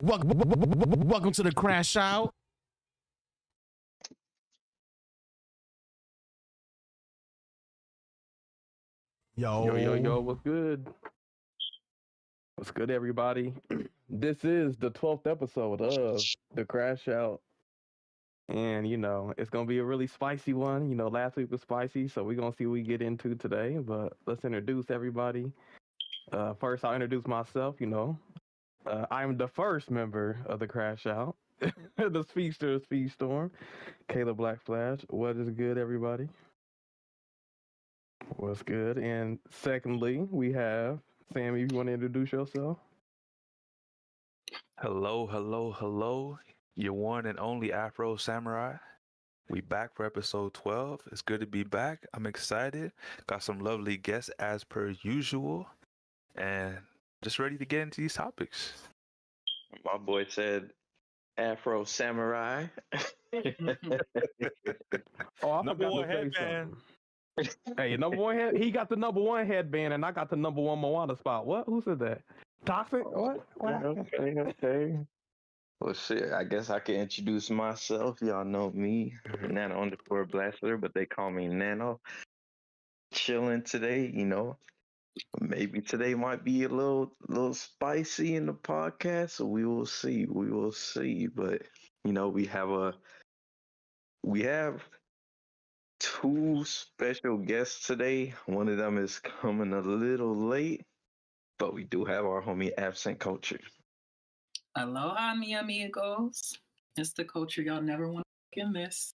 Welcome to the Crashout. Yo, what's good? What's good, everybody? This is the 12th episode of the Crashout. And, it's going to be a really spicy one. Last week was spicy, so we're going to see what we get into today. But let's introduce everybody. First, I'll introduce myself, I'm the first member of the Crashout, the Speedster of Speedstorm, Caleb Black Flash. What is good, everybody? What's good? And secondly, we have Sammy. You want to introduce yourself? Hello. Your one and only Afro Samurai. We back for episode 12. It's good to be back. I'm excited. Got some lovely guests as per usual. And just ready to get into these topics. My boy said Afro Samurai. Number one headband. Hey, number one head. He got the number one headband, and I got the number one Moana spot. What? Who said that? Toxic? What? Okay. Well, shit. I guess I can introduce myself. Y'all know me, Nano_Blaster, but they call me Nano. Chilling today, Maybe today might be a little spicy in the podcast, so we will see. But we have two special guests today. One of them is coming a little late, but we do have our homie Absent Culture. Aloha, mi amigos. It's the culture y'all never want to miss.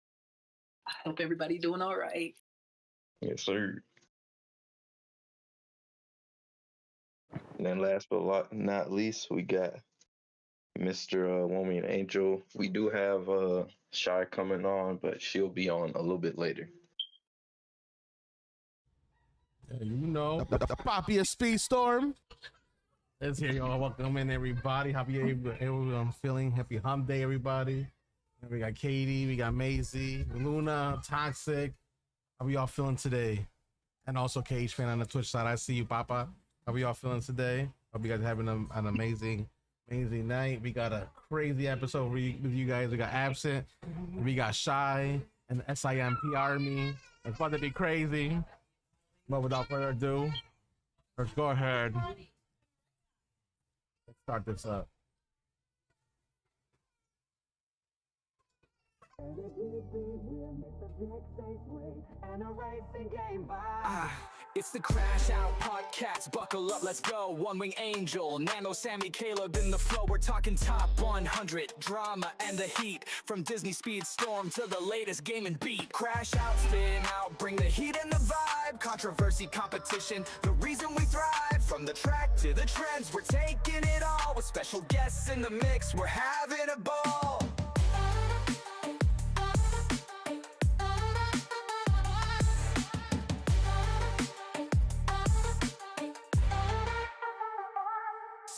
I hope everybody doing all right. Yes, sir. And then last but not least, we got Mr. Woman Angel. We do have Shy coming on, but she'll be on a little bit later. Yeah, the Poppy of Speedstorm. Let's hear y'all. Welcome in, everybody. How I'm feeling. Happy hump day, everybody. And we got Katie, we got Maisie, Luna, Toxic. How we all feeling today? And also Cage Fan on the Twitch side. I see you, Papa. How we all feeling today? Hope you guys are having an amazing night. We got a crazy episode with you guys. We got Absent, we got Shy, and the Simp Army. It's about to be crazy. But without further ado, let's go ahead. Let's start this up. It's the Crashout podcast. Buckle up, let's go. One Wing Angel, Nano, Sammy, Caleb in the flow. We're talking top 100 drama and the heat. From Disney Speedstorm to the latest game and beat. Crashout, spin out, bring the heat and the vibe. Controversy, competition, the reason we thrive. From the track to the trends, we're taking it all. With special guests in the mix, we're having a ball.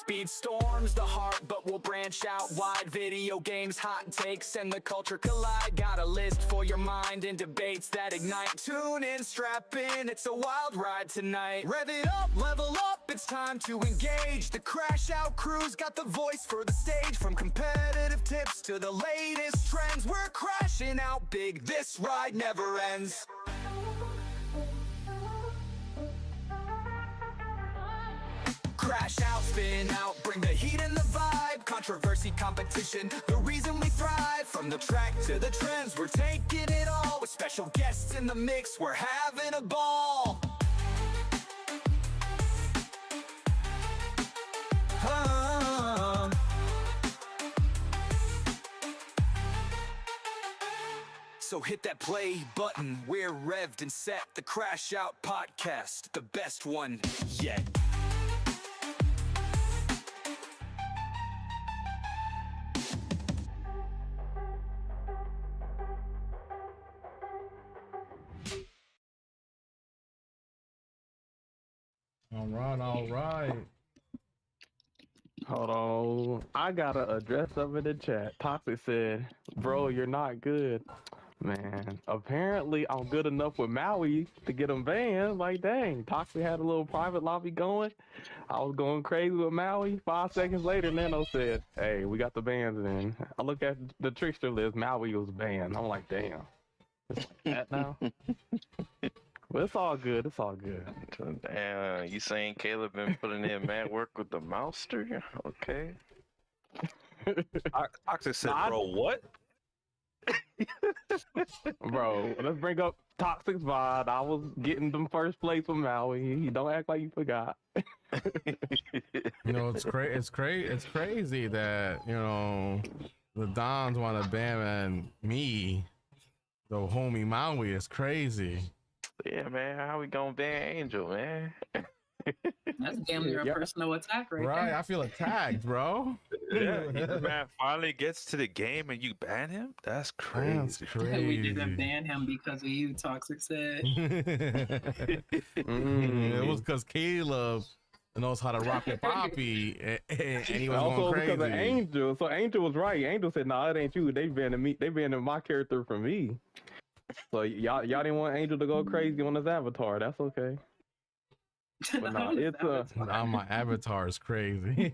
Speedstorm's the heart, but we'll branch out wide. Video games, hot takes, and the culture collide. Got a list for your mind and debates that ignite. Tune in, strap in, it's a wild ride tonight. Rev it up, level up, it's time to engage. The Crashout crew's got the voice for the stage. From competitive tips to the latest trends, we're crashing out big, this ride never ends. Crash out, spin out, bring the heat and the vibe. Controversy, competition, the reason we thrive. From the track to the trends, we're taking it all. With special guests in the mix, we're having a ball. So hit that play button, we're revved and set. The Crashout podcast, the best one yet. All right. Hold on. I got to address up in the chat. Toxic said, bro, you're not good. Man, apparently I'm good enough with Maui to get him banned. Like, dang, Toxic had a little private lobby going. I was going crazy with Maui. 5 seconds later, Nano said, "Hey, we got the bans in." I look at the trickster list. Maui was banned. I'm like, damn, it's like that now. But it's all good. It's all good. Damn, you saying Caleb been putting in mad work with the mouster? Okay. Toxic said, Nah, bro, what? Bro, let's bring up Toxic's VOD. I was getting them first place with Maui. You don't act like you forgot. You know, it's crazy that, you know, the Dons want to ban me, the homie Maui. Is crazy. Yeah, man, how we gonna ban Angel, man? That's damn near a Yeah. personal attack right Right, there. I feel attacked, bro. Yeah, the man finally gets to the game and you ban him? That's crazy. That's crazy. We didn't ban him because of you, Toxic said. It was because Caleb knows how to rock with Poppy, and he was Also going crazy. because of Angel. So Angel was right. Angel said, "Nah, it ain't you. They banned me. They banned my character from me." So y'all didn't want Angel to go crazy on his avatar. That's okay. But nah, it's Now my avatar is crazy.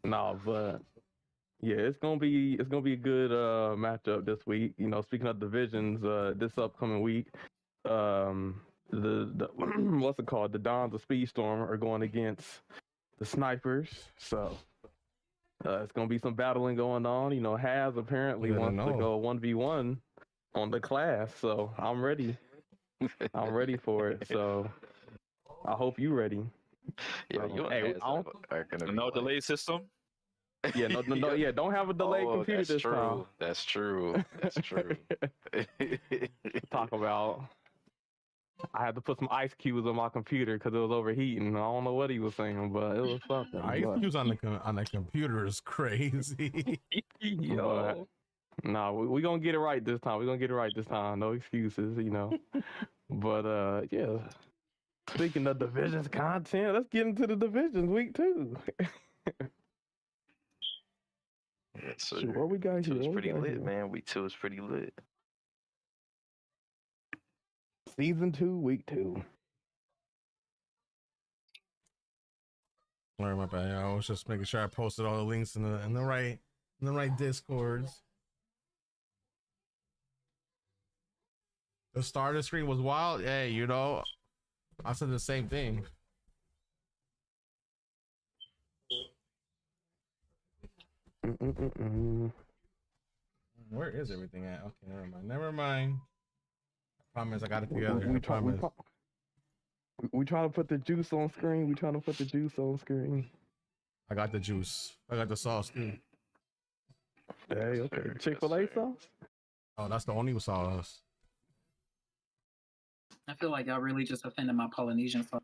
no, but yeah, it's gonna be a good matchup this week. You know, speaking of divisions, this upcoming week, the what's it called? The Dons of Speedstorm are going against the Snipers. So it's gonna be some battling going on. You know, Haz apparently You wants better to know. go 1v1 on the class, so I'm ready. I'm ready for it. So I hope you ready. Yeah, So, you and hey, Haz I don't, are gonna be No like- delay system? yeah, no, yeah, don't have a delayed computer that's this true. time. That's true. That's true. Talk about. I had to put some ice cubes on my computer because it was overheating. I don't know what he was saying, but it was something. Ice cubes on the computer is crazy. Yo. No, we gonna get it right this time. We're gonna get it right this time. No excuses, you know. But yeah. Speaking of divisions content, let's get into the divisions week 2. Yes, sir. Shoot, what we got Week 2 here? is What we pretty got lit, here? man. Week 2 is pretty lit. Season 2, week 2. Sorry, my bad. I was just making sure I posted all the links in the right discords. The starter screen was wild. Hey, you know, I said the same thing. Where is everything at? Okay, never mind. Never mind. I promise I got it together. I promise. We trying to put the juice on screen. We trying to put the juice on screen. I got the juice. I got the sauce too. Hey, Yes, okay. sir. Chick-fil-A Yes, sir. sauce? Oh, that's the only sauce. I feel like I really just offended my Polynesian song.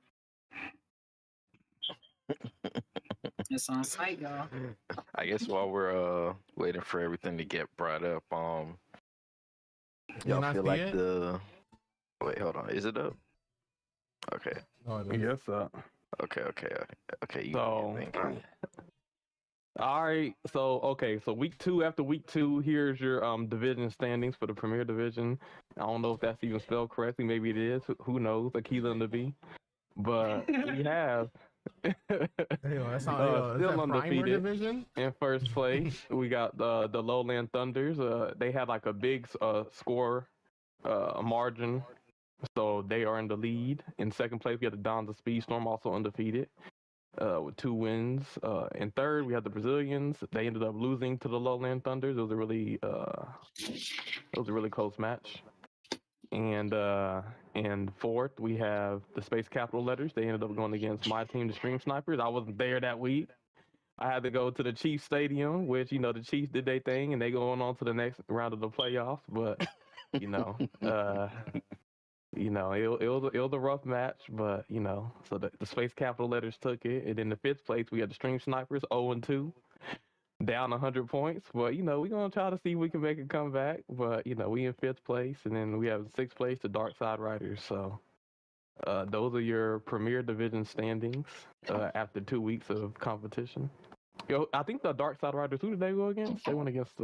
It's on site, y'all. I guess while we're waiting for everything to get brought up, You y'all not feel see like it? the wait, hold on, is it up? Okay, Oh, it is. Yes, okay. You So, do your thing. all right. So, okay. So, week 2, after week 2, here's your division standings for the Premier Division. I don't know if that's even spelled correctly. Maybe it is. Who knows? Aquila and the B. But we have Hey, yo, that's not, still is that Primer undefeated. division? In first place, we got the Lowland Thunders. They had like a big score margin, so they are in the lead. In second place, we have the Dons of Speedstorm, also undefeated, with 2 wins. In third, we have the Brazilians. They ended up losing to the Lowland Thunders. It was a really close match. And in fourth, we have the Space Capital Letters. They ended up going against my team, the Stream Snipers. I wasn't there that week. I had to go to the Chiefs Stadium, which, you know, the Chiefs did their thing, and they going on to the next round of the playoffs. But, you know, it was a rough match, but, you know, so the Space Capital Letters took it. And in the fifth place, we had the Stream Snipers, 0-2, down 100 points. But, you know, we're going to try to see if we can make a comeback. But, you know, we in fifth place, and then we have sixth place, the Dark Side Riders. So those are your Premier Division standings after 2 weeks of competition. Yo, I think the Dark Side Riders, who did they go against? They went against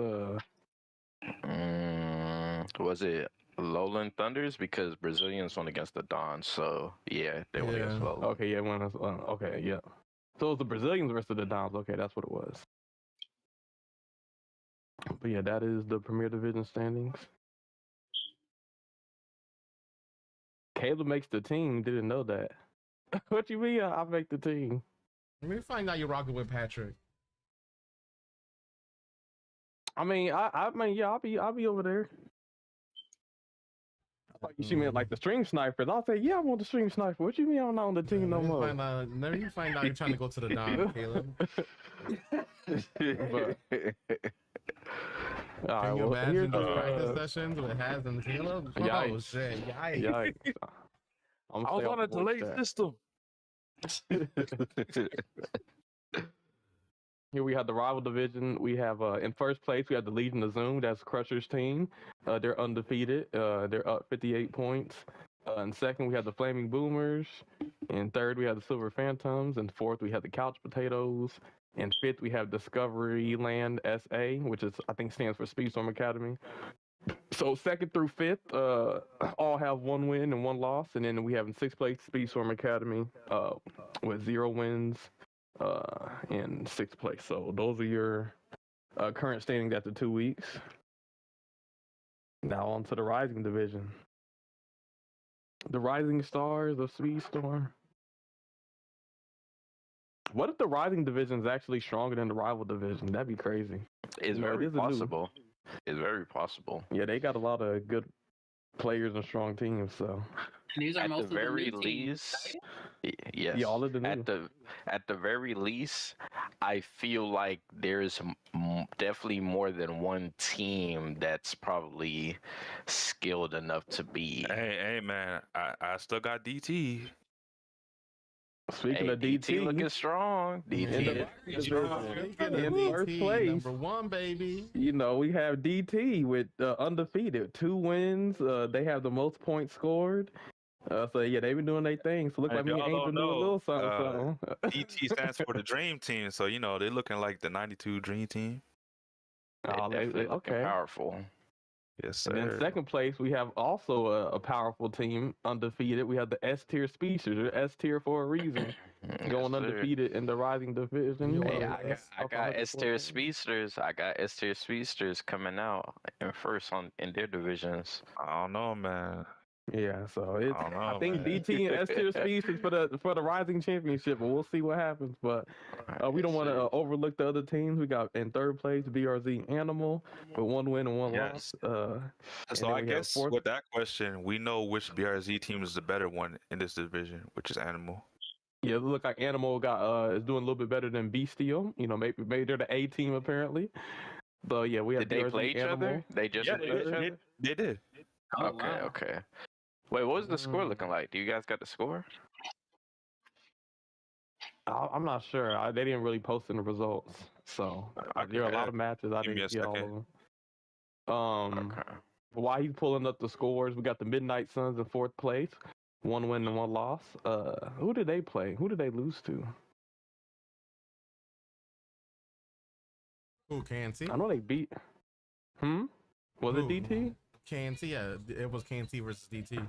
Was it Lowland Thunders? Because Brazilians won against the Dons, so yeah, they won against Yeah. Lowland. Okay, yeah, okay, yeah. So it was the Brazilians versus the Dons. Okay, that's what it was. But yeah, that is the Premier Division standings. Caleb makes the team. Didn't know that. What you mean? I make the team. Let me find out you're rocking with Patrick. I mean, yeah, I'll be over there. I thought you meant like the stream snipers. I'll say, yeah, I'm on the stream sniper. What you mean I'm not on the team no more? Let me find out you're trying to go to the Don, Caleb. Can you imagine these practice sessions with Haz and Caleb? Yikes. Oh shit! Yikes. I was on a delay system. Here we have the rival division. We have in first place we have the Legion of Zoom. That's Crusher's team. They're undefeated. They're up 58 points. In second we have the Flaming Boomers. In third we have the Silver Phantoms. And fourth we have the Couch Potatoes. And fifth we have Discovery Land SA, which is I think stands for Speedstorm Academy. So second through fifth all have 1 win and 1 loss. And then we have in sixth place Speedstorm Academy with 0 wins. In 6th place. So those are your current standings after 2 weeks. Now on to the Rising Division. The Rising Stars of Speedstorm. What if the Rising Division is actually stronger than the Rival Division? That'd be crazy. It's very possible. It's very possible. Yeah, they got a lot of good players and strong teams. So these are at most the very least, yes. Yeah, all of the new. At the very least, I feel like there's definitely more than one team that's probably skilled enough to be. Hey, man, I still got DT. Speaking of DT, looking strong. DT in Strong. in first place, number 1, baby. You know, we have DT with undefeated, 2 wins. They have the most points scored. So yeah, they've been doing their thing. So look like me and Angel doing a little something. DT stands for the Dream Team, so you know they're looking like the '92 Dream Team. Oh, okay, powerful. Yes, sir. And in second place, we have also a powerful team, undefeated. We have the S tier Speedsters, S tier for a reason, going undefeated in the Rising Division. Hey, I got S tier Speedsters. I got S tier Speedsters coming out in first in their divisions. I don't know, man. Yeah, so it's I think man. DT and S tier Speedsters for the Rising Championship, but we'll see what happens. But we don't want to overlook the other teams. We got in third place BRZ Animal with 1 win and 1 loss. So I guess with that question, we know which BRZ team is the better one in this division, which is Animal. Yeah, it look like Animal is doing a little bit better than Bestial. You know, maybe they're the A team apparently. So yeah, we have. Did they play each other? They just played each other. They did. Okay. Wait, what was the score looking like? Do you guys got the score? I'm not sure. They didn't really post in the results, so there are a lot of matches I didn't see all of them. While he's pulling up the scores, we got the Midnight Suns in 4th place, 1 win and 1 loss. Who did they play? Who did they lose to? Who, KNC? I know they beat. Was it DT? KNC, yeah, it was KNC versus DT.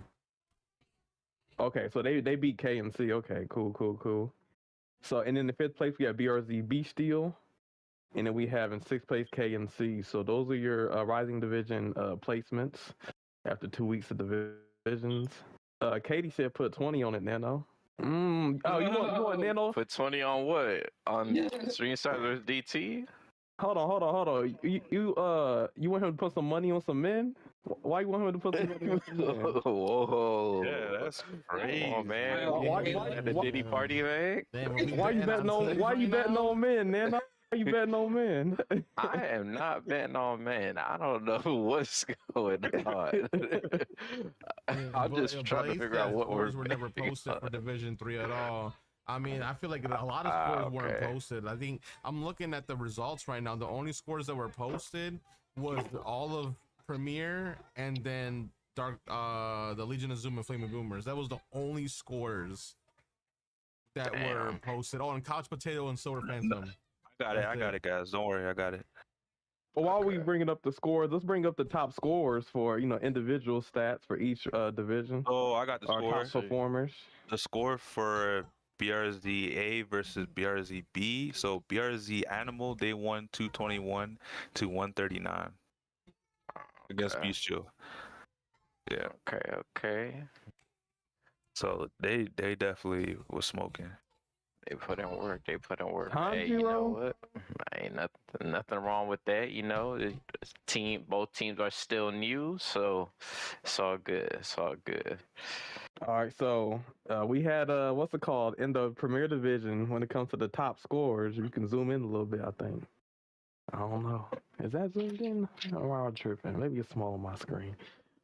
Okay, so they beat KNC. Okay, cool. So and in the 5th place we have BRZ Bestial, and then we have in 6th place KNC. So those are your Rising Division placements after 2 weeks of divisions. Katie said put 20 on it, Nano. Oh, you want Nano? Put 20 on what? On Stream Stars versus DT? Hold on. You want him to put some money on some men? Why you want him to put some money on some men? Whoa. Yeah, that's crazy. Oh man. Why the Diddy party, man? Why you betting on men, man? Why you betting on men? I am not betting on men. I don't know what's going on. I'm just trying to figure out what scores were never posted for Division 3 at all. I mean, I feel like a lot of scores weren't posted. I think I'm looking at the results right now. The only scores that were posted was all of Premier and then the Legion of Zoom and Flaming Boomers. That was the only scores that were posted. Oh, and Couch Potato and Silver Phantom. I got it, guys. Don't worry, I got it. Well, while we bringing up the scores, let's bring up the top scorers for individual stats for each division. Oh, I got the Our score. top performers. The score for BRZA versus BRZB. So BRZ Animal, they won 221 to 139 against Okay. Bestial. Yeah. Okay. So they definitely was smoking. They put in work. Hey, Tanjiro? you know what? Ain't nothing wrong with that. Both teams are still new, so it's all good. All right, so we had what's it called in the Premier Division when it comes to the top scores. You can zoom in a little bit, I think. I don't know. Is that zoomed in? Oh, I'm tripping. Maybe it's small on my screen.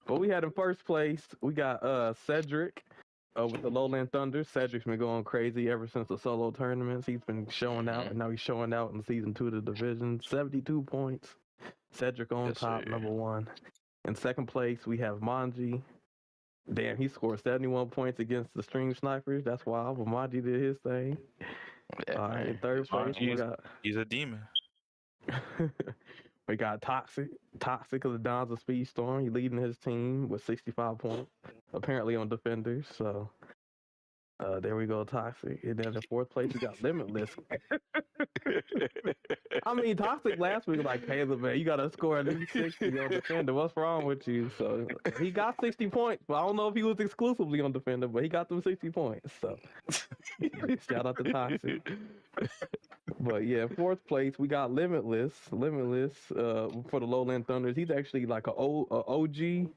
But we had in first place, we got Cedric with the Lowland Thunder. Cedric's been going crazy ever since the solo tournaments. He's been showing out, and now he's showing out in season 2 of the division. 72 points. Cedric on Yes, top, sir. number 1. In second place, we have Manji. Damn, he scored 71 points against the Stream Snipers. That's wild, but Manji did his thing. Yeah, All right, in man. third place, we got He's a demon. we got Toxic of the Dons of Speedstorm. He leading his team with 65 points, apparently on defenders. So there we go, Toxic. And then in fourth place, we got Limitless. I mean, Toxic last week was like, Caleb, man, you got to score at least 60 on defender. What's wrong with you? So he got 60 points, but I don't know if he was exclusively on defender, but he got them 60 points. So shout out to Toxic. But yeah, fourth place, we got Limitless for the Lowland Thunders. He's actually like an OG.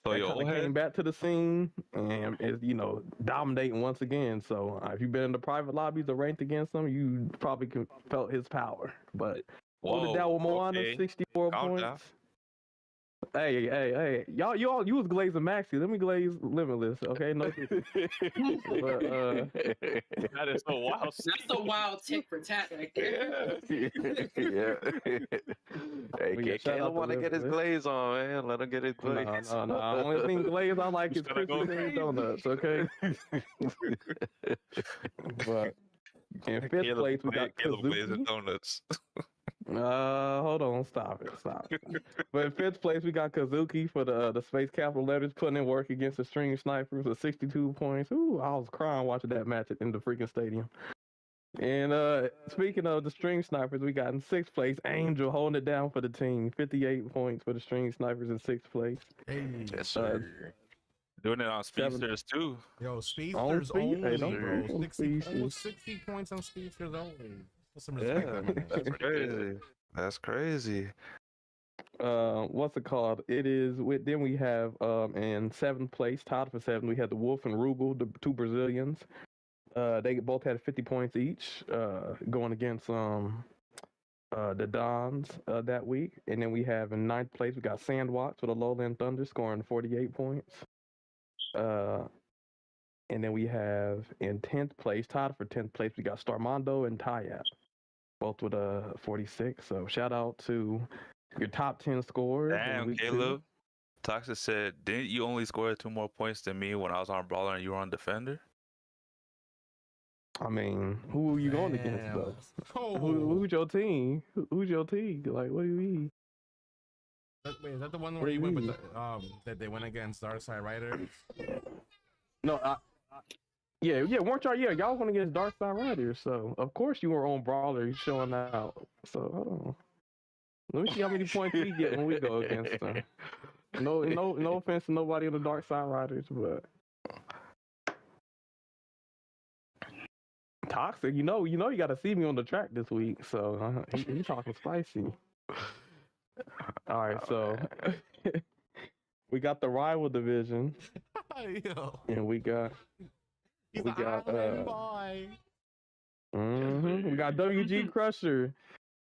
So That your kinda old came head? back to the scene and is dominating once again. So if you've been in the private lobbies or ranked against him, you probably felt his power. But hold it down with Moana, okay. 64 Calm points. down. Hey, y'all, you was glazing Maxi. Let me glaze Limitless, okay? No, but That is so wild. That's a wild tick for tat right there. Yeah. Hey, But yeah, shout out Caleb to want to get his Limitless. glaze on, man. Let him get his glaze. No. Only thing glaze I like is He's gonna go Krispy Kreme crazy. donuts, okay? But in fifth place, we got Caleb blazing Kazuki. donuts. Hold on, stop it. But in fifth place, we got Kazuki for the space capital letters, putting in work against the Stream Snipers with 62 points. Ooh, I was crying watching that match in the freaking stadium. And speaking of the Stream Snipers, we got in sixth place Angel holding it down for the team, 58 points for the Stream Snipers in sixth place. Hey, Yes, sir. Doing it on speedsters too. yo, speedsters speed- only, hey, don't bro. do 60, speedsters. almost 60 points on speedsters only. Put some respect Yeah, on that. that's crazy. That's crazy. What's it called? It is then we have in seventh place, tied for 7, we had the Wolf and Rugal, the 2 Brazilians. They both had 50 points each, going against the Dons that week. And then we have in ninth place, we got Sandwatch with the Lowland Thunder scoring 48 points. And then we have in 10th place, tied for 10th place, we got Starmondo and Tayap, both with 46. So shout out to your top 10 scorers. in Damn, week 2. Caleb. Toxic said, didn't you only score 2 more points than me when I was on Brawler and you were on Defender? I mean, who are you going against Damn. though? Oh. Who's your team? Who's your team? Like, what do you mean? Wait, is that the one What where do you you went with mean? the, that they went against Darkside Riders? No, yeah, weren't y'all? Yeah, y'all went against Dark Side Riders, so of course you were on Brawler showing out. So hold on. Let me see how many points we get when we go against them. No offense to nobody on the Dark Side Riders, but Toxic, you got to see me on the track this week, so he talking spicy. All right, so we got the rival division, Yo. and we got He's we an got, island boy. we got WG Crusher,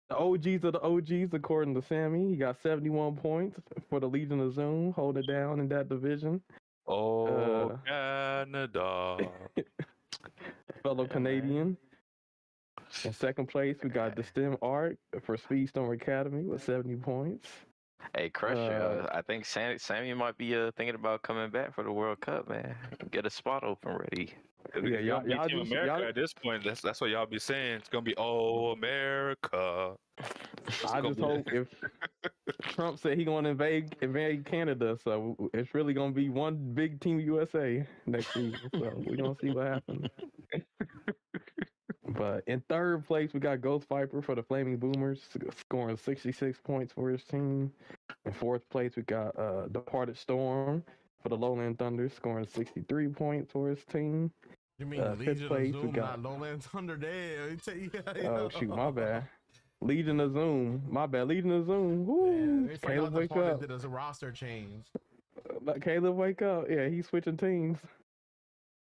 the OGs of the OGs, according to Sammy. He got 71 points for the Legion of Zoom, holding it down in that division. Oh, Canada. Fellow Yeah, Canadian. In second place, we got the STEM Art for Speedstorm Academy with 70 points. Hey, Crusher, I think Sammy might be thinking about coming back for the World Cup, man. Get a spot open ready. Yeah, y'all Team just America at this point. That's what y'all be saying. It's gonna be oh America. I just hope if Trump said he gonna invade Canada, so it's really gonna be one big team USA next season. So we're gonna see what happens. But in third place, we got Ghost Viper for the Flaming Boomers, scoring 66 points for his team. In fourth place, we got Departed Storm for the Lowland Thunder, scoring 63 points for his team. You mean fifth Legion place, of we Zoom, got... not Lowland Thunder Day? Oh, shoot, my bad. Legion of Zoom. My bad. Legion of Zoom. Woo. Yeah, they Caleb, the wake part up. that did a roster change. Caleb, wake up. Yeah, he's switching teams.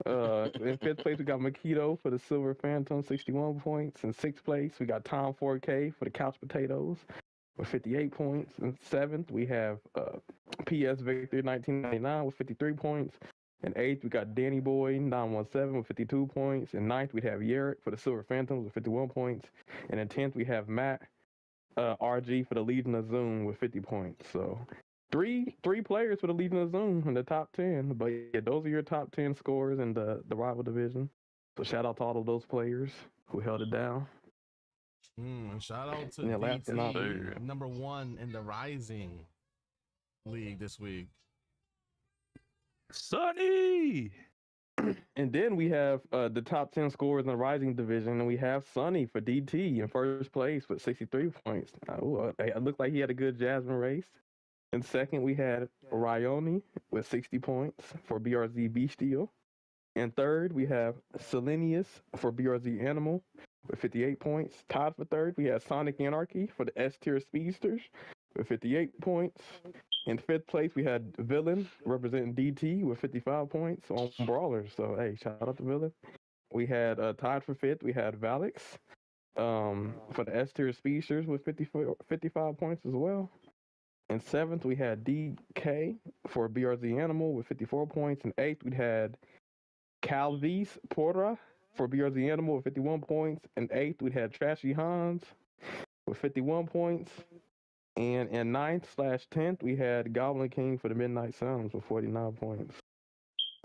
In fifth place, we got Makito for the Silver Phantom, 61 points. In sixth place, we got Tom 4K for the Couch Potatoes with 58 points. In seventh, we have PS Victor 1999 with 53 points. In eighth, we got Danny Boy 917 with 52 points. In ninth, we have Yerrick for the Silver Phantoms with 51 points. And in 10th, we have Matt RG for the Legion of Zoom with 50 points. So three players for the Legion of Zoom in the top 10. But yeah, those are your top 10 scores in the rival division. So shout out to all of those players who held it down. Shout out to DT, number one in the Rising League this week. Sonny. And then we have the top 10 scorers in the Rising division, and we have Sonny for DT in first place with 63 points. It looked like he had a good Jasmine race. In second, we had Ryoni with 60 points for BRZ Bestial. In third, we have Selenius for BRZ Animal with 58 points. Tied for third, we have Sonic Anarchy for the S-Tier Speedsters with 58 points. In fifth place, we had Villain representing DT with 55 points on Brawlers. So, hey, shout out to Villain. We had tied for fifth, we had Valix for the S-Tier Speedsters with 55 points as well. In seventh, we had DK for BRZ Animal with 54 points. In eighth, we had Calvis Porra for BRZ Animal with 51 points. In eighth, we had Trashy Hans with 51 points. And in 9th/10th, we had Goblin King for the Midnight Suns with 49 points.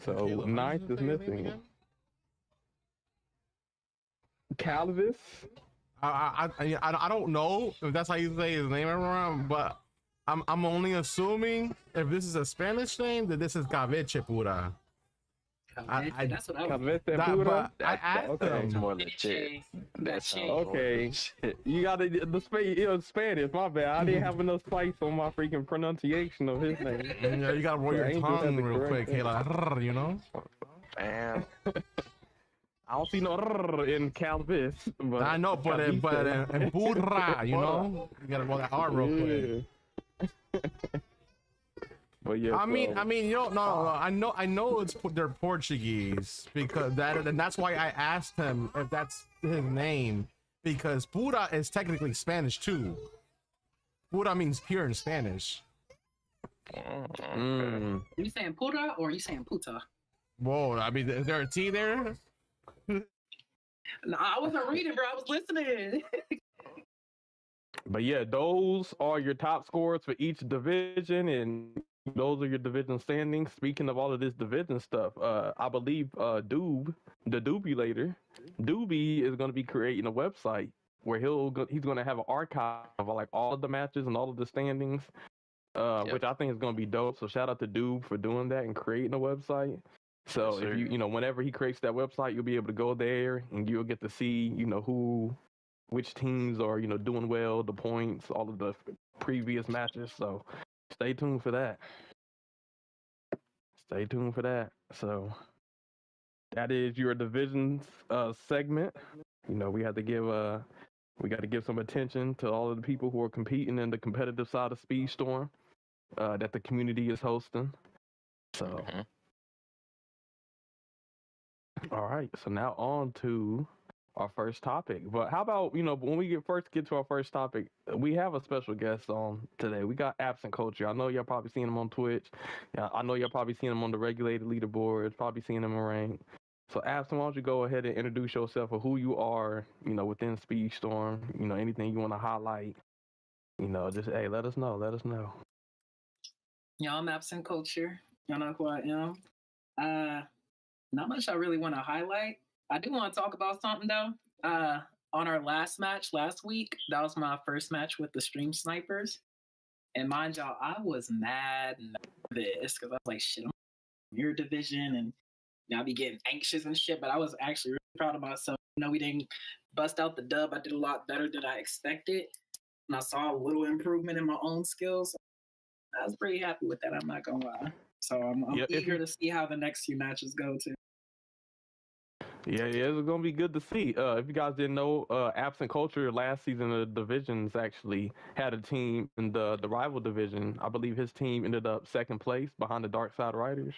So Caleb, 9th is missing. Calvis. I don't know if that's how you say his name around, but I'm only assuming if this is a Spanish name that this is Caveche Pura. That's what I was. I asked That's him. more legit. That's Okay. You got the Spanish. My bad. I didn't have enough spice on my freaking pronunciation of his name. Yeah, you gotta roll your tongue real quick, Kayla. You know. Bam. I don't see no in Calvis. But I know, but in Pura, you know, you gotta roll that R real quick. But yeah, I mean, you don't know. I know they're Portuguese because that's why I asked him if that's his name, because Pura is technically Spanish too. Pura means pure in Spanish. Are you saying pura or are you saying puta? Whoa, I mean, is there a T there? No, I wasn't reading, bro. I was listening. But yeah, those are your top scores for each division, and those are your division standings. Speaking of all of this division stuff, I believe Doob, the Doobulator, Doobie is going to be creating a website where he's going to have an archive of like all of the matches and all of the standings, which I think is going to be dope. So shout out to Doob for doing that and creating a website. So if you whenever he creates that website, you'll be able to go there and you'll get to see, which teams are, doing well, the points, all of the previous matches. So stay tuned for that. So that is your divisions segment. We got to give some attention to all of the people who are competing in the competitive side of Speedstorm that the community is hosting. So, all right. So now on to our first topic. But how about, when we get to our first topic, we have a special guest on today. We got Absent Culture. I know y'all probably seen him on Twitch. Yeah, I know y'all probably seen him on the regulated leaderboards, probably seen him in rank. So Absent, why don't you go ahead and introduce yourself or who you are, within Speedstorm, anything you want to highlight, just hey, let us know. Let us know. Y'all, I'm absent culture. Y'all know who I am. Not much I really want to highlight. I do want to talk about something though. On our last match last week, that was my first match with the Stream Snipers. And mind y'all, I was mad nervous because I was like, shit, I'm in your division and I'll be getting anxious and shit. But I was actually really proud of myself. We didn't bust out the dub. I did a lot better than I expected. And I saw a little improvement in my own skills. I was pretty happy with that, I'm not gonna lie. So I'm eager to see how the next few matches go too. Yeah, it's gonna be good to see. If you guys didn't know, Absent Culture last season of the divisions actually had a team in the rival division. I believe his team ended up second place behind the Dark Side Riders.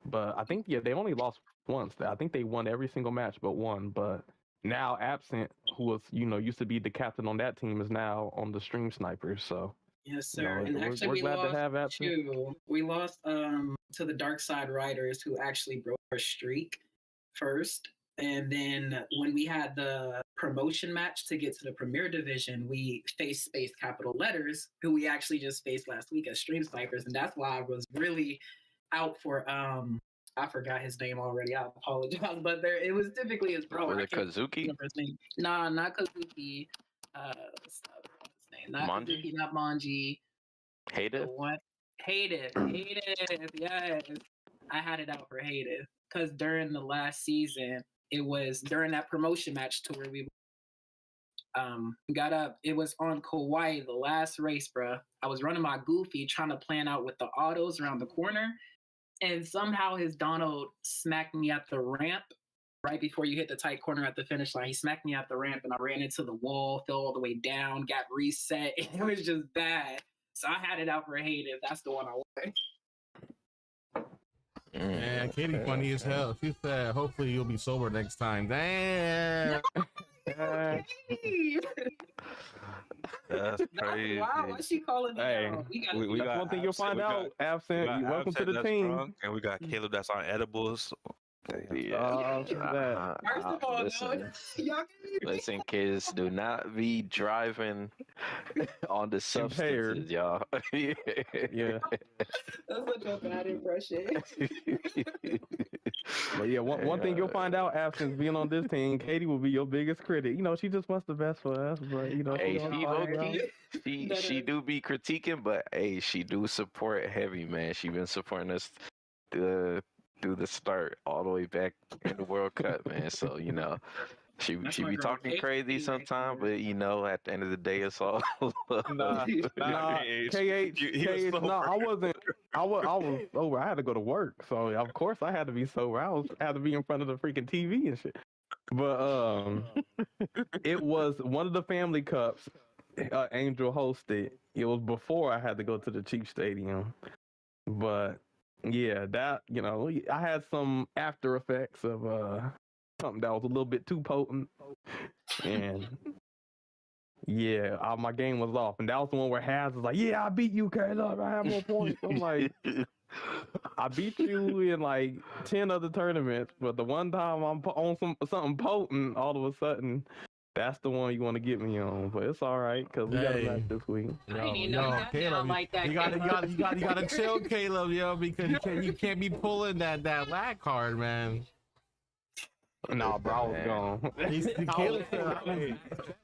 But I think they only lost once. I think they won every single match but one. But now Absent, who was used to be the captain on that team, is now on the Stream Snipers. So yes, sir. And actually, we're glad to have Absent. We lost to the Dark Side Riders, who actually broke our streak first. And then when we had the promotion match to get to the Premier Division, we faced Space Capital Letters, who we actually just faced last week as Stream Snipers. And that's why I was really out for I forgot his name already. I apologize, but it was typically his brother. Was it Kazuki? Nah, not Kazuki. What's his name? Not Manji? Kazuki, not Manji. Hated? What? Hated. Yes. I had it out for Hated because during the last season, it was during that promotion match to where we got up. It was on Kauai, the last race, bruh. I was running my goofy, trying to plan out with the autos around the corner, and somehow his Donald smacked me at the ramp right before you hit the tight corner at the finish line. He smacked me at the ramp, and I ran into the wall, fell all the way down, got reset. It was just bad. So I had it out for Hated. That's the one I wanted. Yeah, Katie funny as hell. She said, hopefully you'll be sober next time. Damn. That's crazy. Wow, what's she calling me Hey, out? we got one thing you'll find out. Absent, welcome to the that's team. drunk, and we got Caleb that's on edibles. Yeah. First of all, listen, kids, do not be driving on the substances, y'all. Yeah. That's such a bad impression. But yeah, one thing you'll find out, Absence being on this team, Katie will be your biggest critic. She just wants the best for us, but Hey, she do be critiquing, but hey, she do support heavy, man. She been supporting us through the start all the way back in the World Cup, man. So she be talking crazy sometimes, but at the end of the day, it's all nah, KH, no, I wasn't. I was sober. I had to go to work, so of course I had to be sober. I had to be in front of the freaking TV and shit. But it was one of the family cups. Angel hosted. It was before I had to go to the Chief Stadium, but yeah, that I had some after effects of something that was a little bit too potent, and yeah, my game was off. And that was the one where Haz was like, "Yeah, I beat you, Caleb. I have more points." I'm like, I beat you in like 10 other tournaments, but the one time I'm on something potent, all of a sudden, that's the one you want to get me on. But it's all right because we got a match this week. Caleb, like that. You gotta chill, Caleb, because you can't be pulling that lag card, man. Nah, bro, I was gone.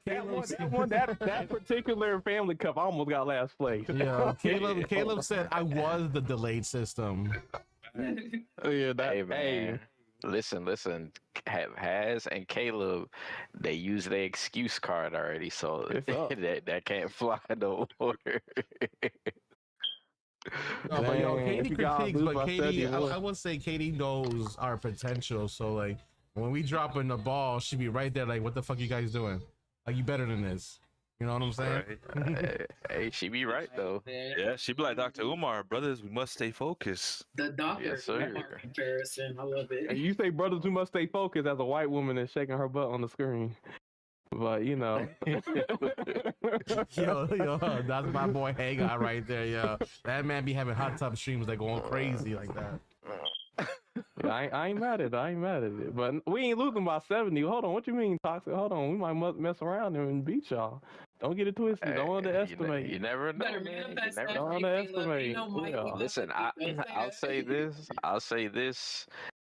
That particular family cup, I almost got last place. Yeah, Caleb said I was the delayed system. Hey, listen. Haz and Caleb, they use their excuse card already, so that can't fly no more. No, but Katie critiques, but Katie, I would say Katie knows our potential. So like, when we drop in the ball, she be right there like, what the fuck you guys doing? Like, you better than this. You know what I'm saying? Right. Hey, she be right though. Yeah, she be like Dr. Umar, brothers, we must stay focused. The doctor comparison, I love it. And you say brothers, we must stay focused as a white woman is shaking her butt on the screen. But yo, that's my boy Hagar right there, yo. That man be having hot tub streams like going crazy like that. I ain't mad at it. But we ain't losing by 70. Hold on, what you mean toxic? Hold on, we might mess around and beat y'all. Don't get it twisted. Don't underestimate. You never know, Better man. You manifest never that Don't shit, Caleb. underestimate. You know, Mike, Yeah. we love Listen, it. Don't I'll that. say this. I'll say this.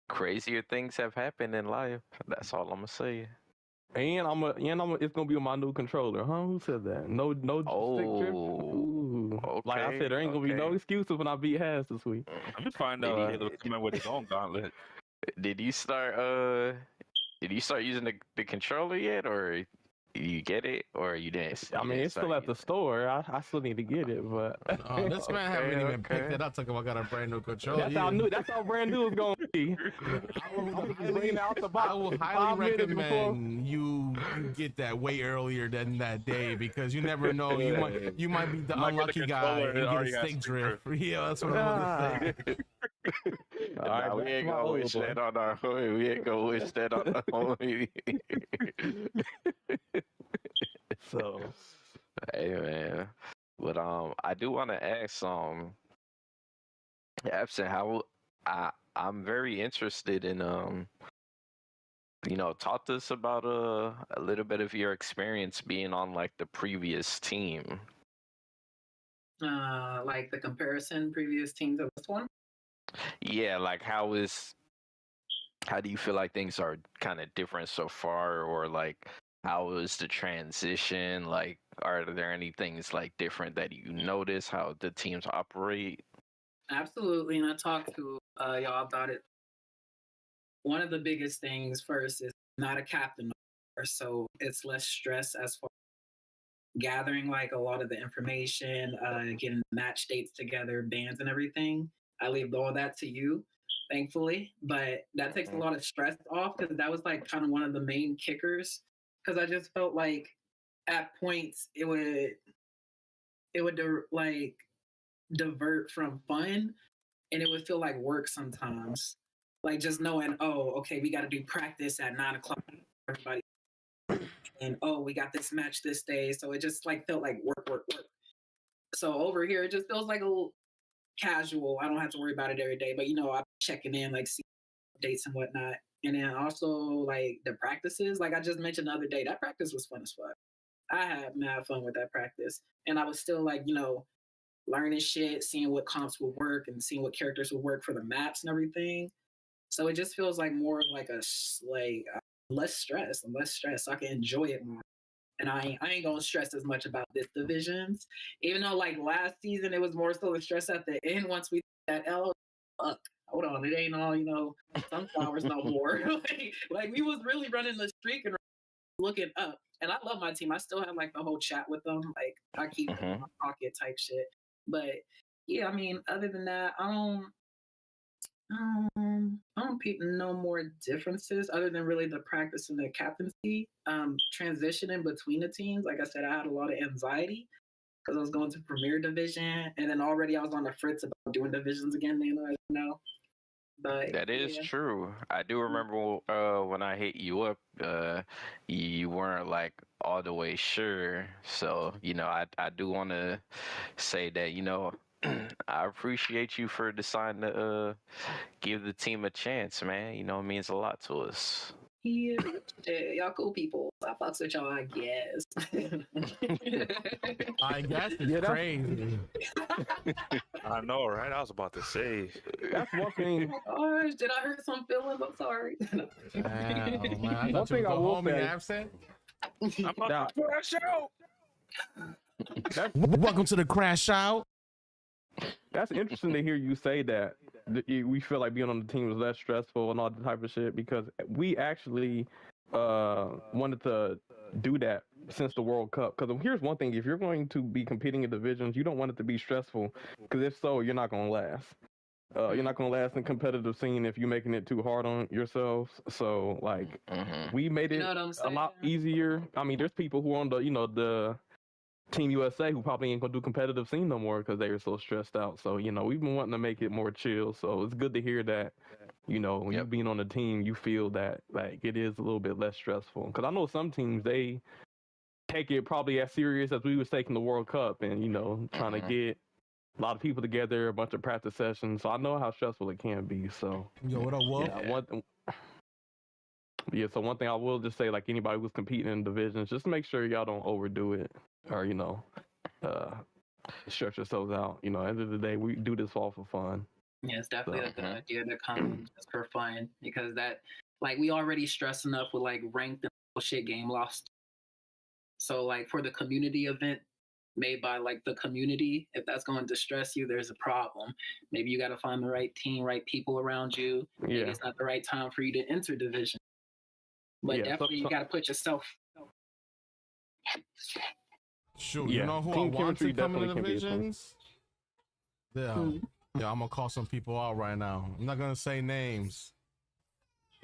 Crazier things have happened in life. That's all I'm gonna say. And it's gonna be on my new controller, huh? Who said that? No stick drift. Oh, Ooh. Like I okay, said, there ain't gonna be no okay. excuses when I beat Has this week. I'm just find Did out he, Caleb coming with his own gauntlet. did you start using the controller yet, or you get it, or you didn't? I mean, it's still at the store. I still need to get it, but This man haven't even picked it up. Talking about got a brand new controller. that's how brand new it's gonna be. I will highly recommend you get that way earlier than that day because you never know. You might be the unlucky guy and get a stick drift. Yeah, that's what I'm gonna say. All right, we ain't gonna wish that on our homie. We ain't gonna wish that on our homie. So, hey man, but I do want to ask Epson, how I'm very interested in talk to us about a little bit of your experience being on like the previous team. Like the comparison previous teams of this one. Yeah, like how do you feel like things are kind of different so far, or like how was the transition? Like, are there any things like different that you notice how the teams operate? Absolutely, and I talked to y'all about it. One of the biggest things first is not a captain, so it's less stress as far as gathering like a lot of the information, getting match dates together, bands and everything. I leave all that to you, thankfully, but that takes a lot of stress off because that was like kind of one of the main kickers. Because I just felt like at points it would like divert from fun, and it would feel like work sometimes. Like just knowing, oh, okay, we got to do practice at 9:00. Everybody, and oh, we got this match this day, so it just like felt like work. So over here, it just feels like a little casual. I don't have to worry about it every day, but I'm checking in, like see dates and whatnot. And then also like the practices, like I just mentioned the other day, that practice was fun as fuck. I had mad fun with that practice, and I was still like learning shit, seeing what comps would work and seeing what characters would work for the maps and everything. So it just feels like more of like less stress, so I can enjoy it more. And I ain't gonna stress as much about this divisions, even though like last season it was more so the stress at the end once we that L. Fuck, hold on, it ain't all sunflowers no more. like we was really running the streak and looking up. And I love my team. I still have like the whole chat with them. Like I keep them in my pocket type shit. But yeah, I mean, other than that, I don't no more differences other than really the practice and the captaincy. Transitioning between the teams, like I said, I had a lot of anxiety because I was going to Premier Division, and then already I was on the fritz about doing divisions again. But that is true. I do remember when I hit you up, you weren't like all the way sure. So I do want to say that I appreciate you for deciding to give the team a chance, man. It means a lot to us. Yeah, y'all cool people. I fucks with y'all, I guess. I guess it's crazy. I know, right? I was about to say. That's one thing. Oh gosh, did I hurt some feelings? I'm sorry. Man, One thing I will say. Absent. I'm about to crash out. Welcome to the Crashout. That's interesting to hear you say that. We feel like being on the team was less stressful and all that type of shit because we actually wanted to do that since the World Cup. Because here's one thing: if you're going to be competing in divisions, you don't want it to be stressful. Because if so, you're not going to last. You're not going to last in competitive scene if you're making it too hard on yourselves. So like, we made it a lot easier. I mean, there's people who are on the Team USA who probably ain't gonna do competitive scene no more because they were so stressed out. So we've been wanting to make it more chill. So it's good to hear that when you being on the team, you feel that like it is a little bit less stressful. Because I know some teams they take it probably as serious as we was taking the World Cup and trying to get a lot of people together, a bunch of practice sessions. So I know how stressful it can be. So yo, what up, Wolf? Yeah, so one thing I will just say, like anybody who's competing in divisions, just make sure y'all don't overdo it or, stretch yourselves out. At the end of the day, we do this all for fun. Yeah, it's definitely a good idea to come in just for fun because that, like, we already stress enough with like ranked and bullshit game lost. So, like, for the community event made by like the community, if that's going to stress you, there's a problem. Maybe you got to find the right team, right people around you. Maybe it's not the right time for you to enter division. But definitely, you got to put yourself. Shoot, you know who I want to come in the divisions? Yeah, I'm gonna call some people out right now. I'm not gonna say names,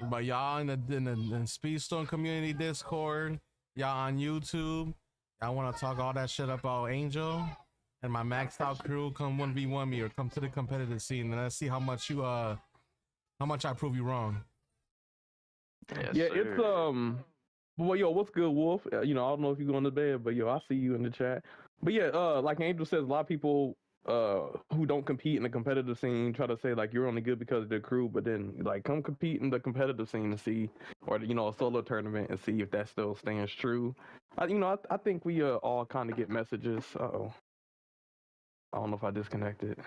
but y'all in the Speedstorm community Discord, y'all on YouTube, y'all want to talk all that shit about Angel and my maxed out crew? Come 1v1 me or come to the competitive scene and let's see how much I prove you wrong. Yes, it's well, yo, what's good, Wolf? I don't know if you're going to bed, but yo, I see you in the chat. But yeah, like Angel says, a lot of people who don't compete in the competitive scene try to say like you're only good because of the crew, but then like come compete in the competitive scene and see, or a solo tournament and see if that still stands true. I think we all kind of get messages. Uh-oh. I don't know if I disconnected.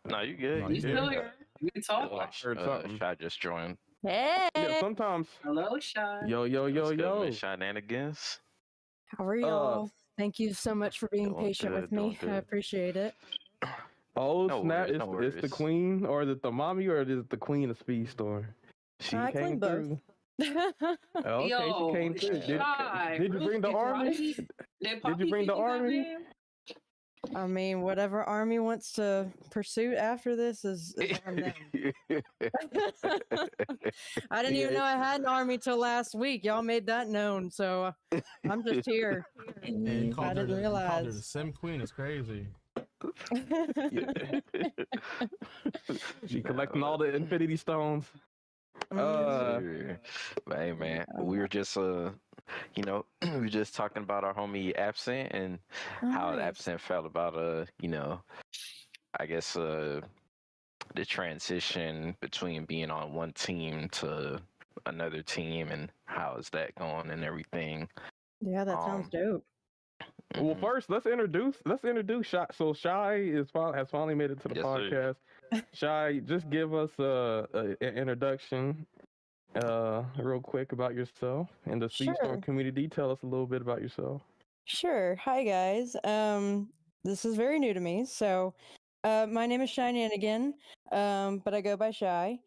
No, you good. You still here? We can talk. I heard something. Shy just joined. Hey. Yeah, sometimes. Hello, Shy. Yo. Shynanigans. How are y'all? Thank you so much for being patient with me. I appreciate it. Oh, snap. It's the queen, or is it the mommy, or is it the queen of Speedstorm? She came through. Okay, yo, she came through. Did you bring the army? Did you bring the army? I mean, whatever army wants to pursue after this is on them. I didn't even know I had an army till last week. Y'all made that known, so I'm just here. I didn't realize. Called her the Simp Queen. It's crazy. She collecting all the Infinity Stones. Hey man, we were just we were just talking about our homie Absent and how Absent felt about I guess the transition between being on one team to another team and how is that going and everything. Yeah, that sounds dope. Well, first let's introduce Shy. So Shy has finally made it to the podcast. Shy, just give us an introduction real quick about yourself and the Speedstorm community. Tell us a little bit about yourself. Sure. Hi guys. This is very new to me. So my name is Shynanigan, but I go by Shy.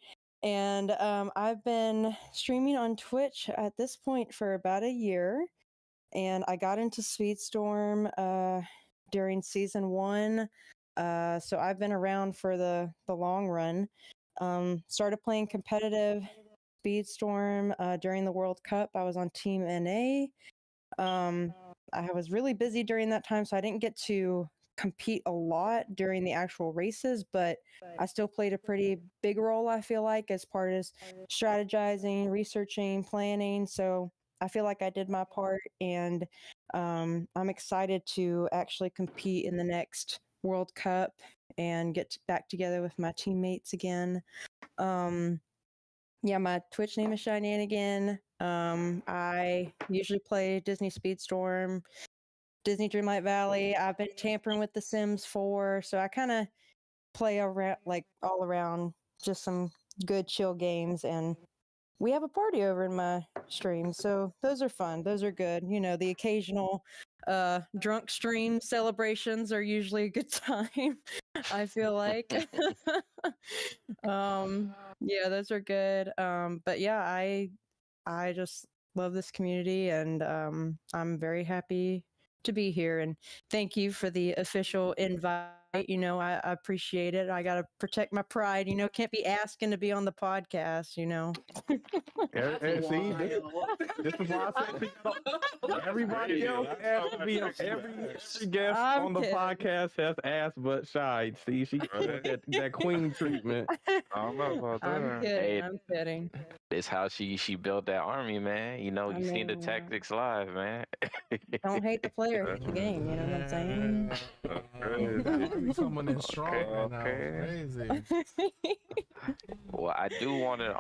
And I've been streaming on Twitch at this point for about a year. And I got into Speedstorm during season 1. So I've been around for the long run. Started playing competitive Speedstorm during the World Cup. I was on Team NA. I was really busy during that time, so I didn't get to compete a lot during the actual races, but I still played a pretty big role, I feel like, as part of strategizing, researching, planning. So I feel like I did my part, and I'm excited to actually compete in the next World Cup and get back together with my teammates again. Yeah, my Twitch name is Shynanigan. I usually play Disney Speedstorm, Disney Dreamlight Valley. I've been tampering with The Sims 4, so I kind of play around, like all around, just some good chill games. And we have a party over in my stream, so those are fun. Those are good. The occasional drunk stream celebrations are usually a good time. I feel like. Yeah, those are good. But yeah, I just love this community, and I'm very happy to be here. And thank you for the official invite. I appreciate it. I gotta protect my pride. Can't be asking to be on the podcast. See, this is why I said everybody else has to be every guest on the podcast has asked, but Shy. See, she got that queen treatment. I don't know about that. I'm kidding. It's how she built that army, man. You seen the tactics live, man. Don't hate the player, hate the game. You know what I'm saying? Someone is strong right now. Crazy. Well, I do want to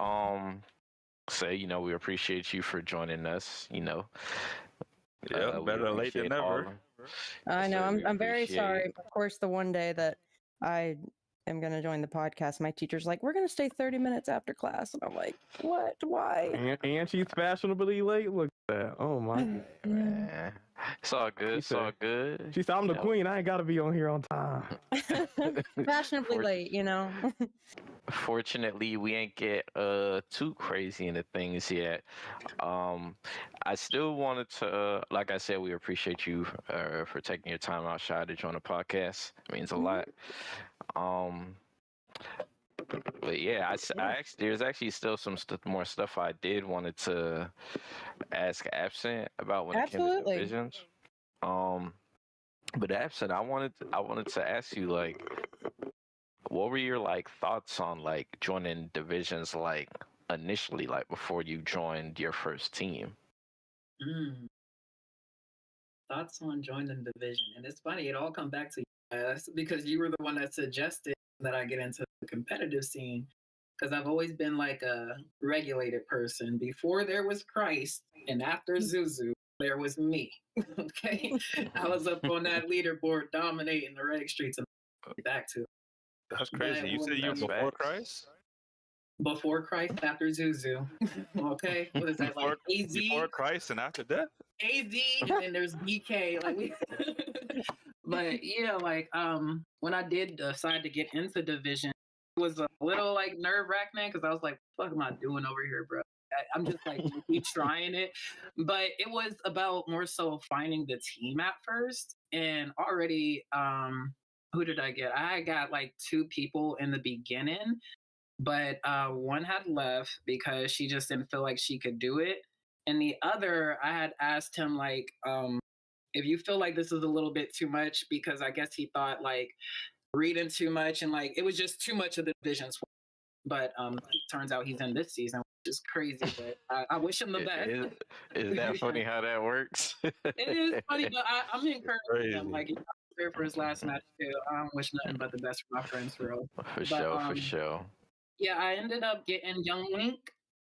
say, we appreciate you for joining us. Yeah, We better late than appreciate all never. I know. sir, we I'm very appreciate sorry. Of course, the one day that I am going to join the podcast, my teacher's like, "We're going to stay 30 minutes after class," and I'm like, "What? Why?" And she's fashionably late. Look at that. Oh my. Yeah. Man, it's all good. It's all good. She said, "I'm the queen. I ain't got to be on here on time." Fashionably Fort- late, Fortunately, we ain't get too crazy into things yet. I still wanted to, like I said, we appreciate you for taking your time out, Shy, to join the podcast. It means a lot. But yeah, there's actually still some more stuff I did wanted to ask Absent about when it came to Absolutely. divisions. But Absent, I wanted to ask you, like, what were your thoughts on joining divisions initially, before you joined your first team? Thoughts on joining division, and it's funny. It all come back to you guys because you were the one that suggested that I get into the competitive scene. Because I've always been like a regulated person. Before there was Christ, and after Zuzu, there was me. Okay, I was up on that leaderboard, dominating the reg streets, and back to. That's crazy. You said you were before Christ? Before Christ, after Zuzu. Okay, what is that, like AZ? Before Christ and after death? AZ, and then there's BK. But yeah, when I did decide to get into division, it was a little nerve wracking because I was like, "What the fuck am I doing over here, bro?" I'm just keep trying it, but it was about more so finding the team at first, and already, who did I get? I got 2 people in the beginning, but one had left because she just didn't feel like she could do it, and the other, I had asked him if you feel like this is a little bit too much, because I guess he thought reading too much and it was just too much of the divisions. But it turns out he's in this season, which is crazy. But I wish him the best. Is that funny how that works? It is funny, but I'm encouraging him. He's there for his last match too. I don't wish nothing but the best for my friends, for real. For sure. Yeah, I ended up getting Young Link.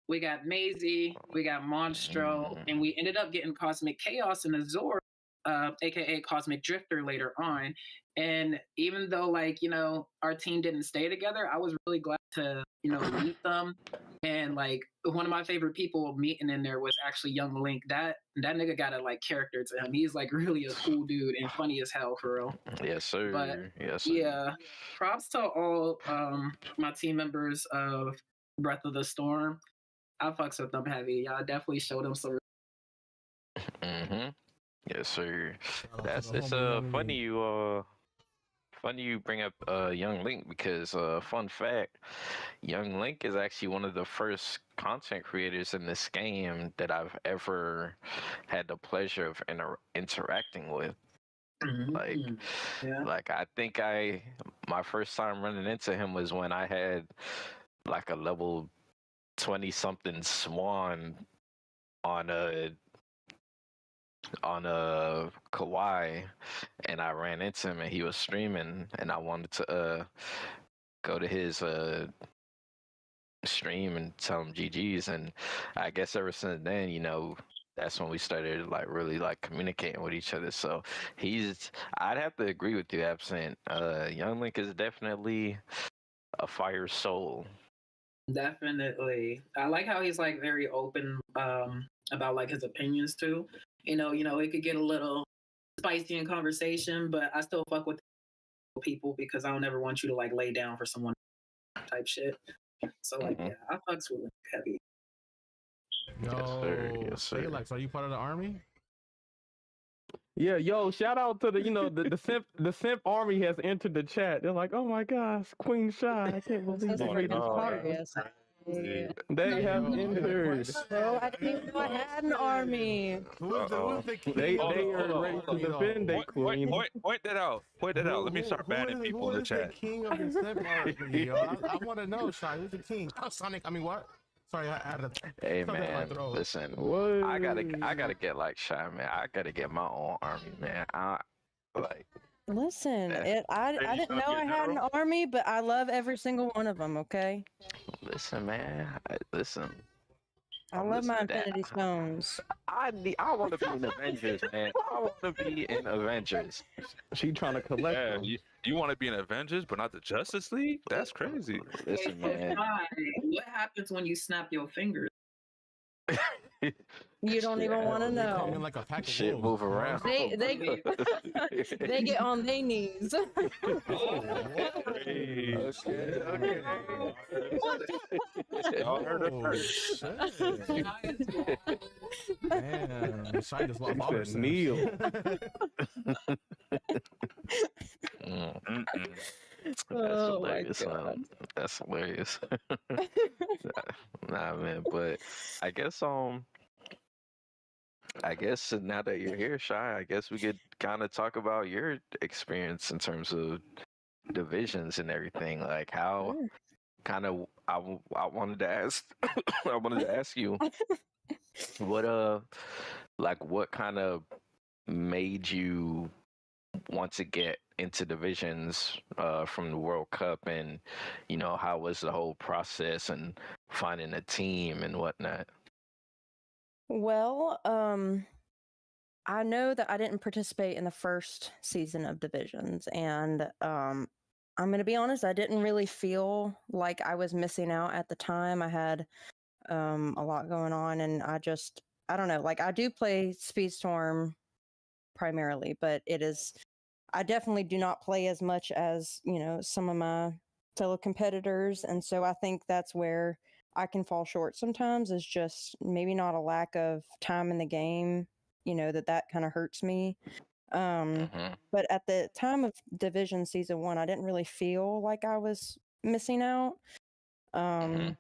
We got Maisie, we got Monstro, and we ended up getting Cosmic Chaos and Azor, aka Cosmic Drifter, later on. And even though our team didn't stay together, I was really glad to meet them. And one of my favorite people meeting in there was actually Young Link. That nigga got a character to him. He's really a cool dude and funny as hell, for real. Yes, sir. But yes, sir. yeah, props to all my team members of Breath of the Storm. I fucks with them heavy. Y'all definitely showed them some. Yes, sir. It's funny you bring up Young Link, because fun fact, Young Link is actually one of the first content creators in this game that I've ever had the pleasure of interacting with. I think my first time running into him was when I had a level 20 something Swan on a Kawaii, and I ran into him and he was streaming, and I wanted to go to his stream and tell him GG's, and I guess ever since then, that's when we started really communicating with each other. So I'd have to agree with you, Absent. Young Link is definitely a fire soul. Definitely. I like how he's very open about his opinions too. It could get a little spicy in conversation, but I still fuck with people because I don't ever want you to lay down for someone type shit. So yeah, I fucks with heavy. Yo, yes, sir. Alex, are you part of the army? Yeah, yo, shout out to the Simp Army has entered the chat. They're like, "Oh my gosh, Queen Shy, I can't believe That's it." hilarious. They have entered. Oh, I didn't know I had an army. Who's the king? They are ready to defend their queen. Point that out. Let me start banning people in the chat. Who is the king of the Simp Army, yo? I want to know, Shy. Who's the king? Oh, Sonic. I mean, what? Sorry, I had to. Hey man, listen. I gotta get Shy, man. I gotta get my own army, man. Listen, I didn't know I had an army, but I love every single one of them. Okay. Listen, man. Listen. I I'm love my listening to that. Infinity Stones. I want to be in Avengers, man. I want to be in Avengers. She trying to collect Yeah, them. you want to be in Avengers, but not the Justice League? That's crazy. Listen, Wait, so man. Shy, what happens when you snap your fingers? You don't even want to They come in know. like a pack of Shit wolves. move around. They they get on their knees. Hey. Okay. Y'all heard it Oh, first. shit. Man, Shy just lost He all her said sense. kneel. Mm, That's Oh my hilarious, man. God. That's hilarious. Nah, man. But I guess now that you're here, Shy, I guess we could kind of talk about your experience in terms of divisions and everything. Like how Sure. kind of I wanted to ask I wanted to ask you what what kind of made you want to get into divisions from the World Cup, and how was the whole process and finding a team and whatnot? Well, I know that I didn't participate in the first season of Divisions, and I'm going to be honest, I didn't really feel like I was missing out at the time. I had a lot going on, and I don't know, like I do play Speedstorm primarily, but I definitely do not play as much as, some of my fellow competitors, and so I think that's where I can fall short sometimes, is just maybe not a lack of time in the game, that kind of hurts me. Mhm. But at the time of Division Season 1, I didn't really feel like I was missing out. Mhm.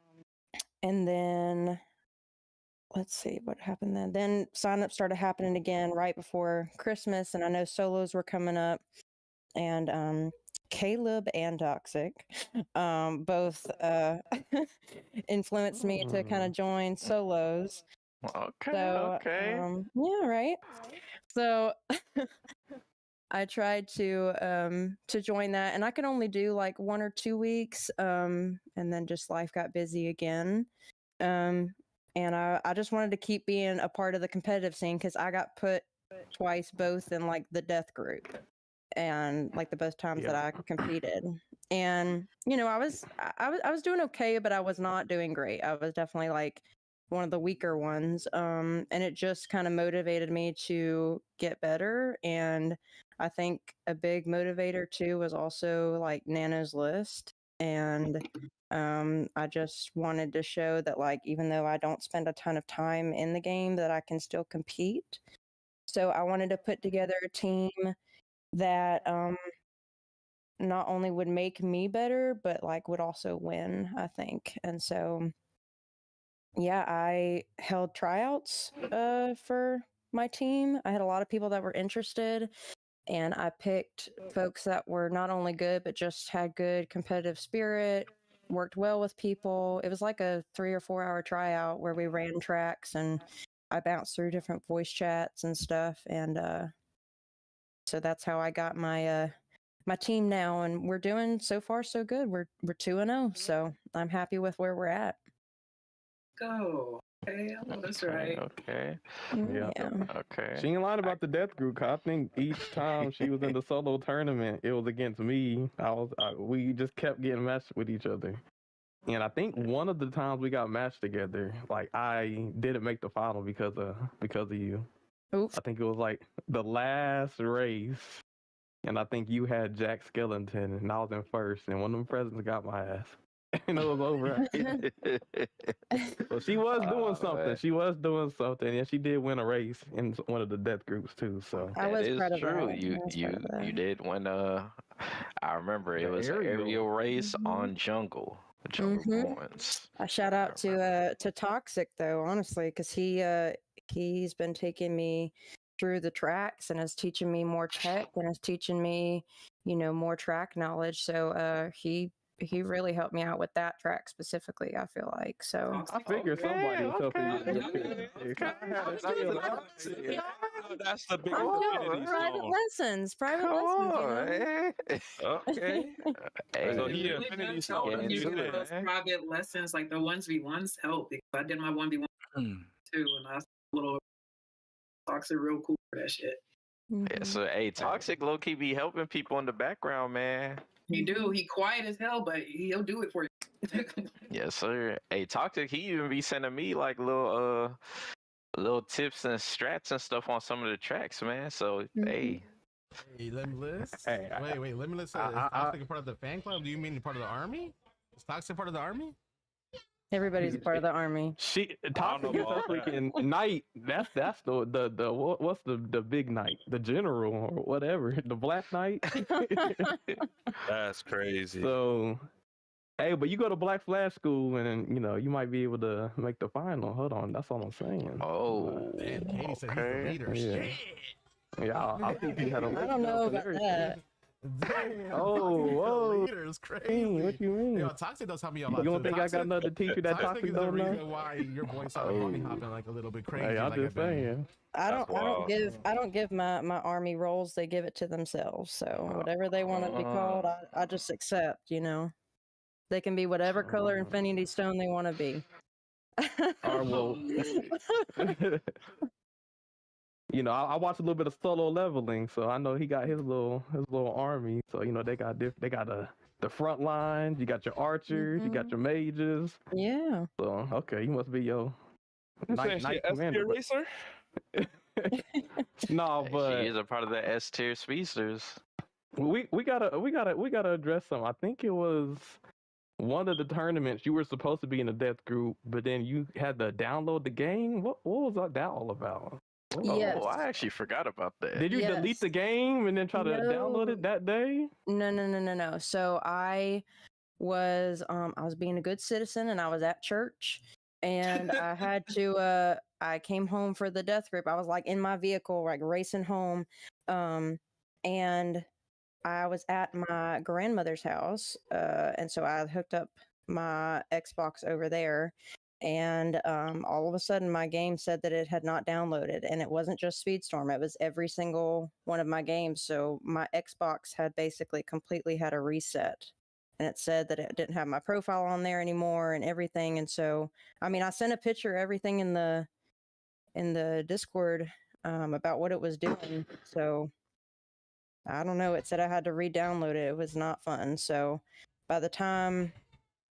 And then, let's see what happened then. Then signups started happening again right before Christmas, and I know solos were coming up. And Caleb and Toxic both influenced me to kind of join solos. Okay, So okay. yeah, right. So I tried to join that, and I could only do like 1 or 2 weeks, and then just life got busy again. And I just wanted to keep being a part of the competitive scene, because I got put twice both in like the death group, and like the both times that I competed. And I was doing okay, but I was not doing great. I was definitely like one of the weaker ones. And it just kind of motivated me to get better. And I think a big motivator too was also like Nano's list. And I just wanted to show that, like, even though I don't spend a ton of time in the game, that I can still compete. So I wanted to put together a team that not only would make me better, but like would also win, I think. And so yeah, I held tryouts for my team. I had a lot of people that were interested, and I picked folks that were not only good, but just had good competitive spirit, worked well with people. It was like a 3 or 4 hour tryout where we ran tracks, and I bounced through different voice chats and stuff. And so that's how I got my my team now, and we're doing so far so good. We're 2-0, so I'm happy with where we're at. Go. Okay, I know that's right. Okay. Yeah. Okay. She ain't lying about the death group. 'Cause I think each time she was in the solo tournament, it was against me. We just kept getting matched with each other. And I think one of the times we got matched together, like I didn't make the final because of you. Oof. I think it was like the last race, and I think you had Jack Skellington, and I was in first, and one of them presidents got my ass, and it was over. Well, she was doing something. Man. She was doing something, and she did win a race in one of the death groups too. So I That was is proud of true. that. I was proud of that. You did win I remember it The was an aerial. aerial race Mhm. on Jungle Mhm. Points. A shout out to Toxic though, honestly, because he's been taking me through the tracks and is teaching me more tech and is teaching me, more track knowledge. So he really helped me out with that track specifically, I feel like. So I figured somebody was helping you. okay. That's the big I'm infinity doing private stone. lessons. Private Come lessons, you on, know. man. Okay. Hey, So It he really infinity does stone. help get when you You into do it, saying? those man. private lessons, like the 1v1s help. Because I did my 1v1 Hmm. too, and I was a little toxic, real cool for that shit. Yeah, Mhm. so hey, Toxic low key be helping people in the background, man. He do. He quiet as hell, but he'll do it for you. Yes, sir. Hey, Toxic, he even be sending me like little tips and strats and stuff on some of the tracks, man. So hey, Hey, Limitless. Hey, Wait, Limitless. Is I- Toxic a part of the fan club? Do you mean part of the army? Is Toxic part of the army? Everybody's a part of the army. Toxic know is a about that. freaking knight. That's what's the big knight, the general or whatever, the black knight. That's crazy. So, hey, but you go to Black Flag School and you know you might be able to make the final. Hold on, that's all I'm saying. oh, Damn, Katie said he's the okay. leader. Yeah. Shit. Yeah, I think he had a. I don't know about that. Damn, Oh, he's the whoa. leader. It's crazy. What you mean? Yo, Toxic does help me a lot. You don't too. think I got Toxic- nothing to teach you that Toxic Toxic is the don't know? reason why your voice started bunny hopping like a little bit crazy. Hey, I'm like just I've been. saying. I That's wild. don't give my army roles. They give it to themselves. So whatever they want to be called, I just accept. You know, they can be whatever color Infinity Stone they want to be. Or well, you know, I watched a little bit of Solo Leveling, so I know he got his little army. So you know, they got the front lines. You got your archers, you got your mages. Yeah. So okay, you must be your You saying knight she commander. S tier racer? No, She but is a part of the S tier speedsters. we gotta address some. I think it was one of the tournaments you were supposed to be in the death group, but then you had to download the game. What was that all about? Yes. Oh, I actually forgot about that. Did you delete Yes. the game and then try to download No. it that day? No. So I was being a good citizen and I was at church and I had to I came home for the death group. I was like in my vehicle, like racing home. And I was at my grandmother's house. And so I hooked up my Xbox over there. And all of a sudden, my game said that it had not downloaded. And it wasn't just Speedstorm, it was every single one of my games. So my Xbox had basically completely had a reset. And it said that it didn't have my profile on there anymore and everything. And so, I mean, I sent a picture of everything in the Discord about what it was doing. So I don't know. It said I had to re-download it. It was not fun. So by the time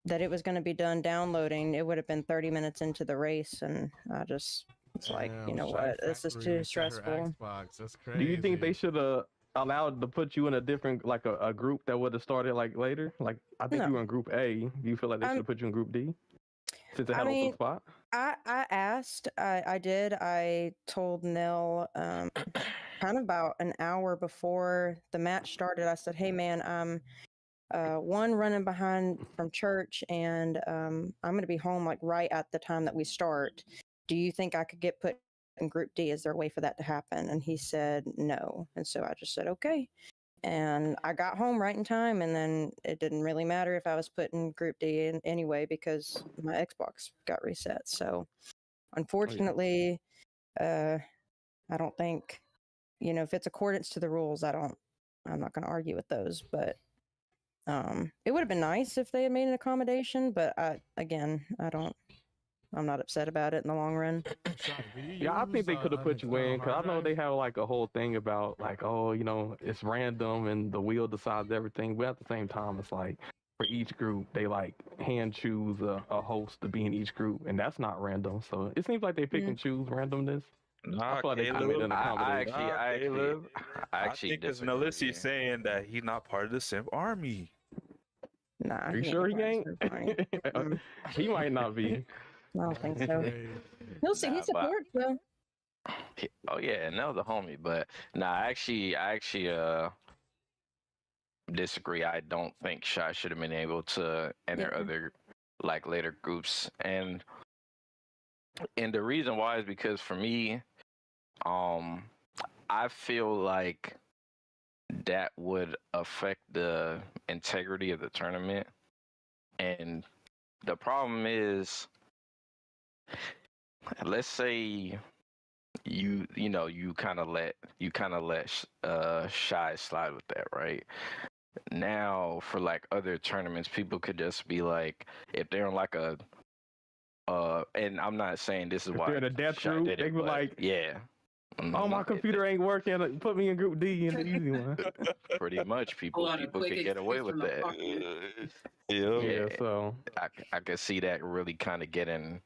that it was going to be done downloading, it would have been 30 minutes into the race, and I just it's like, you know what, this is too stressful. Xbox. That's crazy. Do you think they should have allowed to put you in a different, like a group that would have started like later? Like I think you were in Group A. Do you feel like they should have put you in Group D since it had an open spot? I asked, I did. I told Nell kind of about an hour before the match started. I said, "Hey man, I'm one running behind from church, and I'm going to be home like right at the time that we start. Do you think I could get put in Group D? Is there a way for that to happen?" And he said no. And so I just said okay. And I got home right in time, and then it didn't really matter if I was put in Group D anyway because my Xbox got reset. So unfortunately, I don't think, you know, if it's accordance to the rules, I'm not going to argue with those. But it would have been nice if they had made an accommodation. But I'm not upset about it in the long run. Yeah, I think they could have put you in because I know they have like a whole thing about like, oh, you know, it's random and the wheel decides everything. But at the same time, it's like for each group, they like hand choose a host to be in each group, and that's not random. So it seems like they pick and choose randomness. Nah, I feel like they could have made an accommodation. I actually think because disagree. Melissa's saying that he's not part of the Simp Army. Nah, Are you sure he ain't? He might not be. I don't think so. He'll see. He supports though. Oh yeah, no, the homie, but I actually disagree. I don't think Shy should have been able to enter other like later groups, and the reason why is because for me, I feel like that would affect the integrity of the tournament, and the problem is, let's say you know you kind of let Shy slide with that, right? Now for like other tournaments, people could just be like, if they're in like a and I'm not saying this is If why they're in a death Shy group, did they it, be but like, yeah. "Oh, my computer ain't working. Put me in Group D in the easy one." Pretty much, A people lot of quick could get away escape with from the that. pocket. Yeah, so I could see that really kind of getting,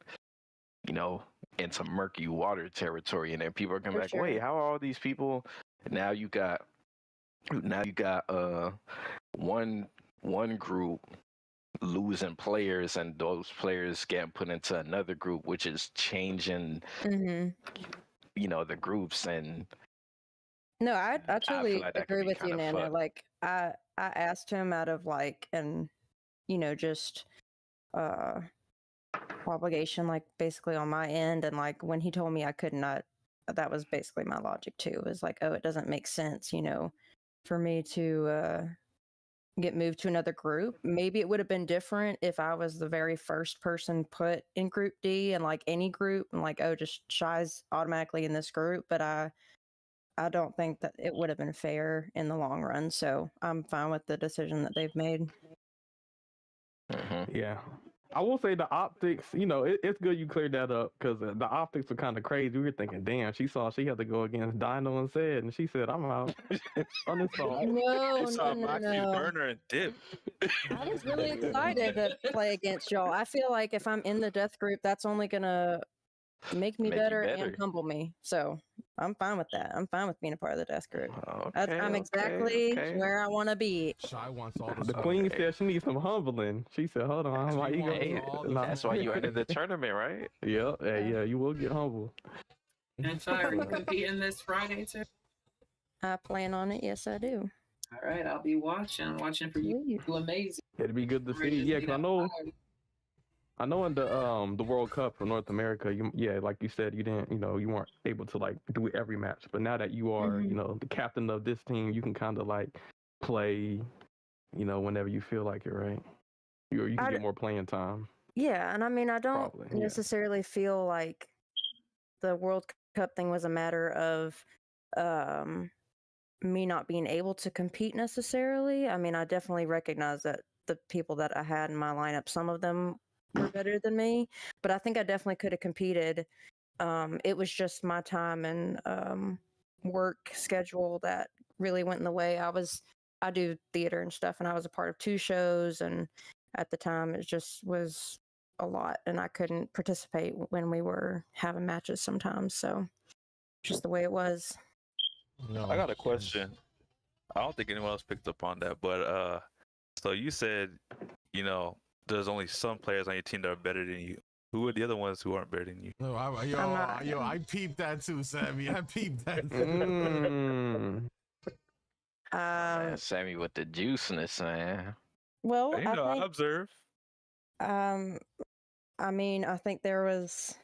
you know, into murky water territory, and then people are gonna For be like, sure. wait, how are all these people? Now you got one group losing players, and those players getting put into another group, which is changing, hmm you know, the groups. And No, I I totally feel like that could agree be with you, kind of Nana. fucked. Like I asked him out of like an just uh obligation, like basically on my end, and like when he told me I could not, that was basically my logic too. It was like, oh, it doesn't make sense, for me to get moved to another group. Maybe it would have been different if I was the very first person put in Group D, and like any group, and like, oh, just Shy's automatically in this group. But I don't think that it would have been fair in the long run. So I'm fine with the decision that they've made. yeah. I will say the optics, it's good you cleared that up because the optics were kind of crazy. We were thinking, damn, she had to go against Dino and and she said, I'm out. Uninstalled. No, They saw no, Maxi no. burner and dip. I was really excited to play against y'all. I feel like if I'm in the death group, that's only gonna make me Make you better better. and humble me. So I'm fine with that. I'm fine with being a part of the death group. Okay, I'm exactly where I want to be. Shy wants all the The smoke. queen said she needs some humbling. She said, hold on, my She ego. wants Hey, all the Nah. that's why you entered the tournament, right? Yeah, yeah, you will get humble. And Shy, are you competing this Friday too? I plan on it. Yes, I do. All right, I'll be watching for you. Sweet. Do amazing. It'd be good to see. Ready Yeah, see because I know in the World Cup for North America, like you said, you didn't, you weren't able to like do every match. But now that you are, Mhm. the captain of this team, you can kind of like play, whenever you feel like it, right? You can get more playing time. Yeah, and I mean, I don't Probably, yeah. necessarily feel like the World Cup thing was a matter of me not being able to compete necessarily. I mean, I definitely recognize that the people that I had in my lineup, some of them were better than me, but I think I definitely could have competed. It was just my time and work schedule that really went in the way. I do theater and stuff, and I was a part of 2 shows, and at the time it just was a lot, and I couldn't participate when we were having matches sometimes. So just the way it was. No. I got a question. I don't think anyone else picked up on that, but so you said, there's only some players on your team that are better than you. Who are the other ones who aren't better than you? No, I peeped that too, Sammy. I peeped that too. Man, Sammy with the juiciness, man. Well, I observe. I mean, I think there was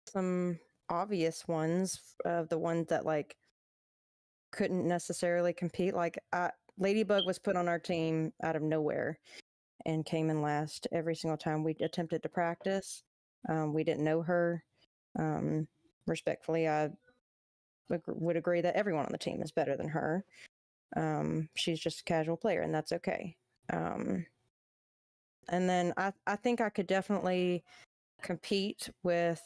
some obvious ones of the ones that like couldn't necessarily compete. Like Ladybug was put on our team out of nowhere and came in last every single time we attempted to practice. We didn't know her. Respectfully, I would agree that everyone on the team is better than her. She's just a casual player, and that's okay. And then I think I could definitely compete with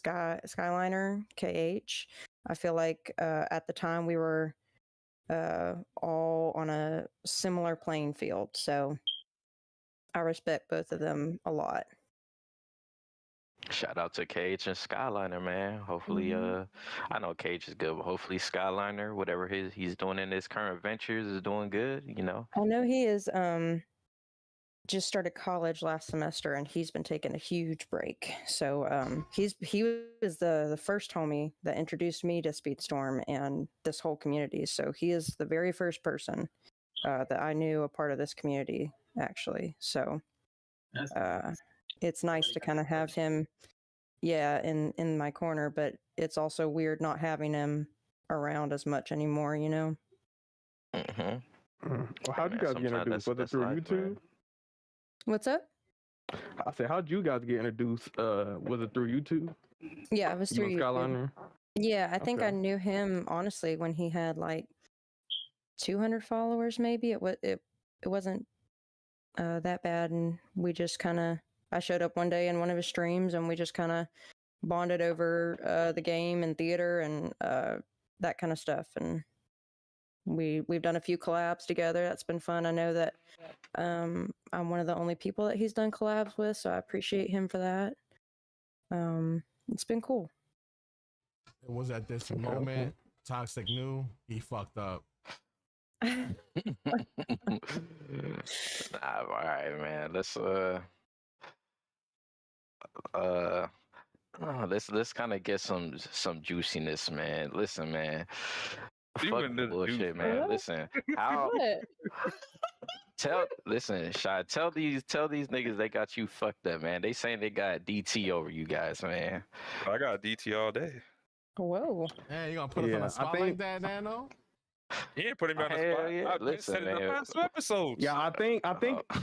Skyliner KH. I feel like at the time we were all on a similar playing field, so I respect both of them a lot. Shout out to Cage and Skyliner, man. Hopefully, I know Cage is good, but hopefully Skyliner, whatever he's doing in his current ventures, is doing good. I know he is just started college last semester, and he's been taking a huge break. So he was the first homie that introduced me to Speedstorm and this whole community. So he is the very first person that I knew a part of this community, actually. So it's nice to kind of have him, in my corner. But it's also weird not having him around as much anymore. Well, how'd you guys get introduced? Was it through YouTube? Man. What's up? I said, how'd you guys get introduced? Was it through YouTube? Yeah, it was You through and YouTube. Skyliner? Yeah, I think I Okay. knew him honestly when he had like 200 followers. Maybe it wasn't that bad, and we just kind of. I showed up one day in one of his streams, and we just kind of bonded over the game and theater and that kind of stuff. And we've done a few collabs together. That's been fun. I know that I'm one of the only people that he's done collabs with, so I appreciate him for that. It's been cool. It was at this moment Toxic knew he fucked up. Nah, all right, man. Let's kind of get some juiciness, man. Listen, man. Fuck Even the this bullshit, juice, man. What? Listen, how listen, Shy, tell these niggas they got you fucked up, man. They saying they got DT over you guys, man. I got DT all day. Whoa. Hey, you gonna put us on the spot like that, Nano? He ain't putting me on the Hell spot. yeah. I've been Listen, said it in the man. past 2 episodes. Yeah, I think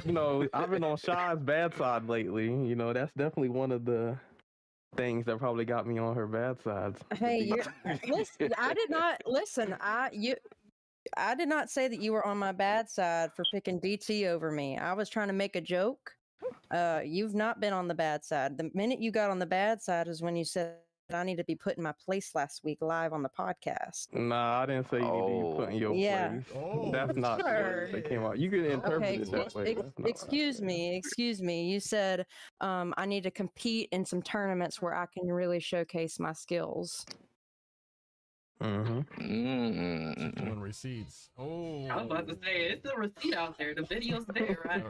you know, I've been on Shy's bad side lately. You know, that's definitely one of the things that probably got me on her bad sides. Hey, you're listen. I did not listen. I did not say that you were on my bad side for picking DT over me. I was trying to make a joke. You've not been on the bad side. The minute you got on the bad side is when you said I need to be put in my place last week live on the podcast. Nah, I didn't say you need to be put in your Yeah. place. Oh, That's not sure. what came out. You can interpret Okay, it that way. That's not what I excuse said. me. You said I need to compete in some tournaments where I can really showcase my skills. Doing receipts. Oh, I was about to say it's the receipt out there. The video's there, right?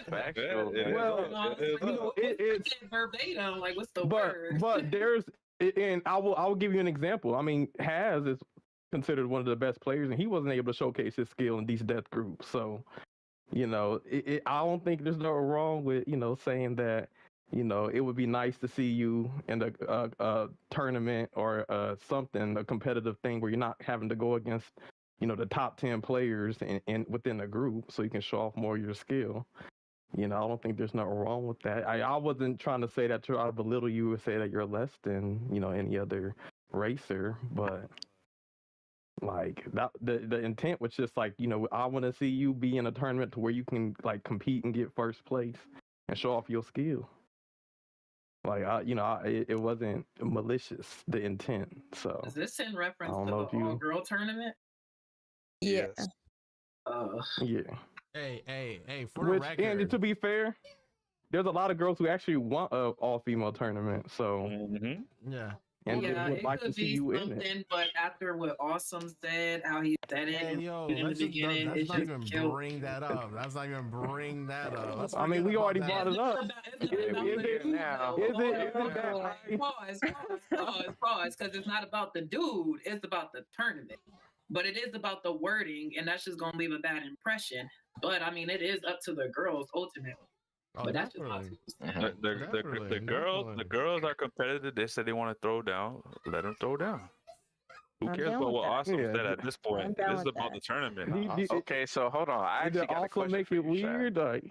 Factual, It is. Well, It is. you know, it's verbatim. Like, what's the but word? but there's and I will give you an example. I mean, Haz is considered one of the best players, and he wasn't able to showcase his skill in these death groups. So, you know, I don't think there's no wrong with saying that. You know, it would be nice to see you in a tournament or something, a competitive thing where you're not having to go against, the top 10 players in within a group, so you can show off more of your skill. You know, I don't think there's nothing wrong with that. I wasn't trying to say that to belittle you or say that you're less than, any other racer, but like that the intent was just like, I want to see you be in a tournament to where you can like compete and get first place and show off your skill. Like it wasn't malicious, the intent. So Is this in reference I don't to know the if you- all-girl tournament? Yeah. Yes. yeah. Hey, for the Which, record. and to be fair, there's a lot of girls who actually want a all-female tournament. So Yeah. and Yeah, they would it like to could see be you in it. something, but after what Awesome said, how he said it Hey, yo, in the let's just beginning, let's it's not just even killed. bring that up. Let's not even bring that up. Let's I mean, forget we about already that. brought it up. It's not about Is the it- dude, now? though. Isn't that Pause, because it's not about the dude, it's about the tournament. But it is about the wording, and that's just gonna leave a bad impression. But I mean, it is up to the girls ultimately. Oh, But that's just definitely. my The girls are competitive. They said they want to throw down. Let them throw down. Who I'm cares down about with what that. Awesome Yeah, said at this point? I'm down This is with about that. the tournament. Okay, so hold on. I Did actually it got a also question make for it you, Shy. weird? Like,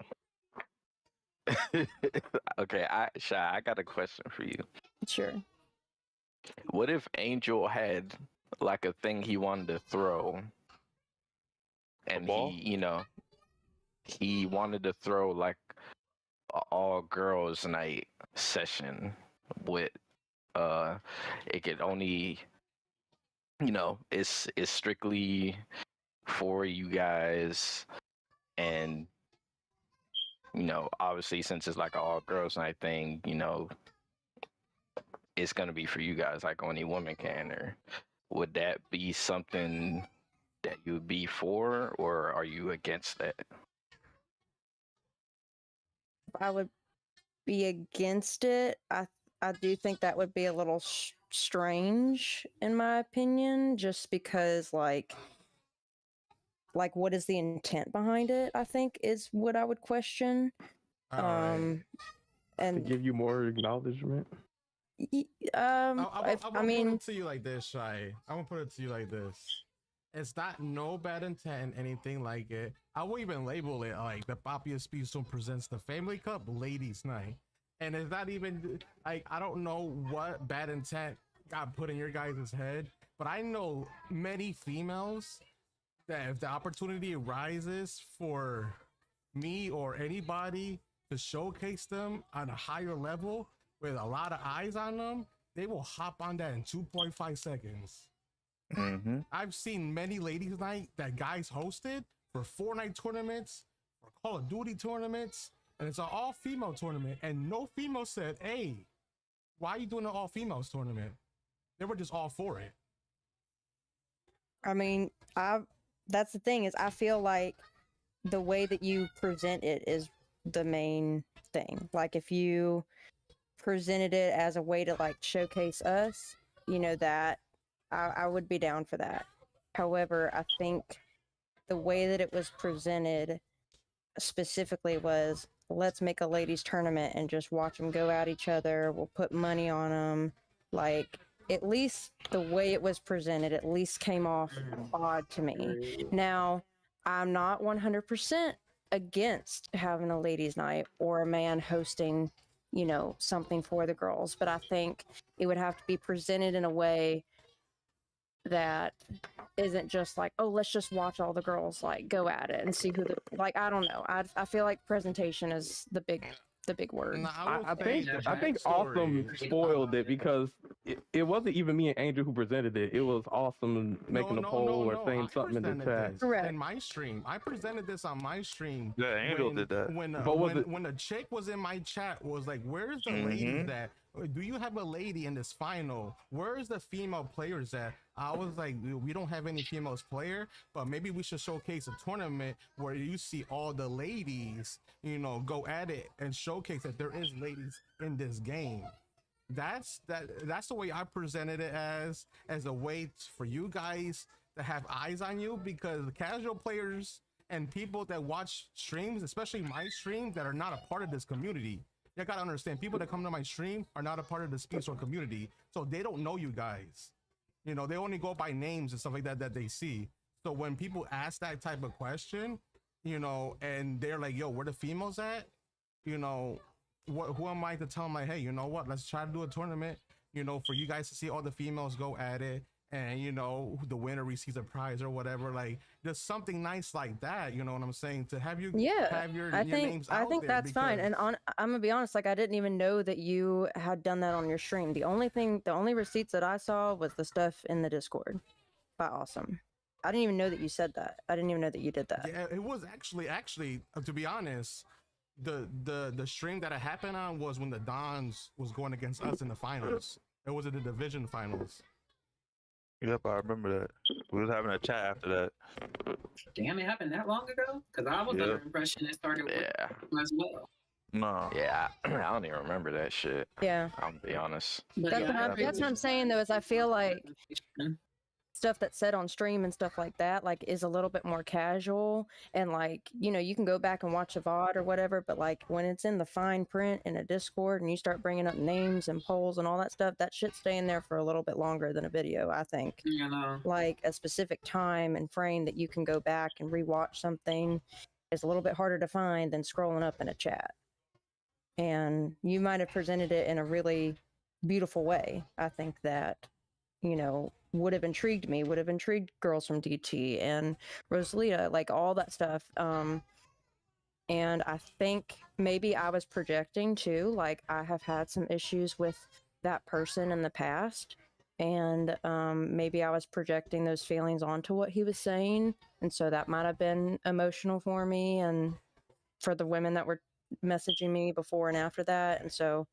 Okay, Shy, I got a question for you. Sure. What if Angel had like a thing he wanted to throw, and ball? he wanted to throw like a all girls night session with it could only it's strictly for you guys, and obviously since it's like an all girls night thing, it's gonna be for you guys like only women can, or would that be something that you would be for, or are you against that? I would be against it. I do think that would be a little strange in my opinion, just because like what is the intent behind it? I think is what I would question. All right. to And give you more acknowledgement. I mean, put it to you like this, Shy. I'm gonna put it to you like this. It's not no bad intent, anything like it. I won't even label it like the Papia Speedstone presents the Family Cup Ladies Night. And it's not even like, I don't know what bad intent got put in your guys' head, but I know many females that if the opportunity arises for me or anybody to showcase them on a higher level with a lot of eyes on them, they will hop on that in 2.5 seconds. I've seen many ladies night that guys hosted for Fortnite tournaments, for Call of Duty tournaments, and it's an all female tournament, and no female said, hey, why are you doing an all females tournament? They were just all for it. I mean, that's the thing, is I feel like the way that you present it is the main thing. Like, if you presented it as a way to like showcase us, you know, that I would be down for that. However, I think the way that it was presented specifically was, let's make a ladies tournament and just watch them go at each other. We'll put money on them. Like, at least the way it was presented, at least came off odd to me. Now, I'm not 100% against having a ladies night or a man hosting, you know, something for the girls, but I think it would have to be presented in a way that isn't just like, oh, let's just watch all the girls like go at it and see who the, like, I don't know. I feel like presentation is the big word. I think Awesome spoiled it, because it wasn't even me and Angel who presented it. It was Awesome making a poll or saying something in the chat. Correct. In my stream, I presented this on my stream. Yeah, Angel did that. When the chick was in my chat, was like, "Where's the lady that? Do you have a lady in this final? Where's the female players at?" I was like, we don't have any females player, but maybe we should showcase a tournament where you see all the ladies, you know, go at it and showcase that there is ladies in this game. That's the way I presented it, as a way for you guys to have eyes on you, because the casual players and people that watch streams, especially my stream, that are not a part of this community. You gotta understand, people that come to my stream are not a part of the Speedstore community, so they don't know you guys. You know, they only go by names and stuff like that that they see. So when people ask that type of question, you know, and they're like, yo, where the females at? You know, who am I to tell them, like, hey, you know what, let's try to do a tournament, you know, for you guys to see all the females go at it, and, you know, the winner receives a prize or whatever. Like, just something nice like that, you know what I'm saying? To have you have your names out there. I think that's fine. And I'm gonna be honest, like, I didn't even know that you had done that on your stream. The only receipts that I saw was the stuff in the Discord by Awesome. I didn't even know that you said that. I didn't even know that you did that. Yeah, it was actually, to be honest, the stream that it happened on was when the Dons was going against us in the finals. It was in the division finals. Yep, I remember that. We was having a chat after that. Damn, it happened that long ago? Because I was under the impression it started with as well. No. Yeah, I don't even remember that shit. Yeah. I'll be honest. That's what I'm saying, though, is I feel like stuff that's said on stream and stuff like that, like, is a little bit more casual, and, like, you know, you can go back and watch a VOD or whatever, but, like, when it's in the fine print in a Discord and you start bringing up names and polls and all that stuff, that shit's staying there for a little bit longer than a video, I think. You know, like, a specific time and frame that you can go back and rewatch something is a little bit harder to find than scrolling up in a chat. And you might have presented it in a really beautiful way. I think that, you know, would have intrigued me, would have intrigued girls from DT and Rosalita, like, all that stuff. And I think maybe I was projecting too, like, I have had some issues with that person in the past, and maybe I was projecting those feelings onto what he was saying, and so that might have been emotional for me and for the women that were messaging me before and after that, and so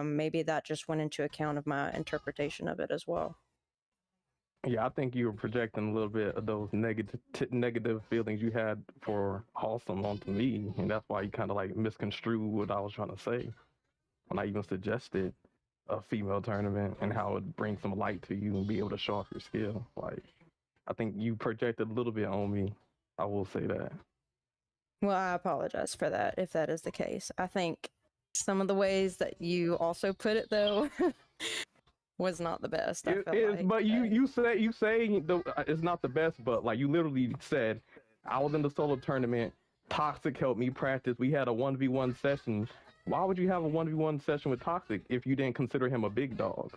maybe that just went into account of my interpretation of it as well. Yeah, I think you were projecting a little bit of those negative feelings you had for Awesome onto me, and that's why you kind of like misconstrued what I was trying to say when I even suggested a female tournament and how it would bring some light to you and be able to show off your skill. Like, I think you projected a little bit on me. I will say that. Well, I apologize for that if that is the case. I think some of the ways that you also put it, though, was not the best. It is, like, but you say it's not the best, but like, you literally said, I was in the solo tournament. Toxic helped me practice. We had a 1v1 session Why would you have a 1v1 session with Toxic if you didn't consider him a big dog?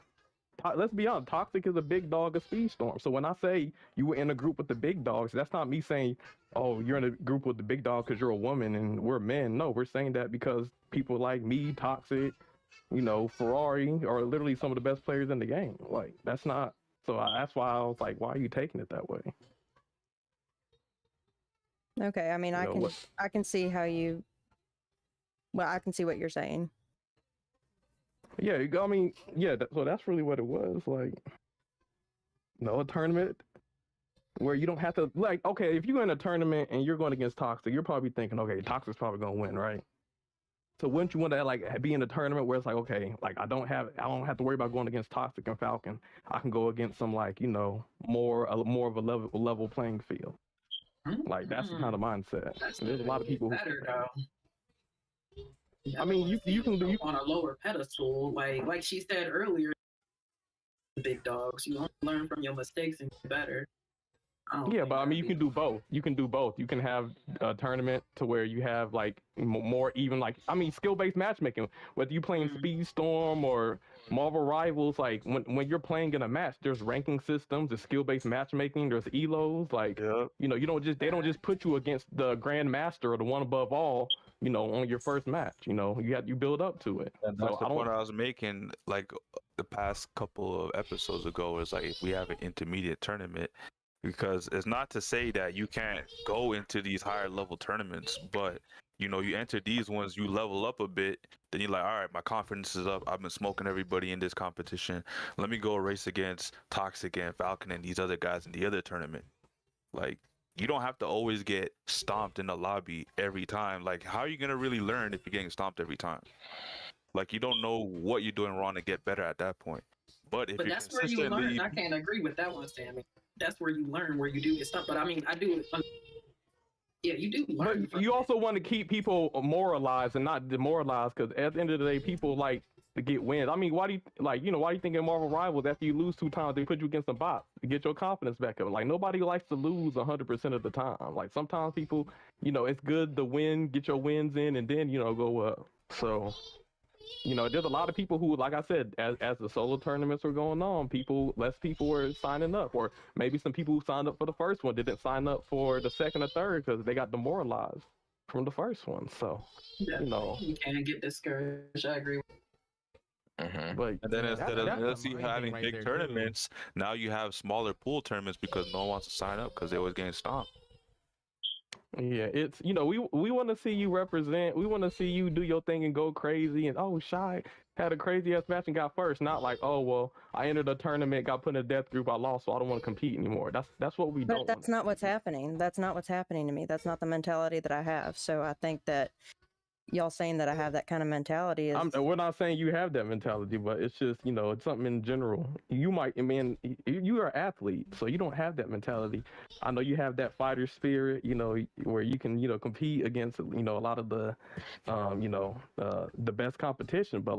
Let's be honest, Toxic is a big dog of Speedstorm. So when I say you were in a group with the big dogs, that's not me saying, oh, you're in a group with the big dog because you're a woman and we're men. No, we're saying that because people like me, Toxic, Ferrari are literally some of the best players in the game. Like, that's not, that's why I was like, why are you taking it that way? Okay, I mean, I can see how you. Well, I can see what you're saying. Yeah, I mean, yeah. So that's really what it was. Like, a tournament where you don't have to okay, if you're in a tournament and you're going against Toxic, you're probably thinking, okay, Toxic's probably gonna win, right? So wouldn't you want to be in a tournament where it's like, okay, like I don't have to worry about going against Toxic and Falcon. I can go against some more of a level playing field. Like that's the kind of mindset. There's a lot of people better though. I mean, you can do on a lower pedestal, like she said earlier. Big dogs, you learn from your mistakes and get better. Yeah, but I mean, you can do both. You can do both. You can have a tournament to where you have more even skill-based matchmaking. Whether you playing Speedstorm or Marvel Rivals, like when you're playing in a match, there's ranking systems, there's skill-based matchmaking, there's elos. They don't just put you against the Grandmaster or the one above all. On your first match, you build up to it. And that's the point I was making, the past couple of episodes ago, is if we have an intermediate tournament, because it's not to say that you can't go into these higher level tournaments, but you enter these ones, you level up a bit, then you're like, all right, my confidence is up. I've been smoking everybody in this competition. Let me go race against Toxic and Falcon and these other guys in the other tournament. You don't have to always get stomped in the lobby every time. How are you going to really learn if you're getting stomped every time? You don't know what you're doing wrong to get better at that point. But if that's where you learn. I can't agree with that one, Sammy. That's where you learn, where you do get stuff. But I mean, I do. Yeah, you do learn. But you also want to keep people moralized and not demoralized, because at the end of the day, people like to get wins. I mean, why do you think in Marvel Rivals, after you lose 2 times, they put you against some bots to get your confidence back up? Nobody likes to lose 100% of the time. Sometimes people, it's good to win, get your wins in, and then go up. So. There's a lot of people who, like I said, as the solo tournaments were going on, less people were signing up, or maybe some people who signed up for the first one didn't sign up for the second or third because they got demoralized from the first one. So, you can't get discouraged. I agree. But and then instead of having big tournaments, now you have smaller pool tournaments because no one wants to sign up because they always getting stomped. Yeah, it's we want to see you represent. We want to see you do your thing and go crazy. And Shy had a crazy ass match and got first. Not like, oh well, I entered a tournament, got put in a death group, I lost, so I don't want to compete anymore. That's what we don't. But that's not what's happening. That's not what's happening to me. That's not the mentality that I have. So I think that y'all saying that I have that kind of mentality is. We're not saying you have that mentality, but it's just it's something in general. You might, you are an athlete, so you don't have that mentality. I know you have that fighter spirit, where you can compete against a lot of the the best competition, but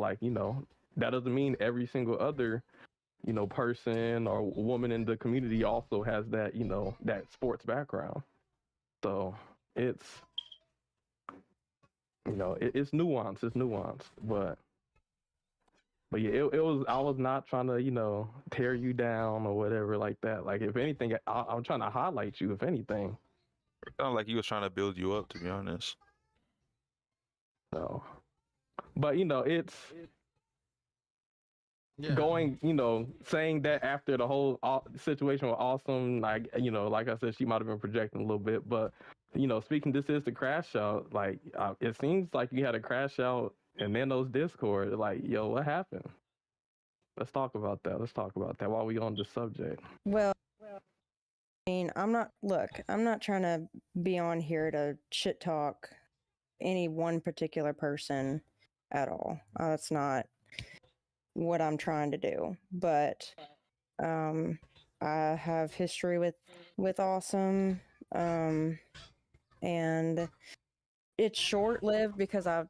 that doesn't mean every single other person or woman in the community also has that that sports background. So it's. It's nuanced. It's nuanced, but yeah, it was. I was not trying to, tear you down or whatever like that. If anything, I'm trying to highlight you. If anything, it sounded like he was trying to build you up, to be honest. So, but it's going. Saying that after the whole situation was awesome. Like I said, she might have been projecting a little bit, but. Speaking, this is the Crashout. It seems like you had a Crashout and then those Discord. Yo, what happened? Let's talk about that. Let's talk about that while we on this subject. Well, I mean, I'm not trying to be on here to shit talk any one particular person at all. That's not what I'm trying to do. But I have history with Awesome. And it's short-lived because I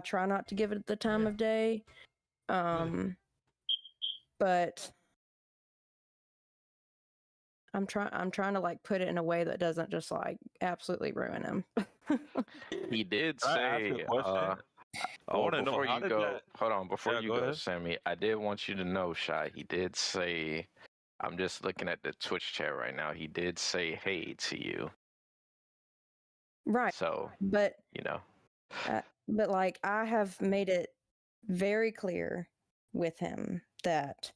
try not to give it the time of day. But I'm trying to put it in a way that doesn't just absolutely ruin him. He did say I want to know before how you did go, that? hold on. Before Yeah, you go go, ahead. Sammy, I did want you to know, Shy. He did say, I'm just looking at the Twitch chat right now. He did say hey to you. Right. So, But you know. but like I have made it very clear with him that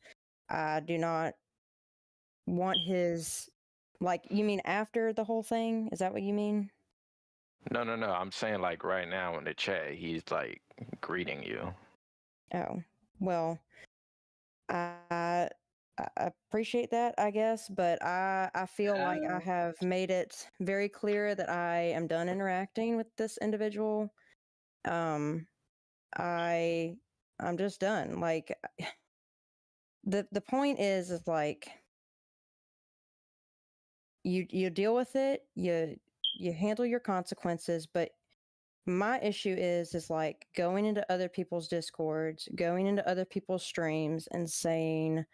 I do not want his, like, you mean after the whole thing? Is that what you mean? No, no, no. I'm saying like right now in the chat, he's like greeting you. Oh, well, I I appreciate that, I guess, but I feel like I have made it very clear that I am done interacting with this individual. Um, I'm just done. Like the point is like you deal with it, you handle your consequences, but my issue is like going into other people's discords, going into other people's streams and saying,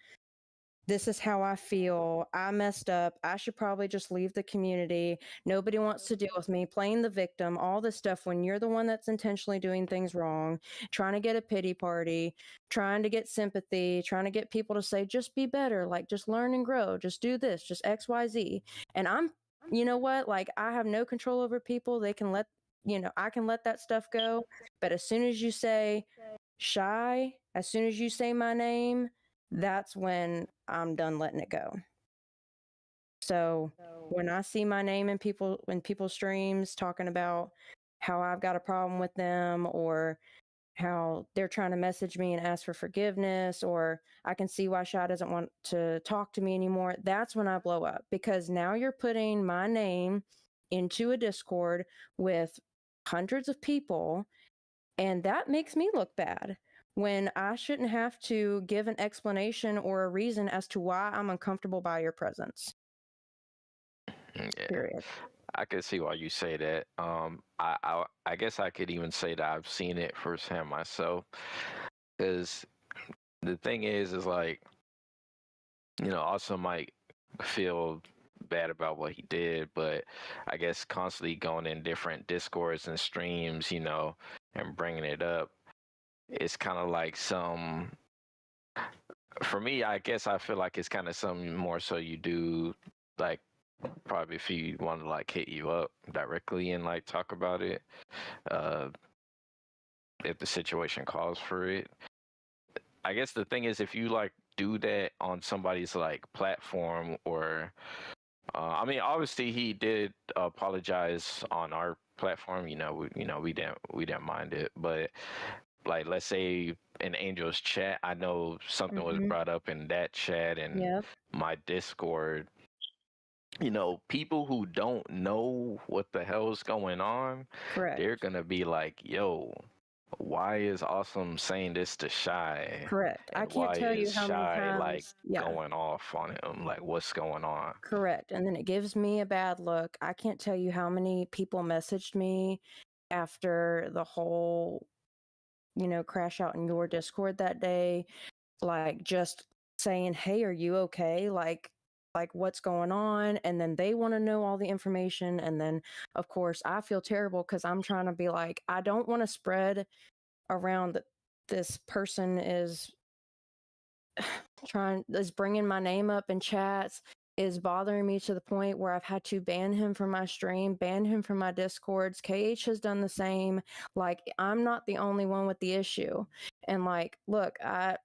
this is how I feel. I messed up. I should probably just leave the community. Nobody wants to deal with me, playing the victim, all this stuff when you're the one that's intentionally doing things wrong, trying to get a pity party, trying to get sympathy, trying to get people to say, just be better, like just learn and grow, just do this, just XYZ. And you know what? Like I have no control over people. They can I can let that stuff go. But as soon as you say Shy, as soon as you say my name, that's when I'm done letting it go. So when I see my name in people's streams talking about how I've got a problem with them or how they're trying to message me and ask for forgiveness, or I can see why Shy doesn't want to talk to me anymore, that's when I blow up, because now you're putting my name into a Discord with hundreds of people, and that makes me look bad when I shouldn't have to give an explanation or a reason as to why I'm uncomfortable by your presence. Yeah. Period. I could see why you say that. I guess I could even say that I've seen it firsthand myself. Because the thing is like, also might feel bad about what he did, but I guess constantly going in different discords and streams, and bringing it up, it's kind of like for me, I guess I feel like it's kind of something more so you do, like, probably if he want to like hit you up directly and like talk about it, if the situation calls for it. I guess the thing is, if you like do that on somebody's like platform, or I mean, obviously he did apologize on our platform. We didn't mind it, but like, let's say in Angel's chat, I know something was brought up in that chat and my Discord. People who don't know what the hell's going on, Correct. they're gonna be like, "Yo, why is Awesome saying this to Shy? Correct. I And can't why tell you is how many Shy like times. Yeah. going off on him? Like, what's going on?" Correct. And then it gives me a bad look. I can't tell you how many people messaged me after the whole, crash out in your Discord that day, like just saying, "Hey, are you okay? Like what's going on?" And then they want to know all the information. And then of course I feel terrible because I'm trying to be like, I don't want to spread around that this person is bringing my name up in chats, is bothering me to the point where I've had to ban him from my stream, ban him from my Discords. KH has done the same. Like, I'm not the only one with the issue. And like, look, I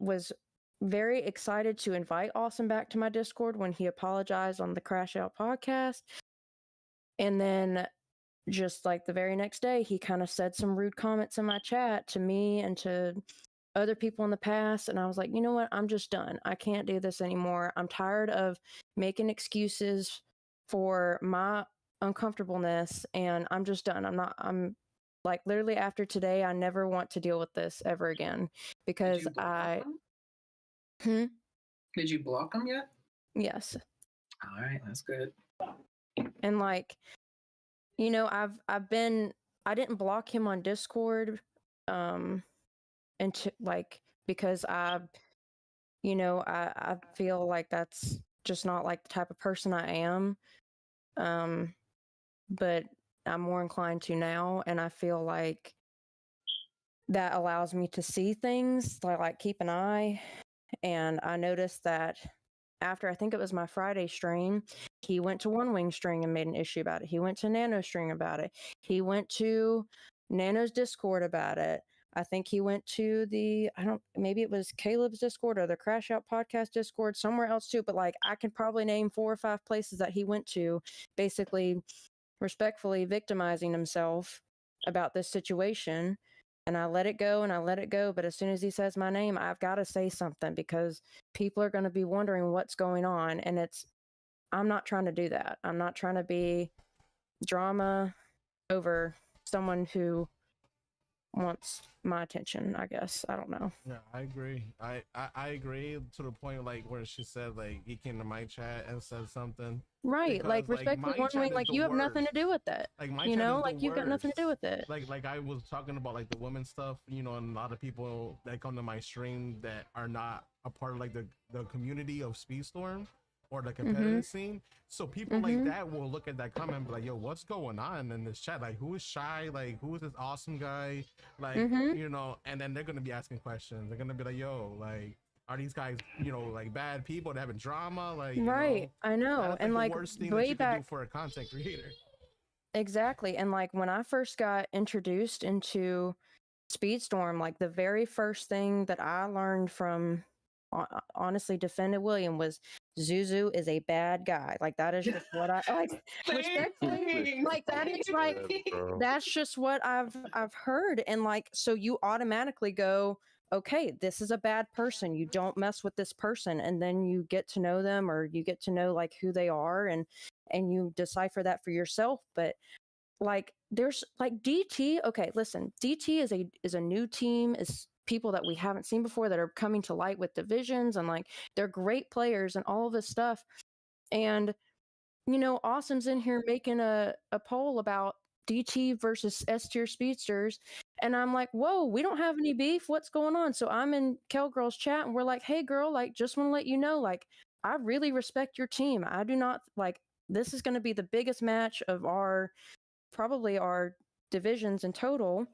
was very excited to invite Austin back to my Discord when he apologized on the Crashout podcast. And then just like the very next day, he kind of said some rude comments in my chat to me and to other people in the past. And I was like, you know what? I'm just done. I can't do this anymore. I'm tired of making excuses for my uncomfortableness, and I'm just done. I'm like, literally after today, I never want to deal with this ever again, because Did you block him yet? Yes. All right, that's good. And like, I didn't block him on Discord, and like, because I feel like that's just not like the type of person I am. But I'm more inclined to now, and I feel like that allows me to see things, like keep an eye. And I noticed that after, I think it was my Friday stream, he went to One Wing String and made an issue about it. He went to Nano String about it. He went to Nano's Discord about it. I think he went to maybe it was Caleb's Discord or the Crashout podcast Discord, somewhere else too. But like, I can probably name 4 or 5 places that he went to, basically respectfully victimizing himself about this situation. And I let it go and I let it go. But as soon as he says my name, I've got to say something, because people are going to be wondering what's going on. And I'm not trying to do that. I'm not trying to be drama over someone who wants my attention, I guess. I don't know. Yeah, I agree. I agree to the point like where she said like he came to my chat and said something. Right, Because, like respectfully, One Wing, like you have nothing to do with that. Like my You chat know, is the like you've got nothing to do worst. with it. Like I was talking about like the women stuff, you know, and a lot of people that come to my stream that are not a part of like the community of Speedstorm or the competitive scene. So people like that will look at that comment and be like, yo, what's going on in this chat? Like, who is Shy? Like, who is this awesome guy? Like, you know, and then they're gonna be asking questions. They're gonna be like, yo, like, are these guys, you know, like bad people that having drama? Like, Right, I know. that's And the like worst thing that way you back, can do for a content creator. exactly. And like when I first got introduced into Speedstorm, like the very first thing that I learned from honestly Defended William was Zuzu is a bad guy. Like that is just what I like. Respectfully, like that is like that's just what I've heard. And like, so you automatically go, okay, this is a bad person. You don't mess with this person. And then you get to know them, or you get to know like who they are, and you decipher that for yourself. But like there's like DT. Okay, listen, DT is a new team, is people that we haven't seen before that are coming to light with divisions, and like they're great players and all of this stuff. And you know, Awesome's in here making a poll about DT versus S tier speedsters, and I'm like, whoa, we don't have any beef. What's going on? So I'm in Kelgirl's chat, and we're like, hey girl, like just want to let you know, like I really respect your team. I do not like, this is going to be the biggest match of probably our divisions in total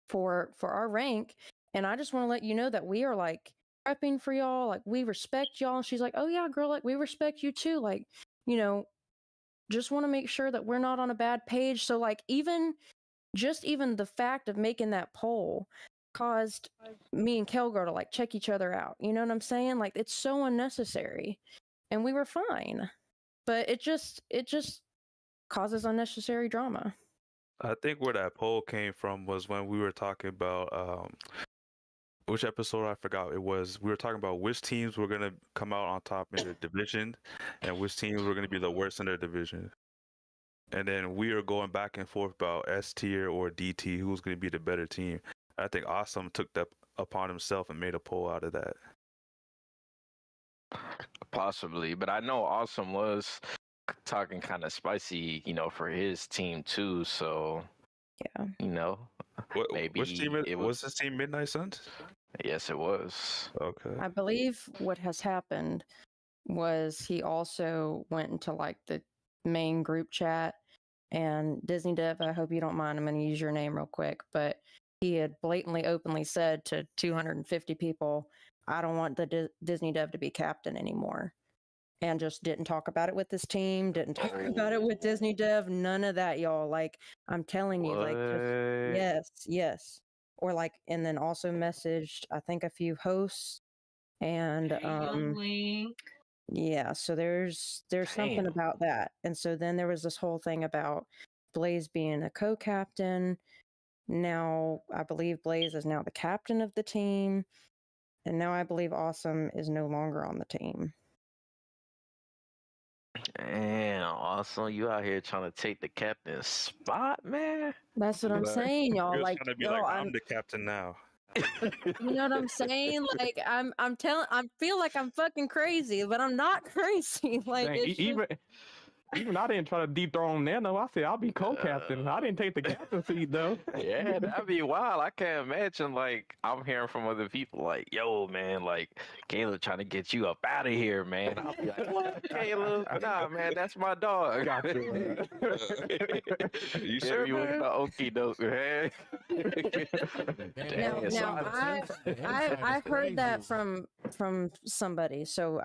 for our rank, and I just want to let you know that we are like prepping for y'all, like we respect y'all. And she's like, oh yeah girl, like we respect you too, like, you know, just want to make sure that we're not on a bad page. So like even the fact of making that poll caused me and Kelgar to like check each other out, you know what I'm saying? Like it's so unnecessary, and we were fine, but it just causes unnecessary drama. I think where that poll came from was when we were talking about which episode I forgot it was. We were talking about which teams were gonna come out on top in the division, and which teams were gonna be the worst in their division. And then we were going back and forth about S tier or DT, who was gonna be the better team. I think Awesome took that upon himself and made a poll out of that. Possibly, but I know Awesome was talking kind of spicy, you know, for his team too. So, yeah, you know, maybe which team was this team? Midnight Suns? Yes, it was. Okay. I believe what has happened was he also went into like the main group chat, and Disney Dev, I hope you don't mind, I'm going to use your name real quick, but he had blatantly openly said to 250 people, I don't want the Disney Dev to be captain anymore. And just didn't talk about it with this team, didn't talk about it with Disney Dev, none of that, y'all. Like, I'm telling you, like, just, yes. Or like, and then also messaged, I think, a few hosts, and yeah, so there's something about that. And so then there was this whole thing about Blaze being a co-captain. Now I believe Blaze is now the captain of the team, and now I believe Awesome is no longer on the team. Damn, Awesome, you out here trying to take the captain's spot, man. That's what I'm saying, y'all. Like, trying to be yo, like, I'm the captain now. You know what I'm saying? Like, I feel like I'm fucking crazy, but I'm not crazy. Like, Dang, it's just... Even I didn't try to dethrone Nano. I said I'll be co-captain. I didn't take the captain seat though. Yeah, that'd be wild. I can't imagine. Like, I'm hearing from other people, like, "Yo, man, like, Caleb trying to get you up out of here, man." I'll be like, "What, Caleb? Nah, man, that's my dog." Gotcha. You Get sure, me with man? the okie doke, man. Now, Dang, so I've heard that from somebody, so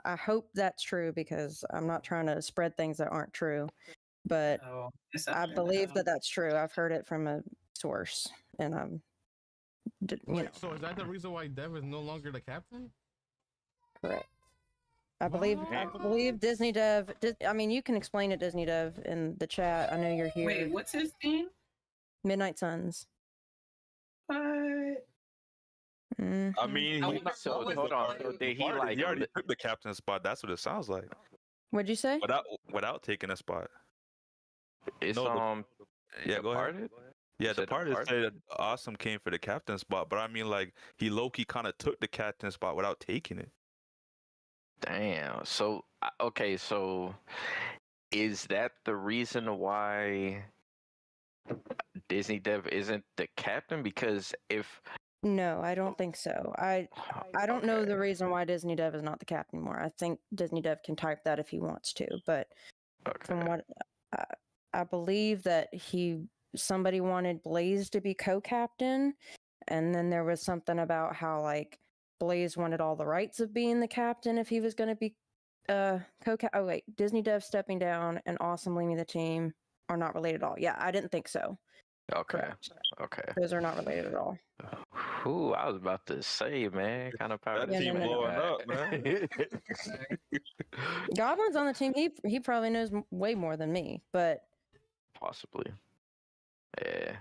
I hope that's true because I'm not trying to spread things that aren't true, but Oh, it's I out there believe now. that that's true. I've heard it from a source, and you know, Wait, so is that the reason why Dev is no longer the captain? correct. I believe Disney Dev. I mean, you can explain it, Disney Dev, in the chat. I know you're here. Wait, what's his team? Midnight Suns. What? Mhm. I mean, so hold on. So did he he already took the captain spot. That's what it sounds like. What'd you say? Without taking a spot. It's No, yeah, go ahead. Departed? Yeah, Said Departed Departed? said Awesome came for the captain spot, but I mean, like, he low-key kind of took the captain spot without taking it. Damn. So okay, so is that the reason why Disney Dev isn't the captain? Because if No, I don't think so. I don't know the reason why Disney Dev is not the captain anymore. I think Disney Dev can type that if he wants to, but from what I believe that somebody wanted Blaze to be co-captain, and then there was something about how like Blaze wanted all the rights of being the captain if he was going to be co-captain. Oh wait, Disney Dev stepping down and Awesome leaving the team are not related at all. Yeah, I didn't think so. Okay. Correct. Okay. Those are not related at all. Ooh, I was about to say, man, kind of power That Yeah, team no, no, no. blowing up, man. Goblin's on the team. He probably knows way more than me, but Possibly. Yeah.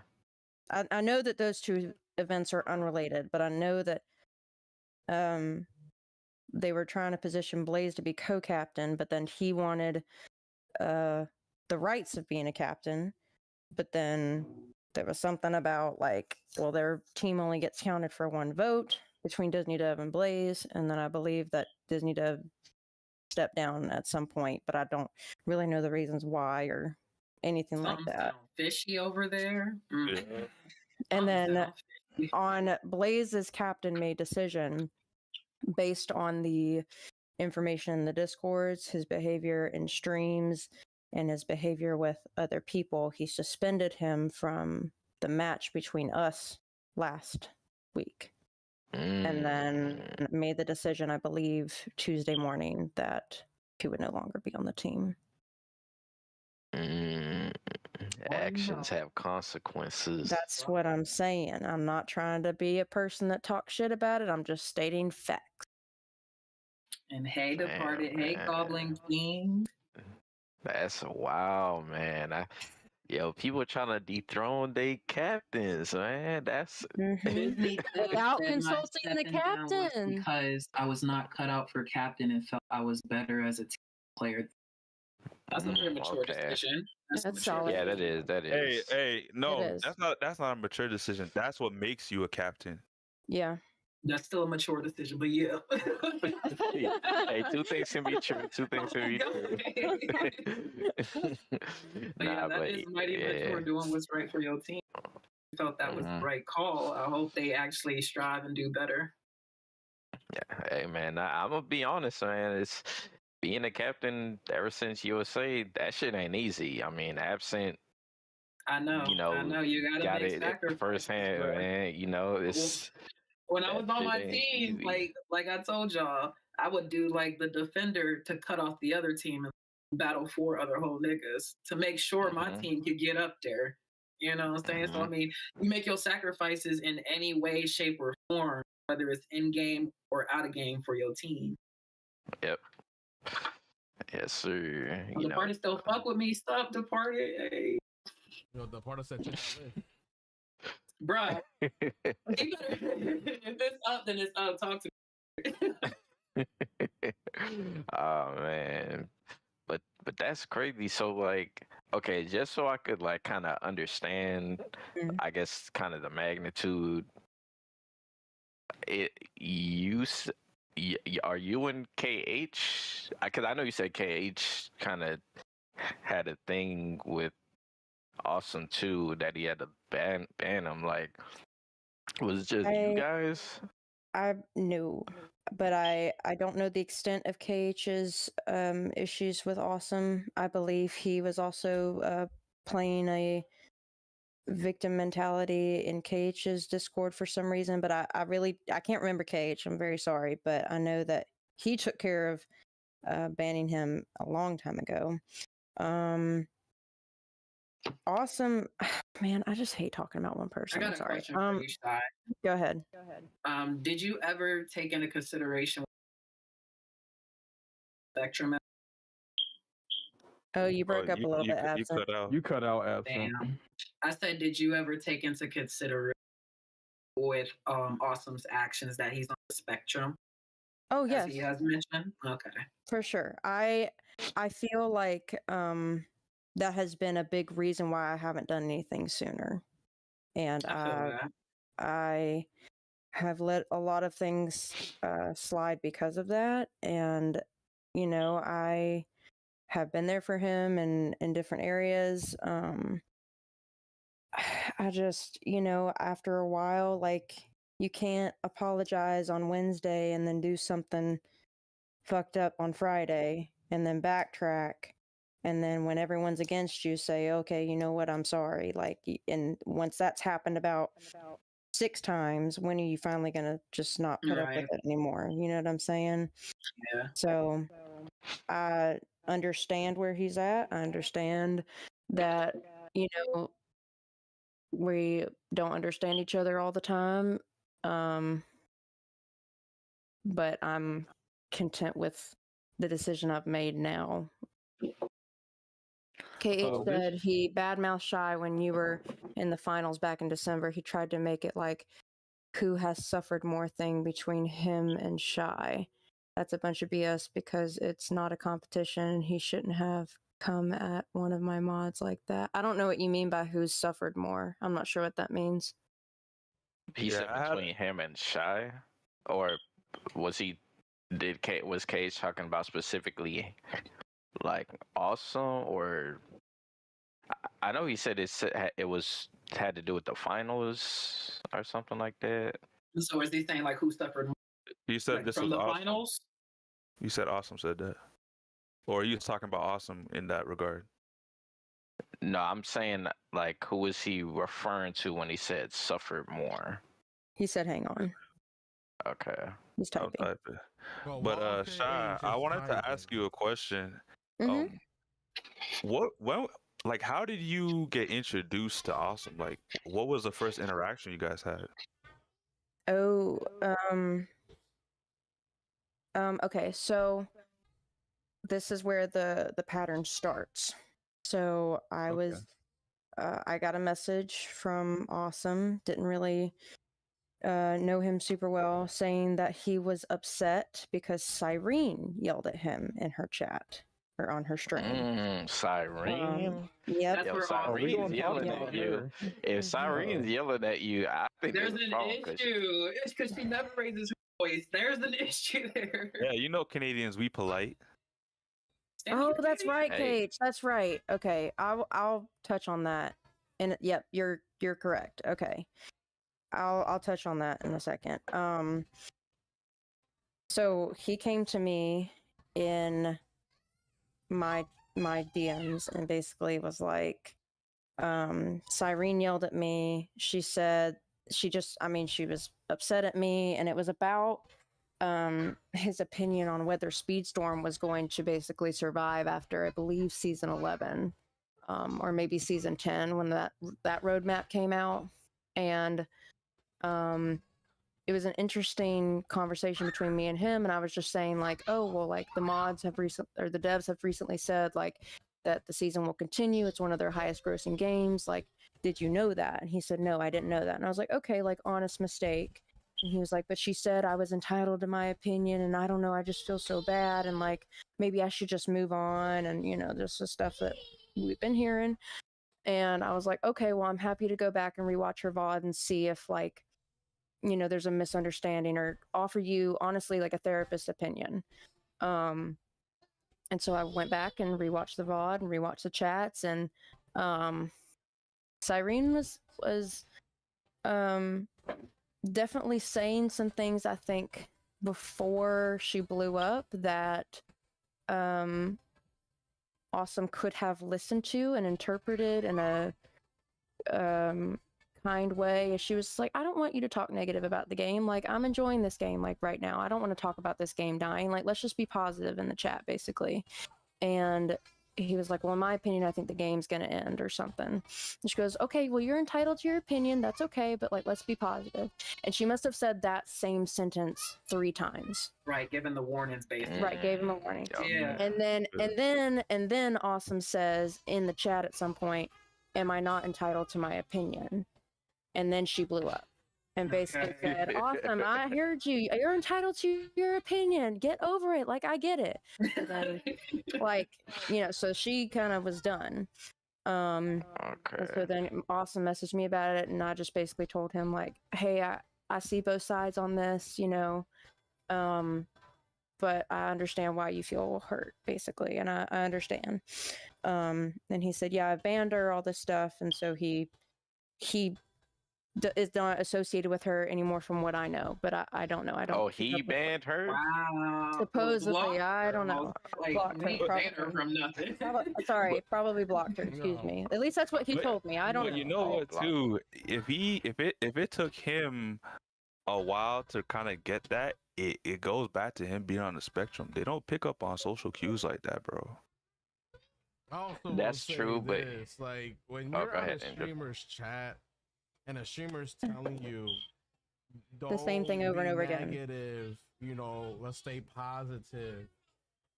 I know that those two events are unrelated. But I know that they were trying to position Blaze to be co-captain, but then he wanted the rights of being a captain. But then there was something about like, well, their team only gets counted for one vote between Disney Dev and Blaze, and then I believe that Disney Dev stepped down at some point, but I don't really know the reasons why or anything like Something's that. sound fishy over there. Yeah. And then Something sound fishy. on Blaze's captain made decision based on the information in the discords, his behavior in streams, and his behavior with other people, he suspended him from the match between us last week. And then made the decision, I believe, Tuesday morning that he would no longer be on the team. Actions have consequences. That's what I'm saying. I'm not trying to be a person that talks shit about it. I'm just stating facts. And hey, Damn, Departed. Hey, man. Goblin King. That's wow, man. Yo, people trying to dethrone their captains, man. That's Disney Without said my consulting the stepping down was captain. because I was not cut out for captain and felt I was better as a team player. That's a very mature okay. decision. That's mature solid. Yeah, that is. That Hey, is. hey, no, is. that's not a mature decision. That's what makes you a captain. Yeah. That's still a mature decision, but yeah. Hey, two things can be true. Two things can be true. But yeah, that is mighty mature doing what's right for your team. I felt that was the right call. I hope they actually strive and do better. Yeah, hey man, I'm gonna be honest, man. It's being a captain ever since USA. That shit ain't easy. I mean, absent. I know. You know, I know. You gotta got make it sacrifices, firsthand, bro. man. You know, it's When I was that on shit my ain't team, easy. like I told y'all, I would do like the defender to cut off the other team and battle 4 other whole niggas to make sure my team could get up there. You know what I'm saying? So I mean, you make your sacrifices in any way, shape, or form, whether it's in game or out of game for your team. Yep. Yes, sir. Well, the party still fuck with me. Stop the party. Hey. Yo, the part of said Bruh. If it's up, then it's up. Talk to me. Oh man. But that's crazy. So like, okay, just so I could like kind of understand, I guess kind of the magnitude. are you and KH? Because I know you said KH kind of had a thing with Awesome too, that he had to ban him. Like, was it just you guys? I knew, but I don't know the extent of KH's issues with Awesome. I believe he was also playing a victim mentality in KH's Discord for some reason, but I can't remember KH. I'm very sorry, but I know that he took care of banning him a long time ago. Awesome, man. I just hate talking about one person. I got I'm a sorry. question for you, Shai. Go ahead. Did you ever take into consideration spectrum? Oh, you broke up a little bit, You Absent. cut out. You cut out, Absent. Damn. I said, did you ever take into consideration with Awesome's actions that he's on the spectrum? Oh, As yes. he has mentioned. Okay. For sure. I feel like that has been a big reason why I haven't done anything sooner. And I feel that. I have let a lot of things slide because of that. And, you know, I have been there for him in different areas. I just, you know, after a while, like, you can't apologize on Wednesday and then do something fucked up on Friday and then backtrack. And then when everyone's against you, say, okay, you know what, I'm sorry. Like, and once that's happened about 6 times, when are you finally going to just not put up with it anymore? You know what I'm saying? Yeah. So I understand where he's at. I understand that, you know, we don't understand each other all the time. But I'm content with the decision I've made now. KH said he badmouthed Shy when you were in the finals back in December. He tried to make it like who has suffered more thing between him and Shy. That's a bunch of BS because it's not a competition. He shouldn't have come at one of my mods like that. I don't know what you mean by who's suffered more. I'm not sure what that means. He said between him and Shy, or was Cage talking about specifically like Awesome, or I know he said it had to do with the finals or something like that. So is he saying like who suffered more? You said this from was the Awesome. finals? You said Awesome said that, or are you talking about Awesome in that regard? No, I'm saying like who was he referring to when he said suffered more? He said, "Hang on." Okay. He's typing. But Shy, I wanted to ask you a question. Like, how did you get introduced to Awesome? Like, what was the first interaction you guys had? Oh, okay, so this is where the pattern starts. So I was, I got a message from Awesome, didn't really know him super well, saying that he was upset because Cyrene yelled at him in her chat or on her stream. Cyrene? Yep. Yo, Cyrene's yelling at you. If Cyrene's yelling at you, I think there's an issue. It's because she never raises her voice. There's an issue there. Yeah, you know Canadians, we polite. Oh, that's right, Kate. That's right. Okay, I'll touch on that. And yep, you're correct. Okay, I'll touch on that in a second. So he came to me in my DMs and basically was like, Cyrene yelled at me. She said she was upset at me, and it was about his opinion on whether Speedstorm was going to basically survive after, I believe, season 11, or maybe season 10 when that roadmap came out. And it was an interesting conversation between me and him, and I was just saying like, oh well, like the devs have recently said like that the season will continue. It's one of their highest grossing games. Like, did you know that? And he said, no, I didn't know that. And I was like, okay, like honest mistake. And he was like, but she said I was entitled to my opinion, and I don't know, I just feel so bad, and like maybe I should just move on, and you know, just the stuff that we've been hearing. And I was like, okay, well, I'm happy to go back and rewatch her VOD and see if like, there's a misunderstanding, or offer you honestly like a therapist opinion. And so I went back and rewatched the VOD and rewatched the chats, and Cyrene was definitely saying some things, I think, before she blew up that Awesome could have listened to and interpreted in a kind way. She was like, I don't want you to talk negative about the game. Like, I'm enjoying this game, like, right now. I don't want to talk about this game dying. Like, let's just be positive in the chat, basically. And he was like, well, in my opinion, I think the game's gonna end or something. And she goes, okay, well, you're entitled to your opinion. That's okay, but like, let's be positive. And she must have said that same sentence 3 times. Right, given the warnings, basically. Right, gave him a warning. Yeah. And then Awesome says in the chat at some point, am I not entitled to my opinion? And then she blew up and basically said, Awesome, I heard you. You're entitled to your opinion. Get over it. Like, I get it. And then, like, so she kind of was done. And so then Awesome messaged me about it, and I just basically told him, like, hey, I see both sides on this, but I understand why you feel hurt, basically, and I understand. And he said, yeah, I banned her, all this stuff, and so he is not associated with her anymore, from what I know. But I don't know. I don't. Oh, he banned her? Wow. Supposedly, I don't know. Like, Blocked her, he banned her from nothing. Probably blocked her. Excuse me. At least that's what he told me. I don't know. You know what, too? If it took him a while to kind of get that, it goes back to him being on the spectrum. They don't pick up on social cues like that, bro. That's true, but like, when you're on a streamer's chat and a streamer's telling you the same thing over and over again, negative, let's stay positive,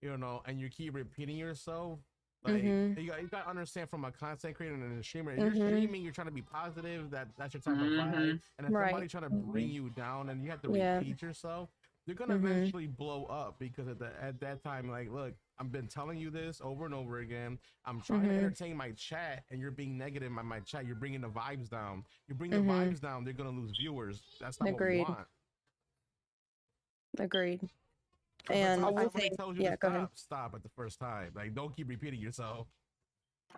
and you keep repeating yourself. Like, you got to understand, from a content creator and a streamer, if you're streaming, you're trying to be positive, that's your type of vibe. And if somebody's trying to bring you down and you have to repeat yourself, you're going to eventually blow up, because at that time, like, look, I've been telling you this over and over again. I'm trying to entertain my chat, and you're being negative in my chat. You're bringing the vibes down. You bring the vibes down, they're going to lose viewers. That's not what we want. Agreed. And I think, tells you to stop at the first time. Like, don't keep repeating yourself.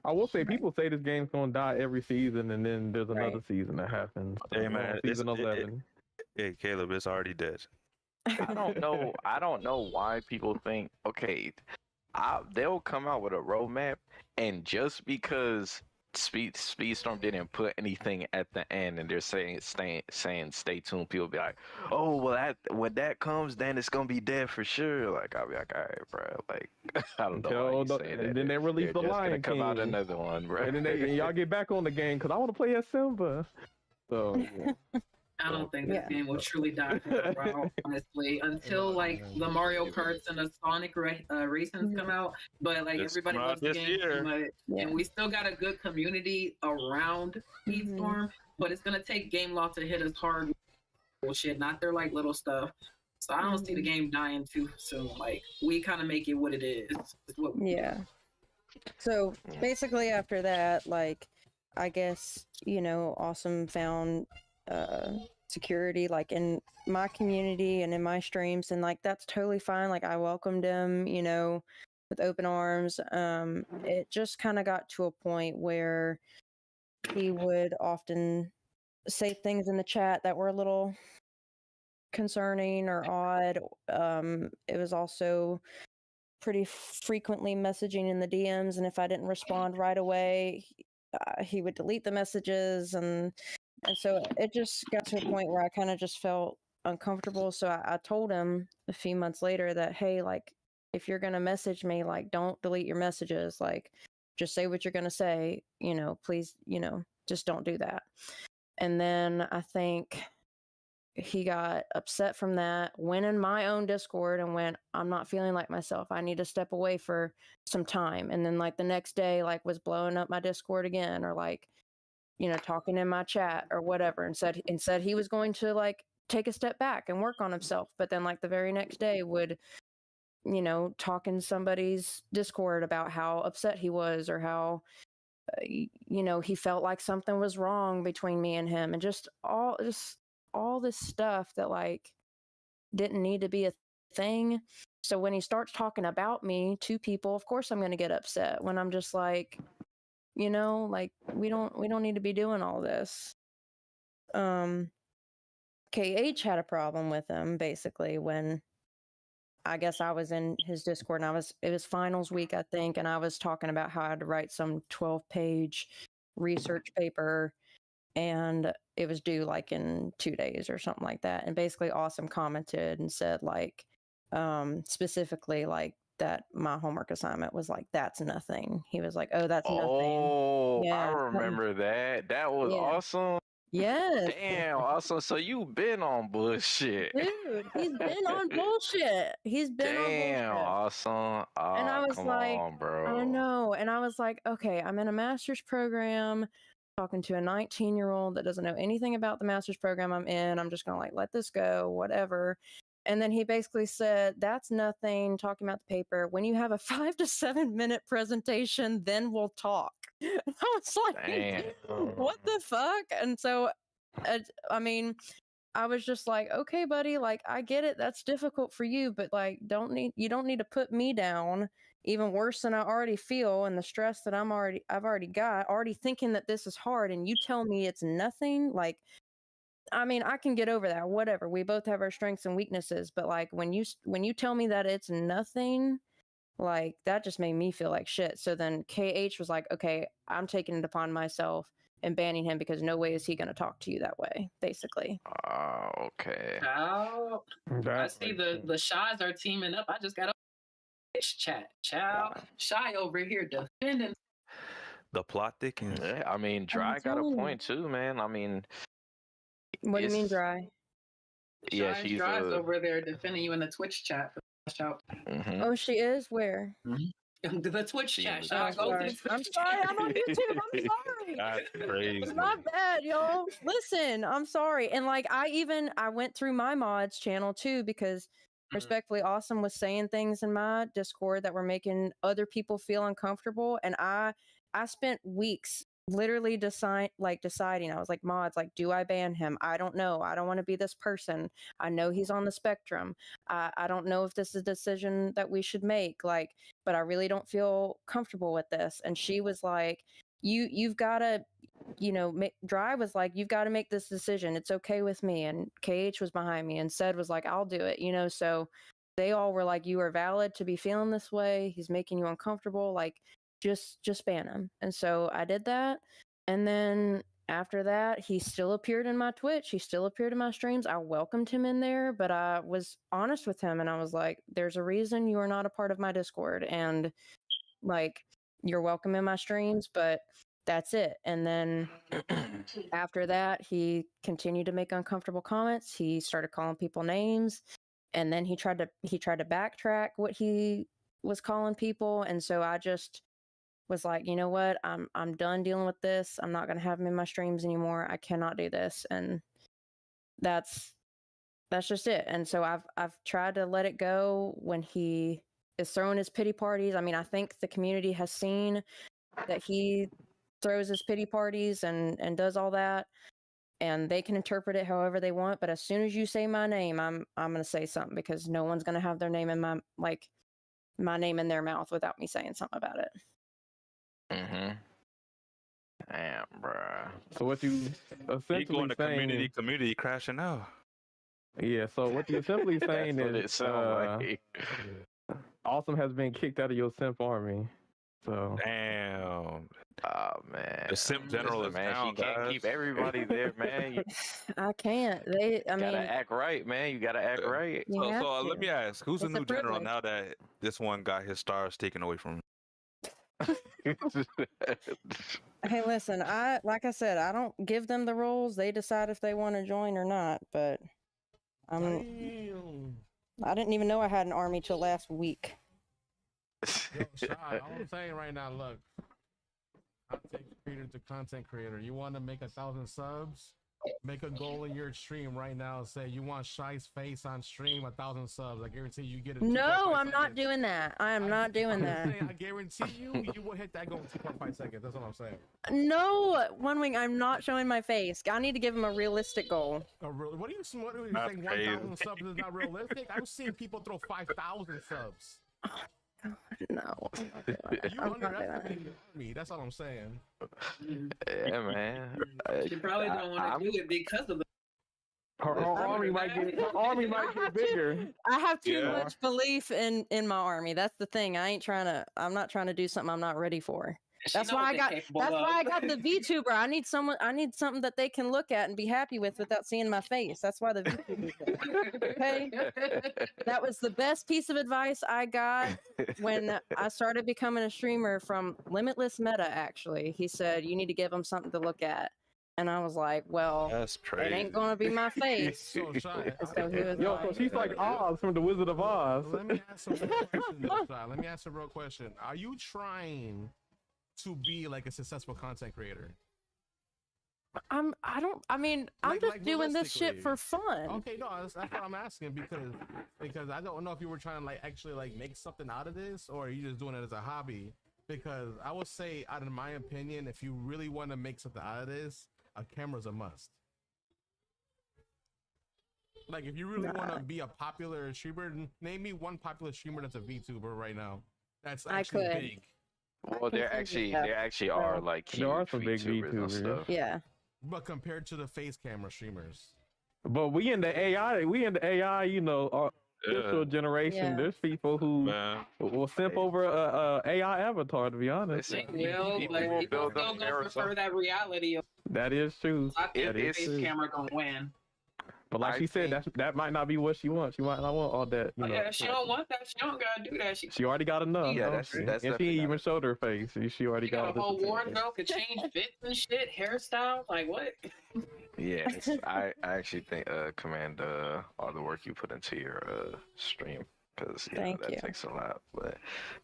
I will say, people say this game's gonna die every season, and then there's another season that happens. Hey man, season 11. Hey Caleb, it's already dead. I don't know why people think, okay, they'll come out with a roadmap, and just because Speedstorm didn't put anything at the end, and they're saying stay tuned, people be like, oh, well, when that comes, then it's gonna be dead for sure. Like, I'll be like, all right, bro. Like, I don't know why you say that. And then they release the Lion King. Come out another one, bro. And then y'all get back on the game, because I want to play as Simba. So I don't think this game will truly die for a while, honestly, until like the Mario Karts and the Sonic Racings come out. But like, everybody loves the game too much, and we still got a good community around Speedstorm. But it's gonna take Game Law to hit us hard. Bullshit, not their like little stuff. So I don't see the game dying too soon. Like, we kind of make it what it is. So basically, after that, like, I guess Awesome found security, like, in my community and in my streams, and like, that's totally fine. Like, I welcomed him with open arms. It just kind of got to a point where he would often say things in the chat that were a little concerning or odd. It was also pretty frequently messaging in the DMs, and if I didn't respond right away, he would delete the messages, and so it just got to a point where I kind of just felt uncomfortable. So I told him a few months later that, hey, like, if you're going to message me, like, don't delete your messages. Like, just say what you're going to say, please, just don't do that. And then I think he got upset from that, went in my own Discord and went, I'm not feeling like myself. I need to step away for some time. And then like the next day, like, was blowing up my Discord again, or like, talking in my chat or whatever, and said he was going to like take a step back and work on himself. But then like the very next day would, talk in somebody's Discord about how upset he was, or how, he felt like something was wrong between me and him, and just all this stuff that like didn't need to be a thing. So when he starts talking about me to people, of course I'm going to get upset when I'm just like, like we don't need to be doing all this. KH had a problem with him basically when I guess I was in his Discord and it was finals week, I think, and I was talking about how I had to write some 12-page research paper and it was due like in 2 days or something like that. And basically Awesome commented and said like, specifically like that my homework assignment was like, that's nothing. He was like, oh, that's nothing. Oh, I Yeah. remember that. That was Yeah. awesome. Yes. Damn, awesome. So you been on bullshit. Dude, he's been on bullshit. He's been on bullshit. Damn, awesome. Oh, And I was come like, on, bro. I know. And I was like, okay, I'm in a master's program talking to a 19-year-old that doesn't know anything about the master's program I'm in. I'm just going to like, let this go, whatever. And then he basically said, that's nothing, talking about the paper. When you have a 5 to 7 minute presentation, then we'll talk. And I was like, Damn. what the fuck? And so, I mean, I was just like, okay, buddy, like I get it. That's difficult for you, but like you don't need to put me down even worse than I already feel and the stress that I've already got, already thinking that this is hard and you tell me it's nothing. Like, I mean, I can get over that, whatever. We both have our strengths and weaknesses, but like when you tell me that it's nothing, like that just made me feel like shit. So then KH was like, okay, I'm taking it upon myself and banning him because no way is he going to talk to you that way, basically. Oh, okay. Ciao. I see the Shies are teaming up. I just got a chat. Ciao. Shy over here defending. The plot thickens. Yeah, I mean, Dry got a point too, man. I mean, what do you mean, Dry? Yeah, Shy's she's Dry's over there defending you in the Twitch chat. Mhm. Oh, she is? Where? The Twitch chat. I'm sorry. I'm on YouTube. I'm sorry. That's crazy. It's my bad, y'all. Listen, I'm sorry. And like I went through my mods channel too because respectfully Awesome was saying things in my Discord that were making other people feel uncomfortable. And I spent weeks literally deciding. I was like, mods, like, do I ban him? I don't know. I don't want to be this person. I know he's on the spectrum. I don't know if this is a decision that we should make, like, but I really don't feel comfortable with this. And she was like, you've got to, Dry was like, you've got to make this decision. It's okay with me. And KH was behind me and said was like, I'll do it, so they all were like, you are valid to be feeling this way. He's making you uncomfortable. Like, just ban him. And so I did that. And then after that, he still appeared in my Twitch. He still appeared in my streams. I welcomed him in there, but I was honest with him and I was like, there's a reason you are not a part of my Discord. And like, you're welcome in my streams, but that's it. And then after that, he continued to make uncomfortable comments. He started calling people names. And then he tried to backtrack what he was calling people. And so I just was like, you know what, I'm done dealing with this. I'm not gonna have him in my streams anymore. I cannot do this. And that's just it. And so I've tried to let it go when he is throwing his pity parties. I mean, I think the community has seen that he throws his pity parties and does all that, and they can interpret it however they want. But as soon as you say my name, I'm gonna say something, because no one's gonna have their name in my name in their mouth without me saying something about it. Mhm. Damn, bruh. So what you He essentially going to saying? community crashing out. Yeah. So what you essentially saying That's what is, it sound like. Awesome has been kicked out of your Simp Army. So Damn. Oh man. The Simp General is man. down, She can't guys. keep everybody there, man. You I can't. I gotta mean, act right, man. You gotta act right. you have So let to. me ask, who's the It's a new general privilege. now that this one got his stars taken away from him? Hey, listen, like I said, I don't give them the roles. They decide if they want to join or not. But Damn. I didn't even know I had an army till last week. Yo, Shy, all I'm saying right now, look, content creator to content creator. You want to make 1,000 subs? Make a goal in your stream right now. Say you want Shy's face on stream, 1,000 subs. I guarantee you get it. No, I'm not doing that. I am not doing that. I guarantee you will hit that goal in 2.5 seconds. That's what I'm saying. No, One Wing, I'm not showing my face. I need to give him a realistic goal. What are you saying? That's 1,000 subs is not realistic? I've seen people throw 5,000 subs. No. You underestimated me. That's all I'm saying. Yeah, man. She probably don't want to do it because of the. Her army might get bigger. I have too much belief in my army. That's the thing. I'm not trying to do something I'm not ready for. That's why I got the VTuber. I need something that they can look at and be happy with without seeing my face. That's why the VTuber. Okay, that was the best piece of advice I got when I started becoming a streamer from Limitless Meta. Actually, he said you need to give them something to look at, and I was like, well, That's it crazy. ain't gonna be my face. So Shy. So he was Yo, like, so she's like Oz from the Wizard of Oz. Let me ask a real question, though, Shy. Let me ask a real question. Are you trying to be like a successful content creator? I'm just doing this shit for fun. Okay, no, that's what I'm asking because I don't know if you were trying to like actually like make something out of this or are you just doing it as a hobby? Because I would say, out of my opinion, if you really want to make something out of this, a camera's a must. Like if you really want to be a popular streamer, name me one popular streamer that's a VTuber right now. That's actually big. Well, there actually are like There are some big VTubers and VTubers. stuff. Yeah. But compared to the face camera streamers. But we in the AI, you know, our digital generation. Yeah. There's people who Man. will simp over a AI avatar, to be honest. Listen, Well, people but will people build still up gonna their prefer that reality. That is true. I think That the is face true. camera gonna win. But like I she said, think- that might not be what she wants. She might not want all that. You know. Yeah, she don't want that. She don't gotta do that. She already got enough. Yeah, don't that's she? that's And she definitely ain't even not- showed her face. She already She got a got whole this. wardrobe, could change fits and shit, hairstyle. Like what? Yes, I actually think commend all the work you put into your stream because Thank that you. takes a lot. But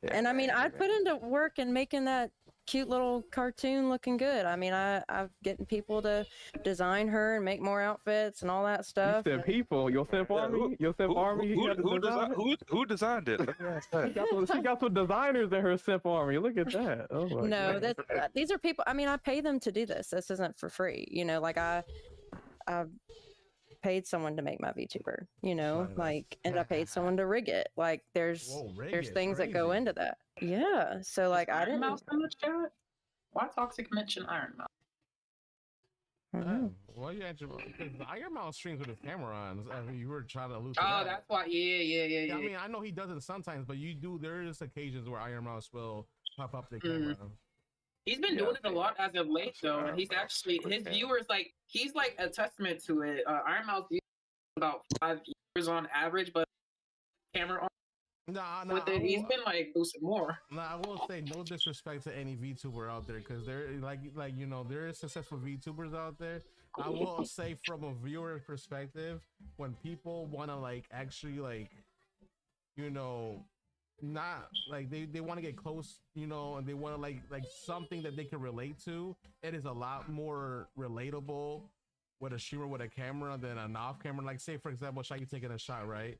yeah, And I mean, I man. put into work in making that cute little cartoon looking good. I mean, I've getting people to design her and make more outfits and all that You stuff. said people, your Simp Army, your Simp Army. you got to design it? Who designed it? Let me ask that. She got some designers in her Simp Army. Look at that. Oh my No, God. these are people. I mean, I pay them to do this. This isn't for free. You know, like I paid someone to make my VTuber. You know, Nice. like, and I paid someone to rig it. Like, there's Whoa, rig there's it, things that go crazy. into that. Yeah. So like, I Iron didn't. Mouse in the chat? Why Toxic mention Iron Mouse? Well, you actually, because Iron Mouse streams with his camera on. I mean, you were trying to allude to Oh, that. that's why. Yeah. I mean, I know he does it sometimes, but you do. There is occasions where Iron Mouse will pop up the Mm. camera. He's been Yeah, doing it a lot as of late, though. Sure. And he's actually his Yeah. viewers like he's like a testament to it. Iron Mouse views about 5 years on average, but camera on Nah, with it, he's been like boosting more. Nah, I will say no disrespect to any VTuber out there because there, like you know, there is successful VTubers out there. I will say from a viewer perspective, when people want to like actually like, you know, not like they want to get close, you know, and they want to like something that they can relate to. It is a lot more relatable with a streamer with a camera than an off camera. Like say for example, Shaggy taking a shot, right?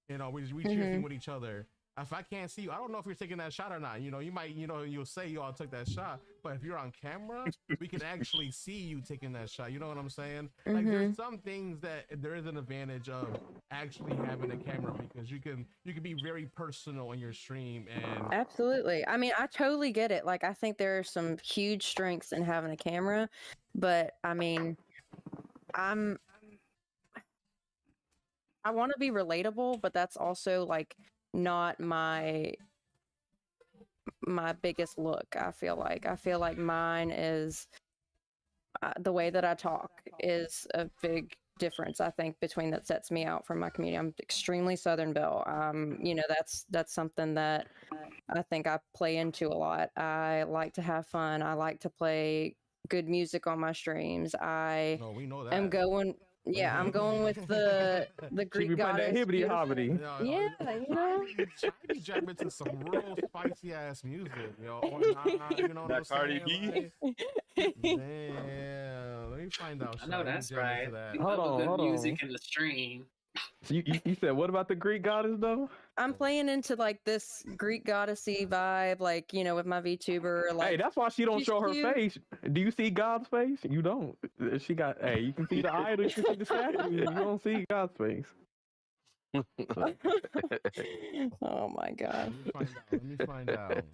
You know, we cheering with each other. If I can't see you, I don't know if you're taking that shot or not. You know, you might, you know, you'll say you all took that shot, but if you're on camera, we can actually see you taking that shot. You know what I'm saying? Like there's some things that there is an advantage of actually having a camera because you can be very personal in your stream and Absolutely. I mean, I totally get it. Like, I think there are some huge strengths in having a camera, but I mean, I want to be relatable, but that's also like not my biggest look. I feel like mine is the way that I talk is a big difference, I think, between that sets me out from my community. I'm extremely Southern Belle. You know, that's something that I think I play into a lot. I like to have fun. I like to play good music on my streams. I no, we know that. am going. Yeah, I'm going with the She be Greek putting that goddess. hibbity beautiful. hobbity. Yeah, you know. I be jumping into some real spicy ass music, yo. Or nah, you know what I'm That Cardi saying? B? Like, damn. Let me find out. I know that's right. That. We Hold love on, good hold music on. in the stream. So you said what about the Greek goddess though? I'm playing into like this Greek goddessy vibe, like with my VTuber. Like, Hey, that's why she don't she's show her cute. face. Do you see God's face? You don't. She got. Hey, you can see the idol. You can see the statue. You don't see God's face. Oh my god. Let me find out.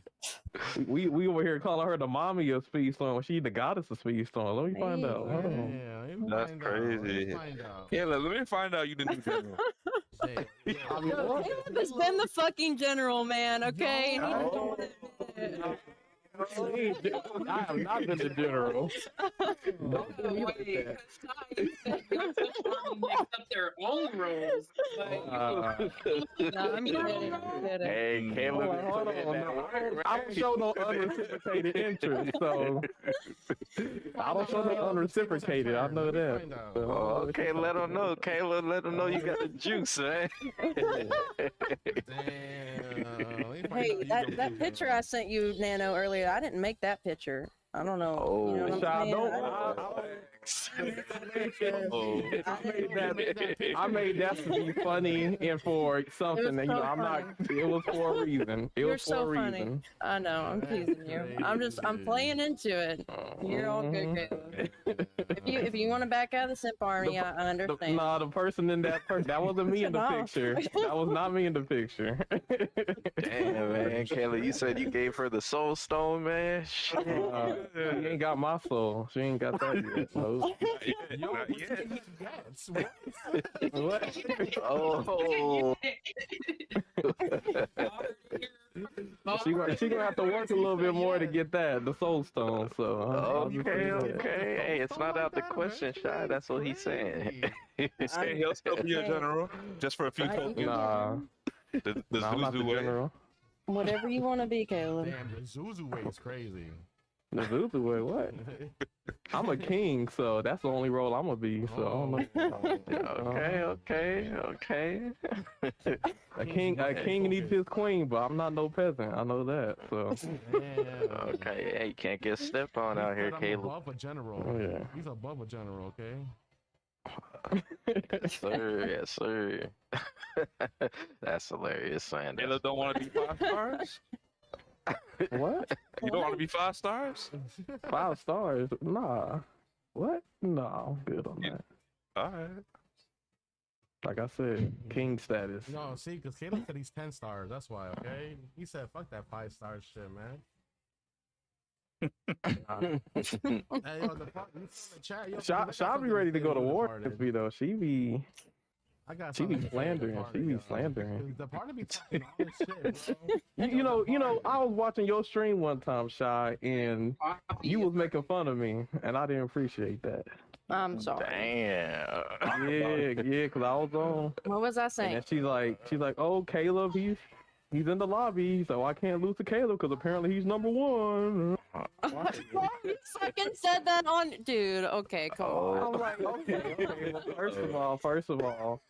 We over here calling her the mommy of Speedstorm. She the goddess of Speedstorm. Let me find Hey. out. Hold on. Yeah, let me That's find out. Let me crazy. find out. Yeah, let me find out you the new general. Hey, yeah, I mean, Yo, what? Caleb has been the fucking general, man. Okay. And he doesn't wanna admit it. I have not been the general. Don't do me like Wait, that. you said your Simp Army makes up their own roles. Like, No, I'm kidding. I'm kidding. Hey, Caleb. Hold on, hold on. No, I don't show no unreciprocated interest, so I don't show no unreciprocated. I know that. So, Oh, okay, let them know, Caleb. Let them know you got the juice, man. Hey, that picture I sent you, Nano, earlier, I didn't make that picture. I don't know. Oh, you know what Shy, I'm I made that to be funny and for something that so I'm not. It was for a reason. It You're was for so a funny. reason. I know, I'm teasing you. I'm playing into it. You're all good, Caleb. If you want to back out of the Simp Army, I understand. The person in that wasn't me in the No. picture. That was not me in the picture. damn, man. Caleb, you said you gave her the soul stone, man. Shit. She ain't got my soul. She ain't got that yet. No. What? Oh. She gonna have to work a little bit more to get the soul stone. So Okay, okay. Hey, it's not out the question, Shy. That's what he's saying. Hey, he'll still be a general just for a few tokens. Nah, The I'm not the Zuzu way. general. Whatever you want to be, Caleb. Damn, the Zuzu way is crazy. The Zuzu way, what? I'm a king, so that's the only role I'm gonna be. So I don't know. Okay. A king needs his queen, but I'm not no peasant. I know that. So Okay. Hey, you can't get stepped on out here, I'm Caleb. above a general. Oh, yeah. He's above a general, okay? Yes, sir. Yes, sir. That's hilarious, man. Caleb don't want to be 5 stars? What? You don't want to be 5 stars? 5 stars? Nah. What? Nah, I'm good on that. Alright. Like I said, king status. No, see, because Caleb said he's 10 stars. That's why, okay? He said, fuck that 5-star shit, man. Hey, yo, the chat, yo, Sha be ready to go to war with me though. She be slandering. She be slandering. The party be talking all this shit, bro. You know, I was watching your stream one time, Shy, and you was making fun of me, and I didn't appreciate that. I'm sorry. Damn. Yeah, cause I was on. What was I And saying? then she's like, oh, Caleb, he's in the lobby, so I can't lose to Caleb because apparently he's number 1. You fucking said that on, dude. Okay, come on. I'm like, okay. Well, first of all,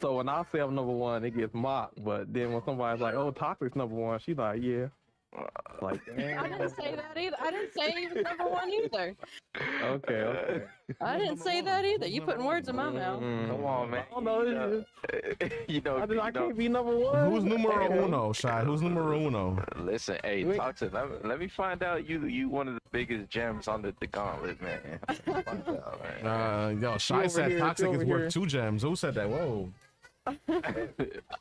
so when I say I'm number 1, it gets mocked. But then when somebody's like, oh, Toxic's number 1, she's like, yeah. Like, I didn't say that either. I didn't say he was number 1 either. Okay. I didn't say that either. You putting words in my mouth. Come on, man. I don't know. I can't be number 1. Who's numero uno, Shy? Who's numero uno? Listen, hey, Toxic, let me find out you one of the biggest gems on the gauntlet, man. Find out, man. Yo, Shy said Toxic is worth 2 gems. Who said that? Whoa.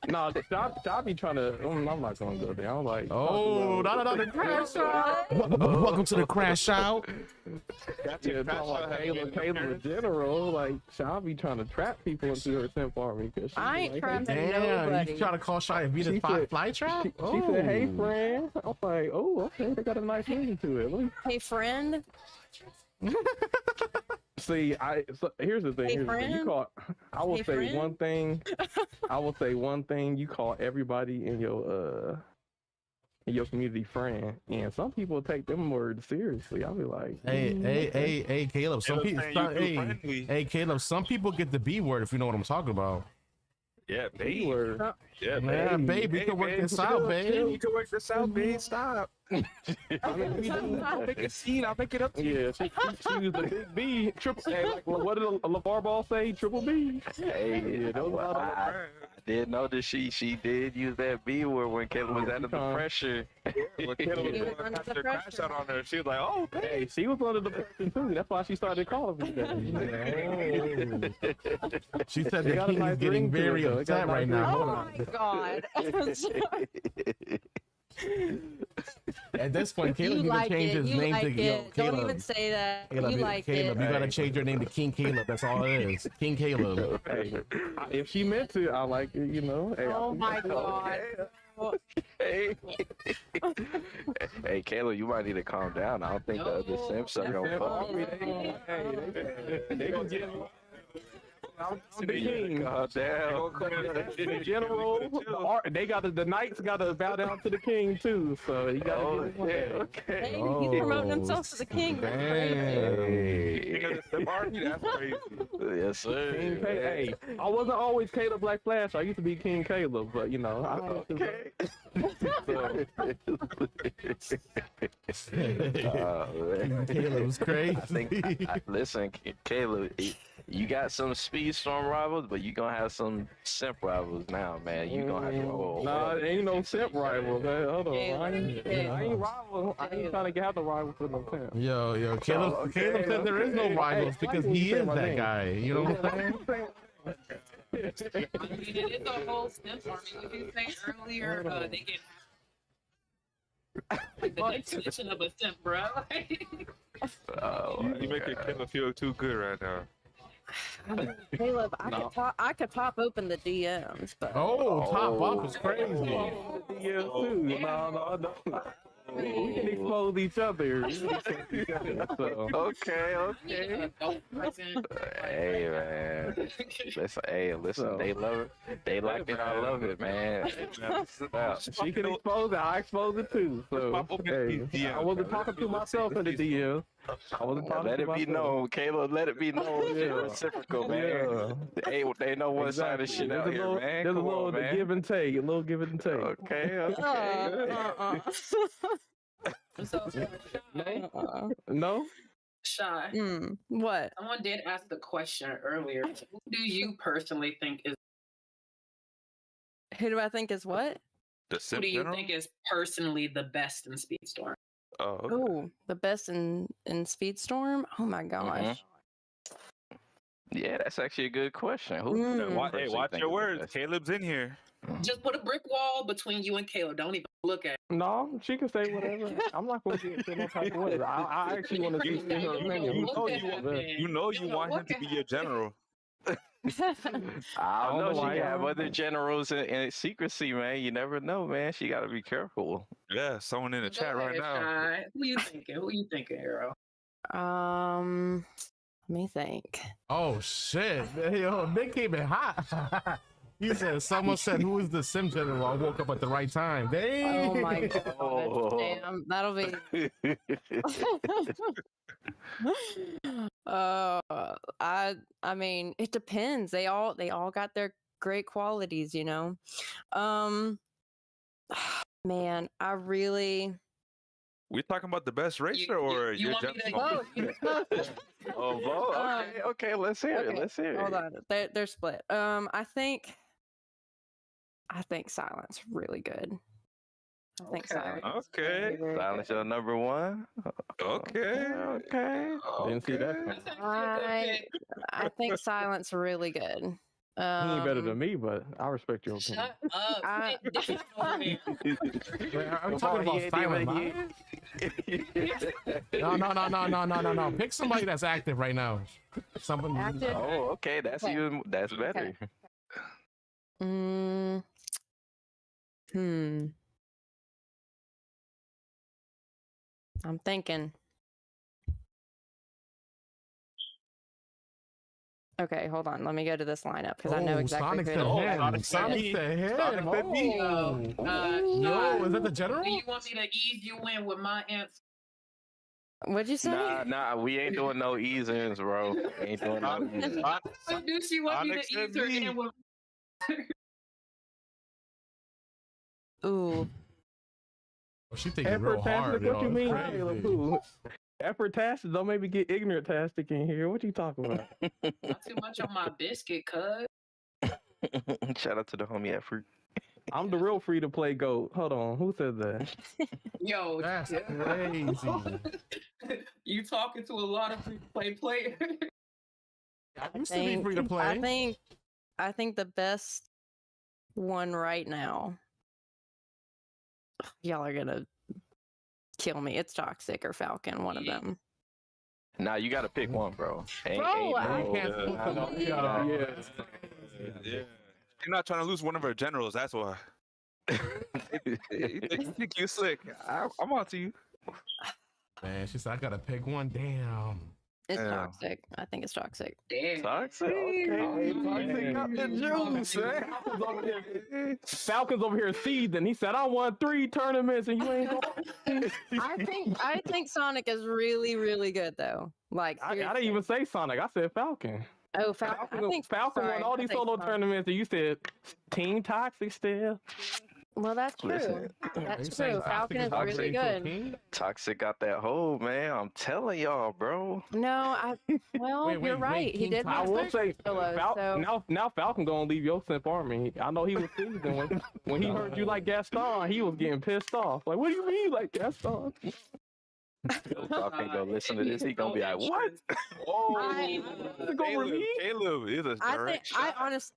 No, I be trying to. I'm not gonna go there. I'm like, oh, no, the crash out. Welcome to the crash out. Yeah, Caleb the general. Like, Shy be trying to trap people into her Simp Army. I ain't trying to Damn, nobody. you trying to call Shy a Venus fly trap? She said, "Hey, friend." I'm like, "Oh, okay, they got a nice meaning to it." Hey, friend. See, here's the thing. Hey, Here's the thing. I will Hey, say friend? one thing. I will say one thing. You call everybody in your community friend, and some people take them words seriously. I'll be like, Hey, Caleb. Hey, Caleb. Some people get the B word if you know what I'm talking about. Yeah, We babe. were. Yeah, Yeah, babe, we can work this out, babe. You can work this out, babe. Stop. I mean, I'll make it scene. I'll make it up to you. Yeah, she was the big B, triple A. Like, what did LeVar Ball say? Triple B. Hey, Yeah, those well, are I did know that she did use that B word when Caleb was under the pressure. When Caleb He was was under the the crash pressure. out on her, she was like, "Oh, babe." Hey, she was under the pressure too. That's why she started calling me that. She said It the got a king nice is getting ring to it, very though. It got a upset right nice now. ring. Hold Oh on. my god. I'm sorry. At this point, Caleb You need to like change it. his You name like to it. Caleb. Don't even say that. Caleb, You like Caleb, it. you gotta change your name to King Caleb. That's all it is. King Caleb. Hey, if she meant it, I like it. You know. Hey, Oh my god. Hey, hey, Caleb, you might need to calm down. I don't think the other Simps are gonna Simp fuck. Army, they gonna get. I'm the king. Calm down. The general, they got the knights got to bow down to the king too. So you got to Oh, get one. yeah, okay. Hey, he's promoting himself to the king. That's crazy. King of the Simp Army? That's crazy. Yes, sir. King Hey, I wasn't always Caleb Black Flash. I used to be King Caleb, but you know, I Okay. King Caleb's crazy. I think, listen, Caleb, you got some Speedstorm rivals, but you gonna have some Simp rivals now, man. You gonna have your whole. Nah, there ain't no simp rival. Man. Hold on, Caleb, I ain't rival. I ain't trying to have the rival for no simp. Yo, Caleb, Oh, okay, Caleb said there is no okay. rivals Hey, because I he can say is my that name. guy. You know what I'm saying? I mean, it is a whole Simp Army. What you say earlier? They get the definition of a simp, bro. Oh, You making Caleb feel too good right now. Caleb, I could pop open the DMs, but Oh, top off is crazy. Yeah, too. No. We can expose each other. So. okay. Hey, man. Listen. So. They love it. They like it. I love it, man. She can expose it. I expose it too. So hey, I wasn't talking to myself in the DM. I wasn't talking Let to it be myself. known, Caleb. Let it be known. It's reciprocal, man. They know one side of shit There's out a here, little, man. There's Come a little on, man. give and take. A little give and take. Okay. So, No. Shy. What? Someone did ask the question earlier. Who do you personally think is? Who do I think is what? The Who Simp do you General? think is personally the best in Speedstorm? Oh, okay. Oh, the best in Speedstorm? Oh my gosh. Yeah, that's actually a good question. Who? Mm. do you Hey, personally watch think your is the words. best? Caleb's in here. Just put a brick wall between you and Caleb. Don't even look at it. No, she can say whatever. I'm not going to get no type of way. I actually want to see her opinion. You know you want him to be your general. I don't know. why She have y'all- other generals in secrecy, man. You never know, man. She got to be careful. Yeah, someone in the chat right now. Shy. Who you thinking, hero? Let me think. Oh shit! Yo, they came in hot. He said, someone said, who is the Sim General? I woke up at the right time. Dang. Oh my god. Oh. Damn, that'll be I mean, it depends. They all got their great qualities, you know. Man, I really We talking about the best racer or you your want me to- general? Oh, boy. Okay. Let's hear it. okay, Let's hear hold it. on. They're split. I think Silence really good. I think Silence. Okay. Silence your number one. Okay. Okay. Didn't see that. I think Silence really good. He ain't better than me, but I respect your opinion. Shut up. I- I'm talking about silent. No. Pick somebody that's active right now. Somebody. Active? Oh, okay. That's Okay. that's better. I'm thinking. Okay, hold on. Let me go to this lineup because I know exactly Sonic's who the it is. head. Sonic's the head. Yo, is that the general? Do you want me to ease you in with my answer? What'd you say? Nah. We ain't doing no easings, bro. We ain't doing no easings. Or do she want me to Onyx and ease her me. in with? Ooh. Oh, she thinking real hard. What you mean? Crazy. Effort-tastic? Don't make me get ignorant-tastic in here. What you talking about? Not too much on my biscuit, cuz. Shout out to the homie effort. I'm the real free-to-play GOAT. Hold on. Who said that? Yo, That's crazy. you talking to a lot of free-to-play players. I used to be free to play. I think the best one right now. Y'all are gonna kill me. It's Toxic or Falcon, one of them. Nah, you gotta pick one, bro. You're not trying to lose one of her generals, that's why. You think you slick. I'm on to you. Man, she said I gotta pick one. Damn. It's Toxic. I think it's Toxic. Damn. Toxic? Okay. Toxic got the juice, man. Falcon's over here seething. He said, I won 3 tournaments and you ain't going. I think Sonic is really, really good though. Like I didn't even say Sonic. I said Falcon. Oh, Falcon. I think Falcon won all these solo tournaments and you said Team Toxic still. Well, that's true. Listen, That's true. Falcon is really good. Toxic got that hold, man. I'm telling y'all, bro. No, you're right. He did. I will say, solo, now Falcon gonna leave your Simp Army. I know he was seasoned when he heard you like Gaston. He was getting pissed off. Like, what do you mean, like Gaston? Falcon go listen to this. He gonna be like, what? Caleb is a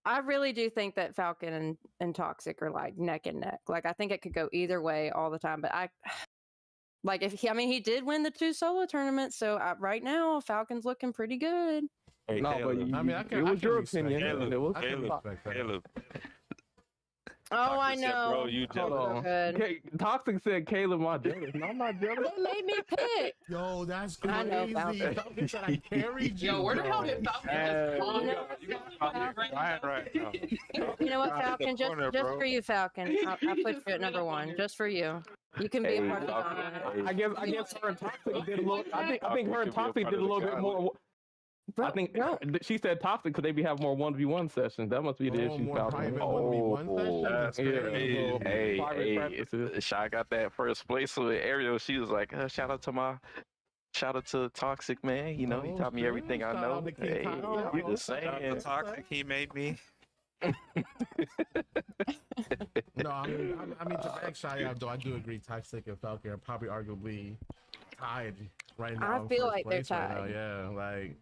I really do think that Falcon and Toxic are like neck and neck. Like I think it could go either way all the time. But he did win the 2 solo tournaments. So right now Falcon's looking pretty good. Hey, no, Caleb. but it was your opinion. Caleb. Oh, I Toxic said, know. bro, you Hold jealous. on. Toxic said Caleb my jealous. No, I'm not jealous. They made me pick. Yo, that's I know, crazy. Falcon. Falcon said I carried you. Yo, where the hell did Falcon Right now. You know what, Falcon? Just for you, Falcon. I'll put you at number 1, just for you. You can be a part of the tournament. I guess her and Toxic did a little. I think her and Toxic did a little bit more. Bro, I think she said Toxic because they be having more 1v1 sessions. That must be the issue. More private 1v1 sessions. Hey, Shy got that first place with Ariel. She was like, shout out to Toxic, man. You know, he taught me everything I know. Hey, I'm just saying. Toxic, he made me. No, I mean to back Shy out though, I do agree. Toxic and Falcon are probably arguably tied right now. I feel like they're tied. tied. Yeah, like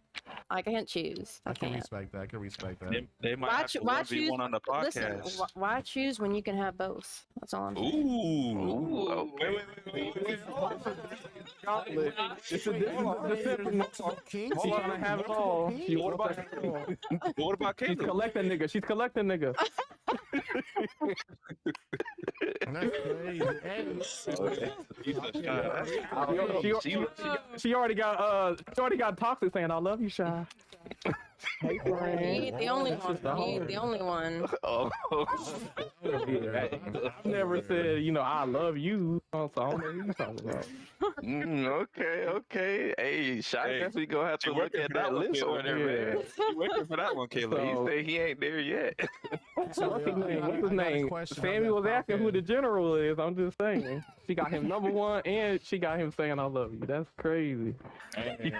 I can't choose. I can respect that. I can respect that. They might have to 1v1 on the podcast. Listen, why choose when you can have both? That's all I'm saying. Ooh. Wait. This is King. She's gonna have it all. What about Caleb? She's collecting nigga. She already got Toxic saying I love you, Shy. He ain't the only one. He ain't the only one. I never said, I love you. So I don't know what you're talking about. Okay. Hey, Shy definitely gonna have to look at that list over there, man. You working for that one, Caleb? He said he ain't there yet. What's his name? Sammy was asking who the general is. I'm just saying. She got him number 1 and she got him saying I love you. That's crazy. Hey,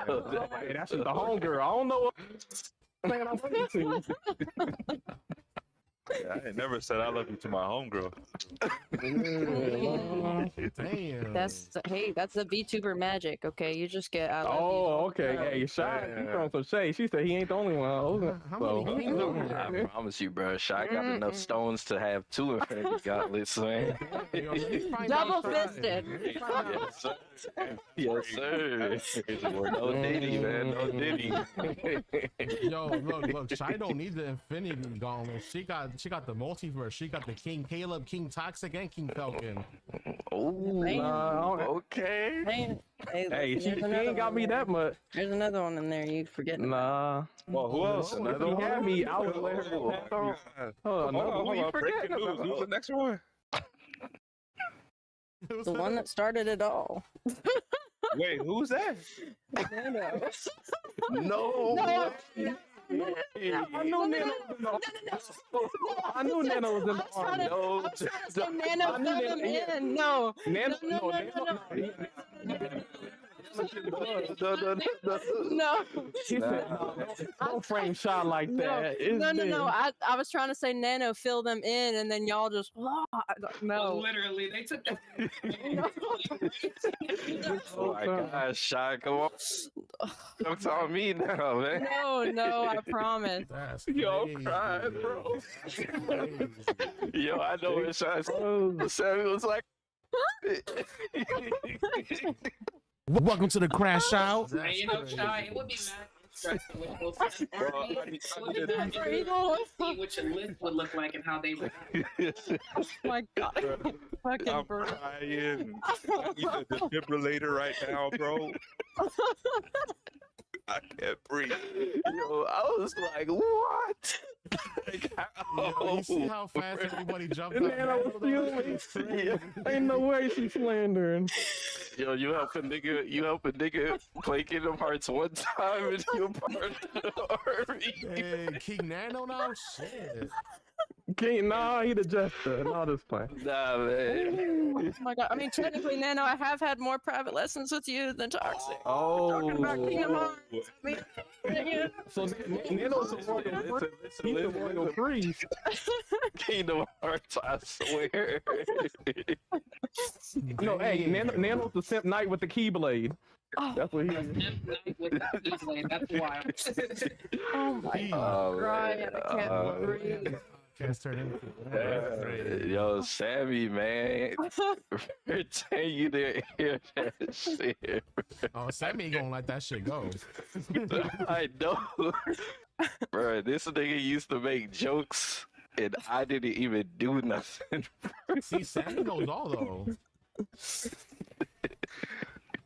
that's just the homegirl. I don't know what saying I love you to. I ain't never said I love you to my homegirl. Damn. That's the VTuber magic. Okay, you just get. I love you. Okay. Hey, Shy, you throwing some shade. She said he ain't the only one. I promise you, bro. Shy got enough stones to have 2 Infinity Gauntlets, man. Double fisted. Yes, sir. No Diddy, man. No Diddy. Yo, look. Shy don't need the Infinity Gauntlet. She got the multiverse. She got the King Caleb, King Toxic, and King Falcon. Okay. Hey, she ain't got me that much. There's another one in there. You forgetting? Nah. Well, who else? If you had me, I would let her pass on. Hold on. Breaking news. Who's the next one? The one that started it all. Wait, who's that? No. I know Nano. I knew Nano was in the army. I was trying to say Nano fill them in. No. Nano, No. He said, don't frame shot like that. No. I was trying to say Nano fill them in, and then y'all just no. Literally, they took that. Oh my gosh, Shy, come on. Don't tell me now, man. No, I promise. That's Yo, crazy. I'm crying, bro. Yo, I know what Shy said. Sammy was like, Welcome to the Crash Out. And you know, Shy, it would be mad interesting with those Simp Army. It would be mad interesting to see what your list would look like and how they would. Oh my god. Fucking I'm bro. crying. I need a defibrillator right now, bro. I can't breathe. yo, I was like, what? Like, Yo, you see how fast everybody jumped And up? Nano was fuming. Ain't no way she's slandering. Yo, you help a nigga play Kingdom Hearts one time and you're part of the army. Hey, King Nano now? Shit. Nah, he the jester. No, this play. Nah, man. Oh my god. I mean, technically, Nano, I have had more private lessons with you than Toxic. Talking about Kingdom Hearts. I mean, yeah. So Nano's a royal priest. He's a royal priest. Kingdom Hearts, I swear. No, hey, Nano's the Simp Knight with the Keyblade. That's what he is. That's wild. Oh my god. Ryan, I can't breathe. Can't turn into Yo, Sammy, man. Pretend you didn't hear that shit. Oh, Sammy ain't gonna let that shit go. I know. Bro, this nigga used to make jokes and I didn't even do nothing. See, Sammy knows all though.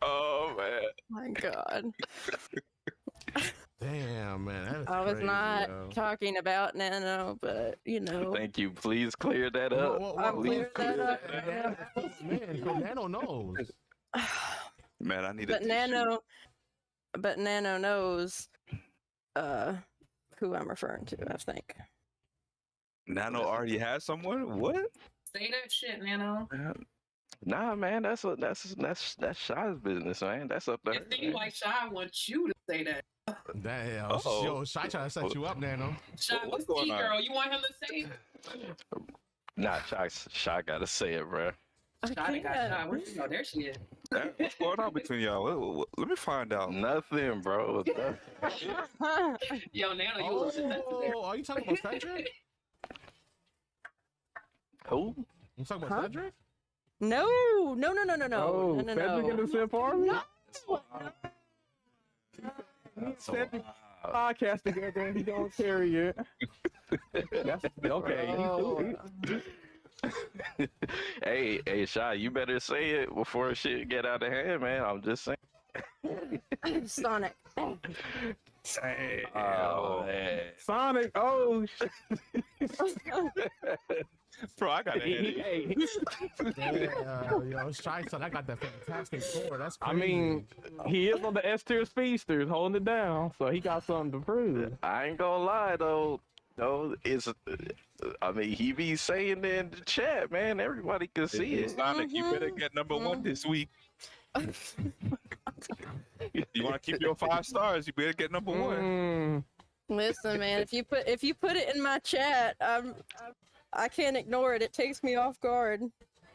Oh, man. My god. Damn, man. That is I was crazy, not yo. talking about Nano, but you know. Thank you. Please clear that up. I'll Please clear that up. Man, so Nano knows. Man, I need But Nano knows who I'm referring to, I think. Nano already has someone? What? Say that shit, Nano. Nah, man, that's Shy's business, man. That's up there. It seems like Shy wants you to say that. Damn. Uh-oh. Yo, Shy trying to set you up, Nano. Shy, What's what's going T on? girl? You want him to say it? Nah, Shy gotta say it, bro. Shy got Shy. Where you go? There she is. What's going on between y'all? Let me find out. Nothing, bro. Yo, Nano, you was Oh, are you talking about Cedric? Who? You talking about Cedric? No. Oh, No. Cedric and the Simp Army? So, Cedric podcast together and he don't carry it. That's okay. Oh. hey, Shy, you better say it before shit get out of hand, man. I'm just saying. Sonic. Oh, man. Sonic, oh shit. Bro, I got a headache. Hey, Yo, Shy said I got that fantastic score. That's I crazy. mean, he is on the S tier speedsters holding it down, so he got something to prove. I ain't gonna lie though. No, I mean, he be saying it in the chat, man. Everybody can see it. Sonic, you better get number one this week. You want to keep your 5 stars, you better get number one. Listen, man, if you put it in my chat, I can't ignore it. It takes me off guard.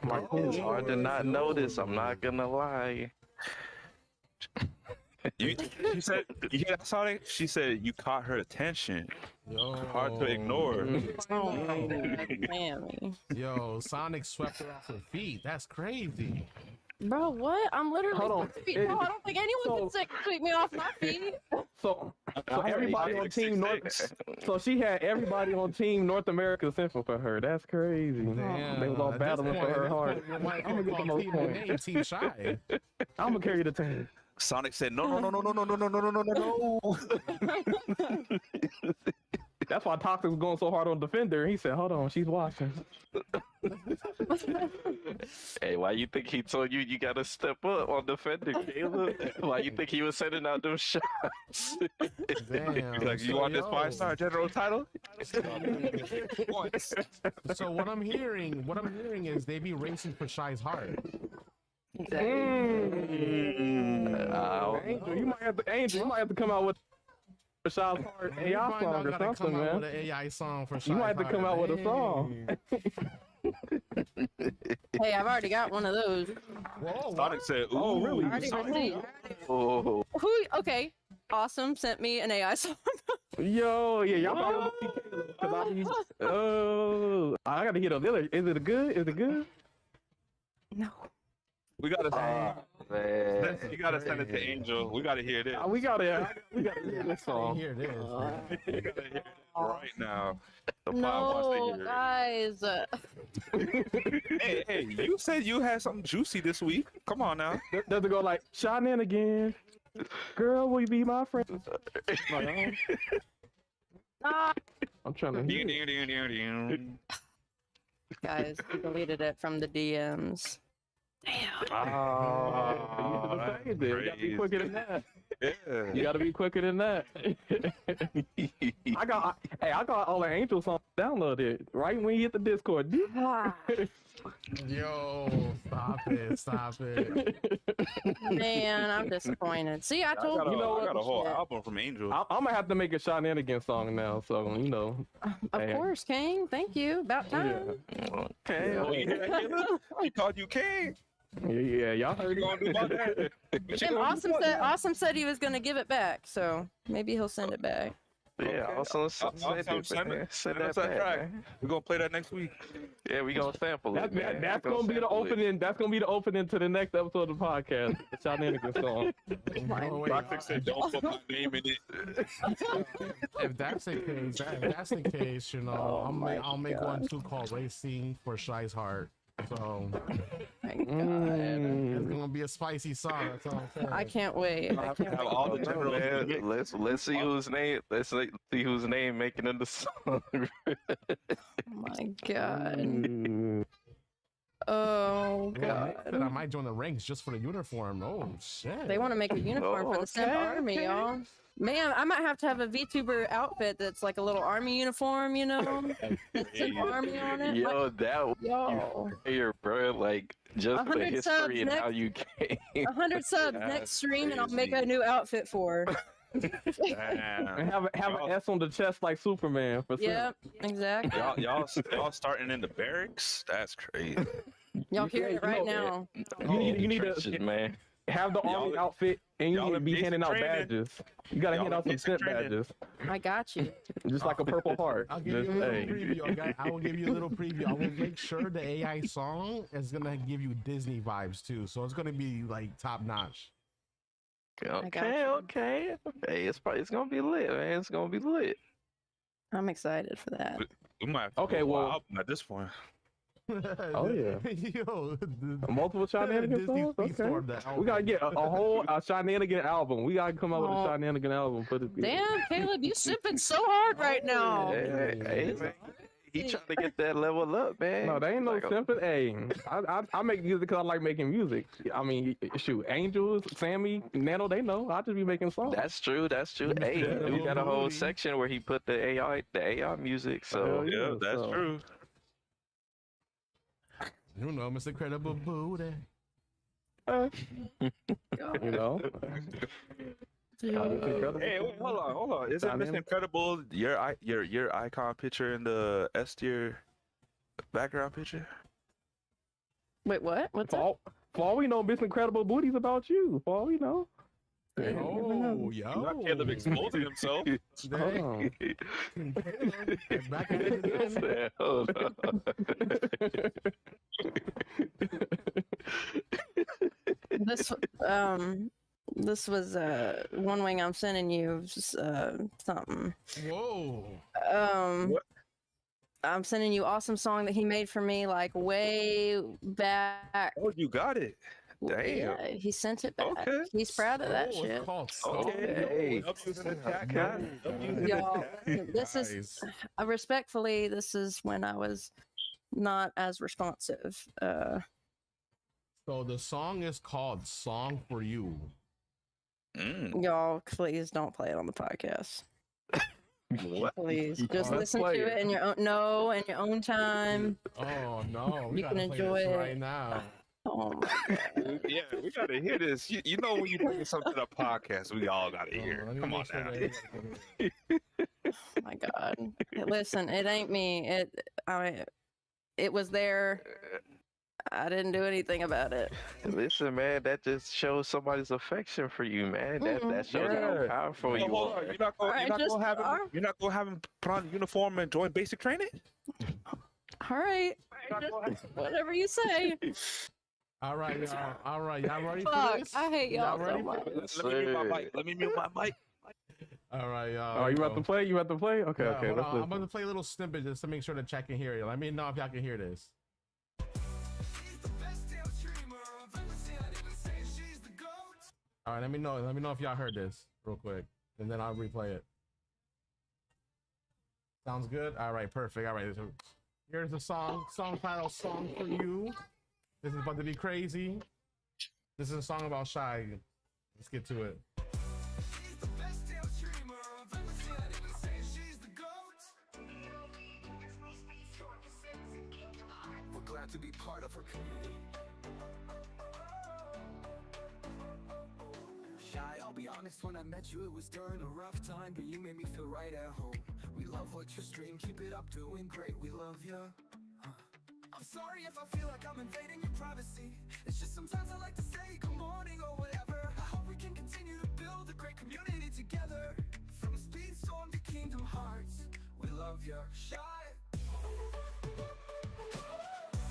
It's hard to not notice. I'm not gonna lie. She said, you hear that, Sonic? She said you caught her attention. Yo. Hard to ignore. Oh my god, Sammy. Yo, Sonic swept her off her feet. That's crazy. Bro, what? I'm literally Hold on. 6 feet tall. I don't think anyone can sweep me off my feet. So everybody on Team North. So she had everybody on Team North America simple for her. That's crazy. Damn, They was all at this battling for point- her at this heart. point, you might I'm gonna get the call most Team points. Name Team Shy. I'm gonna carry the team. Sonic said, no. That's why Toxic was going so hard on Defender. He said, "Hold on, she's watching." Hey, why you think he told you gotta step up on defending, Caleb? Why you think he was sending out them shots? Damn. Like, you so, want this yo. 5-star general title? So what I'm hearing is they be racing for Shy's heart. Exactly. Angel, you might have to come out with a Shy's heart You AI might song not or gotta something, come out man. with an AI song for Shy's You might have to come out with a song. Hey, I've already got one of those. Whoa, Sonic said, "Ooh, Oh, really? I already received. Oh, Okay. Awesome sent me an AI song. Yo, yeah, y'all probably I gotta hear the other. Is it good? Is it good? No. we gotta man. you gotta send it to Angel. We gotta hear this. We gotta hear this I song. hear this. You gotta hear it right now. The pod wants No, to hear guys. it. Hey, you said you had something juicy this week. Come on now. Does it go like Shynanigan? Girl, will you be my friend? Like, Ah, I'm trying to hear it. guys, he deleted it from the DMs. Damn. Oh, that's you gotta be quicker than that. Yeah. You gotta be quicker than that. I got all the Angel songs downloaded right when you hit the Discord. Ah, Yo, stop it. man, I'm disappointed. See, I told you. I got a whole Shit. album from Angel. I'm gonna have to make a Shynanigan song now, so you know. Of Hey. course, King. Thank you. About time. Okay. Oh, you hear that, Caleb? He called you king. Yeah, y'all heard What you gonna do about that? And Awesome said he was gonna give it back, so maybe he'll send it back. Yeah, also send that back, man. We're gonna play that next week. Yeah, we gonna sample it, man. That's We gonna be the sample it. opening. That's gonna be the opening to the next episode of the podcast. The Shynanigan song. Oh, wait, Toxic said, "Don't put my name in it." if that's the case, you know, I'll make one too called Racing for Shy's Heart. So My God. it's gonna be a spicy song. That's all I'm saying. I can't wait. I can't Have wait. all the generals. Man, let's see whose name. Let's see whose name making in the song. Oh my God. Mm. Oh Yeah, I God. might join the ranks just for the uniform. Oh shit. They want to make a uniform for the Simp Army, y'all. Man, I might have to have a VTuber outfit that's like a little army uniform, you know? Simp Army on it. Yo, that would Yo. be here, bro. Like just the 100 history subs and how next- you came. 100 subs That's next stream, and I'll make a crazy. new outfit for her. Damn. And have an S on the chest like Superman. For Yep, exactly. Y'all starting in the barracks? That's crazy. Y'all hearing it right know, now. You need Trenches, to man. have the army Y'all- outfit, and you y'all need to in be basic handing out training. badges. You gotta Y'all hand in out some basic Simp training. badges, I got you. just like a Purple Heart. I'll give you a Just, little hey. preview. Okay? I will give you a little preview. I will make sure the AI song is gonna give you Disney vibes too. So it's gonna be like top notch. got Okay, you. okay. Hey, it's gonna be lit, man. It's gonna be lit. I'm excited for that. We might have to Okay, go well- album at this point. Oh, yeah. Yo, Multiple Shynanigan Disney songs. Speed Okay. Storm, that We gotta album. get a whole Shynanigan album. We gotta come up with a Oh. Shynanigan album. Put it. Damn, Caleb, you sipping so hard right now. Hey, man. He trying to get that level up, man. No, they ain't no Like a- simping. Hey, I make music because I like making music. I mean, shoot, Angels, Sammy, Nano, they know. I just be making songs. That's true. That's true. Hey, Yeah, we got a whole booty. section where he put the AI music. So Hell Yeah, yeah, that's so- true. You know, Mr. Credible Booty. You know. Hey, wait, hold on. Isn't Miss Dynamic. Incredible your icon picture in the S tier background picture? Wait, what? What's up? For all we know, Miss Incredible Booty's about you. For all we know. Oh, yo. Not Caleb exposing himself. Hold on. Back at it again. hold on. This was One Wing I'm sending you something. Whoa. What? I'm sending you awesome song that he made for me like way back. Oh, you got it. Damn. Yeah, he sent it back. Okay. He's proud of that Oh, shit. it's called Okay. Hey. Up using the chat, cat. Up using the Y'all, chat. this is respectfully, this is when I was not as responsive. So the song is called "Song for You." Y'all, please don't play it on the podcast. What? Please, just Let's listen play to it. it in your own time. Oh no, we You gotta can play enjoy this it. right now. Oh my god. Yeah, we gotta hear this. You know when you bring something to the podcast, we all gotta hear. Let me Come make on sure now. that everybody can hear. Oh my god. Listen, it ain't me. It was there. I didn't do anything about it. Listen, man, that just shows somebody's affection for you, man. That shows how Yeah. powerful Yo, you hold are. on. You're not gonna have him put on a uniform and join basic training? All right. Just whatever you say. All right, y'all. All right, y'all ready for Fuck, this? I hate y'all so ready? much. Let me mute my mic. All right, y'all. Oh, you about to play? You about to play? Okay, Yeah, okay. hold Let's on. I'm listen. about to play a little snippet just to make sure the chat can hear it. Let me know if y'all can hear this. All right, let me know. Let me know if y'all heard this real quick, and then I'll replay it. Sounds good. All right, perfect. All right, so here's the song title, "Song for You." This is about to be crazy. This is a song about Shy. Let's get to it. We're glad to be part of her community. Shy, I'll be honest, when I met you it was during a rough time, but you made me feel right at home. We love what you stream, keep it up, doing great, we love ya. I'm sorry if I feel like I'm invading your privacy. It's just sometimes I like to say good morning or whatever. I hope we can continue to build a great community together. From Speedstorm to Kingdom Hearts, we love ya, Shy.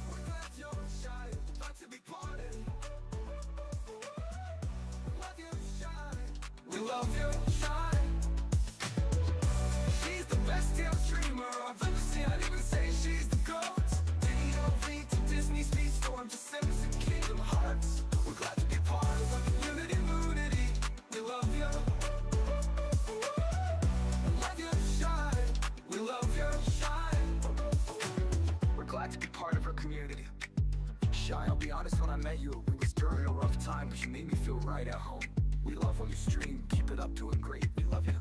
We're glad you're Shy, glad to be part of it. Love you, Shy. We love you, Shy. She's the best tail streamer I've ever seen. I'd even say she's the GOAT. Invade to Disney Speedstorm to Sims and Kingdom Hearts. We're glad to be part of a community. We love you. Love you, Shy. We love you, Shy. We're glad to be part of her community. Shy, I'll be honest, when I met you, it was during a rough time, but you made me feel right at home. We love when you stream, keep it up, doing great, we love you.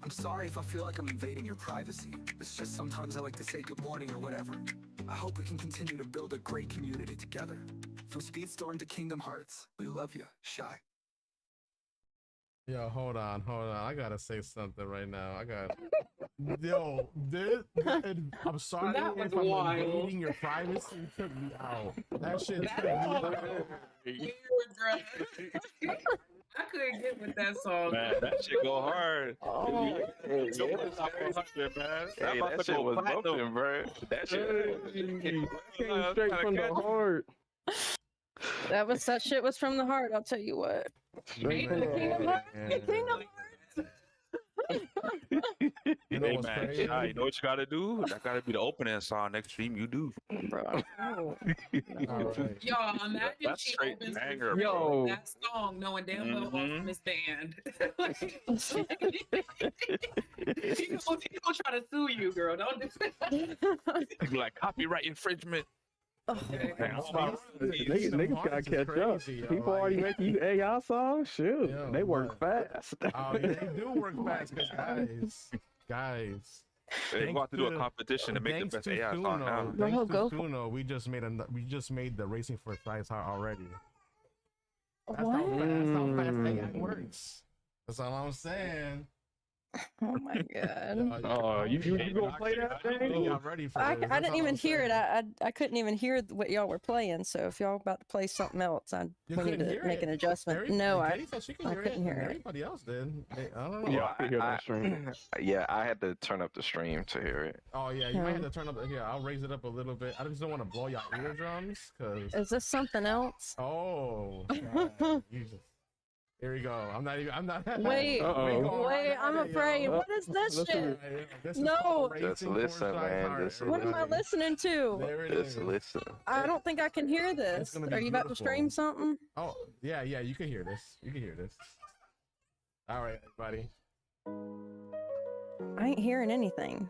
I'm sorry if I feel like I'm invading your privacy. It's just sometimes I like to say good morning or whatever. I hope we can continue to build a great community together. From Speedstorm to Kingdom Hearts, we love you, Shy. Yo, hold on. I gotta say something right now. Yo, I'm sorry That was if I'm wild. invading your privacy. It took me out. That shit took me out. I couldn't get with that song. Man, that shit go hard. Oh, Hey, It's almost yeah. top 100, man. Hey, about that to shit go was platinum. bumping, bro. That shit. Came straight from the heart. that shit was from the heart. I'll tell you what. Straight from the Kingdom heart. Hearts. Kingdom You know Hey, what's man, crazy? Shy, you know what you gotta do? That gotta be the opening song next stream. You do. bro. All right. Y'all, imagine That's she straight opens banger, with bro. that song knowing damn well Optimus Band. He gonna try to sue you, girl. Don't do it. Like copyright infringement. Niggas gotta catch up. People already making you AI songs. Shoot, Yo, they work fast. Oh, yeah, they do work fast, guys. They're about to do a to- competition to make the Thanks best to AI song now. Thuno, No, thanks to go for- Thuno, we just made the Racing for Size Heart already. That's What? how fast AI works. That's all I'm saying. Oh my god. Oh, you gonna play that thing? Y'all ready for I this. didn't even hear it. I couldn't even hear what y'all were playing. So if y'all about to play something else, You we need couldn't to hear make it? an adjustment. Mary- No, Katie said she could I hear couldn't it. hear it. Everybody else did. I don't know. Yeah, I can hear that stream. Yeah, I had to turn up the stream to hear it. Oh yeah, you might have to turn up. Yeah, I'll raise it up a little bit. I just don't want to blow your eardrums, cause. is this something else? Oh. God, you just- Here we go. I'm not. Wait, Uh-oh. wait, I'm afraid. What is this shit? No. Just listen, man. Just What am I listening to? There it Just is. listen. I don't think I can hear this. gonna be Are you about to beautiful. stream something? Oh yeah, you can hear this. All right, everybody. I ain't hearing anything.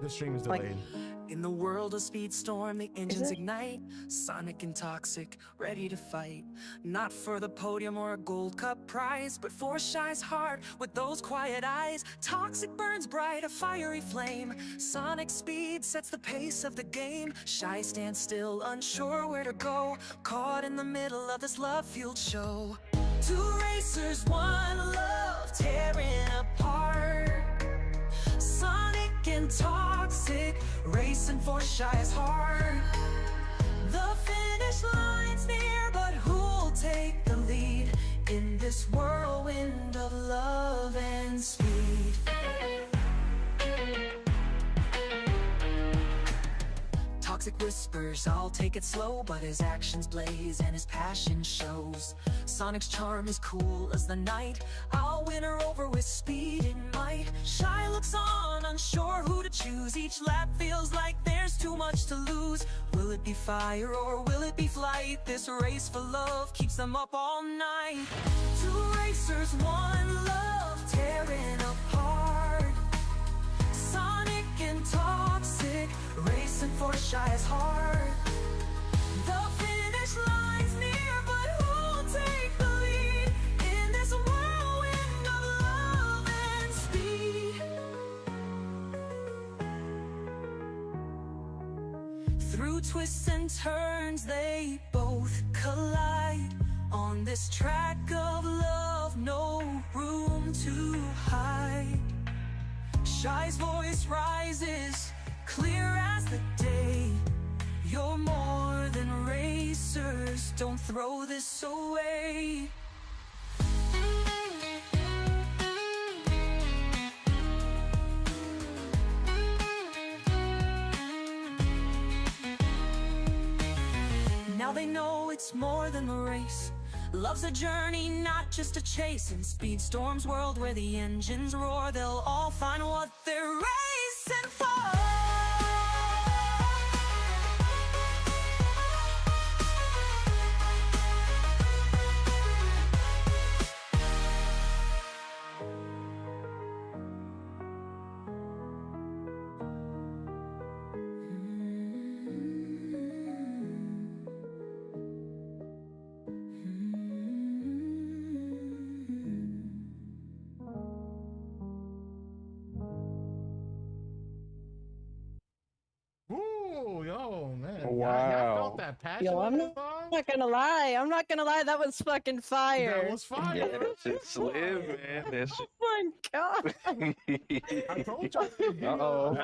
This stream is Like- delayed. In the world of Speedstorm, the engines ignite. Sonic and Toxic, ready to fight. Not for the podium or a gold cup prize, but for Shy's heart with those quiet eyes. Toxic burns bright, a fiery flame. Sonic's speed sets the pace of the game. Shy stands still, unsure where to go. Caught in the middle of this love-fueled show. Two racers, one love, tearing apart. Sonic and Toxic, racing for Shy's heart. The finish line's near, but who'll take the lead in this whirlwind of love and speed? Toxic whispers, I'll take it slow, but his actions blaze and his passion shows. Sonic's charm is cool as the night. I'll win her over with speed and might. Shy looks on, unsure who to choose. Each lap feels like there's too much to lose. Will it be fire or will it be flight? This race for love keeps them up all night. Two racers, one love, tearing apart. Sonic and Toxic, racing for Shy's heart. The finish line's near, but who'll take the lead in this whirlwind of love and speed? Through twists and turns, they both collide. On this track of love, no room to hide. Shy's voice rises, clear as the day. You're more than racers, don't throw this away. Now they know it's more than a race. Love's a journey, not just a chase. In Speedstorm's world where the engines roar, they'll all find what they're racing for. Ooh, yo, man. Y'all Wow. felt that passion Yo, on I'm that song? not gonna lie. I'm not gonna lie. That was fucking fire. That was fire. Yeah, that shit's slim, man. That's Oh my god. I told y'all. Uh-oh.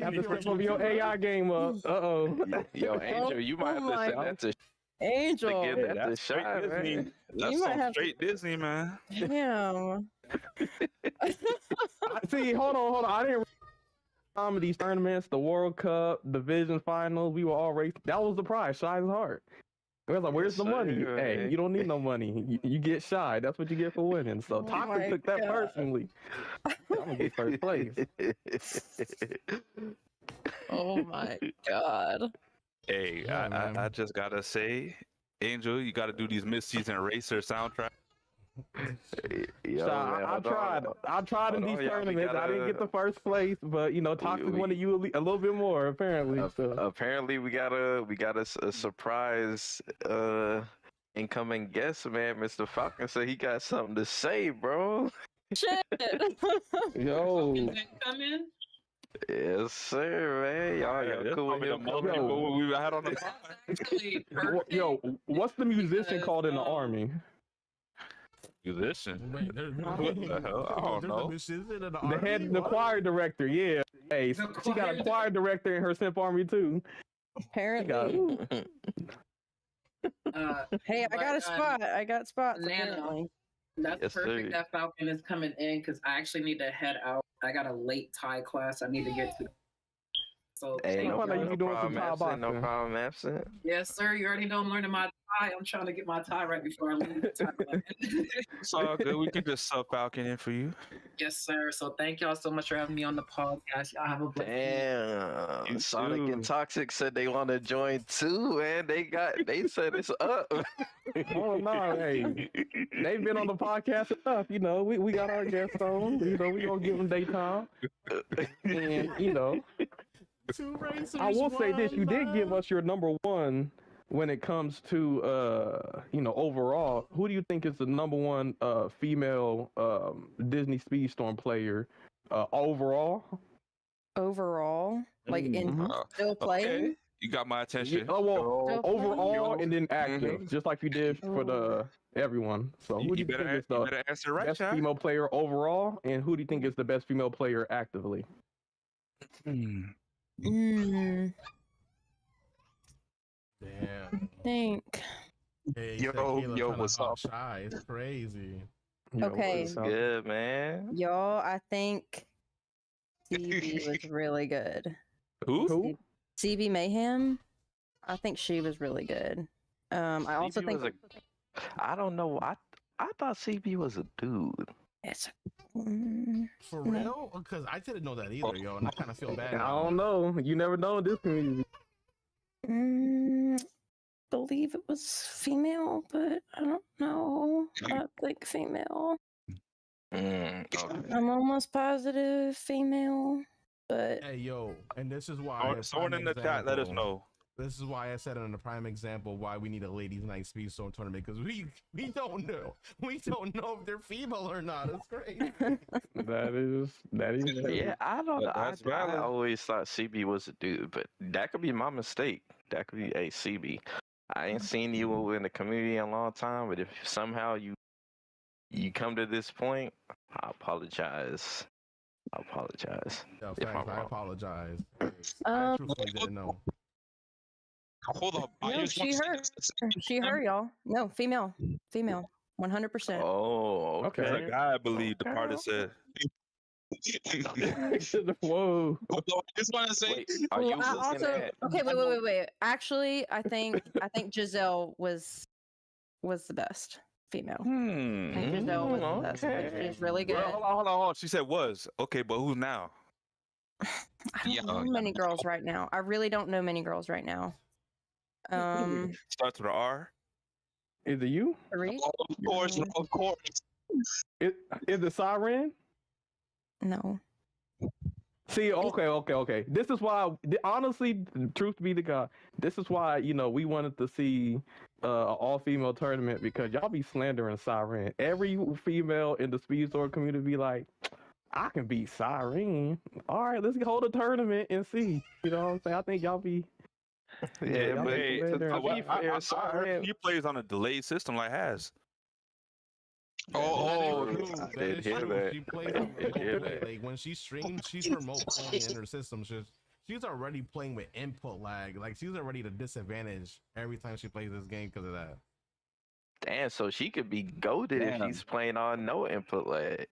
Have to step over your AI game up. Uh-oh. Yo, Angel, you might have Oh to my send that to Angel. give that to That's straight Shy, Disney. man. That's You might some have to- straight Disney, man. Damn. See, hold on. I didn't some of these tournaments, the World Cup, Division Finals, we were all racing. That was the prize, Shy's heart. I was like, where's the money? sir, Hey, man. you don't need no money. You get Shy. That's what you get for winning. So Oh my Toxic took that God. personally. I'm gonna get first place. Oh my god. Hey, Yeah, man. I just gotta say, Angel, you gotta do these mid-season racer soundtracks. Yo, Shy, man, I hold on. tried in Hold these on, y'all, we tournaments. I didn't get the first place, but you know, Toxic wanted you a little bit more apparently. So. Apparently, we got a surprise incoming guest, man. Mr. Falcon said he got something to say, bro. Shit. Yo, Come in. Yes, sir, man. Y'all cool with him? What we had on the pod. Actually, perfect. yo, what's the musician called in the army? Musician. Wait, there's What the hell? I don't know. The choir director, yeah. Hey, The she got a choir choir director in her Simp Army too. Apparently. Hey, I but, got a spot. I got spots. Nano. Apparently. That's Yes, perfect sir. that Falcon is coming in because I actually need to head out. I got a late Thai class I need to get to. So Hey, thank no, I know you you. be doing some problem Thai absent. No boxing. problem absent. Yes, sir. You already know I'm learning my Thai. I'm trying to get my Thai right before I leave Thailand. It's all good. We can just sub Falcon in for you. Yes, sir. So thank y'all so much for having me on the podcast. Y'all have a blessed day. Damn, You Sonic too. and Toxic said they want to join too, man. They said it's up. Oh no, hey, they've been on the podcast enough. You know, we got our guests on. You know, we gonna give them daytime, and you know, Two racers. I will say this: you did give love. us your number one when it comes to overall. Who do you think is the number one female Disney Speedstorm player overall? Overall, like in Mhm. still playing. Okay, you got my attention. Oh well, Still overall playing? and then active, just like you did for the everyone. So who do you think is You the better answer right, best Shy. female player overall, and who do you think is the best female player actively? Hmm. Mm, Damn. think. Hey, Yo, Caleb yo, trying to what's hop up? Shy. It's crazy. Yo, Okay. What's good, man? Y'all, I think CB was really good. Who? CB Mayhem. I think she was really good. I also CB think was I don't know. I thought CB was a dude. it's For real? Because I didn't know that either, yo, and I kind of feel bad. I now. don't know. You never know in this community. believe it was female, but I don't know. I think female. Okay. I'm almost positive female, but Hey, yo, and this is why. Someone in the chat, let us know. This is why I said in the prime example why we need a ladies' night Speedstone tournament, because we don't know. We don't know if they're female or not. It's crazy. That is Yeah, I don't know. That's I valid. always thought CB was a dude, but that could be my mistake. That could be a CB. I ain't seen you in the community in a long time, but if somehow you come to this point, I apologize. I apologize. No, if I'm facts, I wrong. apologize. I truthfully didn't know. Hold up. I no, just want she to her. She her, y'all. No, female. 100%. Oh, okay. There's a guy, I believe, the part that said, Whoa. Hold on, I just want to say. Wait, are you I looking also at? okay. Wait. Actually, I think Giselle was the best female. I think Giselle was the best. Like, she's really good. Well, hold on. She said was. Okay, but who's now? I don't know many girls right now. I really don't know many girls right now. Starts with an R. Is it you? Three? Of course. Is it Siren? No. See, okay. This is why, honestly, truth be to God, this is why, we wanted to see an all-female tournament, because y'all be slandering Siren. Every female in the Speedstorm community be like, I can beat Siren. All right, let's hold a tournament and see. You know what I'm saying? I think y'all be... Yeah, y'all but be slandering. to be fair, I Siren. heard he plays on a delayed system like Has. I did hear that. She plays on remote play. Like when she streams, she's remote playing in her system. She's already playing with input lag. Like she's already at a disadvantage every time she plays this game because of that. Damn, so she could be goated if she's playing on no input lag.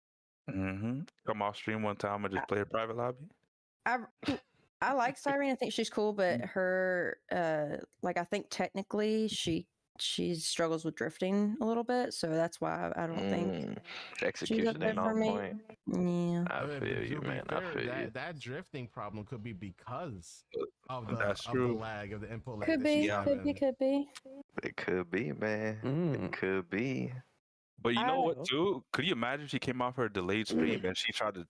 Come off stream one time and just play a private lobby. I like Siren. I think she's cool, but her I think technically she struggles with drifting a little bit, so that's why I don't think execution ain't on point. Yeah, I feel you, man. I feel you. That drifting problem could be because of the lag, of the input lag. Could be. It could be, man. It could be. But you know what, too? Could you imagine if she came off her delayed stream and she tried to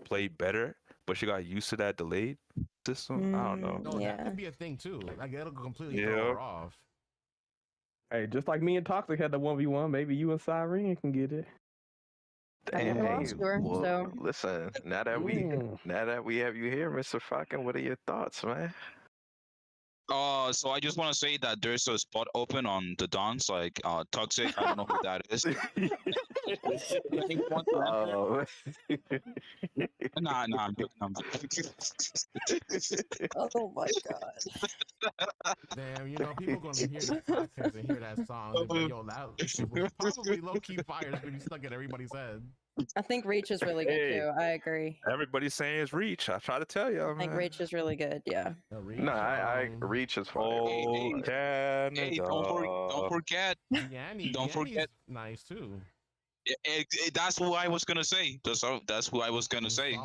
play better, but she got used to that delayed system? I don't know. No, that could be a thing too. Like it'll completely throw her off. Hey, just like me and Toxic had the 1v1, maybe you and Siren can get it. Damn, well, listen, now that we have you here, Mr. Falcon, what are your thoughts, man? So I just want to say that there's a spot open on the Dons, like Toxic. I don't know who that is. Nah, I'm Oh my god. Damn, people gonna hear this podcast and hear that song and be like, yo, that shit was probably low-key fire. It's gonna be stuck in everybody's head. I think Reach is really good too. I agree. Everybody's saying it's Reach. I try to tell you. I think Reach is really good. Yeah. No, I Reach is fine. Oh, Canada. Hey, don't forget. Don't forget. Nice too. That's who I was gonna say. That's who I was gonna say.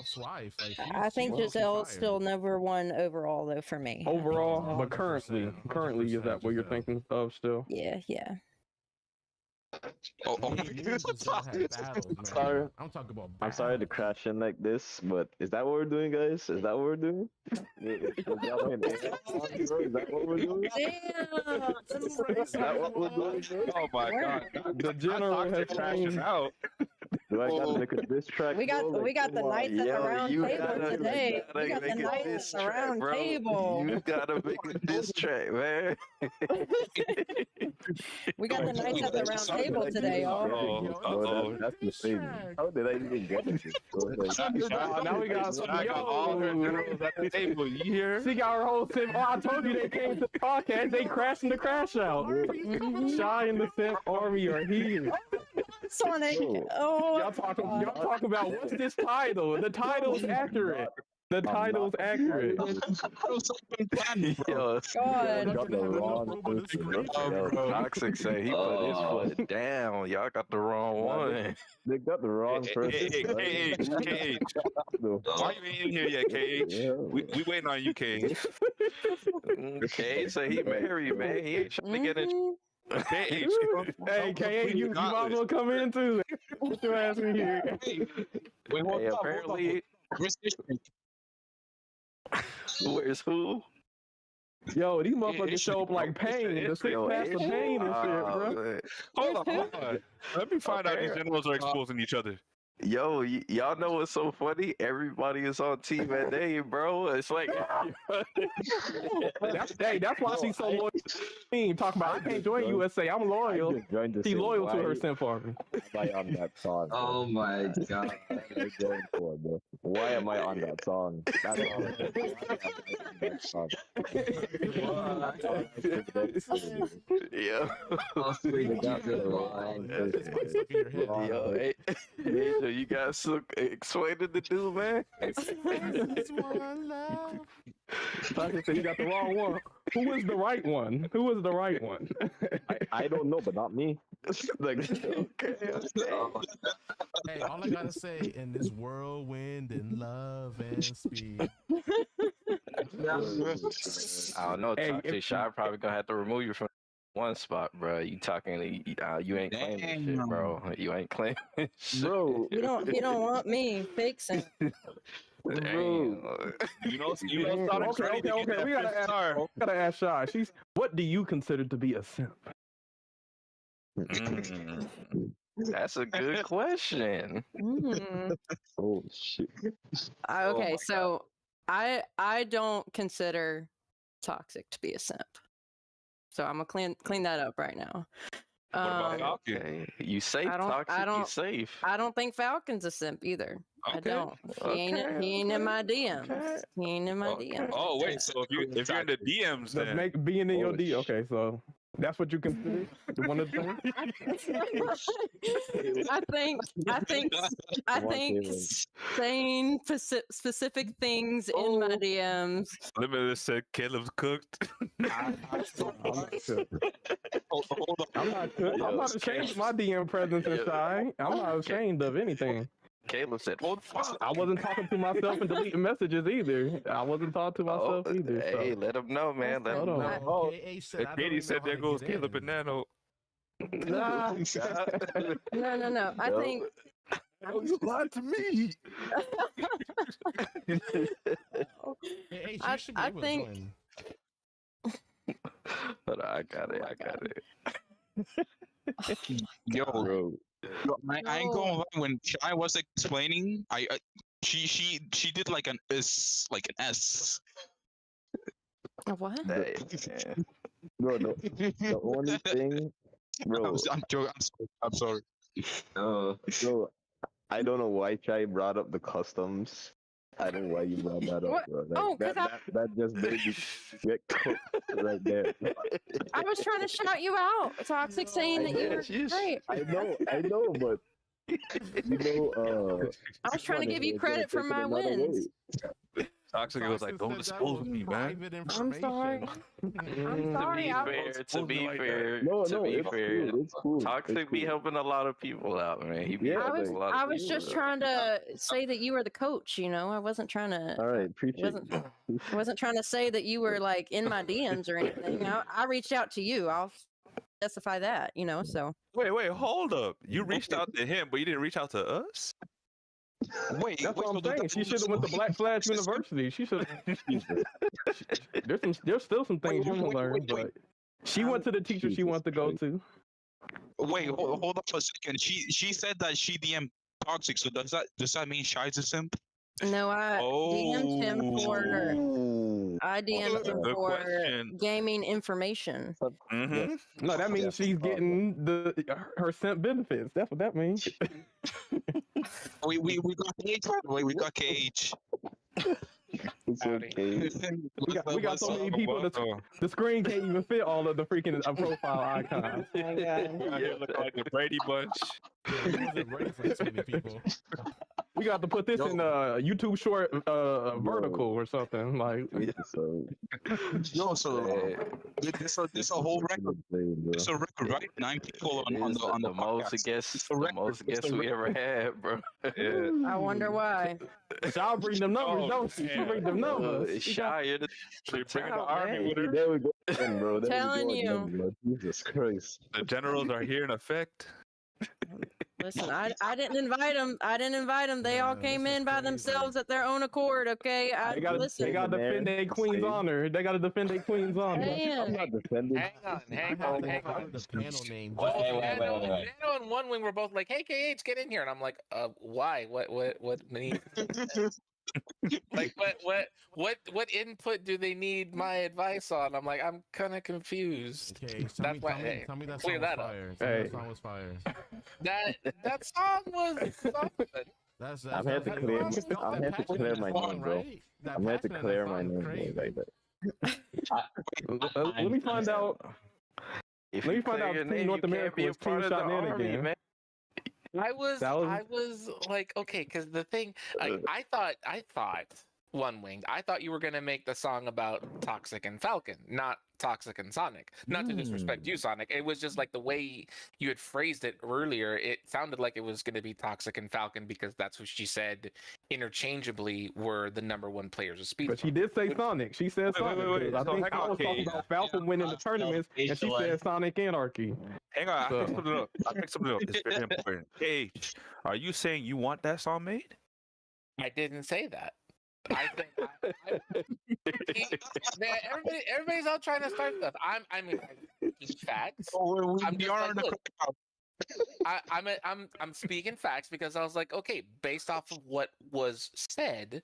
I think Giselle's still number one overall though for me. Overall, but currently, is that what you're thinking of still? Yeah. You just gotta have battles, man. Sorry. I'm talking about I'm sorry to battles. crash in like this, but is that what we're doing, guys? Is that what we're doing? Is that what we're doing? Damn. Is that what we're doing, bro? Oh my god. The general has Crashing changed. out. Do I gotta make a diss track? We got bro? we got the Come on. knights at the Yo, round you table gotta- today. you We got gotta the make a knights diss at the track, round bro. table. You gotta make a diss track, man. We got the knights at the round table today, y'all. Uh-oh. That's the thing. How did I even get this? Bro? Like, Now we got I got all her generals at the table. You hear? she got her whole Simp. Oh, I told you they came to the podcast. They crashed in the crash out. Shy and the Simp Army are here. Sonic. Bro. Oh, Y'all talking about what's this title? The title's accurate. The title's accurate. Yo, God. got the wrong person, bro. Toxic said he put his foot down. Y'all got the wrong one. They got the wrong person. Hey, KH. Why you ain't in here yet, KH? Yeah. We waiting on you, KH. Okay, so he married, man. He ain't trying to get in. KH. Hey, KA, you might as well come in too. Get your ass in here. Wait, hold Hey, up. apparently, where's who? Yo, these motherfuckers show up like Pain. The six past the Pain and shit, bro. man. Hold on. Let me find out these generals are exposing each other. Yo, y'all know what's so funny? Everybody is on team at day, bro. It's like That's why she's so loyal to the team. Talking about, I can't join USA. I'm loyal. I just joined the She's same. loyal to Why her Simp Army. am I on that song? Bro? Oh my god. What am I going for, bro? Why am I on that song? That's all I said. Why am I on that song? yeah. Possibly They got the the wrong line. person. Yo, hey, Angel, you got some explaining to do, man. Toxic said you got the wrong one. Who is the right one? Who is the right one? I don't know, but not me. Like, okay. Hey, all I gotta say in this whirlwind and love and speed. I don't know. Hey, Toxic if- Shy probably gonna have to remove you from one spot, bro. You talking? You ain't claiming shit, bro. You ain't claiming shit. Bro, You don't want me fixing. Damn. You know, Okay. We gotta ask Shy. What do you consider to be a simp? That's a good question. oh shit. Okay, so I don't consider Toxic to be a simp. So I'm gonna clean that up right now. What about Falcon? Okay. You safe, I don't- Toxic? I You don't- safe. I don't think Falcon's a simp either. I Okay. don't. He ain't in my DMs. Okay. He ain't in my DMs. Oh wait, so if you're in the DMs, Just then being in your Oh, D. Okay, so that's what you consider one of the things. I think saying specific things in my DMs. Limitless said Caleb's cooked. I'm not ashamed of my DM presence and Shy. I'm not ashamed of anything. Caleb said, "Hold fuck." I wasn't talking to myself and deleting messages either. I wasn't talking to myself either. Hey, So. let him know, man. Let him Hold know. on. Katie said, "There goes Caleb and Nano." Nah. No. I think You lied to me. Hey, you should be able to join. But I got it. Yo, Bro. I ain't going lie. When Shy was explaining, she did like an S. what? Hey, Bro, the only thing, bro, I'm joking. I'm sorry. Oh, bro, I don't know why Chai brought up the customs. I don't know why you brought that up, What? bro. Oh, 'cause that just made me get cooked right there. I was trying to shout you out, Toxic, saying that you were great. I know, but you know, I was trying to give you credit for my wins. Toxic was like, "Don't expose me, man." I'm sorry. I'm sorry. To be fair, No, to be it's fair, cool. It's cool. Toxic It's be cool. helping a lot of people out, man. He be Yeah, helping a lot of I was people just out. trying to say that you were the coach. You know, I wasn't trying to. All right, appreciate wasn't trying to say that you were like in my DMs or anything. I reached out to you. specify that, so. Wait, hold up. You reached out to him, but you didn't reach out to us? Wait, That's what I'm saying. She should have went to Black Flash University. She should. There's still some things you can learn, but she went to the teacher she wanted to go to. Wait, hold up a second. She said that she DM Toxic. So does that mean Shy's a simp? No, I DM'd him for. I DM'd him Good for question. gaming information. Mm-hmm. No, that means she's getting her simp benefits. That's what that means. We got KH, by the way. We got KH. It's okay. We got so many people. The screen can't even fit all of the freaking profile icons. Oh my God. You look like the Brady Bunch. I wasn't ready for this many people. We got to put this in YouTube short vertical or something like. Yo, so this a whole record. It's a record, right? 9 people on the most podcast. The most guests we ever had, bro. Yeah. I wonder why. I'll bring them numbers, don't she? She bring them numbers. Shy, you're the Bringing the army with her. There we go, bro. Telling you. Jesus Christ. The generals are here in effect. Listen, I didn't invite them. They all came in by themselves at their own accord. Okay, They gotta defend their queen's honor. They gotta defend their queen's honor. Man. I'm not defending. Hang on. The panel name. Nano and One Wing were both like, "Hey, KH, get in here," and I'm like, why? What need? Like, what input do they need my advice on? I'm like, I'm kind of confused. Okay, That's why. tell me that clear song that was up. fire. Tell me that song was fire. That song was something. I'm here to clear. I'm here to clear my name, bro. I'm here to clear my name like that. Let me find out. If Let me you find clear out your Team name, North you can't America be a was Team part of the army, Shynanigan. man. I was like, okay, because the thing, I thought One Wing, I thought you were gonna make the song about Toxic and Falcon, not Toxic and Sonic. Not to disrespect you, Sonic. It was just like the way you had phrased it earlier. It sounded like it was gonna be Toxic and Falcon because that's what she said interchangeably were the #1 players of Speed. But she did say Sonic. She said Sonic. wait. I So think hang I on, was talking about Falcon winning the tournaments, and she said Sonic Anarchy. Hang on, I picked something up. It's very important. Hey, are you saying you want that song made? I didn't say that. I think everybody's all trying to start stuff. I mean, facts. I'm speaking facts because I was like, okay, based off of what was said,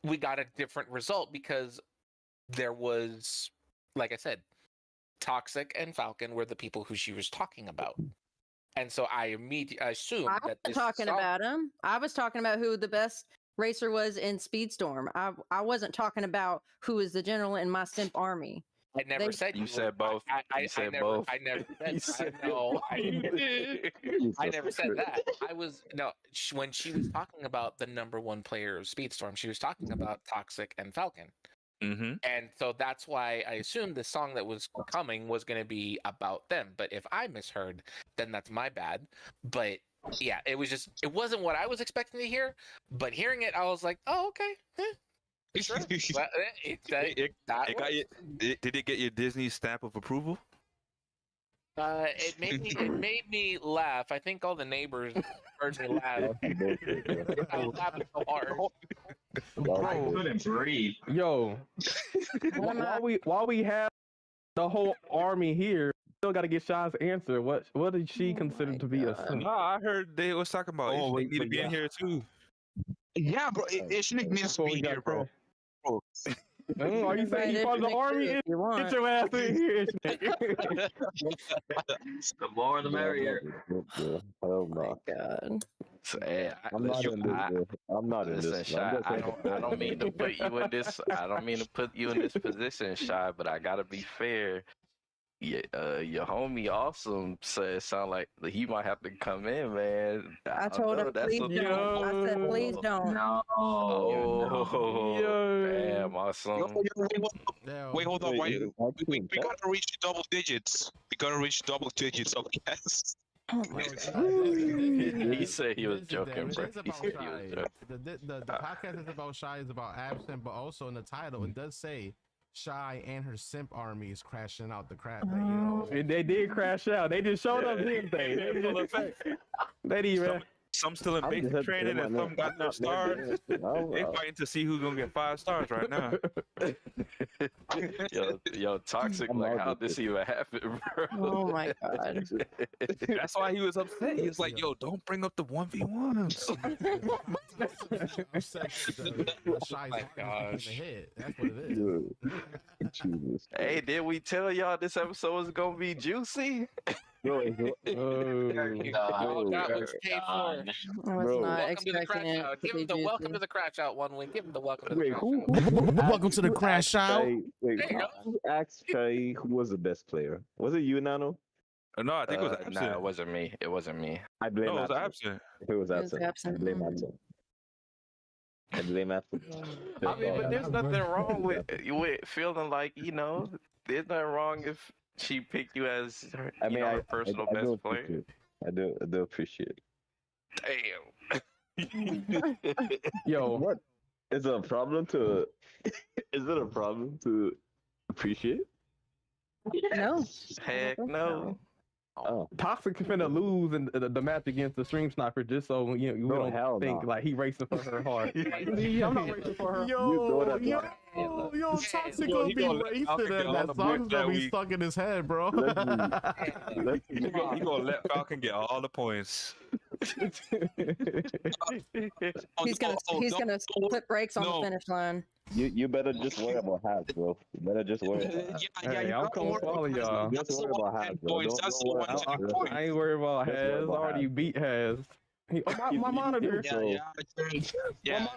we got a different result because there was, like I said, Toxic and Falcon were the people who she was talking about. And so I immediately assumed I that wasn't talking about him. I was talking about who the best racer was in Speedstorm. I wasn't talking about who is the general in my Simp Army. I never said you said both. I said both. I never said no. I never said that. When she was talking about the #1 player of Speedstorm, she was talking about Toxic and Falcon. Mm-hmm. And so that's why I assumed the song that was coming was going to be about them. But if I misheard, then that's my bad. But yeah, it wasn't what I was expecting to hear. But hearing it, I was like, oh, okay. Sure. Did it get your Disney stamp of approval? It made me laugh. I think all the neighbors heard me laugh. I was laughing so hard. I couldn't breathe. Yo, while we have the whole army here, still got to get Shy's answer. What did she consider to be a simp? No, I heard they was talking about they need to be in here too. Yeah, bro. It shouldn't mean to be here, bro. Are you saying you part of the army? Get your ass in here. The more the merrier. Oh my God. I'm not in this. I'm not in this. Shy, I don't mean to put you in this. I don't mean to put you in this position, Shy. But I gotta be fair. Your homie Awesome said sound like he might have to come in, man. I told him, please don't. I said, please don't. No. Damn, Awesome. Wait, hold on. We gotta reach double digits. We gotta reach double digits of guests. He said he was joking, bro. He said he was joking. The podcast is about Shy, is about absent, but also in the title it does say Shy and her Simp Army is crashing out the crash. They did crash out. They just showed up, didn't they? They didn't even. Some still in basic training and some got their stars. They fighting to see who's gonna get 5 stars right now. Yo, Toxic, like, how this even happen, bro? Oh my god. That's why he was upset. He was like, yo, don't bring up the 1v1s. Oh my gosh. That's what it is. Hey, did we tell y'all this episode was gonna be juicy? That was paid for. I was not Welcome to the expecting crash it out. to Give be him the welcome juicy. to the crash out, One Wing. Give him the welcome to the Wait, crash who? out. Welcome to the crash out. Wait, There you go. who asked Shay who was the best player? Was it you, Nano? No, I think it was absent. Nah, it wasn't me. It wasn't me. I blame No, it was absent. absent. It was It was absent. absent. I blame absent. I blame absent. I mean, but there's nothing wrong with feeling like, there's nothing wrong if she picked you as her, her personal I do best player. appreciate it. I do appreciate Damn. Yo, what? Is it a problem to? Is it a problem to appreciate? No. Heck no. Oh, Toxic finna lose in the match against the Stream Sniper just so we Bro, hell don't think no. like he racing for her heart. I'm not racing for her. Yo, Toxic gonna be racing and that song's gonna be stuck in his head, bro. He gonna let Falcon get all the points. He's gonna put brakes on the finish line. You better just worry about halves, bro. You better just worry. Hey, I'm coming for all of y'all. Just worry about halves, bro. I ain't worried about Has. Already beat Has. My monitor. My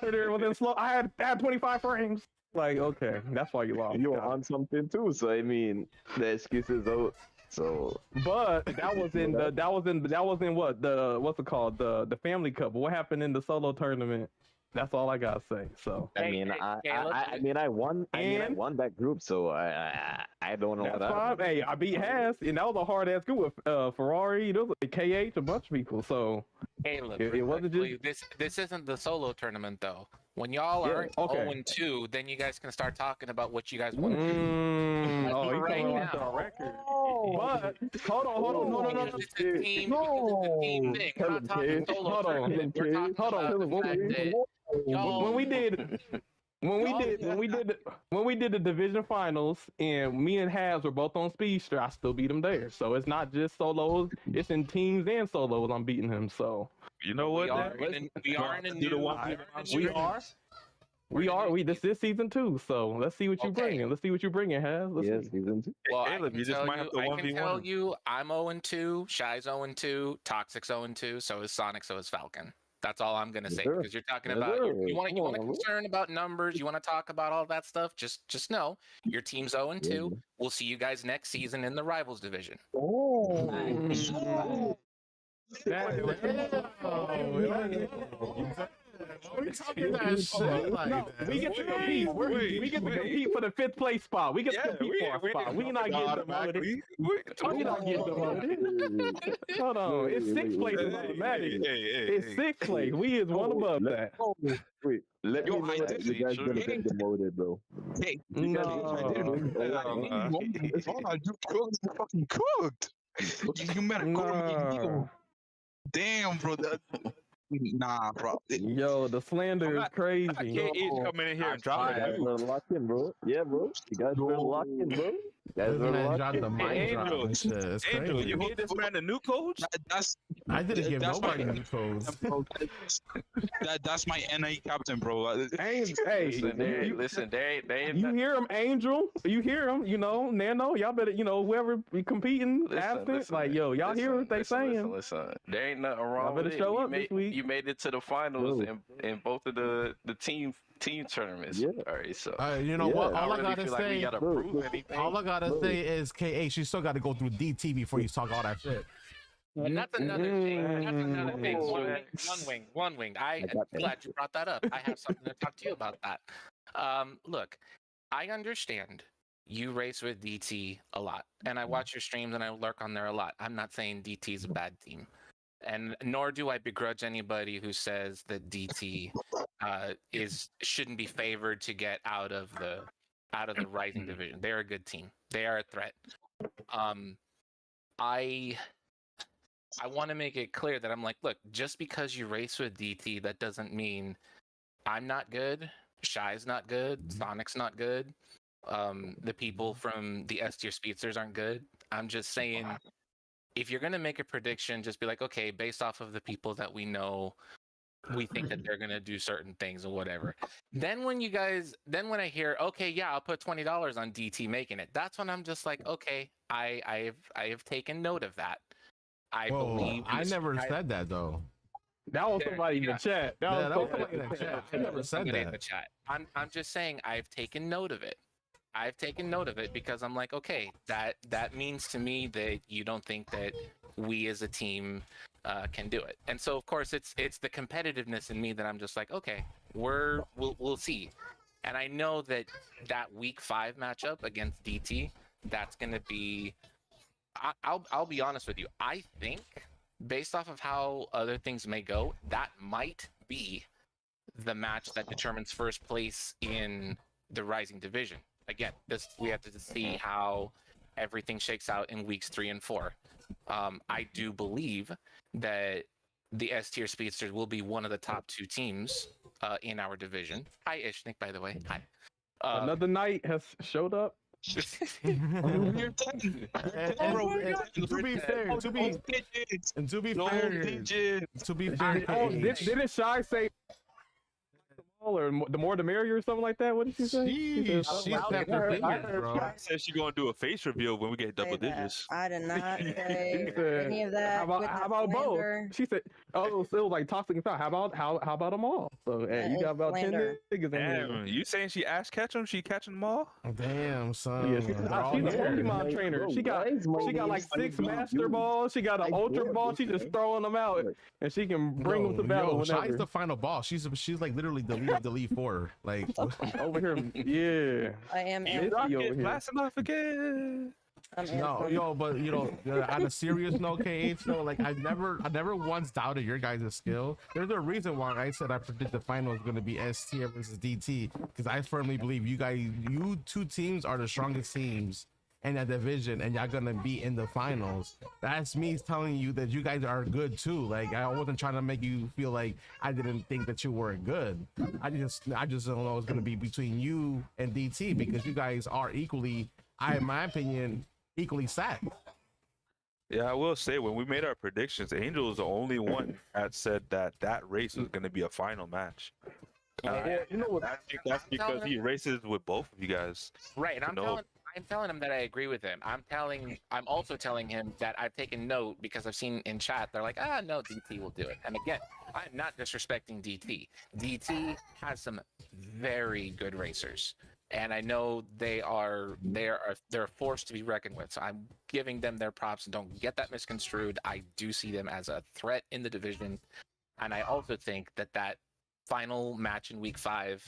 monitor was in slow. I had 25 frames. Like, okay, that's why you lost. You were on something too, so I mean, the excuse is out. So, but that was in what what's it called, the Family Cup. What happened in the solo tournament? That's all I gotta say. So I mean, I won. I won that group, so I don't know that's what fine. Hey, I beat Has, and that was a hard ass group with Ferrari, there was KH, a bunch of people. So Caleb, it wasn't just this isn't the solo tournament though. When y'all are 0-2, then you guys can start talking about what you guys want to do. Oh, you right coming now. off the record. But hold on, no. It's a team, because it's a team thing. We're not talking solo tournament. We're talking about the fact that y'all... When we did the division finals and me and Habs were both on Speedster, I still beat him there. So it's not just solos; it's in teams and solos. I'm beating him. So you know what? We are. This is season 2. So let's see what you bringing. Let's see what you bringing, Has. Season 2. Well, Caleb, you just might have to 1v1. I can tell you, I'm 0-2, Shy's 0-2, Toxic's 0-2, so is Sonic, so is Falcon. That's all I'm gonna say, because you're talking about you want to concern about numbers, you want to talk about all that stuff. Just know your team's 0-2. We'll see you guys next season in the Rivals division. We talking that shit like that. We get to compete. We get to compete for the 5th place spot. We get to compete for our spot. We not getting demoted. We not getting demoted. Hold on. It's 6th place is automatic. It's 6th place. We is one above that. Wait, let me know that you guys gonna get demoted, bro. Hey, no. You fucking cooked. You better go. Damn, bro. Nah, bro. Yo, the slander is crazy. I can't coming in here and dropping it. You guys better lock in, bro. Yeah, bro. You guys better lock in, bro. You guys better lock in. Angel, you hear this man the new coach? I didn't give nobody new codes. That's my NA captain, bro. Hey, listen, they you hear him, Angel? You hear him? Nano, y'all better, whoever be competing, absent, like, yo, y'all hear what they saying? Listen, there ain't nothing wrong with it. Show up this week. You made it to the finals in both of the team tournaments. Yeah. All right, so what? All I gotta say, all I gotta say is KH, you still got to go through DT before you talk all that shit. And that's another thing. One wing. I'm glad you brought that up. I have something to talk to you about that. Look, I understand you race with DT a lot, and I watch your streams and I lurk on there a lot. I'm not saying DT is a bad team, and nor do I begrudge anybody who says that DT shouldn't be favored to get out of the out of the Rising division. They're a good team. They are a threat. I want to make it clear that I'm like, look, just because you race with DT, that doesn't mean I'm not good, Shy's not good, Sonic's not good, the people from the S tier speedsters aren't good. I'm just saying, if you're gonna make a prediction, just be like, okay, based off of the people that we know, we think that they're gonna do certain things or whatever. Then when I hear, okay, yeah, I'll put $20 on DT making it, that's when I'm just like, okay, I have taken note of that. I believe. I never said that though. That was somebody in the chat. That was somebody in the chat. I never said that. In the chat. I'm just saying I've taken note of it. I've taken note of it because I'm like, okay, that means to me that you don't think that we as a team can do it. And so of course it's the competitiveness in me that I'm just like, okay, we'll see. And I know that week 5 matchup against DT, that's gonna be. I'll be honest with you. I think based off of how other things may go, that might be the match that determines first place in the Rising division. Again, we have to see how everything shakes out in weeks 3 and 4. I do believe that the S tier speedsters will be one of the top 2 teams in our division. Hi, Ishnik, by the way. Hi. Another knight has showed up. To be fair, didn't Shy say or the more the merrier or something like that? What did she say? She said she's gonna do a face reveal when we get double digits. I did not say any of that. How about both? She said, "Oh, so it was like toxic and foul. How about them all?" So hey, you got about 10 niggas in there. You saying she ass catch them? She catching them all? Damn, son. Yeah, she's a Pokemon trainer. She got like 6 master balls. She got an ultra ball. She just throwing them out, and she can bring them to battle whenever. Shy's the final boss. She's like literally delete 4. Like over here, yeah. I am blasting off again. No, but on a serious note, KH, like I never once doubted your guys' skill. There's a reason why I said I predict the final is going to be S tier versus DT, because I firmly believe you 2 teams are the strongest teams in that division, and y'all gonna be in the finals. That's me telling you that you guys are good too. Like I wasn't trying to make you feel like I didn't think that you were good. I just don't know it's gonna be between you and DT, because you guys are equally, in my opinion, equally stacked. Yeah, I will say when we made our predictions, Angel was the only one that said that race was going to be a final match. You know what? I think that's because he races with both of you guys. Right, and I'm telling him that I agree with him. I'm also telling him that I've taken note because I've seen in chat they're like, no, DT will do it. And again, I'm not disrespecting DT. DT has some very good racers, and I know they're a force to be reckoned with. So I'm giving them their props. Don't get that misconstrued. I do see them as a threat in the division, and I also think that final match in week 5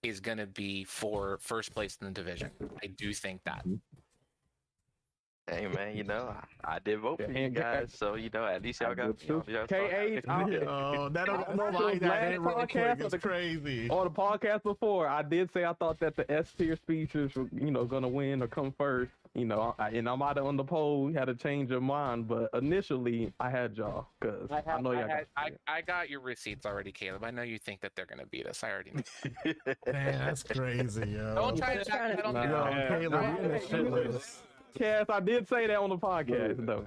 is going to be for first place in the division. I do think that. Hey man, I did vote for you guys, so at least y'all got K8. That's crazy. On the podcast before, I did say I thought that the S tier speeches were, gonna win or come first. And I might have on the poll had a change of mind, but initially I had y'all because I know y'all. I got your receipts already, Caleb. I know you think that they're gonna beat us. I already know. Man, that's crazy, yo. Don't try to back on Caleb, you're in the shit list. Cass, I did say that on the podcast, though.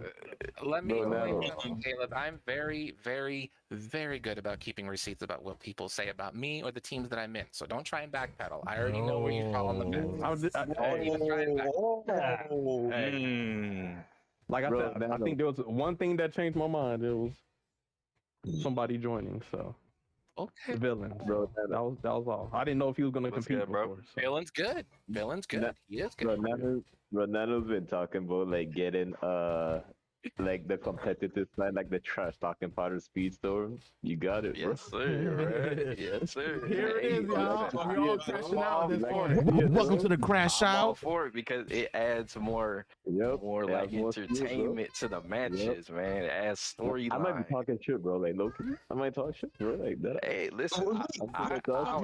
Let me explain something, Caleb. I'm very, very, very good about keeping receipts about what people say about me or the teams that I'm in. So don't try and backpedal. I already know where you fall on the fence. Don't even try and backpedal. Like I said, I think there was one thing that changed my mind. It was somebody joining. So okay, villain, bro. That was all. I didn't know if he was gonna compete, good, bro. Before, so. Villain's good. Villain's good. He is good. Ronaldo's been talking about like getting like the competitive side, like the trash talking part of Speedstorm. You got it, bro. Yes, sir. Right? Yes, sir. Here it is, y'all. We're all crashing out at this point. Yes, Welcome to the I'm crash all out. for it because it adds more like entertainment to the matches, man. It adds I might be storyline. talking shit, bro. Like Loki, I might talk shit, bro. Like that. Hey, listen,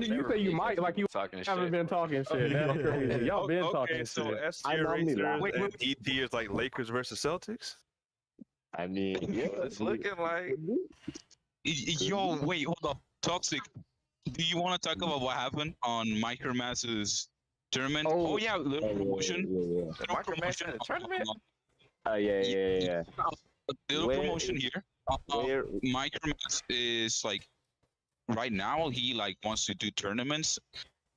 You say you might, like you talking haven't shit. been talking shit. That's crazy. Y'all been talking so shit. S I tier normally laugh. racers and D tier is like Lakers versus Celtics. I mean, yeah, It's looking like. Yo, wait, hold up. Toxic. Do you want to talk about what happened on Micromass's tournament? Oh yeah, little promotion. Yeah. Micro Match in the tournament? Yeah. Little Where promotion is- here. where- Micromass is like right now he like wants to do tournaments.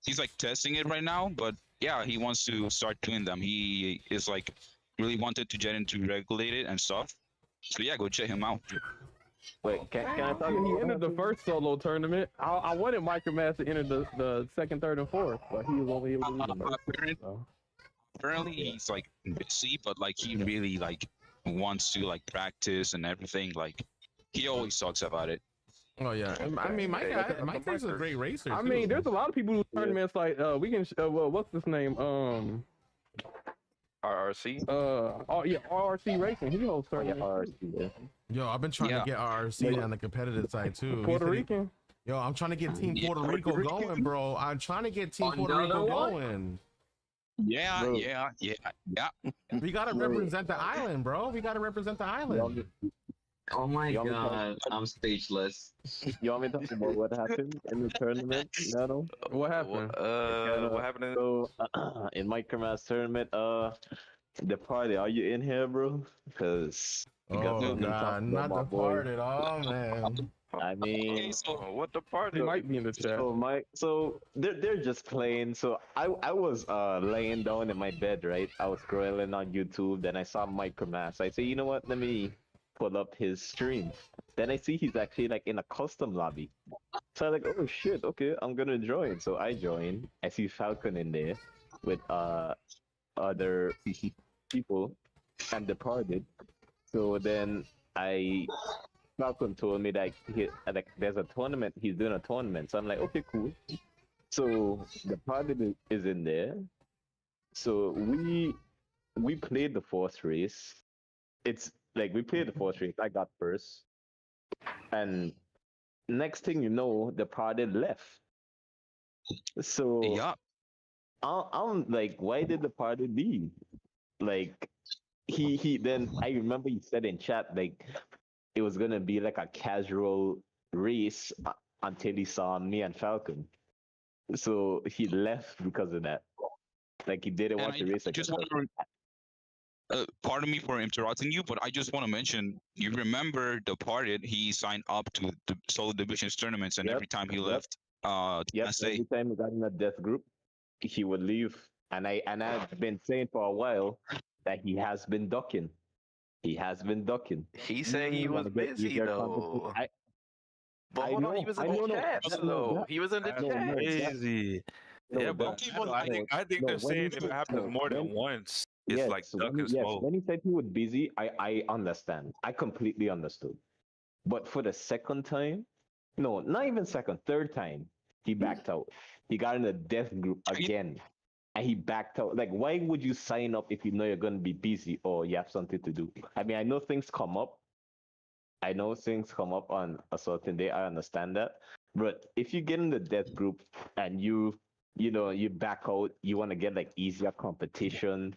He's like testing it right now, but yeah, he wants to start doing them. He is like really wanted to get into regulated and stuff. So yeah, go check him out. Wait, can I talk? He entered the first solo tournament. I wanted Micromass to enter the second, third, and fourth, but he was only able to do the first. So. Apparently he's like busy, but like he really like wants to like practice and everything. Like he always talks about it. Oh yeah, I mean, Mike is a great racer. I mean, there's a lot of people who tournaments like we can. Well, what's his name? RRC. Oh yeah, RRC Racing. He holds tournaments. RRC. Yo, I've been trying to get RRC on the competitive side too. Puerto Rican. Yo, I'm trying to get Team Puerto Rico going, bro. I'm trying to get Team Puerto Rico going. Yeah. We gotta represent the island, bro. We gotta represent the island. Oh my god, I'm speechless. You want me to talk about what happened in the tournament? No. What happened? What happened? So in Micromass tournament, the party. Are you in here, bro? Because oh god, not the party. Oh man. I mean, what the party? They might be in the chat. So they're just playing. So I was laying down in my bed, right? I was scrolling on YouTube. Then I saw Micromass. I say, you know what? Let me pull up his stream. Then I see he's actually like in a custom lobby. So I'm like, oh shit, okay, I'm gonna join. So I join. I see Falcon in there with other people and departed. So then Falcon told me that like there's a tournament. He's doing a tournament. So I'm like, okay, cool. So the party is in there. So we played the fourth race. It's like we played the fourth race. I got first, and next thing you know, the party left. So yeah, I'm like, why did the party leave? Like he then I remember he said in chat like it was gonna be like a casual race until he saw me and Falcon. So he left because of that. Like he didn't want to race. Just want to. Pardon me for interrupting you, but I just want to mention, you remember the party he signed up to the solo divisions tournaments, and every time he left, every time he got in a death group, he would leave. And I've been saying for a while that he has been ducking. He has been ducking. He said he was busy though. But hold on, he was in the chat though. He was in the chat. Crazy. Yeah, but I think they're saying if it happens more than once, it's like duck and smoke. When he said he was busy, I understand. I completely understood. But for the second time, no, not even second, third time, he backed out. He got in a death group again. And he backed out. Like, why would you sign up if you know you're going to be busy or you have something to do? I mean, I know things come up. I know things come up on a certain day. I understand that. But if you get in the death group and you back out, you want to get like easier competition.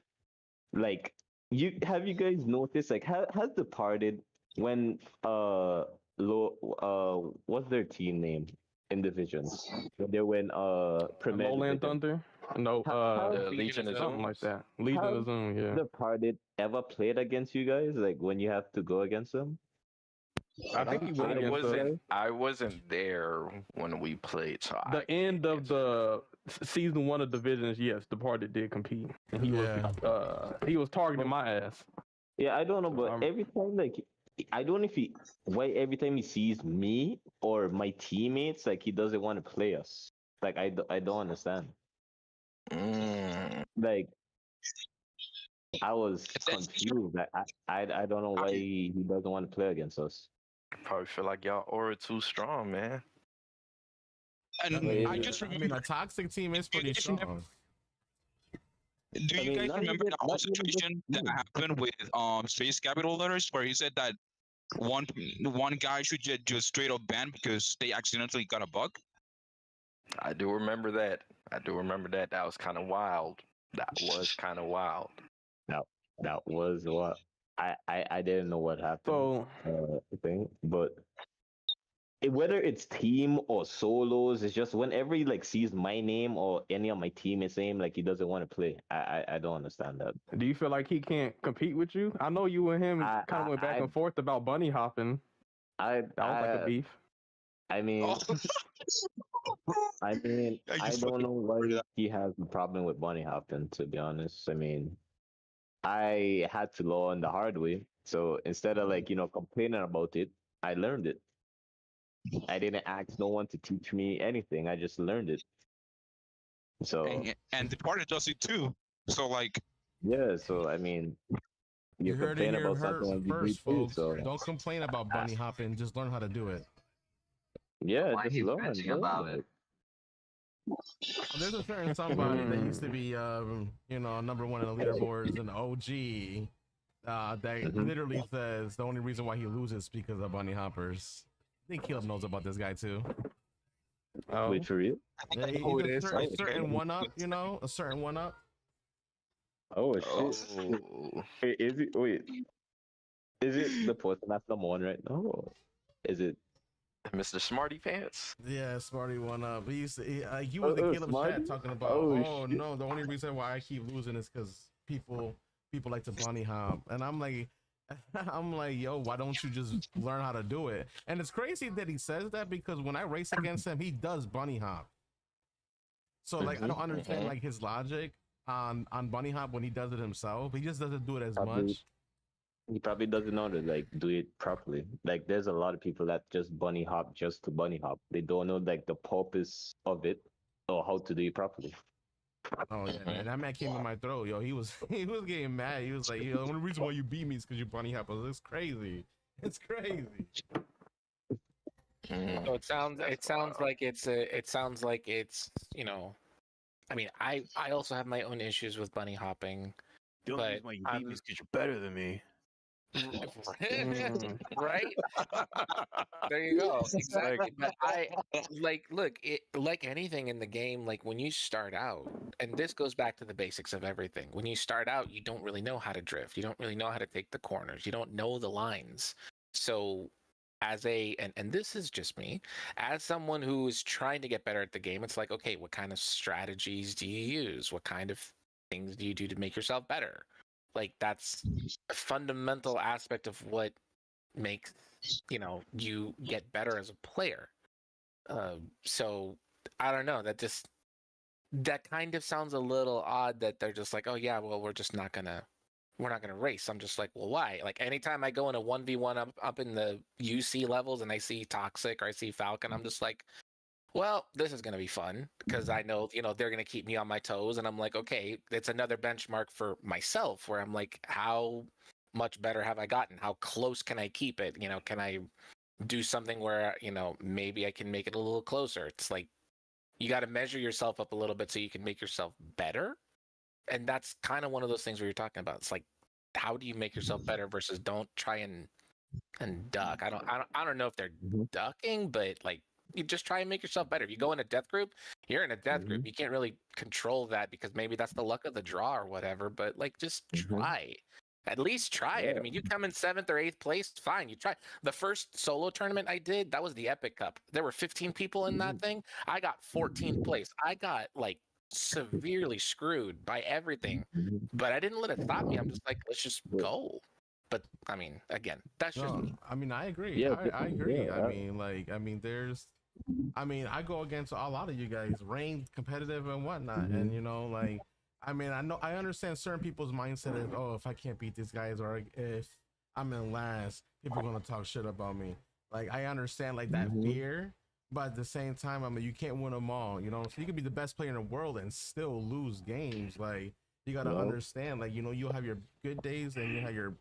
Like, have you guys noticed, like, has Departed when what's their team name in divisions? When they win Premier Lowland Division? Thunder? No, Legion of something Zoom. like that. Legion of Zoom, yeah. Departed ever played against you guys? Like when you have to go against them? I think he went against I wasn't there when we played. So the end of the season 1 of divisions. Yes, Departed did compete, and he was targeting my ass. Yeah, I don't know, but every time, like, I don't know why every time he sees me or my teammates, like, he doesn't want to play us. Like, I don't understand. Like, I was confused. I don't know why he doesn't want to play against us. Probably feel like y'all aura too strong, man. And I just I mean, a toxic team is pretty strong. Do you guys remember the whole situation that happened with Space Capital Letters, where he said that one guy should just straight up ban because they accidentally got a bug? I do remember that. That was kind of wild. That was what I didn't know what happened. Thing, but whether it's team or solos, it's just whenever he like sees my name or any of my teammates' name, like he doesn't want to play. I don't understand that. Do you feel like he can't compete with you? I know you and him kind of went back and forth about bunny hopping. That was like a beef. I mean, I don't know why he has a problem with bunny hopping. To be honest, I mean, I had to learn the hard way. So instead of like complaining about it, I learned it. I didn't ask no one to teach me anything. I just learned it. So and the party does it too. So like yeah. So I mean, you heard it complain here about something first, too, folks. so Don't complain about bunny hopping. Just learn how to do it. Yeah, just learn about it. There's a certain somebody that used to be, number one in the leaderboards, an OG, that literally says the only reason why he loses is because of bunny hoppers. I think Caleb knows about this guy too. Oh, wait, for real? Yeah, he's a certain one up, a certain one up. Oh shit! Is it? Wait, is it the person that's number one right now? Or is it Mr. Smarty Pants? Yeah, Smarty one up. He used to, he was in Caleb's chat talking about, oh no, the only reason why I keep losing is because people like to bunny hop, and I'm like, yo, why don't you just learn how to do it? And it's crazy that he says that because when I race against him, he does bunny hop. So like, I don't understand like his logic on bunny hop when he does it himself. He just doesn't do it as much. He probably doesn't know to like do it properly. Like there's a lot of people that just bunny hop just to bunny hop. They don't know like the purpose of it or how to do it properly. Oh yeah, man, that man came in my throat, yo. He was getting mad. He was like, yo, the only reason why you beat me is because you bunny hop. It's crazy. It's crazy. So it sounds like it's I mean, I also have my own issues with bunny hopping. The only reason why you beat me is because you're better than me. Right? There you go. Exactly. But look, like anything in the game, like when you start out, and this goes back to the basics of everything. When you start out, you don't really know how to drift. You don't really know how to take the corners. You don't know the lines. So and this is just me, as someone who is trying to get better at the game, it's like, okay, what kind of strategies do you use? What kind of things do you do to make yourself better? Like that's a fundamental aspect of what makes you get better as a player. So I don't know, that kind of sounds a little odd that they're just like, oh yeah, well we're not gonna race. I'm just like, well, why? Like anytime I go in a 1v1 up in the UC levels and I see Toxic or I see Falcon, I'm just like, well, this is going to be fun because I know, they're going to keep me on my toes. And I'm like, okay, it's another benchmark for myself where I'm like, how much better have I gotten? How close can I keep it? Can I do something where, maybe I can make it a little closer? It's like, you got to measure yourself up a little bit so you can make yourself better. And that's kind of one of those things where you're talking about. It's like, how do you make yourself better versus don't try and duck. I don't know if they're ducking, but like, you just try and make yourself better. If you go in a death group, you're in a death group. You can't really control that because maybe that's the luck of the draw or whatever. But like, just try. At least try it. I mean, you come in 7th or 8th place, fine. You try. The first solo tournament I did, that was the Epic Cup. There were 15 people in that thing. I got 14th place. I got like severely screwed by everything, but I didn't let it stop me. I'm just like, let's just go. But I mean, again, that's just me. I mean, I agree. Yeah, I agree. yeah. I go against a lot of you guys, ranked, competitive, and whatnot. And I understand certain people's mindset is, oh, if I can't beat these guys or if I'm in last, people are gonna talk shit about me. Like I understand like that fear, but at the same time, I mean, you can't win them all. So you can be the best player in the world and still lose games. Like You gotta understand, like, you'll have your good days and you have your,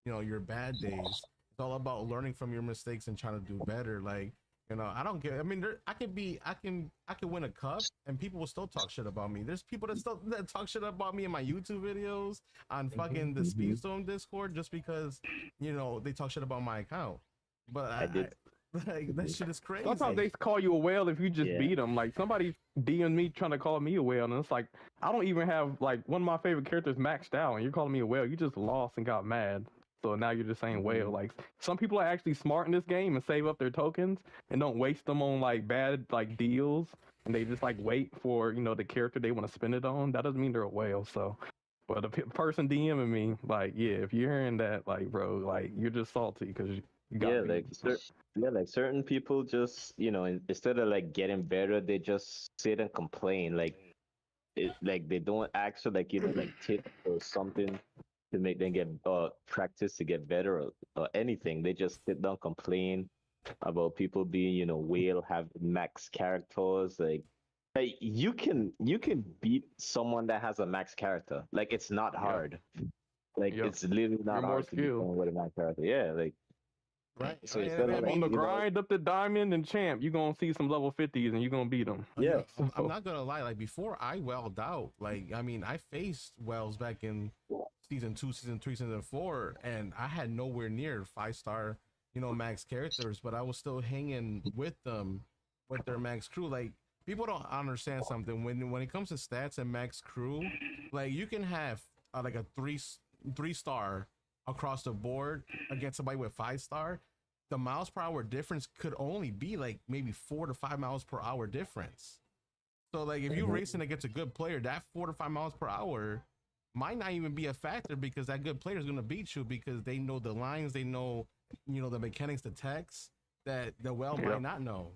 your bad days. It's all about learning from your mistakes and trying to do better. Like, I don't care. I mean, I can win a cup and people will still talk shit about me. There's people that talk shit about me in my YouTube videos on fucking the Speedstorm Discord just because, they talk shit about my account. But I did. Like, that shit is crazy. Sometimes they call you a whale if you just beat them. Like, somebody DM me trying to call me a whale, and it's like, I don't even have, like, one of my favorite characters maxed out, and you're calling me a whale. You just lost and got mad. So now you're just saying whale. Like, some people are actually smart in this game and save up their tokens and don't waste them on, like, bad, like, deals. And they just, like, wait for, the character they want to spend it on. That doesn't mean they're a whale, so. But the person DMing me, like, if you're hearing that, like, bro, like, you're just salty because you got me. Like certain people just, instead of like getting better, they just sit and complain. Like they don't actually like tips or something to make them get practice to get better or anything. They just sit down complain about people being, whale, have max characters. Like you can beat someone that has a max character. Like it's not hard. Like it's literally not hard to beat someone with a max character. Yeah, like. Right. So on the grind up to diamond and champ, you're gonna see some level 50s and you're gonna beat them. Yeah. I'm not gonna lie, like before I welled out, like I mean I faced Wells back in season 2, season 3, season 4, and I had nowhere near 5-star, max characters, but I was still hanging with them with their max crew. Like people don't understand something when it comes to stats and max crew, like you can have like a 3-star across the board against somebody with 5-star. The miles per hour difference could only be like maybe 4 to 5 miles per hour difference. So like if you're racing against a good player, that 4 to 5 miles per hour might not even be a factor because that good player is going to beat you because they know the lines, they know, the mechanics, the techs that the might not know.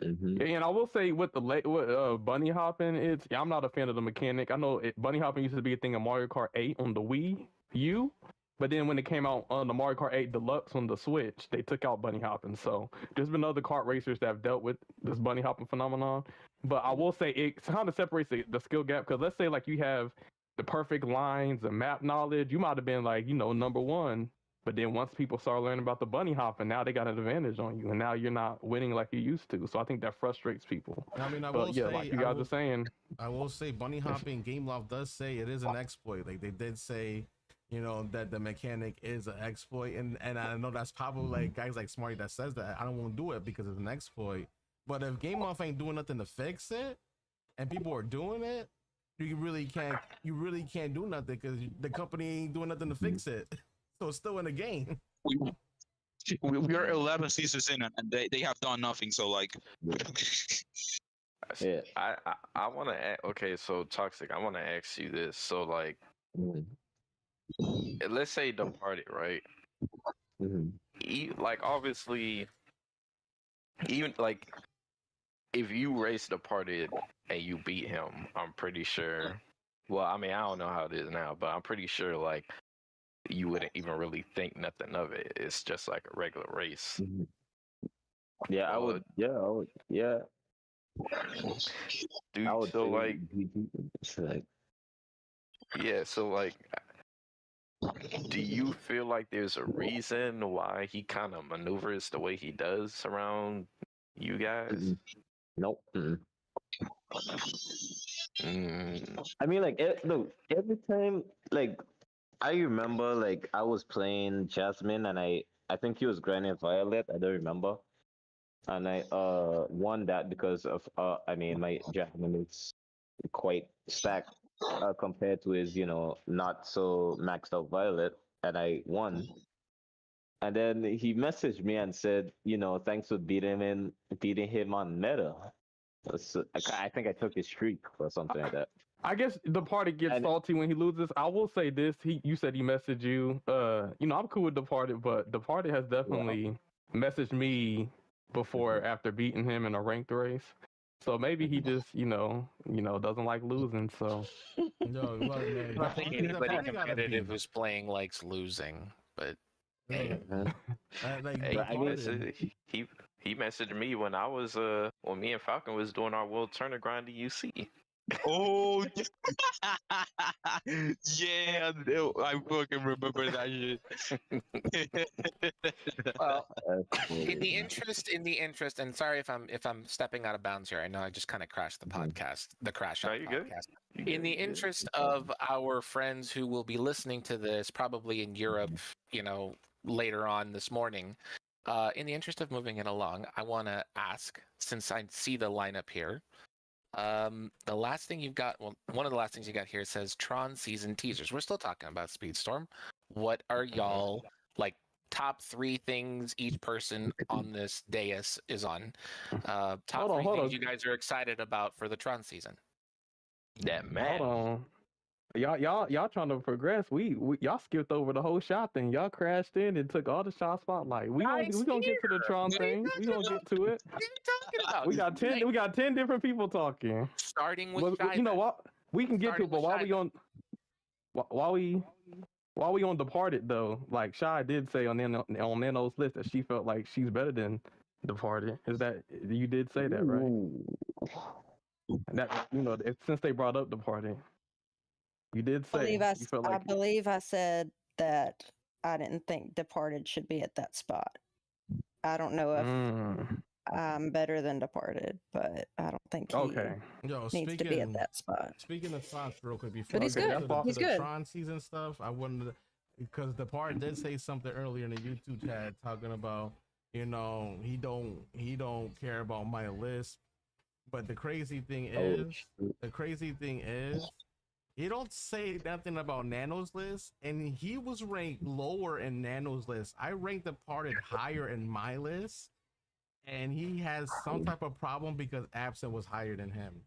And I will say with bunny hopping, I'm not a fan of the mechanic. I know bunny hopping used to be a thing in Mario Kart 8 on the Wii U, but then when it came out on the Mario Kart 8 Deluxe on the Switch, they took out bunny hopping. So there's been other kart racers that have dealt with this bunny hopping phenomenon. But I will say it kind of separates the skill gap because let's say like you have the perfect lines and map knowledge, you might have been like number one. But then once people start learning about the bunny hopping, now they got an advantage on you, and now you're not winning like you used to. So I think that frustrates people. I mean, like you guys are saying, I will say bunny hopping, Gameloft does say it is an exploit. Like they did say, that the mechanic is an exploit, and I know that's probably like guys like Smarty that says that. I don't want to do it because it's an exploit. But if Gameloft ain't doing nothing to fix it, and people are doing it, you really can't do nothing because the company ain't doing nothing to fix it. So it's still in the game. We are 11 seasons in, and they have done nothing. So like, I want to. Okay, so Toxic, I want to ask you this. So like, let's say Departed, right? Like obviously, even like if you race Departed and you beat him, I'm pretty sure. Well, I mean, I don't know how it is now, but I'm pretty sure like. You wouldn't even really think nothing of it. It's just like a regular race. Yeah, I would. Yeah, I would. Yeah. Dude, I would so like, so like, do you feel like there's a reason why he kind of maneuvers the way he does around you guys? Nope. I mean, like, look, every time, like. I remember, like, I was playing Jasmine, and I think he was grinding Violet. I don't remember, and I won that because of I mean, my Jasmine is quite stacked compared to his not so maxed out Violet, and I won. And then he messaged me and said, thanks for beating him on meta. So I think I took his streak or something like that. I guess the party gets salty when he loses. I will say this: you said he messaged you. I'm cool with Departed, but Departed has definitely messaged me before after beating him in a ranked race. So maybe he just, doesn't like losing. So I don't think anybody competitive who's playing likes losing, but hey, he messaged me when I was when me and Falcon was doing our World Turner grind at UC. Oh, yeah, I fucking remember that shit. Well, in the interest, and sorry if I'm stepping out of bounds here. I know I just kind of crashed the podcast, the Crashout podcast. In the interest of our friends who will be listening to this, probably in Europe, you know, later on this morning, in the interest of moving it along, I want to ask, since I see the lineup here, the last thing you've got, well, one of the last things you got here says Tron Season Teasers. We're still talking about Speedstorm. What are y'all like? Top 3 things each person on this dais is on. Top 3 things you guys are excited about for the Tron season. That match. Hold on. Y'all trying to progress. We y'all skipped over the whole shot thing. Y'all crashed in and took all the shot spotlight. We gonna get to the Tron thing. We gonna get to it. What are you talking about? We got 10 different people talking. Starting with Shy, you know what? We can get to it, but while we on Departed though, like Shy did say on Nano's list that she felt like she's better than Departed. Is that you did say that, right? That since they brought up Departed, you did say you felt like I believe I said that I didn't think Departed should be at that spot. I don't know if I'm better than Departed, but I don't think he needs to be at that spot. Speaking of spots, real quick, before but he's good. He's the good. Tron season stuff, I wanted because Departed did say something earlier in the YouTube chat talking about he don't care about my list, but the crazy thing is. He don't say nothing about Nano's list, and he was ranked lower in Nano's list. I ranked Departed higher in my list, and he has some type of problem because Absent was higher than him.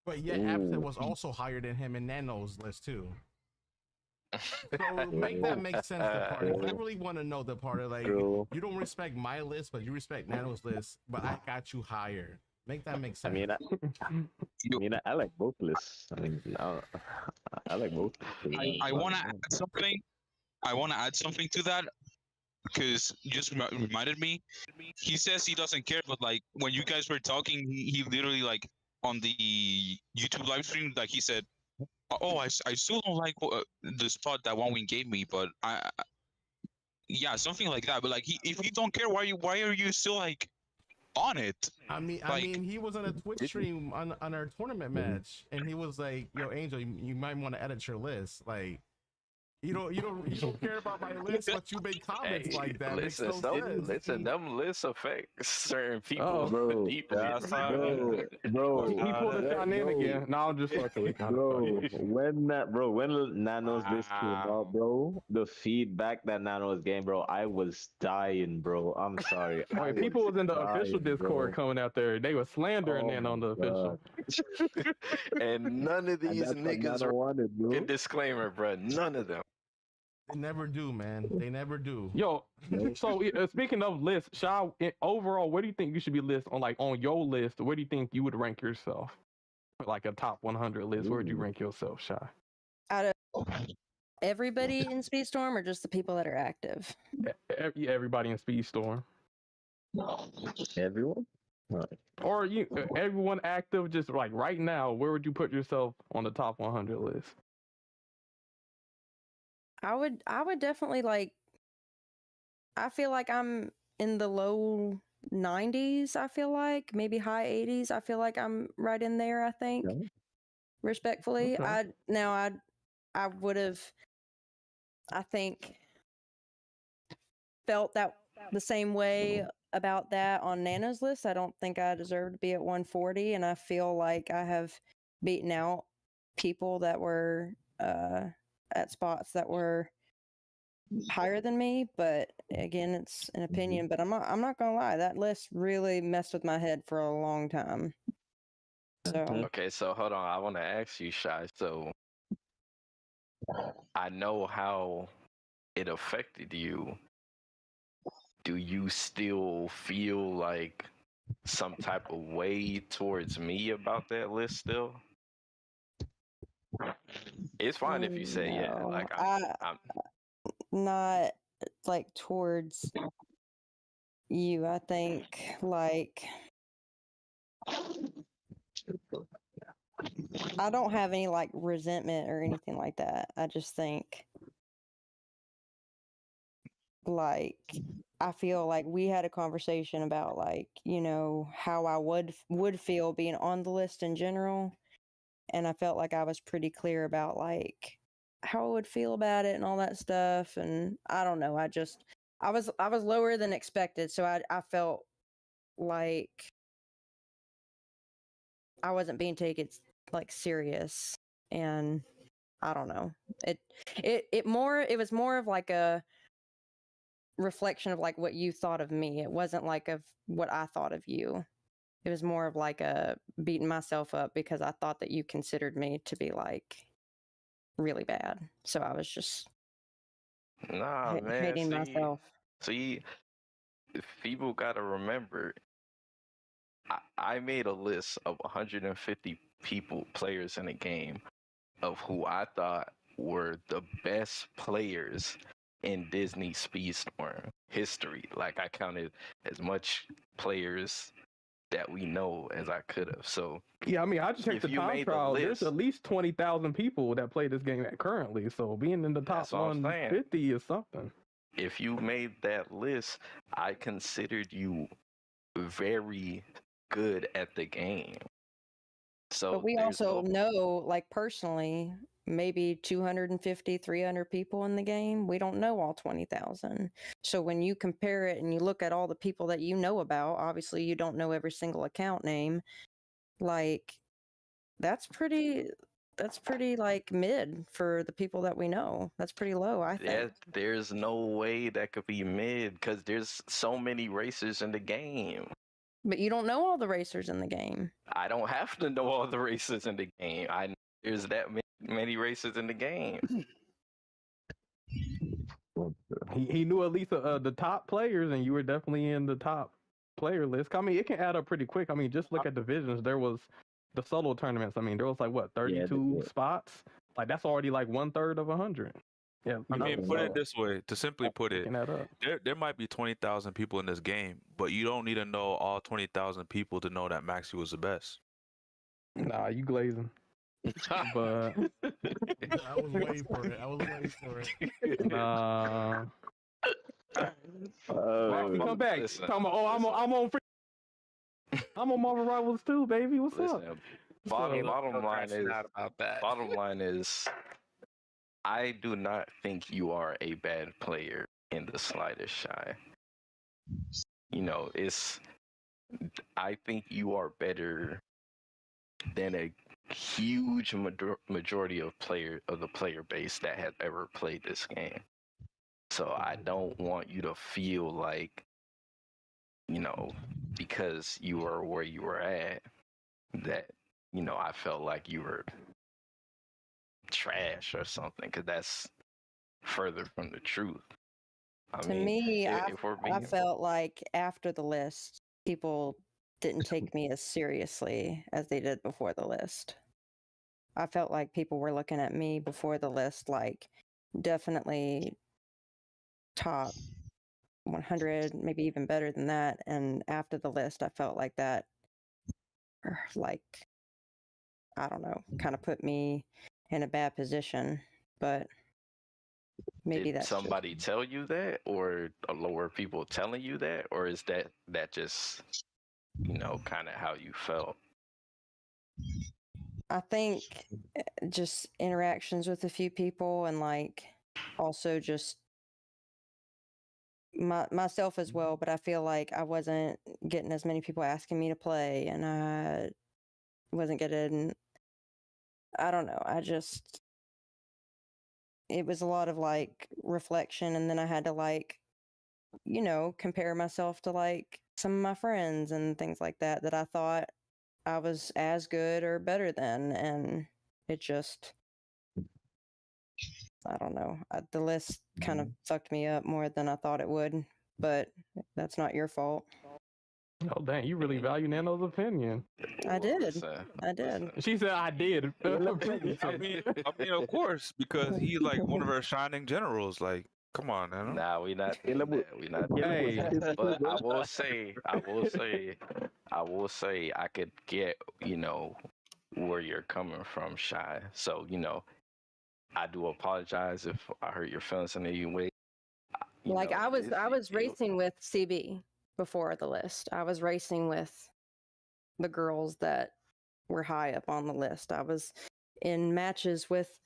But yet Absent was also higher than him in Nano's list too. So make that make sense, Departed. I really want to know, Departed. Like, you don't respect my list, but you respect Nano's list, but I got you higher. Make that make sense. I like both lists. I like both. I want to add something. I want to add something to that because you just reminded me. He says he doesn't care, but like when you guys were talking, he literally like on the YouTube live stream, like he said, "Oh, I still don't like the spot that One Wing gave me, but yeah, something like that." But like, if you don't care, why are you still like on it? I mean, he was on a Twitch stream on our tournament match, and he was like, "Yo, Angel, you might want to edit your list. Like, you don't care about my list, but you make comments like that." Listen, them lists affect certain people. Oh, bro. Deeply. Bro, he pulled a Shynanigan. No, I'm just fucking with you. When Nano's list came out, bro, the feedback that Nano was getting, bro, I was dying, bro. I'm sorry. People was in the official Discord coming out there. They were slandering Nano on the official. And none of these niggas were in disclaimer, bro. None of them. They never do, man. They never do. Yo, so speaking of lists, Shy, overall, where do you think you should be listed on your list? Where do you think you would rank yourself? Like a top 100 list, where would you rank yourself, Shy? Out of everybody in Speedstorm, or just the people that are active? Everybody in Speedstorm. Everyone? Or everyone active, just like right now, where would you put yourself on the top 100 list? I would definitely I feel like I'm in the low 90s. I feel like maybe high 80s. I feel like I'm right in there. I think, respectfully, I would have, I think, felt that the same way about that on Nana's list. I don't think I deserve to be at 140, and I feel like I have beaten out people that were at spots that were higher than me. But again, it's an opinion. But I'm not gonna lie, that list really messed with my head for a long time. So okay, so hold on, I want to ask you, Shy. So I know how it affected you. Do you still feel like some type of way towards me about that list still? It's fine if you say yeah. Like I'm not like towards you. I think like I don't have any like resentment or anything like that. I just think like I feel like we had a conversation about like, how I would feel being on the list in general, and I felt like I was pretty clear about like how I would feel about it and all that stuff, and I don't know, I was lower than expected, so I felt like I wasn't being taken like serious, and I don't know. It was more of like a reflection of like what you thought of me. It wasn't like of what I thought of you. It was more of like a beating myself up because I thought that you considered me to be like really bad. So I was just Nah, man. hating myself. See, people gotta remember. I made a list of 150 players in the game, of who I thought were the best players in Disney Speedstorm history. Like, I counted as much players that we know as I could have. So yeah, I mean, I just checked if the you time made the trial. There's list, at least 20,000 people that play this game currently. So being in the top that's what I'm saying. 150 is something. If you made that list, I considered you very good at the game. So But we also know, like personally, maybe 250, 300 people in the game. We don't know all 20,000. So when you compare it and you look at all the people that you know about, obviously you don't know every single account name. Like that's pretty like mid for the people that we know. That's pretty low, I think. There's no way that could be mid because there's so many racers in the game. But you don't know all the racers in the game. I don't have to know all the racers in the game. There's that many racers in the game. He knew at least the top players, and you were definitely in the top player list. I mean, it can add up pretty quick. I mean, just look at divisions. There was the solo tournaments. I mean, there was like what 32 spots. Like that's already like 1/3 of 100. Yeah, I mean, put it this way. To simply put it, there might be 20,000 people in this game, but you don't need to know all 20,000 people to know that Maxie was the best. Nah, you glazing. But I was waiting for it. Nah. Maxie, come back. Listen, Talking about, I'm on Marvel Rivals too, baby. What's up? Bottom line is, I do not think you are a bad player in the slightest, Shy. I think you are better than a huge majority of the player base that has ever played this game. So I don't want you to feel like, because you were where you were at, that, I felt like you were trash or something, because that's further from the truth. I felt like after the list, people didn't take me as seriously as they did before the list. I felt like people were looking at me before the list like definitely top 100, maybe even better than that. And after the list, I felt like that, like, I don't know, kind of put me in a bad position. But maybe did that's somebody tell you that, or were people telling you that, or is that just kind of how you felt? I think just interactions with a few people, and like also just myself as well. But I feel like I wasn't getting as many people asking me to play, and I wasn't getting, I don't know, it was a lot of like reflection, and then I had to like, compare myself to like some of my friends and things like that I thought I was as good or better than, and it just, I don't know. The list kind of fucked me up more than I thought it would, but that's not your fault. Oh dang, you really value Nano's opinion. I did. She said I did. I mean, of course, because he's like one of our shining generals. Like, come on, Nano. Nah, we not doing that. We not doing that. But I will say, I could get, where you're coming from, Shy. So, I do apologize if I hurt your feelings in any way. Like I was racing with CB before the list. I was racing with the girls that were high up on the list. I was in matches with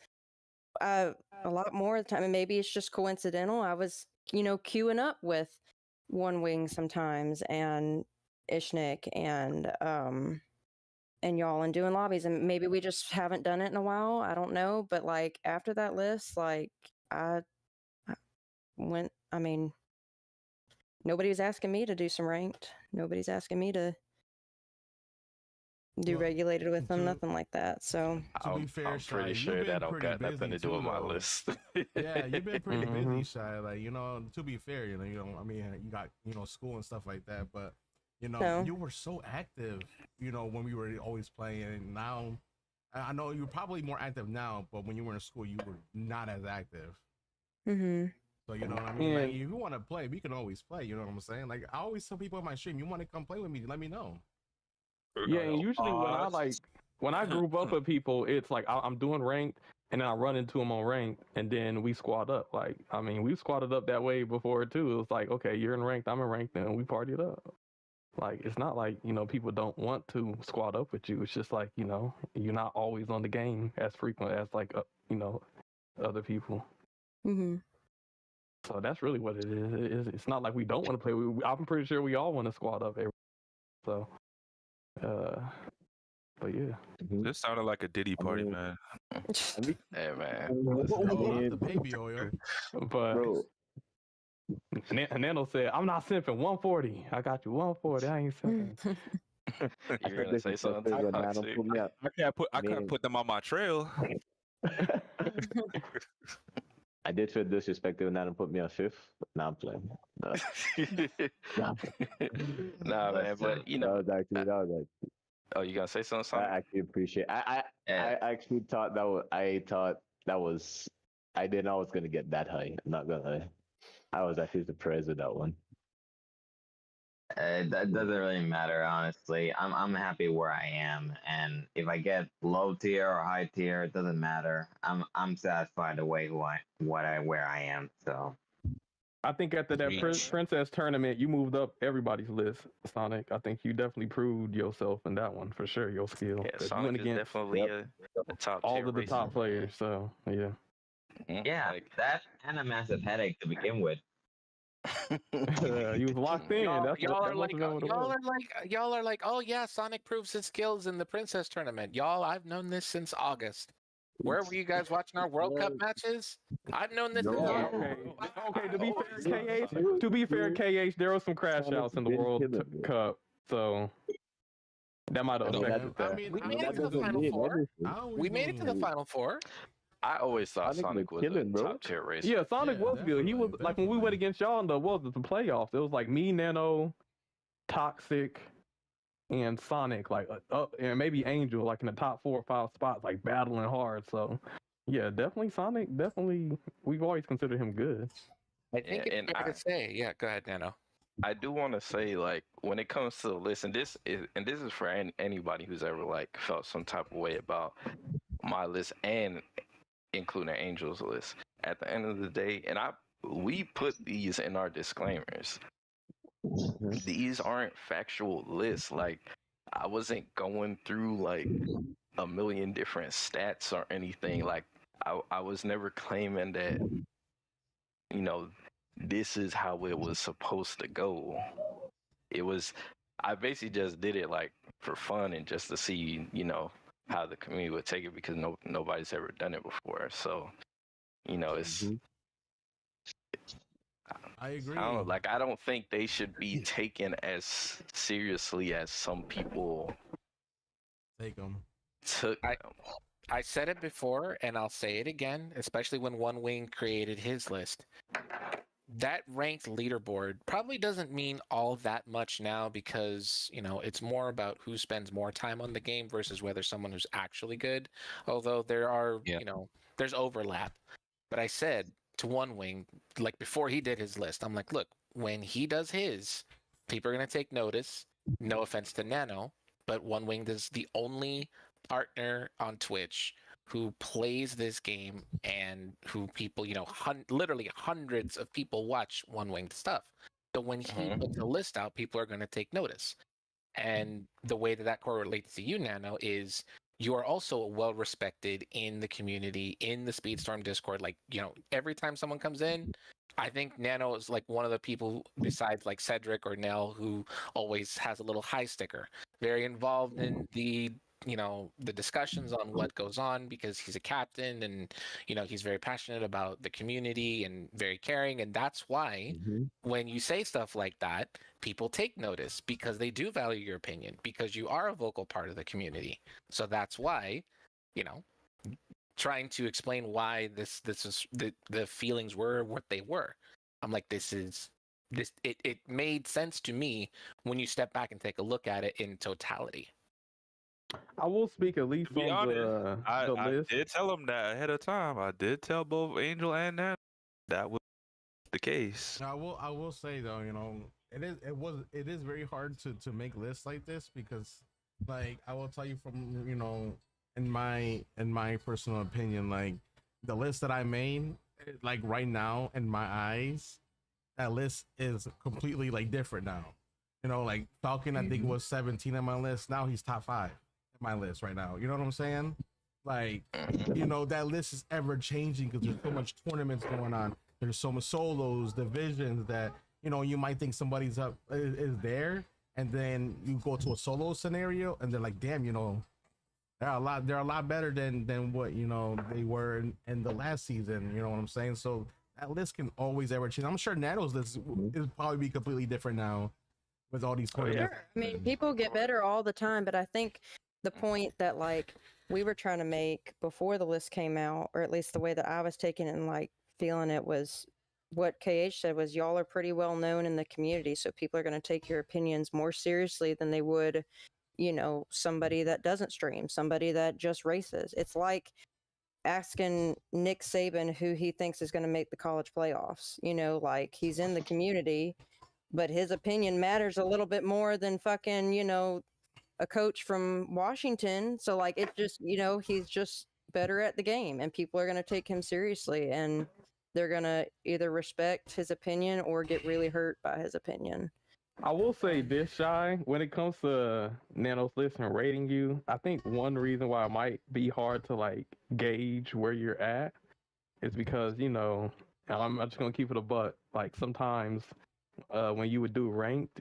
a lot more of the time, and maybe it's just coincidental. I was, queuing up with One Wing sometimes, and Ishnik, and y'all, and doing lobbies, and maybe we just haven't done it in a while. I don't know, but like after that list, like I went. I mean, nobody's asking me to do some ranked. Nobody's asking me to do regulated with them, nothing like that. So to be fair, I'm pretty sure that don't got nothing to do with my list. Yeah, you've been pretty busy, Shy. Like, to be fair, I mean, you got, school and stuff like that, but you were so active, when we were always playing. And now, I know you're probably more active now, but when you were in school, you were not as active. Mm-hmm. So, you know what I mean? Like, if you want to play, we can always play. You know what I'm saying? Like, I always tell people on my stream, you want to come play with me, let me know. Yeah, and usually when I group up with people, it's like I'm doing ranked, and then I run into them on ranked, and then we squad up. Like, I mean, we squatted up that way before too. It was like, okay, you're in ranked, I'm in ranked, and we partied up. Like, it's not like, people don't want to squad up with you. It's just like, you're not always on the game as frequent as like, other people. Mm-hmm. So that's really what it is. It's not like we don't want to play. I'm pretty sure we all want to squad up. So, but yeah. This sounded like a Diddy party, man. Hey, man. Not the baby oil. But Nano said, I'm not simping. 140. I got you 140. I ain't simping. You're gonna say something? I can't put them on my trail. I did feel disrespected when Nano put me on 5th. Now I'm playing. Nah, man, but that was like. Oh, you gonna say something? I actually appreciate. I actually thought that was. I didn't know I was gonna get that high. I'm not gonna lie. I was actually surprised with that one. That doesn't really matter, honestly. I'm happy where I am, and if I get low tier or high tier, it doesn't matter. I'm satisfied the way where I am. So I think after that Princess tournament, you moved up everybody's list, Sonic. I think you definitely proved yourself in that one for sure. Your skill. Yeah, Sonic is definitely a top all tier of the racer. top players. So yeah. Yeah, that and a massive headache to begin with. You was locked in. Y'all are like, oh yeah, Sonic proves his skills in the Princess tournament. Y'all, I've known this since August. Where were you guys watching our World Cup matches? I've known this. Okay. To be fair, KH, there were some crash outs in the World Cup, so that might have affected that. We made it to the Final Four. We made it to the Final Four. I always thought Sonic was a top tier racer. Yeah, Sonic was good. He was like when we went against y'all in the playoffs. It was like me, Nano, Toxic, and Sonic, like and maybe Angel, like in the top 4 or 5 spots, like battling hard. So yeah, definitely Sonic. Definitely, we've always considered him good. I think it's fair to say. Yeah, go ahead, Nano. I do want to say, like, when it comes to the list, and this is for anybody who's ever like felt some type of way about my list and including Angel's list. At the end of the day, and we put these in our disclaimers. These aren't factual lists. Like, I wasn't going through like a million different stats or anything. Like, I was never claiming that, this is how it was supposed to go. I basically just did it like for fun and just to see, how the community would take it, because nobody's ever done it before. So, it's. I agree. I don't know, like, I don't think they should be taken as seriously as some people take them. I said it before, and I'll say it again, especially when One Wing created his list. That ranked leaderboard probably doesn't mean all that much now, because, it's more about who spends more time on the game versus whether someone who's actually good. Although there are, there's overlap. But I said to One Wing, like before he did his list, I'm like, look, when he does his, people are going to take notice. No offense to Nano, but One Wing is the only partner on Twitch who plays this game and who people, literally hundreds of people watch One Winged stuff. So when he puts a list out, people are going to take notice. And the way that correlates to you, Nano, is you are also well respected in the community, in the Speedstorm Discord. Like, every time someone comes in, I think Nano is like one of the people besides like Cedric or Nell who always has a little high sticker. Very involved in the discussions on what goes on because he's a captain and, he's very passionate about the community and very caring. And that's why when you say stuff like that, people take notice because they do value your opinion because you are a vocal part of the community. So that's why, trying to explain why this is the feelings were what they were. I'm like, it made sense to me when you step back and take a look at it in totality. I will speak at least on the list. I did tell him that ahead of time. I did tell both Angel and Nano that was the case. I will say though, it is very hard to make lists like this because, like, I will tell you from in my personal opinion, like the list that I made, like right now in my eyes, that list is completely like different now. Like Falcon, I think was 17 on my list. Now he's top 5 in my list right now. You know what I'm saying? Like, that list is ever changing because there's so much tournaments going on. There's so much solos, divisions that, you might think somebody's up is there. And then you go to a solo scenario and they're like, damn, they're a lot better than what, they were in the last season. You know what I'm saying? So that list can always ever change. I'm sure Nano's list is probably be completely different now with all these tournaments. Sure. I mean, people get better all the time, but I think the point that like we were trying to make before the list came out, or at least the way that I was taking it and like feeling it, was what KH said was y'all are pretty well known in the community, so people are going to take your opinions more seriously than they would, somebody that doesn't stream, somebody that just races. It's like asking Nick Saban who he thinks is going to make the college playoffs. Like he's in the community, but his opinion matters a little bit more than fucking, a coach from Washington. So like it just, he's just better at the game and people are going to take him seriously and they're going to either respect his opinion or get really hurt by his opinion. I will say this, Shy, when it comes to Nano's list and rating you, I think one reason why it might be hard to like gauge where you're at is because, I'm just going to keep it a buck. Like sometimes when you would do ranked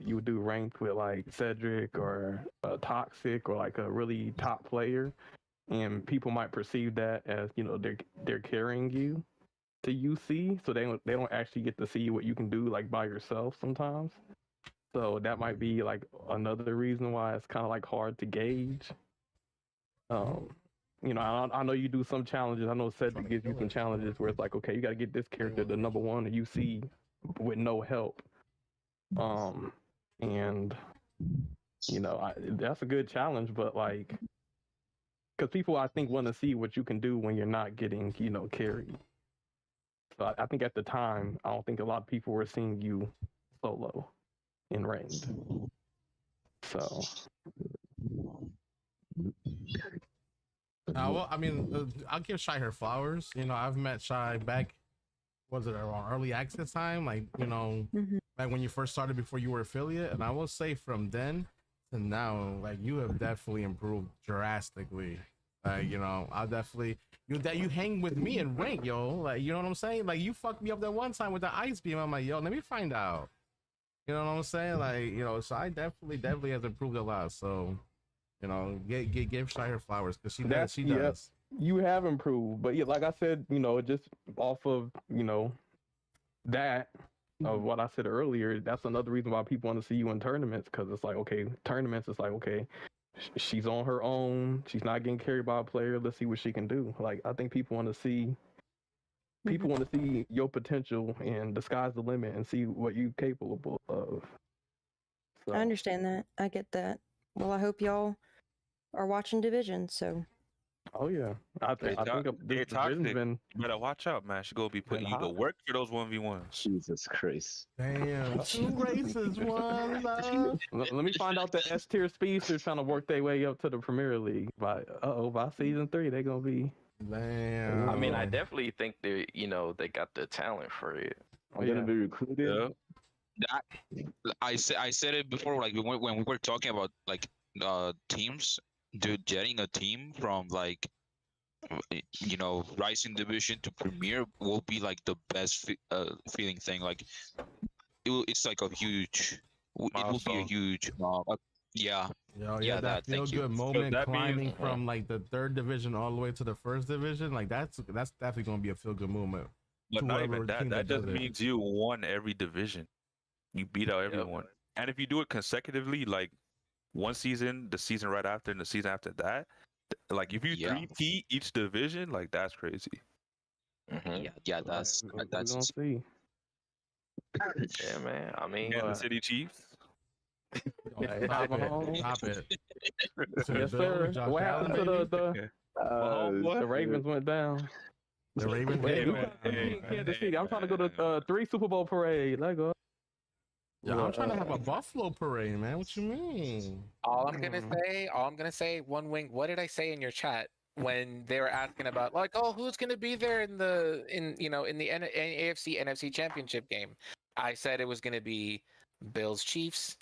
with like Cedric or Toxic or like a really top player, and people might perceive that as they're carrying you to UC, so they don't actually get to see what you can do like by yourself sometimes. So that might be like another reason why it's kind of like hard to gauge. I know you do some challenges. I know Cedric gives you some challenges where it's like, okay, you got to get this character to number 1 and UC with no help. That's a good challenge, but like, because people I think want to see what you can do when you're not getting, carried. So I think at the time, I don't think a lot of people were seeing you solo in ranked. So. Well, I mean, I'll give Shy her flowers. I've met Shy back, was it around early access time? Like, like when you first started before you were affiliate. And I will say from then to now, like you have definitely improved drastically. Like, I'll definitely, you hang with me in rank, yo. Like, you know what I'm saying? Like you fucked me up that one time with the ice beam. I'm like, yo, let me find out. You know what I'm saying? Like, so I definitely has improved a lot. So, give Shy her flowers because she does. Yeah, you have improved, but yeah, like I said, just off of that of what I said earlier, that's another reason why people want to see you in tournaments, because it's like, okay, tournaments, it's like, okay, she's on her own, she's not getting carried by a player. Let's see what she can do. Like, I think people want to see your potential and the sky's the limit and see what you're capable of. So. I understand that. I get that. Well, I hope y'all are watching Division. So. Oh yeah, I think this division's been. You better watch out, man. She gonna be putting you to hot. work for those 1v1s. Jesus Christ. Damn, two races, one love. Let me find out the S tier speedsters trying to work their way up to the Premier League. By season 3, they're gonna be. Damn. I mean, I definitely think they got the talent for it. I'm gonna be recruited. That I said it before, like when we were talking about like teams, dude, getting a team from like rising division to premier will be like the best feeling thing. Like it's like a huge, it will be a huge yeah. Yeah, that feel good moment climbing from like the 3rd division all the way to the 1st division. Like that's definitely gonna be a feel good moment. But not even that. That just means you won every division. You beat out everyone. And if you do it consecutively, like one season, the season right after, and the season after that, like if you 3P each division, like that's crazy. Yeah, that's We're gonna see. Yeah, man. I mean, Kansas City Chiefs. Stop it. Yes, sir. What happened to the Ravens went down. The Ravens Kansas City. I'm trying to go to 3 Super Bowl parade. Let go. Yeah, I'm trying to have a Buffalo parade, man. What you mean? All I'm gonna say, One Wing. What did I say in your chat when they were asking about like, oh, who's gonna be there in the AFC NFC Championship game? I said it was gonna be Bills Chiefs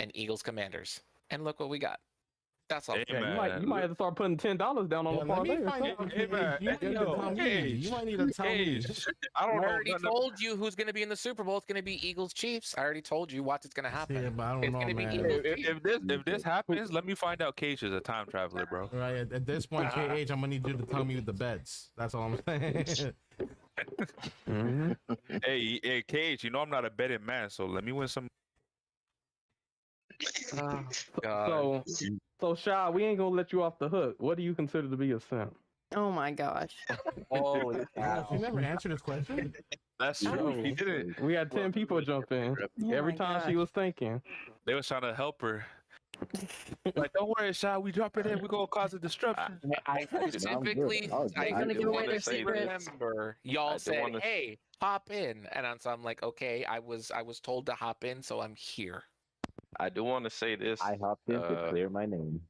and Eagles Commanders, and look what we got. That's all. You might have to start putting $10 down on the parlay. You might need to tell me. I already told you who's going to be in the Super Bowl. It's going to be Eagles Chiefs. I already told you what's going to happen. Yeah, but I don't it's know, going to be man. If this happens, let me find out Cage is a time traveler, bro. Right at this point, KH, I'm gonna need you to tell me the bets. That's all I'm saying. Hey, Cage, you know I'm not a betting man, so let me win some. So Shy, we ain't gonna let you off the hook. What do you consider to be a simp? Oh my gosh. Holy cow. She never answered this question. That's true. He didn't. We had 10 people jump in. Every time she was thinking. They was trying to help her. Like, don't worry, Shy. We drop it in. We're gonna cause a disruption. I specifically, remember y'all said, "Hey, hop in," and so I'm like, "Okay, I was told to hop in, so I'm here." I do want to say this. I hopped in to clear my name.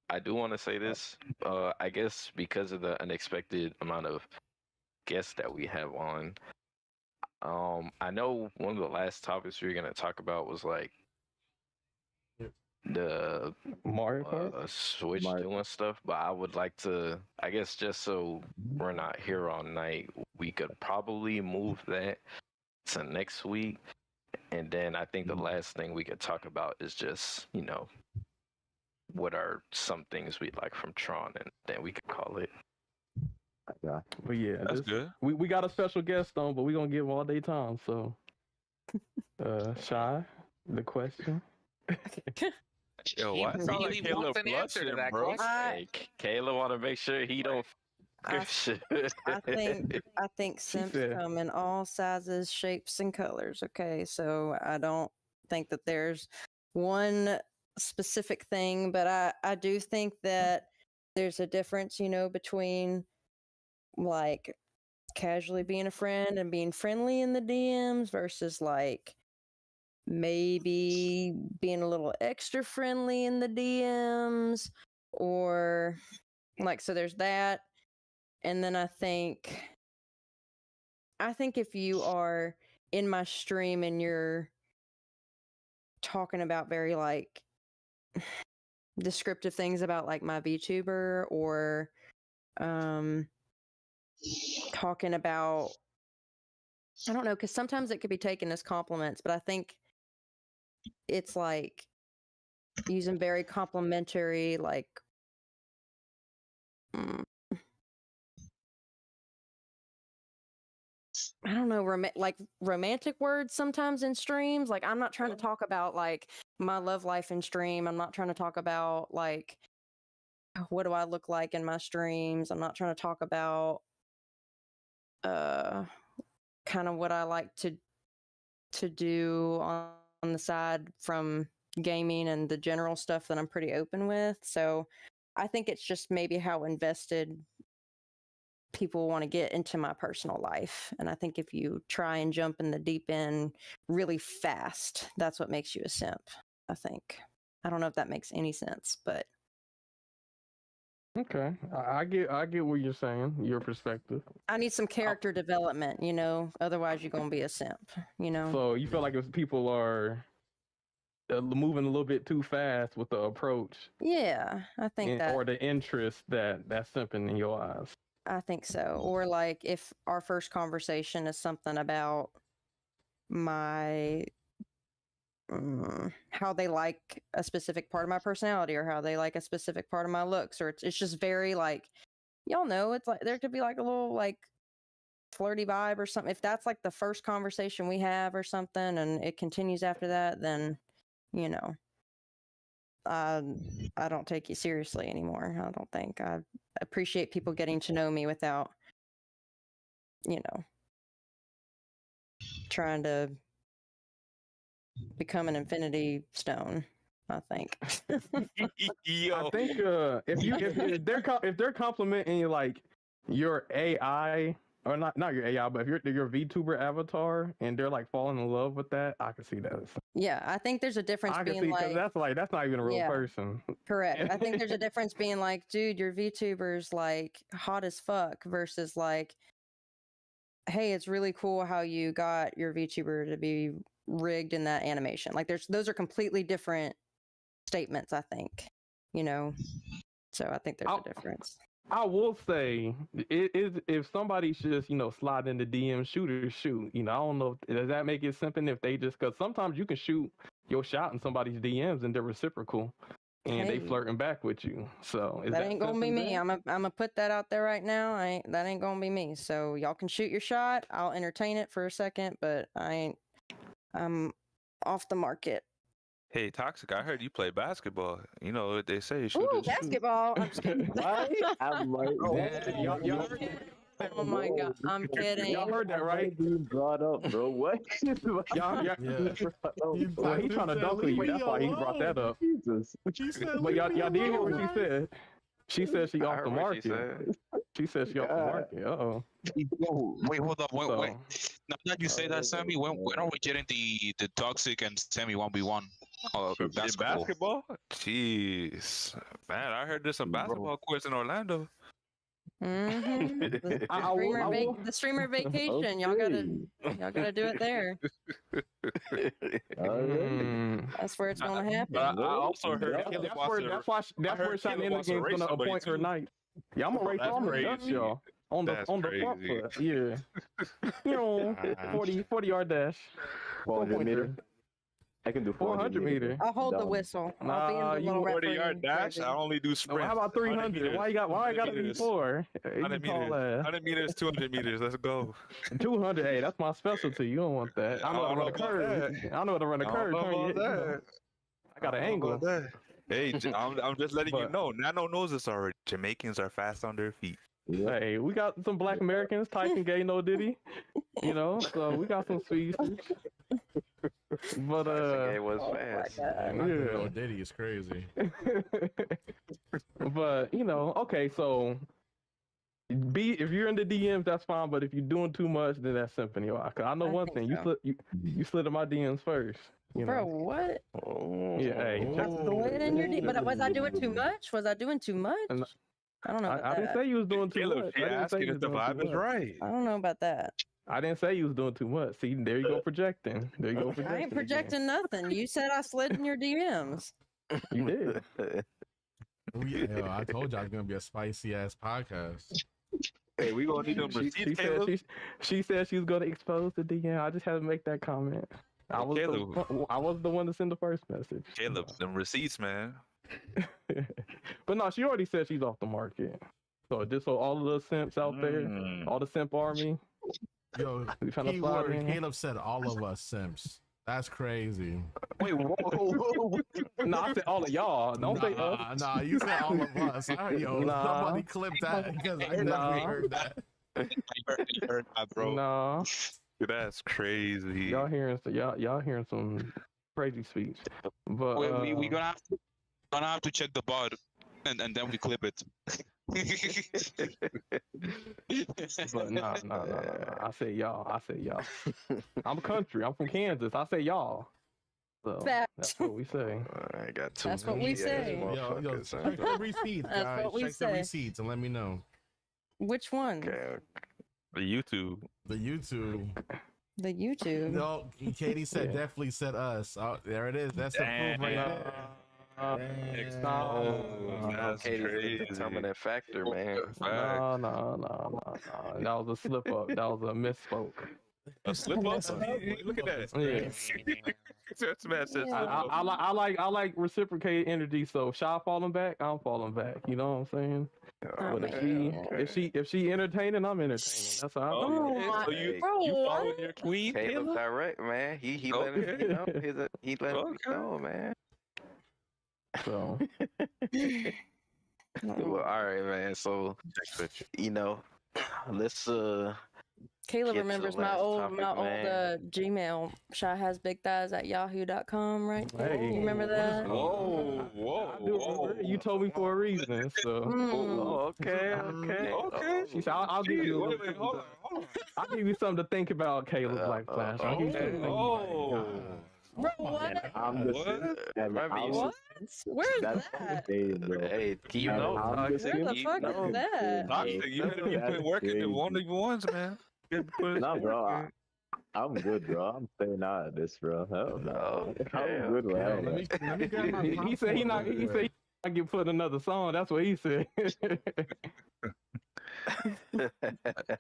I do want to say this. I guess because of the unexpected amount of guests that we have on. I know one of the last topics we were gonna talk about was like the Mario Switch doing stuff, but I would like to, I guess, just so we're not here all night, we could probably move that to next week. And then I think the last thing we could talk about is just, what are some things we'd like from Tron, and then we could call it. But yeah, that's good. We got a special guest on, but we're gonna give all day time. So, Shy, the question. Yo, why? Really wants an answer to that question. Hey, Kayla want to make sure he don't. I think simps come in all sizes, shapes, and colors. Okay, so I don't think that there's one specific thing, but I do think that there's a difference, between like casually being a friend and being friendly in the DMs versus like maybe being a little extra friendly in the DMs, or like, so there's that. And then I think if you are in my stream and you're talking about very like descriptive things about like my VTuber, or talking about, I don't know, because sometimes it could be taken as compliments, but I think it's like using very complimentary, like I don't know, like romantic words sometimes in streams. Like, I'm not trying to talk about like my love life in stream. I'm not trying to talk about like what do I look like in my streams. I'm not trying to talk about kind of what I like to do on the side from gaming and the general stuff that I'm pretty open with. So I think it's just maybe how invested people want to get into my personal life. And I think if you try and jump in the deep end really fast, that's what makes you a simp, I think. I don't know if that makes any sense, but Okay, I get what you're saying, your perspective. I need some character development, you know, otherwise you're going to be a simp, you know. So you feel like if people are moving a little bit too fast with the approach, Yeah, I think that, or the interest, that's simping in your eyes. I think so. Or like if our first conversation is something about my how they like a specific part of my personality or how they like a specific part of my looks, or it's just very like, y'all know, it's like there could be like a little like flirty vibe or something. If that's like the first conversation we have or something and it continues after that, then you know, I don't take you seriously anymore. I don't think. I appreciate people getting to know me without, you know, trying to become an infinity stone, I think. I think if they're complimenting you like your AI, or not your AI, but if your VTuber avatar and they're like falling in love with that, I can see that. Yeah, I think there's a difference I can being see, like that's not even a real person. Correct. I think there's a difference being like, dude, your VTuber's like hot as fuck versus like, hey, it's really cool how you got your VTuber to be rigged in that animation. Like those are completely different statements, I think. You know. So I think there's a difference. I will say, it is if somebody's just slide in the DM, shoot. I don't know. Does that make it simple if they just because sometimes you can shoot your shot in somebody's DMs and they're reciprocal, and they flirting back with you. So that ain't gonna be me. I'm gonna put that out there right now. That ain't gonna be me. So y'all can shoot your shot. I'll entertain it for a second, but I'm off the market. Hey, Toxic, I heard you play basketball. You know what they say. Ooh, basketball. I'm just kidding. I'm like, oh my god, I'm kidding. Y'all heard that, right? Being brought up, bro. What? Well, he's trying to dunk on you. That's why he brought that up. Jesus. But y'all did hear what she said. She said she off the market. She said she off the market. Uh-oh. Wait, hold up. Wait. Now that you say that, Sammy, when are we getting the Toxic and Sammy 1v1 basketball? Jeez. Man, I heard there's some basketball courts in Orlando. Mm-hmm. The streamer vacation. Y'all gotta do it there. That's where it's gonna happen. I also heard that's where Shynanigan's gonna appoint her night. Yeah, I'm gonna race on y'all on the front foot. Yeah. 40-yard dash. 400 meter. I can do 400 meter. I'll hold the whistle. I'll be in the little 40-yard dash. I only do sprint. How about 300? Why I gotta be 4? 100 meters, 200 meters. Let's go. 200. Hey, that's my specialty. You don't want that. I know how to run a curve. I know how to run a curve. I got an angle. Hey, I'm just letting you know. Nano knows this already. Jamaicans are fast on their feet. Hey, we got some Black Americans, Tyson Gay, no Diddy. So we got some sweets. But Gay was fast. No Diddy is crazy. But okay, so if you're in the DMs, that's fine. But if you're doing too much, then that's simping your eye. Cause I know one thing, you slid in my DMs first. Bro, what? Yeah, hey, but was I doing too much? I don't know about I didn't say you was doing too much. She asking if the vibe is right. I don't know about that. I didn't say you was doing too much. See, there you go projecting. I ain't projecting nothing. You said I slid in your DMs. You did. I told you I was gonna be a spicy ass podcast. Hey, we gonna need them receipts, she said she was gonna expose the DM. I just had to make that comment. I was the one to send the first message. Caleb, them receipts, man. But no, she already said she's off the market. So all of the simps out there, all the Simp Army. Yo, Caleb said all of us simps. That's crazy. Wait, whoa. No, I said all of y'all. Don't say us. Nah, you said all of us. Somebody clipped that because I never heard that. I heard that, bro. No. That's crazy. Y'all hearing some crazy speech. But we're gonna have to check the bot and then we clip it. But no. I say y'all. I'm country. I'm from Kansas. I say y'all. So that's what we say. I got two. That's what we say. Yo, check the receipts, That's guys. what we Check say. the receipts and let me know. Which one? The YouTube. The YouTube. The YouTube. No, Katie said definitely said us. Oh, there it is. That's the proof right there. That's crazy. The determinant factor, man. No. That was a slip up. That was a misspoke. A slip up? Look at that. Yeah. That's man says I like reciprocated energy. So if Shy falling back, I'm falling back. You know what I'm saying? But if she entertaining, I'm entertaining. That's how I so you following your queen? Caleb direct, man. He let me know. He let me know, man. So well, all right, man. So let's Caleb get to remembers the my last old topic, old Gmail. Shy has big thighs at yahoo.com, right? Hey. You remember that? Whoa. I do remember. You told me for a reason. So okay. She said, "I'll give you. I'll give you something to think about, Caleb Black Flash. I'll give you something to think about." Bro, what? What? Where's that? Hey, you know, Where the fuck is that? Toxic, you've been working the one-on-ones, man. No, bro. I'm good, bro. I'm staying out of this, bro. Hell no. I'm good, bro. Let me grab my He said he not get put another song. That's what he said. I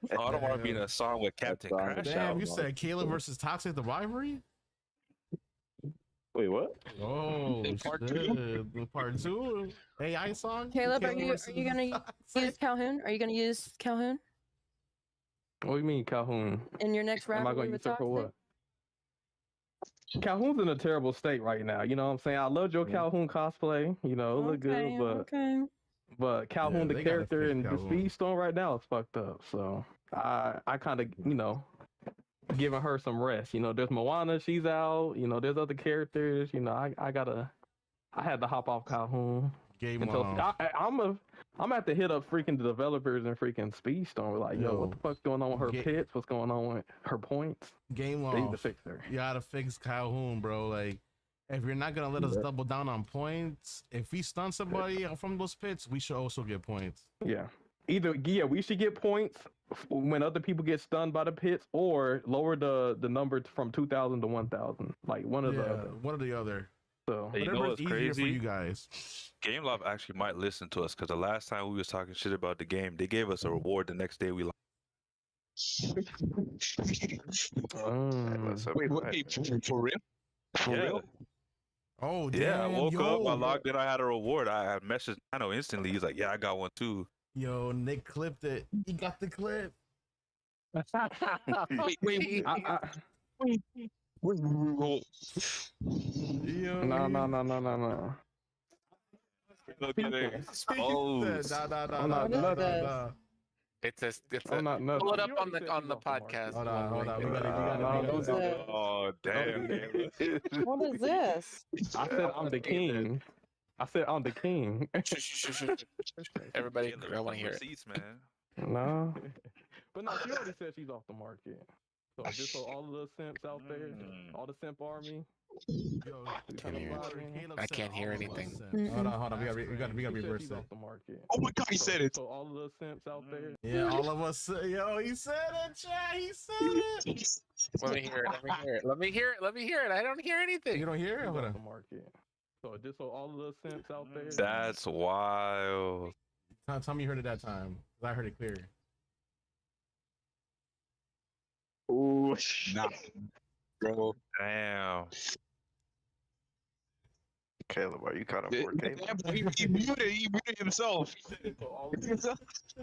don't want to be in a song with Captain Crashout. Damn, you said Caleb versus Toxic the rivalry? Wait, what? Oh, Part two. Part two. AI song. Caleb, are you gonna use Calhoun? Are you gonna use Calhoun What do you mean, Calhoun? in your next Am I rivalry going to with use her for Toxic? what? Calhoun's in a terrible state right now. You know what I'm saying? I love your Calhoun cosplay. You know, it look good, but Calhoun, the they gotta character fix in the Calhoun. Speed Storm right now is fucked up. So I kind of, giving her some rest. There's Moana, she's out. There's other characters. I had to hop off Calhoun. Game until on. I'm gonna have to hit up freaking the developers and freaking Speedstorm. Like, yo, what the fuck's going on with her pits? What's going on with her points? Game They need to off. fix her. You gotta fix Calhoun, bro. Like, if you're not gonna let us double down on points, if we stun somebody from those pits, we should also get points. Yeah. We should get points when other people get stunned by the pits, or lower the number from 2,000 to 1,000. Like one of the other. One or the other. So Hey, you know whatever's what's easier crazy? for you guys. Game Love actually might listen to us because the last time we was talking shit about the game, they gave us a reward the next day. We Wait, for real? For real? Oh, yeah, I damn, woke yo. up, I logged in, I had a reward. I messaged Nano instantly. He's like, "Yeah, I got one too." Yo, Nick clipped it. He got the clip. Wait. No. Look at it. Oh, Oh, It's I'm not nuts. pull it up on the podcast. Hold on. We gotta oh, damn. What is this? I said I'm the king. Everybody, I want to hear it. Receipts, man. No. But no, she already said she's off the market. So just so all of the simps out there, all the Simp Army. I can't hear anything. Hold on. We gotta reverse she's it. off the market. Oh my god, he said it. So all of the simps out there. Yeah, all of us. Yo, he said it, Chad. He said it. Let me hear it. I don't hear anything. You don't hear it? She's Hold off the on. market. So just so all of the simps out there. That's wild. Tell me you heard it that time. 'Cause I heard it clear. Ooh, nah, bro. Damn. Caleb, are you caught up for Caleb? He muted himself.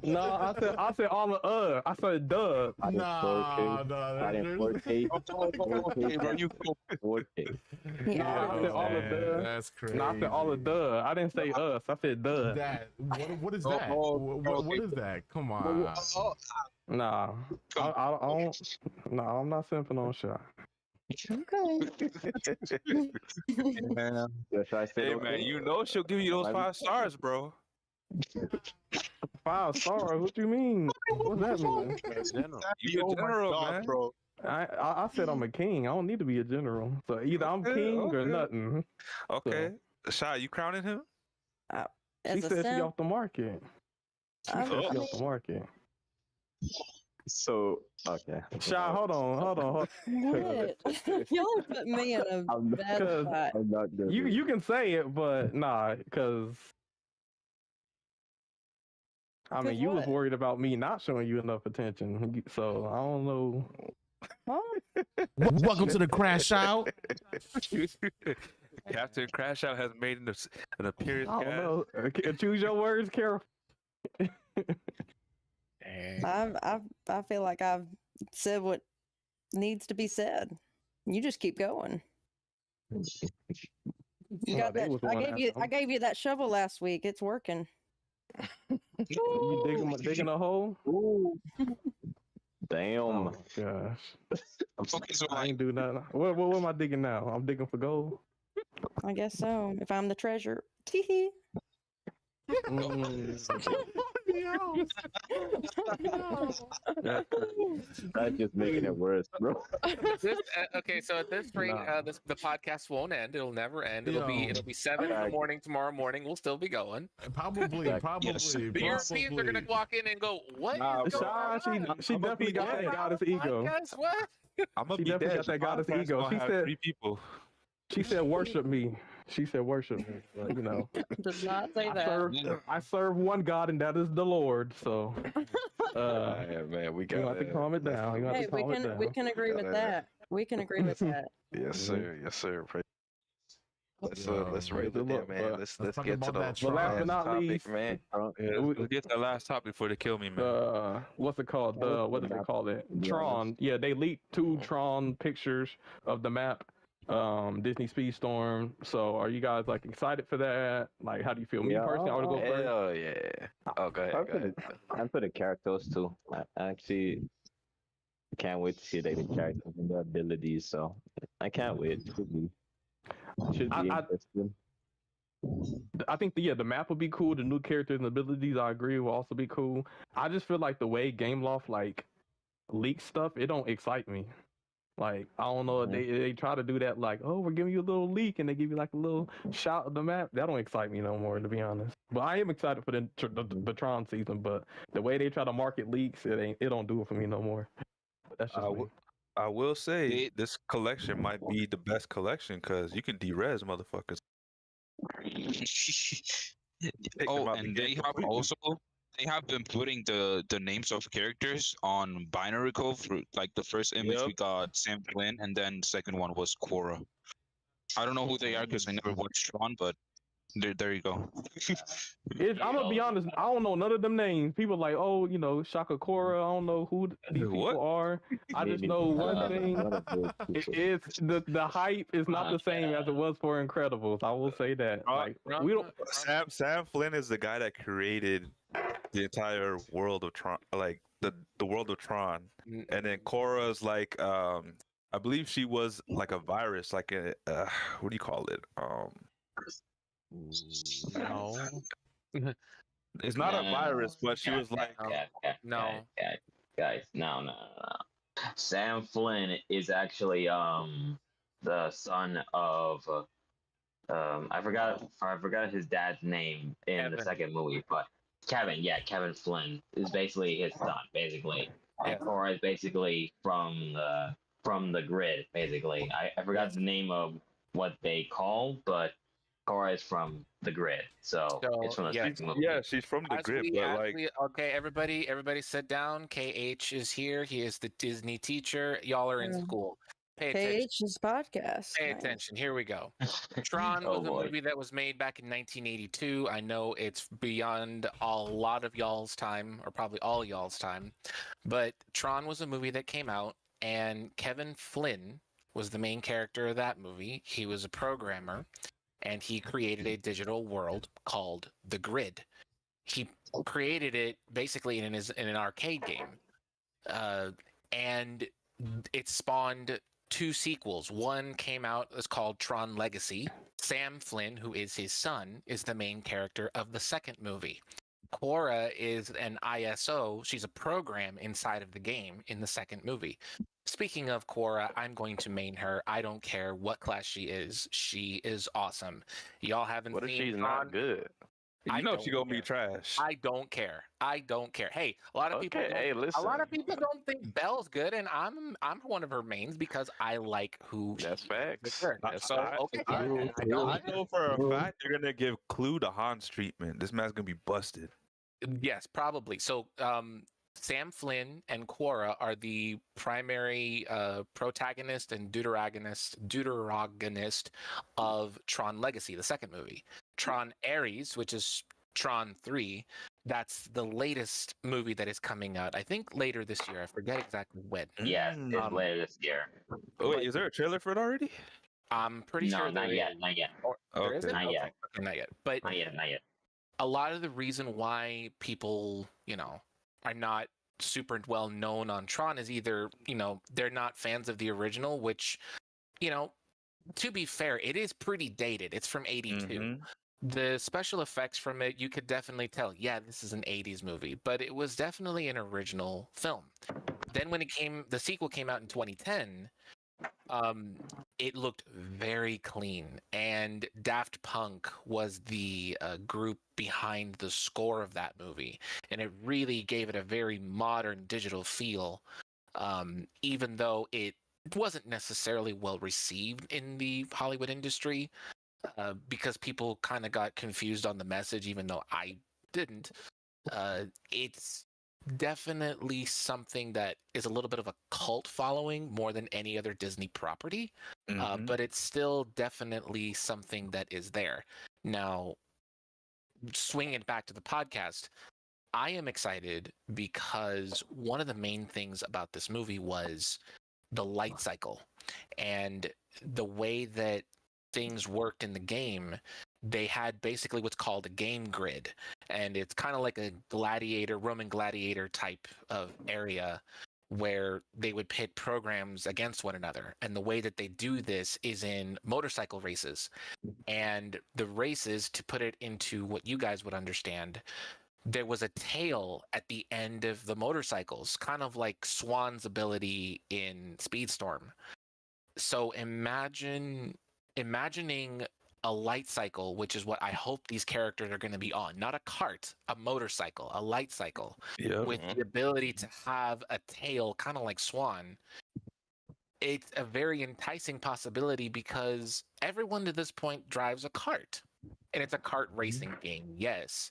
No, I said all of I said duh. I didn't 4K. Okay, bro, you go. 4K. Yeah, I said all of duh. That's crazy. No, I said all of duh. I didn't say us. I said duh. That what is that? What is that? Come on. Nah, I don't. Nah, I'm not simping on Shy. Okay. Yes, I said Hey, okay. man, you know she'll give you those 5 stars, bro. 5 stars? What you mean? What's that mean? You a general, man. bro. I said I'm a king. I don't need to be a general. So either I'm king or nothing. Okay. Shy, you crowning him? She said she off the market. She said I'm- she off the market. So okay. Shy, hold on. What? Y'all put me in a bad spot. I'm not gonna You can say it, but nah, because I mean you was what? worried about me not showing you enough attention. So I don't know. Huh? Welcome to the Crashout. Captain Crashout has made an appearance. I don't know. Choose your words carefully. I feel like I've said what needs to be said. You just keep going. You got that. I gave you that shovel last week. It's working. You digging a hole? Damn. Oh gosh. Okay, so I ain't do nothing. What am I digging now? I'm digging for gold. I guess so. If I'm the treasure. Tee That's just making it worse, bro. Okay, so at this rate, the podcast won't end. It'll never end. It'll be 7 in the morning tomorrow morning. We'll still be going. Probably. The Europeans are gonna walk in and go, "What?" She definitely got that goddess ego. What? She definitely got that goddess ego. She said 3 people. She said, "Worship me." She said, "Worship me." But, you know, Did not say that. I serve one God, and that is the Lord. So, yeah, man, we got to calm it down. Hey, we can agree with that. We can agree with that. Yes, sir. Yes, sir. Let's rate it there, man. Let's get to the last but not topic, least, man. Let's get to the last topic before they kill me, man. What's it called? What do they call it? Tron. Yeah, they leaked 2 Tron pictures of the map. Disney Speedstorm. So, are you guys like excited for that? Like, how do you feel? Me personally, I would go first. Hell yeah! Oh, go ahead. I'm for the characters too. I actually can't wait to see the characters and their abilities. So, I can't wait. Should be interesting. I think the map would be cool. The new characters and abilities, I agree, will also be cool. I just feel like the way Gameloft like leaks stuff, it don't excite me. Like, I don't know, they try to do that, like, oh, we're giving you a little leak, and they give you like a little shot of the map. That don't excite me no more, to be honest. But I am excited for the Tron season, but the way they try to market leaks, it don't do it for me no more. But that's just me. I will say this collection might be the best collection because you can de-res motherfuckers. And they have been putting the names of characters on binary code. For, like the first image we got Sam Flynn, and then the second one was Korra. I don't know who they are because I never watched Tron, but there you go. I'm gonna be honest, I don't know none of them names. People like, oh, you know, Shaka Korra. I don't know who these people are. I just know one thing. It's the hype is not the same as it was for Incredibles. I will say that. Like, we don't. Sam Flynn is the guy that created the entire world of Tron, like the world of Tron, and then Korra's like, I believe she was like a virus, like a what do you call it? No. It's not a virus, but she was like, guys, no. Sam Flynn is actually the son of I forgot his dad's name in the second movie, but Kevin Flynn is basically his son, basically. And Korra is basically from the grid, basically. I forgot the name of what they call, but Korra is from the grid, so it's from the second movie. Yeah, she's from the grid, but okay, everybody sit down. KH is here. He is the Disney teacher. Y'all are in school. Pay attention. KH's podcast. Pay attention. Here we go. Tron was a movie that was made back in 1982. I know it's beyond a lot of y'all's time, or probably all y'all's time, but Tron was a movie that came out, and Kevin Flynn was the main character of that movie. He was a programmer, and he created a digital world called The Grid. He created it basically in an arcade game, and it spawned 2 sequels. One came out, it's called Tron Legacy. Sam Flynn, who is his son, is the main character of the second movie. Quora is an ISO. She's a program inside of the game in the second movie. Speaking of Quora, I'm going to main her. I don't care what class she is. She is awesome. Y'all haven't What if seen she's Tron? not good? I You know don't she gonna be care. trash. I don't care. I don't care. Hey, a lot of people Okay, don't, hey, a lot listen. of people don't think Belle's good, and I'm one of her mains because I like who That's she is as a facts. character. So okay, I don't know for a fact they're gonna give Clue the Hans treatment. This man's gonna be busted. Yes, probably. So, Sam Flynn and Quora are the primary protagonist and deuteragonist of Tron Legacy, the second movie. Tron Ares, which is Tron 3, that's the latest movie that is coming out. I think later this year. I forget exactly when. Yes, it's later this year. Oh, wait, is there a trailer for it already? I'm pretty No, sure not there yet, is. not yet. Or there isn't? Not Okay, yet. okay, not yet. But Not yet, not yet. a lot of the reason why people, are not super well known on Tron is either, they're not fans of the original, which, to be fair, it is pretty dated. It's from 82. The special effects from it, you could definitely tell, yeah, this is an 80s movie, but it was definitely an original film. Then when the sequel came out in 2010, it looked very clean, and Daft Punk was the group behind the score of that movie, and it really gave it a very modern digital feel, even though it wasn't necessarily well received in the Hollywood industry, because people kind of got confused on the message, even though I didn't. It's definitely something that is a little bit of a cult following more than any other Disney property, but it's still definitely something that is there. Now, swinging it back to the podcast, I am excited because one of the main things about this movie was the light cycle and the way that things worked in the game. They had basically what's called a game grid, and it's kind of like a Roman gladiator type of area where they would pit programs against one another. And the way that they do this is in motorcycle races. And the races, to put it into what you guys would understand, there was a tail at the end of the motorcycles, kind of like Swan's ability in Speedstorm. So imagining a light cycle, which is what I hope these characters are going to be on. Not a cart, a motorcycle, a light cycle, with the ability to have a tail, kind of like Swan. It's a very enticing possibility because everyone to this point drives a cart. And it's a kart racing game, yes.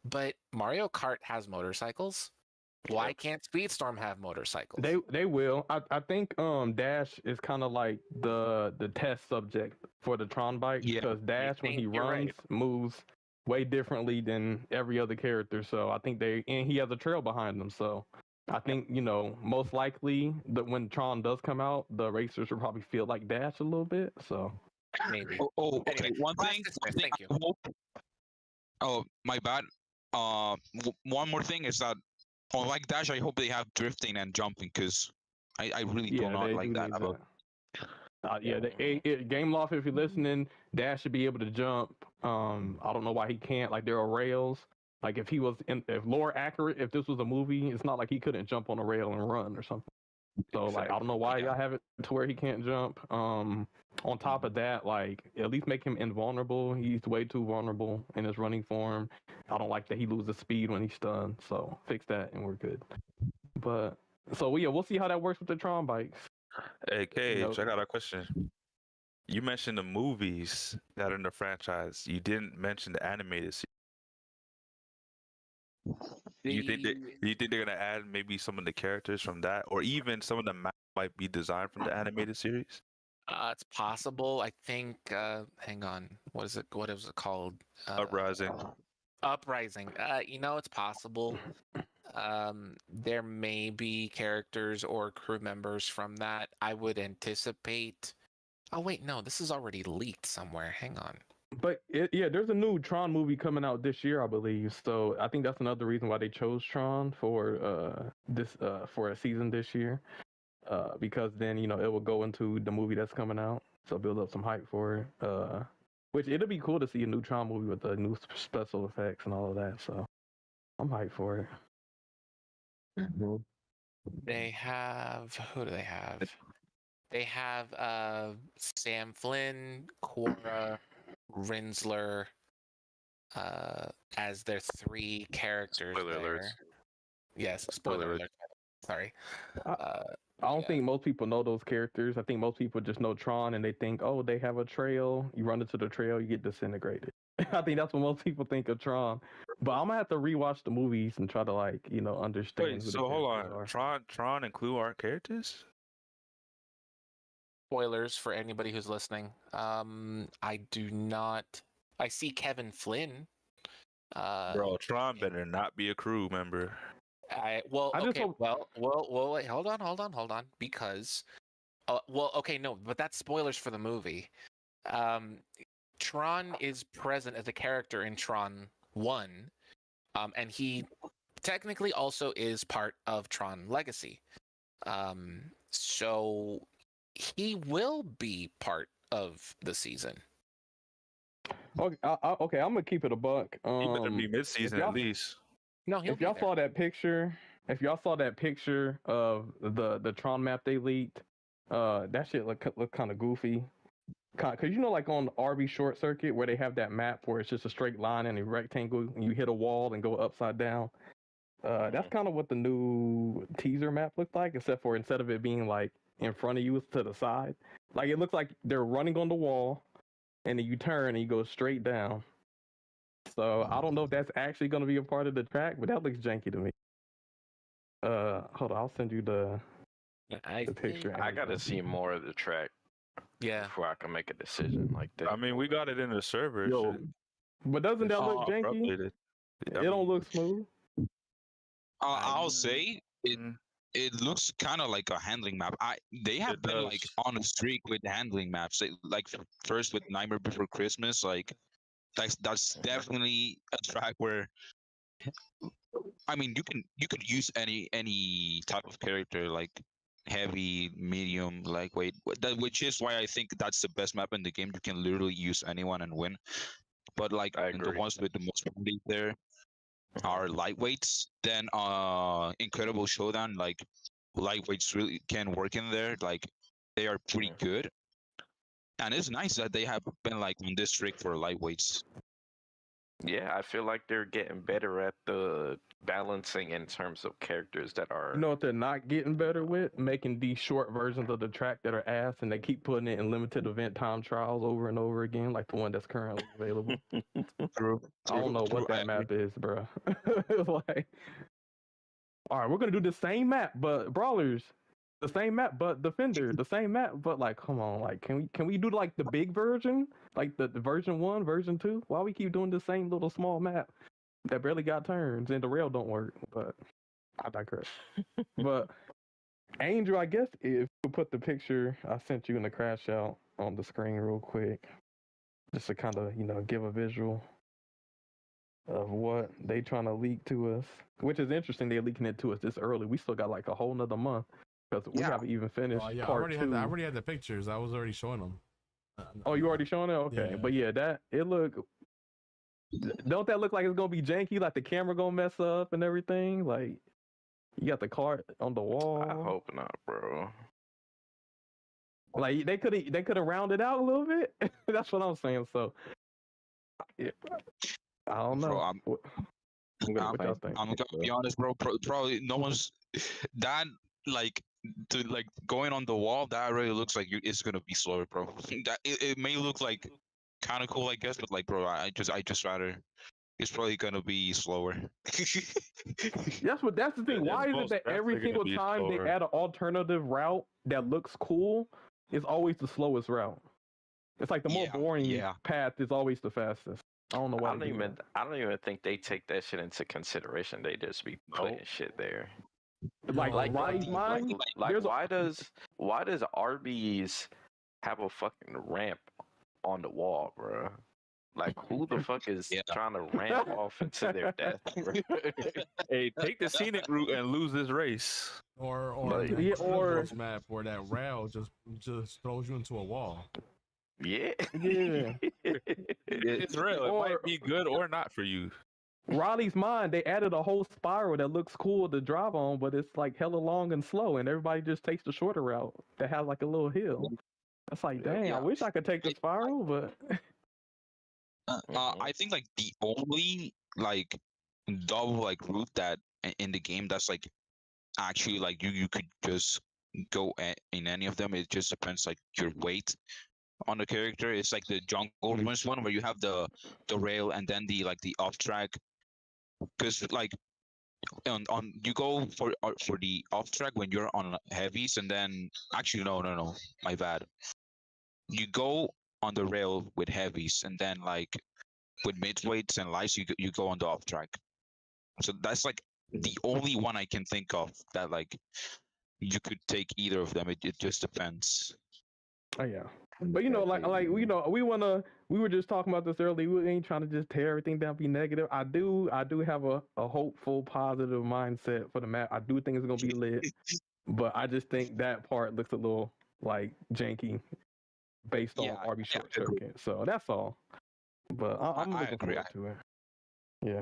But Mario Kart has motorcycles. Why can't Speedstorm have motorcycles? They will. I think Dash is kind of like the test subject for the Tron bike, because Dash when he runs moves way differently than every other character. So I think and he has a trail behind him. So I think most likely that when Tron does come out, the racers will probably feel like Dash a little bit. So maybe. Okay. One thing. Thank you. Oh, my bad. One more thing is that, like Dash, I hope they have drifting and jumping, because I really do not like that. Game Loft, if you're listening, Dash should be able to jump. I don't know why he can't. Like, there are rails. Like, if lore accurate, if this was a movie, it's not like he couldn't jump on a rail and run or something. So like, I don't know why y'all have it to where he can't jump. On top of that, like, at least make him invulnerable. He's way too vulnerable in his running form. I don't like that he loses speed when he's stunned. So fix that and we're good. But so yeah, we'll see how that works with the Tron bikes. Hey, Cage, I got a question. You mentioned the movies that are in the franchise. You didn't mention the animated series. You think they're gonna add maybe some of the characters from that, or even some of the maps might be designed from the animated series? It's possible. I think. Hang on. What is it? What is it called? Uprising. Uprising. It's possible. There may be characters or crew members from that. I would anticipate. Oh wait, no. This is already leaked somewhere. Hang on. But there's a new Tron movie coming out this year, I believe. So I think that's another reason why they chose Tron for for a season this year, because then it will go into the movie that's coming out, so build up some hype for it. Which it'll be cool to see a new Tron movie with the new special effects and all of that. So I'm hyped for it. They have who do they have? They have Sam Flynn, Cora, Rinsler, as their 3 characters. Spoiler there. alerts. Yes, spoiler alert. Sorry. I don't think most people know those characters. I think most people just know Tron and they think, oh, they have a trail. You run into the trail, you get disintegrated. I think that's what most people think of Tron. But I'm gonna have to rewatch the movies and try to understand. Wait, who so the hold characters on. are. Tron and Clue aren't characters? Spoilers for anybody who's listening. I do not. I see Kevin Flynn. Bro, Tron better not be a crew member. Wait, hold on, because, no, but that's spoilers for the movie. Tron is present as a character in Tron 1, and he technically also is part of Tron Legacy. So he will be part of the season. Okay, okay, I'm gonna keep it a buck. He better be mid-season at least. No, if y'all saw that picture, of the Tron map they leaked, that shit look kind of goofy. Cause like on RB Short Circuit where they have that map where it's just a straight line and a rectangle, and you hit a wall and go upside down. That's kind of what the new teaser map looked like, except for instead of it being like in front of you, it's to the side. Like it looks like they're running on the wall, and then you turn and you go straight down. So I don't know if that's actually going to be a part of the track, but that looks janky to me. Hold on, I'll send you the picture. I gotta see more of the track. Yeah. Before I can make a decision like that. I mean, we got it in the server. Yo, but doesn't that look janky? Updated. It don't look smooth. I'll say it looks kind of like a handling map. They have been like on a streak with handling maps. Like first with Nightmare Before Christmas, like that's definitely a track where I mean you could use any type of character, like heavy, medium, lightweight. Which is why I think that's the best map in the game. You can literally use anyone and win. But like the ones with the most probability there are lightweights. Then Incredible Showdown, like lightweights really can work in there. Like they are pretty good. And it's nice that they have been like on this streak for lightweights. Yeah, I feel like they're getting better at the balancing in terms of characters that are. You know what they're not getting better with? Making these short versions of the track that are ass, and they keep putting it in limited event time trials over and over again, like the one that's currently available. True. I don't know what that map is, bro. Like, all right, we're gonna do the same map, but brawlers. The same map, but Defender. The same map, but like, come on, like, can we do like the big version, like the version 1, version 2? Why we keep doing the same little small map that barely got turns and the rail don't work? But I digress. But Angel, I guess if you put the picture I sent you in the crash out on the screen real quick, just to kind of give a visual of what they trying to leak to us, which is interesting. They're leaking it to us this early. We still got like a whole nother month. Because we haven't even finished I part 2. I already had the pictures. I was already showing them. Oh, you already showing it? Okay. Yeah. But yeah, don't that look like it's going to be janky? Like the camera going to mess up and everything? Like, you got the cart on the wall. I hope not, bro. Like, they could have rounded out a little bit. That's what I'm saying. So, yeah. I don't know. Bro, I'm gonna be honest, bro. Probably no one's that like to like going on the wall. That really looks like it's gonna be slower, bro. That it may look like kind of cool, I guess, but like, bro, I just rather it's probably gonna be slower. That's the thing. Why is it that every single time they add an alternative route that looks cool, it's always the slowest route? It's like the more boring path is always the fastest. I don't know why. I don't even think they take that shit into consideration. They just be putting shit there. Like why does Arby's have a fucking ramp on the wall, bro? Like, who the fuck is trying to ramp off into their death, bro? Hey, take the scenic route and lose this race. Or map where that rail just throws you into a wall. Yeah. Yeah. It's real. It might be good or not for you. Raleigh's Mind, they added a whole spiral that looks cool to drive on, but it's like hella long and slow, and everybody just takes the shorter route that has like a little hill. That's like, dang, I wish I could take the spiral, but I think like the only like double like route that in the game that's like actually like you could just go in any of them. It just depends like your weight on the character. It's like the jungle ruins one where you have the rail and then the like the off track. Because like on you go for the off track when you're on heavies, and then actually no, my bad. You go on the rail with heavies, and then like with midweights and lights, you go on the off track. So that's like the only one I can think of that like you could take either of them. It just depends. oh yeah. But you know, like you know, we were just talking about this earlier. We ain't trying to just tear everything down, be negative. I do have a hopeful, positive mindset for the map. I do think it's gonna be lit, but I just think that part looks a little like janky based on RB short circuit. So that's all. But I'm looking forward to it. Yeah.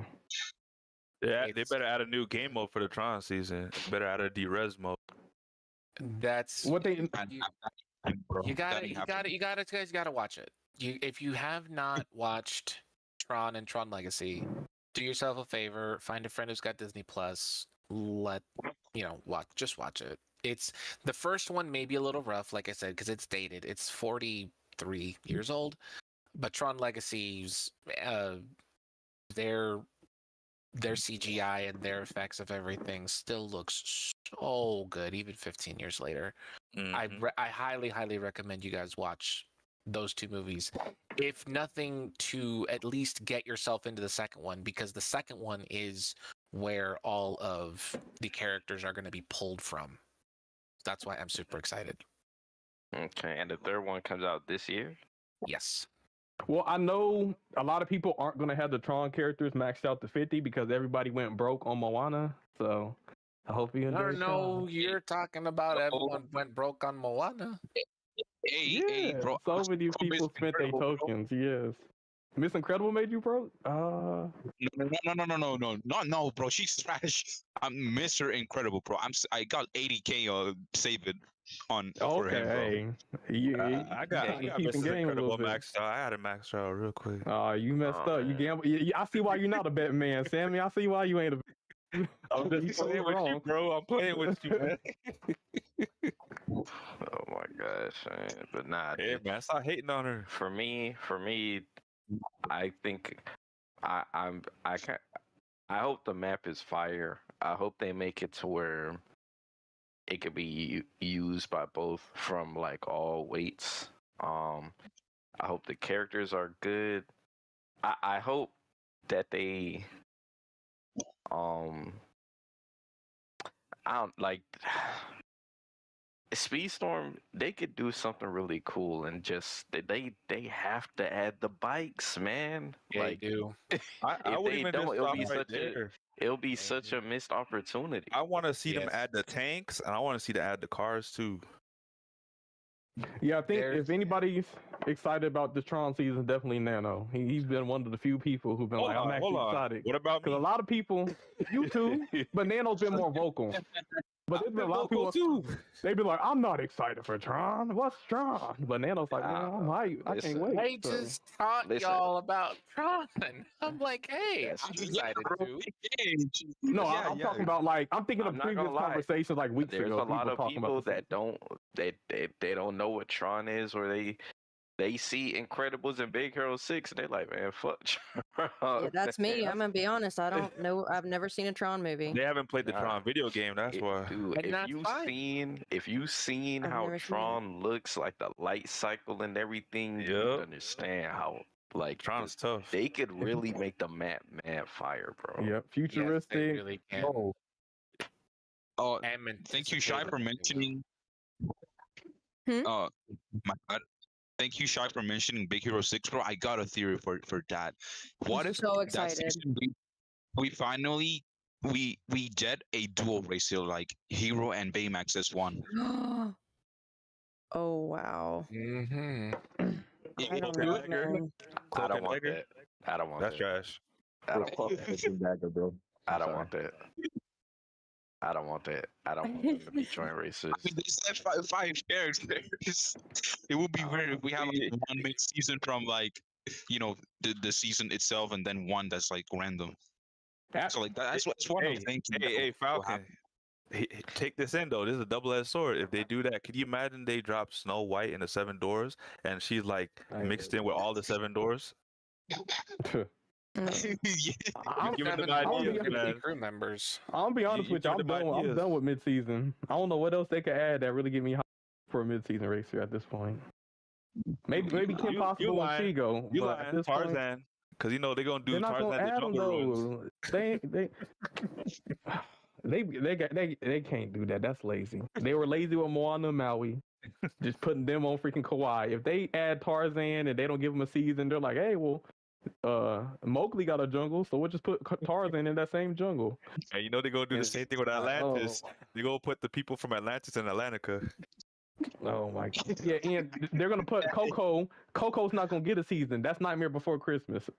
Yeah, they better add a new game mode for the Tron season. Better add a D-Res mode. That's what they. You gotta watch it. If you have not watched Tron and Tron Legacy, do yourself a favor, find a friend who's got Disney Plus. Watch it. It's the first one may be a little rough, like I said, because it's dated. It's 43 years old, but Tron Legacy's their CGI and their effects of everything still looks so good, even 15 years later. Mm-hmm. I highly recommend you guys watch those two movies, if nothing to at least get yourself into the second one, because the second one is where all of the characters are going to be pulled from. That's why I'm super excited. Okay, and the third one comes out this year? Yes. Well, I know a lot of people aren't going to have the Tron characters maxed out to 50 because everybody went broke on Moana. So I hope you enjoy. No, you're talking about everyone went broke on Moana. Hey, bro. So many people spent their tokens. Yes. Miss Incredible made you broke? No, bro. She's trash. I'm Mr. Incredible, bro. I got 80K saved on for him, bro. I got Mr. Incredible maxed out. I had it maxed out real quick. You messed up. You gamble. I see why you're not a bet man, Sammy. I see why you ain't a. I'm just playing with you, bro. I'm playing with you, man. Oh my gosh, man. But nah, hey man, stop hating on her. For me, I think I hope the map is fire. I hope they make it to where it could be used by both from like all weights. I hope the characters are good. I hope that they I don't like Speedstorm. They could do something really cool and just they have to add the bikes, man. Yeah, like, they do. I wouldn't even don't, it'll be such there. It'll be such a missed opportunity. I want to see them add the tanks, and I want to see them add the cars too. Yeah, I think if anybody's excited about the Tron season, definitely Nano. He's been one of the few people who've been I'm actually excited. What about me? Because a lot of people, you too, but Nano's been more vocal. But there's been a lot of people too. They've been like, I'm not excited for Tron. What's Tron? But Nano's like, man, I can't wait. I just taught y'all about Tron. I'm like, hey, I'm excited too. No, I'm talking about like I'm thinking of previous conversations like weeks There's ago. There's a lot of people that don't know what Tron is, or they see Incredibles and Big Hero 6 and they're like, man, fuck Tron. Yeah, that's me. I'm gonna be honest. I don't know. I've never seen a Tron movie. They haven't played the Tron video game. That's why. Dude, if you've seen how Tron looks, like the light cycle and everything, you understand how like Tron's tough. They could really make the map fire, bro. Yep, futuristic. Yes, they really can. Thank you, Shy, for mentioning. My God. Thank you, Shy, for mentioning Big Hero 6, bro. I got a theory for that. What if so excited. That season we finally get a dual race here, like Hero and Baymax as one? Oh wow. Mm-hmm. I don't know. I don't want that. I don't want that. That's trash. I don't want that. Dagger, bro. I don't want that. I don't want that. I don't want them to be joint racers. I mean, they said five characters. It would be weird if we have like one mid-season from like, the season itself, and then one that's like random. So like that's what I'm thinking. Hey, Falcon. Take this in though. This is a double-edged sword. If they do that, could you imagine they drop Snow White in the 7 doors, and she's like mixed in with all the 7 doors? I'm giving them ideas, man. Crew members. I'll be honest with you. I'm done with mid-season. I don't know what else they could add that really get me hot for a mid-season racer at this point. Maybe Kim Possible and Shigo. You lying, Tarzan? Because they're gonna do Tarzan the Jungle Ruins. They can't do that. That's lazy. They were lazy with Moana and Maui, just putting them on freaking Kauai. If they add Tarzan and they don't give them a season, they're like, hey, well, Mowgli got a jungle, so we'll just put Tarzan in that same jungle. And they're gonna do the same thing with Atlantis. They're gonna put the people from Atlantis in Atlantica. Oh my god. Yeah, and they're gonna put Coco. Coco's not gonna get a season. That's Nightmare Before Christmas.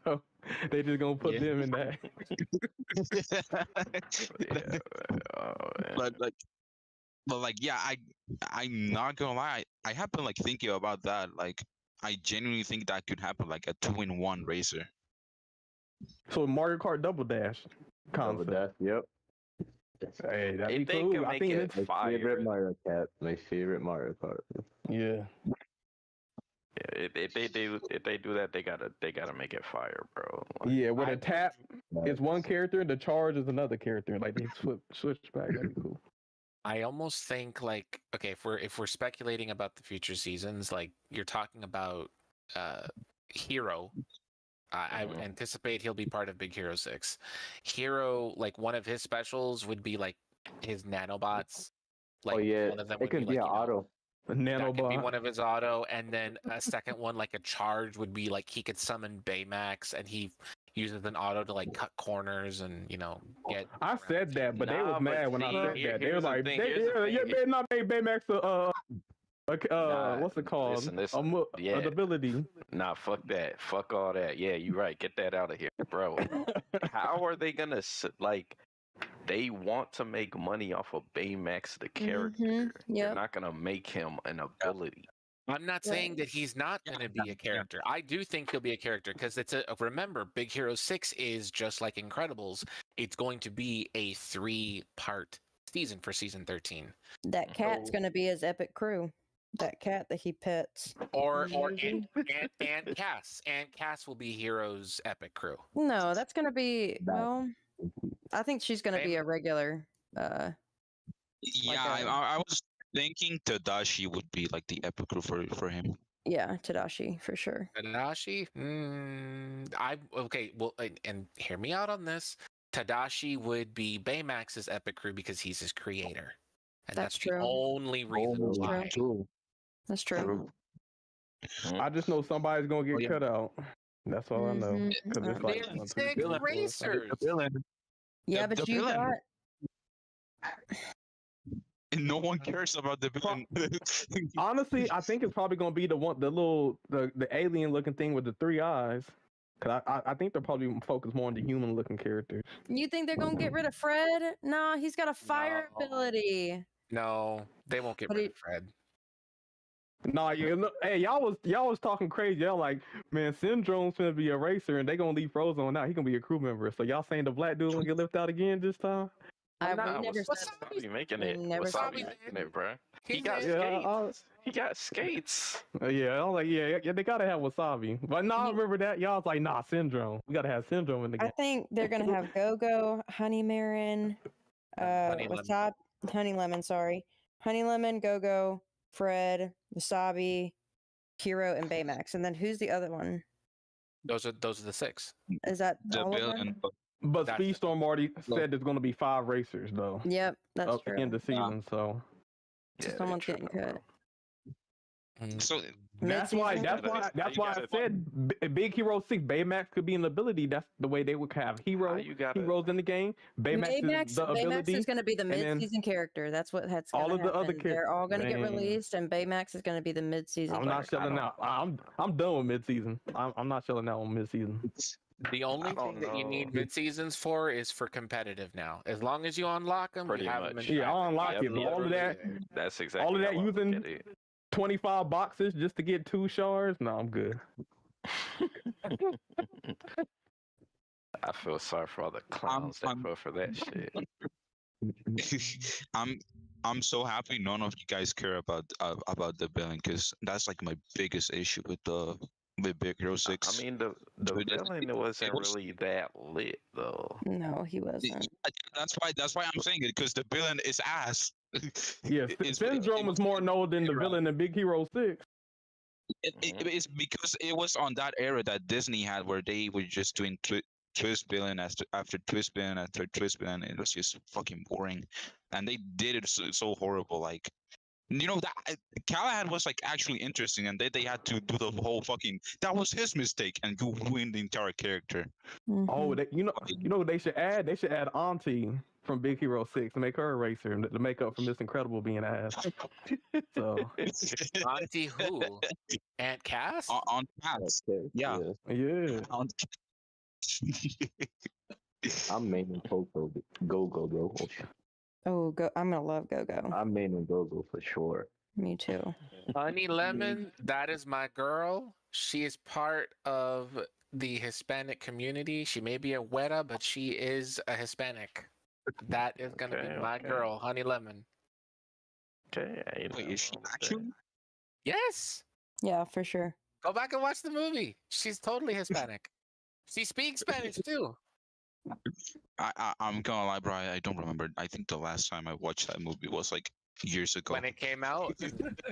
So they just gonna put them in that. I'm not gonna lie. I have been like thinking about that. Like, I genuinely think that could happen, like a 2-in-1 racer. So Mario Kart Double Dash concept. Double Dash, yep. Hey, that'd be They cool. can I make think it it's fire. Favorite Mario Kart. My favorite Mario Kart. Yeah. If they do that, they gotta make it fire, bro. Yeah, where the tap is one character, the charge is another character. Like they switch back. That'd be cool. I almost think like, okay, if we're speculating about the future seasons, like you're talking about Hero. I anticipate he'll be part of Big Hero 6. Hero, like one of his specials would be like his nanobots. Like one of them it could be an auto. A that could be nanobot. one of his auto, and then a second one, like a charge, would be like he could summon Baymax, and he uses an auto to like cut corners and get. I said that, but they was mad when I said that. They were like, "You better not make Baymax what's it called? Listen, an ability." Nah, fuck that. Fuck all that. Yeah, you're right. Get that out of here, bro. How are they gonna They want to make money off of Baymax, the character. They're not gonna make him an ability. I'm not saying that he's not going to be a character. I do think he'll be a character because remember, Big Hero 6 is just like Incredibles. It's going to be a 3-part season for season 13. That cat's going to be his epic crew. That cat that he pets. Or Aunt Cass. Aunt Cass will be Hero's epic crew. No, that's going to be, well, I think she's going to be a regular. I was thinking Tadashi would be like the epic crew for him. Yeah, Tadashi for sure. Tadashi? Okay, well, and hear me out on this. Tadashi would be Baymax's epic crew because he's his creator. And that's true. The only reason why. That's true. I just know somebody's gonna get cut out. That's all I know. It's like They're sick racers. Yeah, but you got. And no one cares about the villain. Honestly, I think it's probably gonna be the alien looking thing with the 3 eyes. Cause I think they're probably focused more on the human looking characters. You think they're gonna get rid of Fred? No, he's got a fire ability. No, they won't get rid of Fred. Nah, hey, y'all was talking crazy. Y'all like, man, Syndrome's gonna be a racer, and they gonna leave Frozone out. He gonna be a crew member. So y'all saying the black dude gonna get left out again this time? I never Wasabi making it. Wasabi making it, bro. He got skates. He got skates. Yeah, I was like, yeah, they gotta have Wasabi. But no, I remember that. Y'all was like, nah, Syndrome. We gotta have Syndrome in the game. I think they're gonna have Go-Go, Honey Marin, Wasabi, Honey Lemon, sorry. Honey Lemon, Go-Go, Fred, Wasabi, Hero, and Baymax. And then who's the other one? Those are the 6. Is that the all villain? But Speedstorm already said there's gonna be 5 racers though. Yep, that's up true. in the season, so someone's getting cut. So that's why I said Big Hero 6 Baymax could be an ability. That's the way they would have heroes in the game. Baymax is the ability. Baymax is going to be the mid-season character. That's what that's all of the other characters. They're all going to get released, and Baymax is going to be the mid-season. I'm not shelling out. I'm done with mid-season. I'm not shelling out on mid-season. The only thing that you need mid seasons for is for competitive now. As long as you unlock them, Pretty you have them much. in Yeah, I unlock Yep, it. But yep. all of that, That's exactly all of that how I look using at it. 25 boxes just to get 2 shards. No, I'm good. I feel sorry for all the clowns that fell for that shit. I'm so happy none of you guys care about the billing, because that's like my biggest issue with Big Hero 6. I mean, the villain wasn't really that lit though. No, he wasn't. That's why I'm saying it, because the villain is ass. Yeah, Syndrome was more known than the villain in Big Hero 6. It's because it was on that era that Disney had, where they were just doing twist villain after twist villain after twist villain. It was just fucking boring, and they did it so horrible. Like, you know, that Callahan was like actually interesting, and they had to do the whole fucking, that was his mistake, and you ruined the entire character. Oh, you know what they should add? They should add Auntie from Big Hero 6 to make her a racer, to make up for Miss Incredible being ass. So Auntie who? Aunt Cass? Aunt Cass. Yeah. Yeah. I'm maining Coco. Go. Oh, go! I'm gonna love Go-Go. I'm maining Go for sure. Me too. Honey Lemon, that is my girl. She is part of the Hispanic community. She may be a Weta, but she is a Hispanic. That is going to be my girl, Honey Lemon. Okay. Wait, is she actually? Yes. Yeah, for sure. Go back and watch the movie. She's totally Hispanic. She speaks Spanish too. I'm gonna lie, bro. I don't remember. I think the last time I watched that movie was like years ago. When it came out.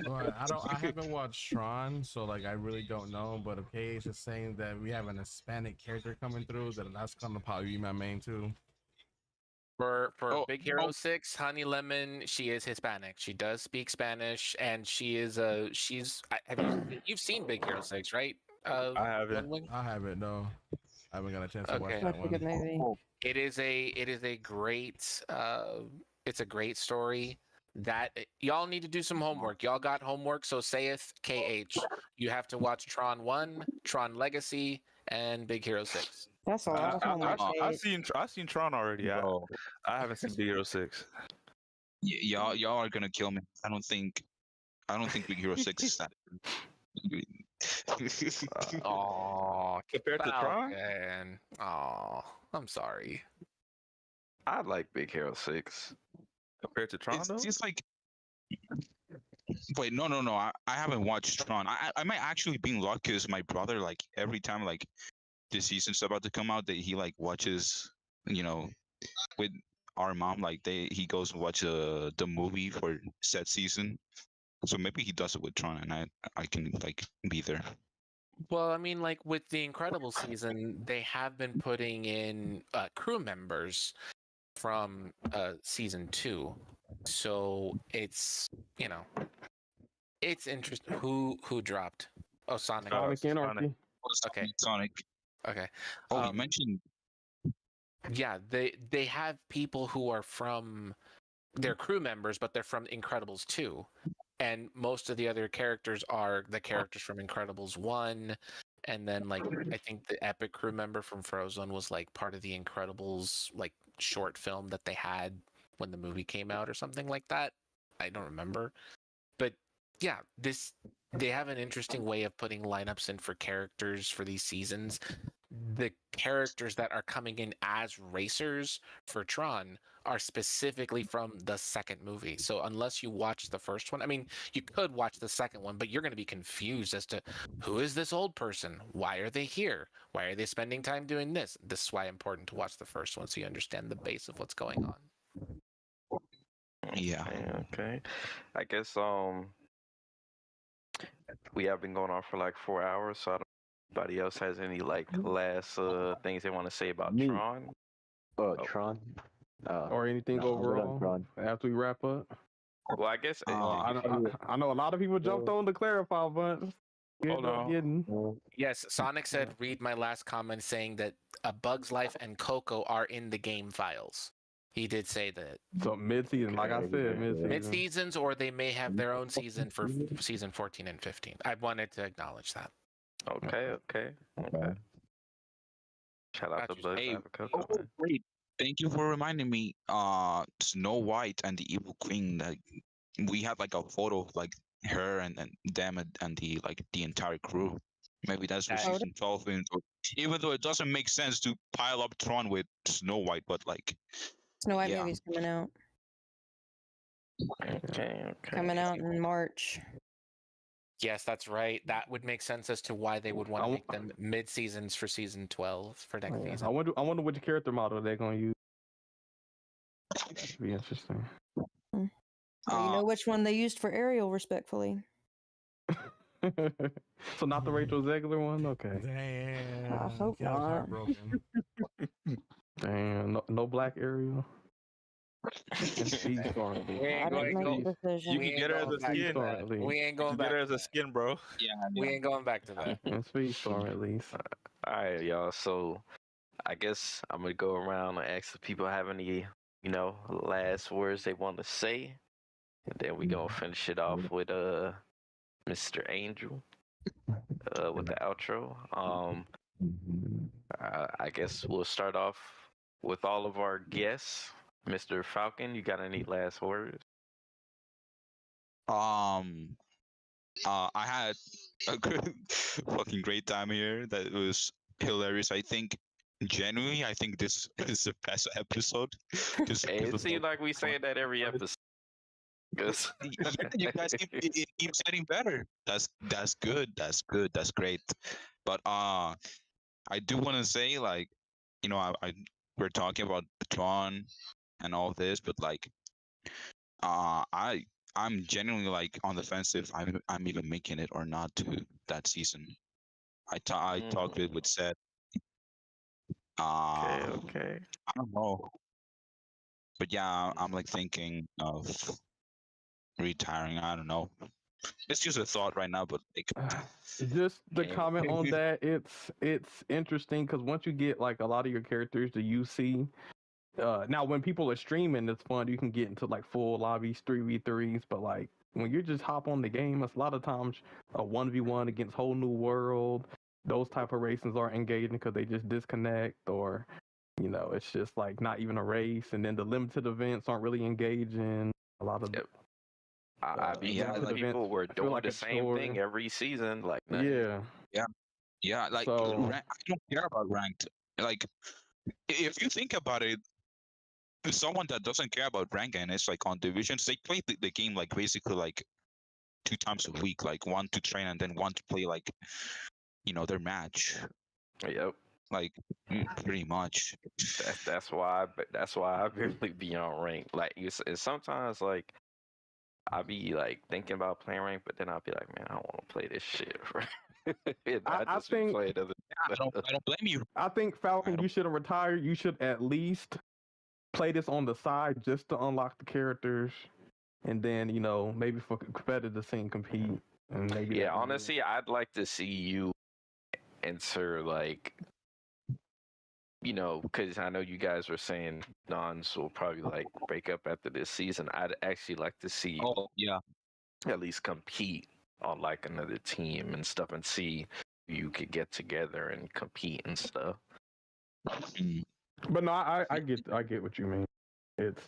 Well, I haven't watched Tron, so like I really don't know. But okay, it's just saying that we have an Hispanic character coming through. That's gonna probably be my main too. For Big Hero 6, Honey Lemon, she is Hispanic. She does speak Spanish, and she's you've seen Big Hero 6, right? I haven't. I haven't. No, I haven't got a chance to watch Okay. that one. Good movie. It is a great it's a great story. That y'all need to do some homework. Y'all got homework, so saith KH. You have to watch Tron 1, Tron Legacy, and Big Hero 6. That's a lot of homework. I've seen Tron already. I haven't seen Big Hero 6. Y'all are gonna kill me. I don't think Big Hero 6 is that. Oh, compared to Tron? Oh, I'm sorry. I like Big Hero 6. Compared to Tron, though? It's like, wait, no. I haven't watched Tron. I might actually be in luck, because my brother, like, every time like the season's about to come out, that he like watches, you know, with our mom, like he goes and watch the movie for said season. So maybe he does it with Tron, and I can like be there. Well, I mean, like with the Incredible season, they have been putting in crew members from season 2, so it's it's interesting. Who dropped? Oh, Sonic. Sonic Anarchy. Okay. Sonic. Okay. Oh, you mentioned. Yeah, they have people who are from, they're crew members, but they're from Incredibles 2. And most of the other characters are the characters from Incredibles 1. And then, like, I think the Epic crew member from Frozen was, like, part of the Incredibles, like, short film that they had when the movie came out or something like that. I don't remember. But, yeah, they have an interesting way of putting lineups in for characters for these seasons. The characters that are coming in as racers for Tron are specifically from the second movie. So unless you watch the first one, I mean, you could watch the second one, but you're going to be confused as to who is this old person? Why are they here? Why are they spending time doing this? This is why it's important to watch the first one so you understand the base of what's going on. Yeah. Okay. I guess we have been going on for like 4 hours, so I don't know if anybody else has any like last things they want to say about Tron. Tron. Or anything overall after we wrap up. Well, I guess I know a lot of people jumped on to clarify, but Yes, Sonic said, read my last comment saying that A Bug's Life and Coco are in the game files. He did say that. So mid-season, like I said, mid-seasons, or they may have their own season for season 14 and 15. I wanted to acknowledge that. Okay. Shout out to Bug Hey, Africa. wait. Thank you for reminding me. Snow White and the Evil Queen. We had like a photo of like her and them and the like the entire crew. Maybe that's for season 12. Even though it doesn't make sense to pile up Tron with Snow White, but like Snow White movie's coming out. Okay. Coming out in March. Yes, that's right. That would make sense as to why they would want to make them mid-seasons for season 12 for next season. I wonder which character model they're gonna use. That'd be interesting. Well, you know which one they used for Ariel, respectfully. So not the Rachel Zegler one? Okay. Damn. I hope Kevin's not. heartbroken. Damn, no black Ariel. You can get her as a skin. We ain't going back. Get her as a skin, bro. Yeah, we ain't going back to that. And Speedstorm at least. All right, y'all. So I guess I'm gonna go around and ask if people have any, last words they want to say, and then we gonna finish it off with Mr. Angel with the outro. I guess we'll start off with all of our guests. Mr. Falcon, you got any last words? I had a good, fucking great time here. That was hilarious. I think genuinely, this is the best episode. It seems like we say that every episode. You guys it keeps getting better. That's good. That's good. That's great. But I do want to say, like, we're talking about Tron and all this, but like, I'm genuinely like on the fence if I'm even making it or not to that season. I talked with Seth. Okay. I don't know, but yeah, I'm like thinking of retiring. I don't know. It's just a thought right now, but like, just the comment on that, it's interesting because once you get like a lot of your characters that you see, now when people are streaming, it's fun. You can get into like full lobbies, 3v3s, but like when you just hop on the game, it's a lot of times a 1v1 against whole new world. Those type of races aren't engaging because they just disconnect, or it's just like not even a race. And then the limited events aren't really engaging. A lot of I mean, people were doing like the same thing every season. Like, yeah. Like, I don't care about ranked. Like, if you think about it, someone that doesn't care about ranking, it's like on divisions, they play the game like basically like 2 times a week, like one to train and then one to play like their match. Yep. Like pretty much. That's why I barely be on rank. Like it's sometimes like I be like thinking about playing rank, but then I'll be like, man, I don't want to play this shit. I think I don't blame you. I think Falcon, you shouldn't retire. You should at least play this on the side just to unlock the characters, and then maybe for competitive scene compete, and maybe. Yeah, honestly, I'd like to see you enter like, because I know you guys were saying Nons will probably like break up after this season. I'd actually like to see. Oh yeah. At least compete on like another team and stuff, and see if you could get together and compete and stuff. But no, I get what you mean. It's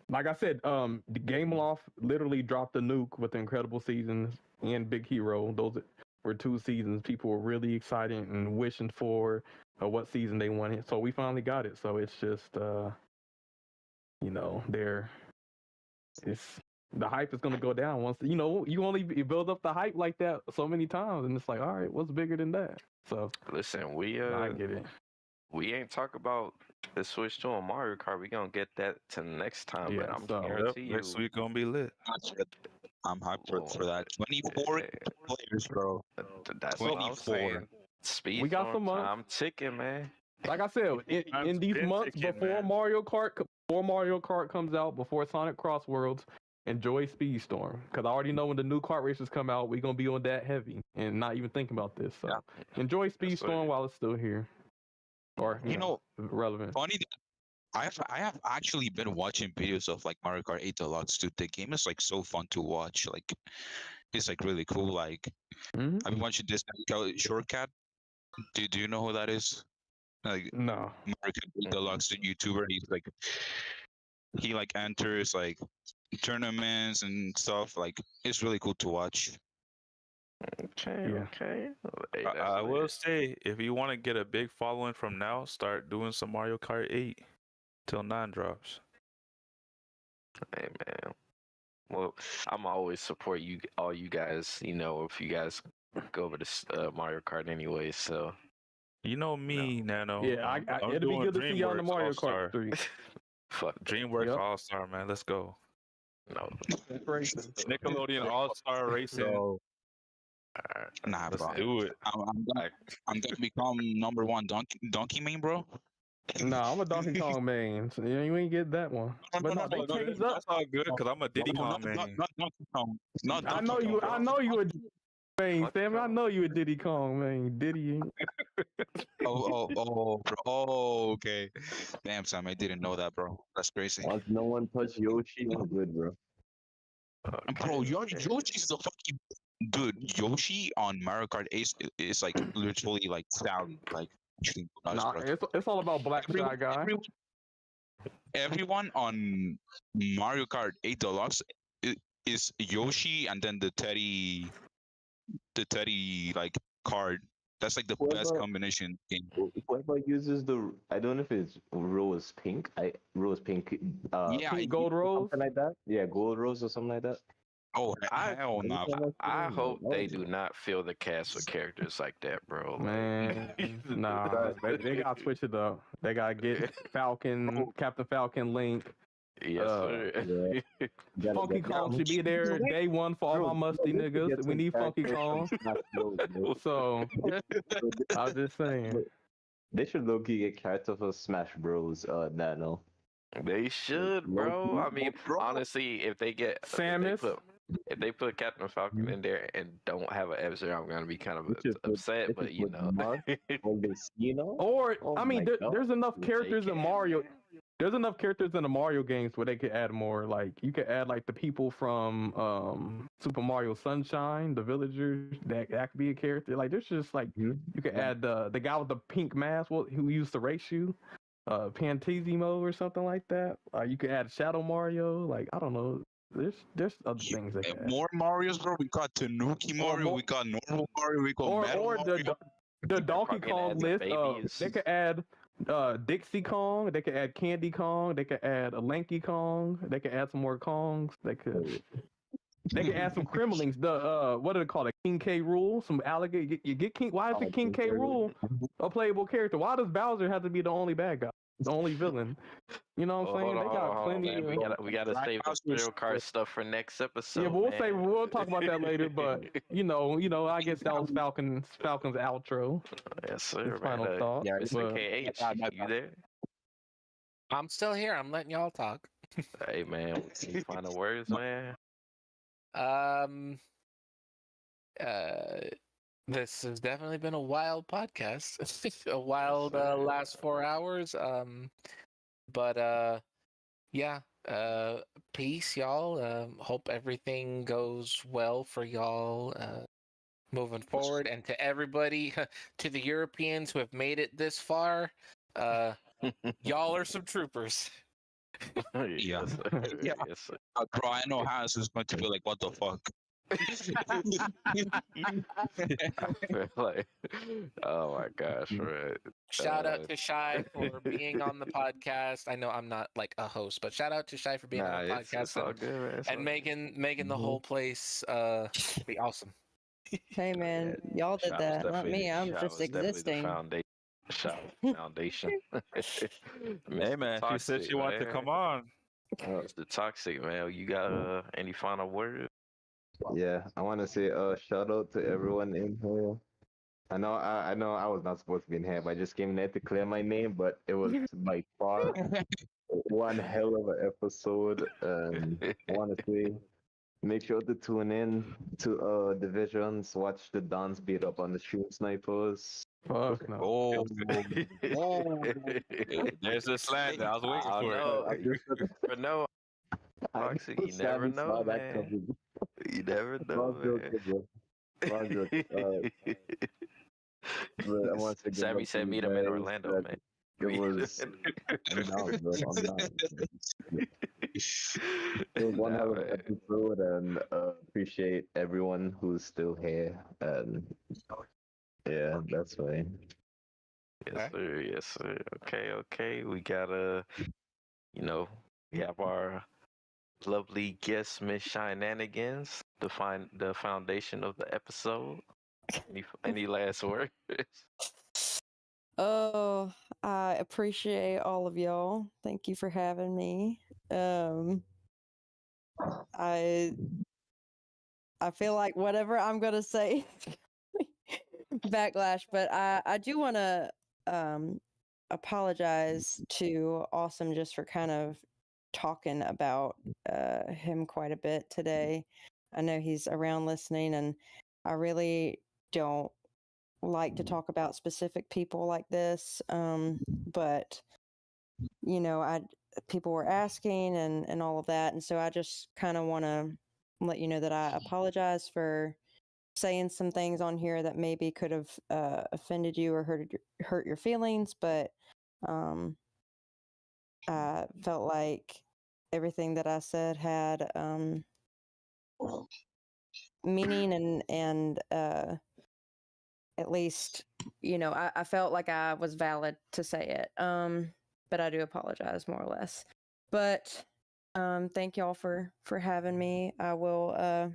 like I said, the Gameloft literally dropped the nuke with the Incredible Seasons and Big Hero. Those were 2 seasons people were really excited and wishing for what season they wanted. So we finally got it. So it's just the hype is gonna go down once you only build up the hype like that so many times, and it's like, all right, what's bigger than that? So listen, I get it. We ain't talk about the switch to a Mario Kart. We gonna get that to next time. Yeah, but I'm so guarantee you, next week gonna be lit. I'm hyped for that. 24 players, bro. That's what I'm saying. Speed we got some months. I'm ticking, man. Like I said, in these months before Mario Kart comes out, before Sonic Cross Worlds, enjoy Speedstorm, because I already know when the new kart races come out, we're gonna be on that heavy and not even thinking about this. So enjoy Speedstorm while it's still here, or relevant. Funny, I have actually been watching videos of like Mario Kart 8 Deluxe. Dude, the game is like so fun to watch. Like it's like really cool. Like I've been watching this Shortcut. Do you know who that is? Like No. American Deluxe YouTuber. He like enters like tournaments and stuff. Like it's really cool to watch. Okay, Yeah. okay. Hey, I will say, if you want to get a big following from now, start doing some Mario Kart 8 till 9 drops. Hey man. Well, I'm always support you, all you guys. You know, if you guys go over to Mario Kart anyway, so You know me, Nano. Yeah, I'm it'd be doing good to see you on the DreamWorks Mario All-Star. Kart 3. fuck. DreamWorks Yep. All-Star, man. Let's go. No. Racing. Nickelodeon All-Star Racing. So Alright, nah, Let's bro. do it. I'm gonna become number one donkey main, bro. Nah, I'm a Donkey Kong main. So you ain't get that one. But no, they changed up. That's all good, because I'm a Diddy Kong man. Not Donkey Kong. Not I Donkey know you. Kong, I bro. know you a main, Sam. I know you a Diddy Kong main. Diddy. Oh, bro. Oh, okay. Damn, Sam, I didn't know that, bro. That's crazy. Once no one touch Yoshi, I'm good, bro. Bro, Yoshi's the fucking dude. Yoshi on Mario Kart Ace is like literally like sound like actually nuts, Nah, bro. it's all about Black Shy Guy. Everyone on Mario Kart 8 Deluxe is Yoshi, and then the Teddy like card. That's like the best combination game. Whoever uses the, I don't know if it's rose pink. Rose pink. Yeah, Pink Gold Rose. Something like that. Yeah, gold rose or something like that. Oh hell no! I hope they do not fill the cast with characters like that, bro. Man, nah, they gotta switch it up. They gotta get Falcon, Captain Falcon, Link. Yes, sir. Funky Kong should be there day one for all my musty niggas. We need Funky Kong. So, I'm just saying. They should low-key get character for Smash Bros. Nano. They should, bro. I mean, honestly, if they get Samus. If they put Captain Falcon in there and don't have an F-Zero, I'm gonna be kind of upset. But you know, Or I mean, there's enough characters in Mario. There's enough characters in the Mario games where they could add more. Like you could add like the people from Super Mario Sunshine, the villagers. That could be a character. Like there's just like you could add the guy with the pink mask who used to race you, Pantizimo or something like that. You could add Shadow Mario. Like I don't know. There's other things they could add. More Marios, bro. We got Tanuki Mario. We got normal Mario. We got Metal Mario. The Donkey Kong list. They could add Dixie Kong. They could add Candy Kong. They could add a Lanky Kong. They could add some more Kongs. They could add some Kremlings. The what do they call it? King K. Rool. Some alligator. You get King. Why is it King K. Rool a playable character? Why does Bowser have to be the only bad guy? The only villain. You know what I'm saying? They got plenty. We gotta save the Mario Kart stuff for next episode. Yeah, but we'll talk about that later. But you know, I guess that was Falcon's outro. Yes, sir. His final thought. Yeah, Mr. KH, you there? I'm still here. I'm letting y'all talk. Hey man, any final words, man? This has definitely been a wild podcast. A wild last 4 hours. But yeah. Peace, y'all. Hope everything goes well for y'all moving forward. And to everybody, to the Europeans who have made it this far, y'all are some troopers. Yeah. Yeah. Bro, I know Hans is going to be like, what the fuck? Like, oh my gosh, right. Shout out to Shy for being on the podcast. I know I'm not like a host, but shout out to Shy for being on the podcast it's all good, man. and making the whole place be awesome. Hey man, y'all did that, not me. I'm just existing. Foundation. Hey man, she said she wanted to come on. Mr. Toxic, man. You got any final words? Yeah, I want to say shout out to everyone in here. I know I was not supposed to be in here, but I just came in there to clear my name. But it was by far one hell of an episode. I want to say make sure to tune in to Divisions. Watch the Dons beat up on the Stream Snipers. Fuck no. Oh, there's a slander. I was waiting for it. But no, Toxic, you never know, man. You never know, man. But I want to give Sammy up to said you meet him in guys Orlando, that man. it was. I'm down, bro. I'm down. It was one Nah, hell of an man. episode, and appreciate everyone who's still here. And yeah, that's fine. Yes, sir. Yes, sir. Okay, okay. We gotta, you know, we have our lovely guest, Miss Shynanigans, the foundation of the episode. Any last words? Oh, I appreciate all of y'all. Thank you for having me. I feel like whatever I'm gonna say backlash, but I do want to apologize to Awesome just for kind of talking about him quite a bit today. I know he's around listening, and I really don't like to talk about specific people like this. But you know, people were asking and all of that, and so I just kind of want to let you know that I apologize for saying some things on here that maybe could have offended you or hurt your feelings, but I felt like everything that I said had meaning and at least, you know, I felt like I was valid to say it. But I do apologize more or less. But thank y'all for having me. I will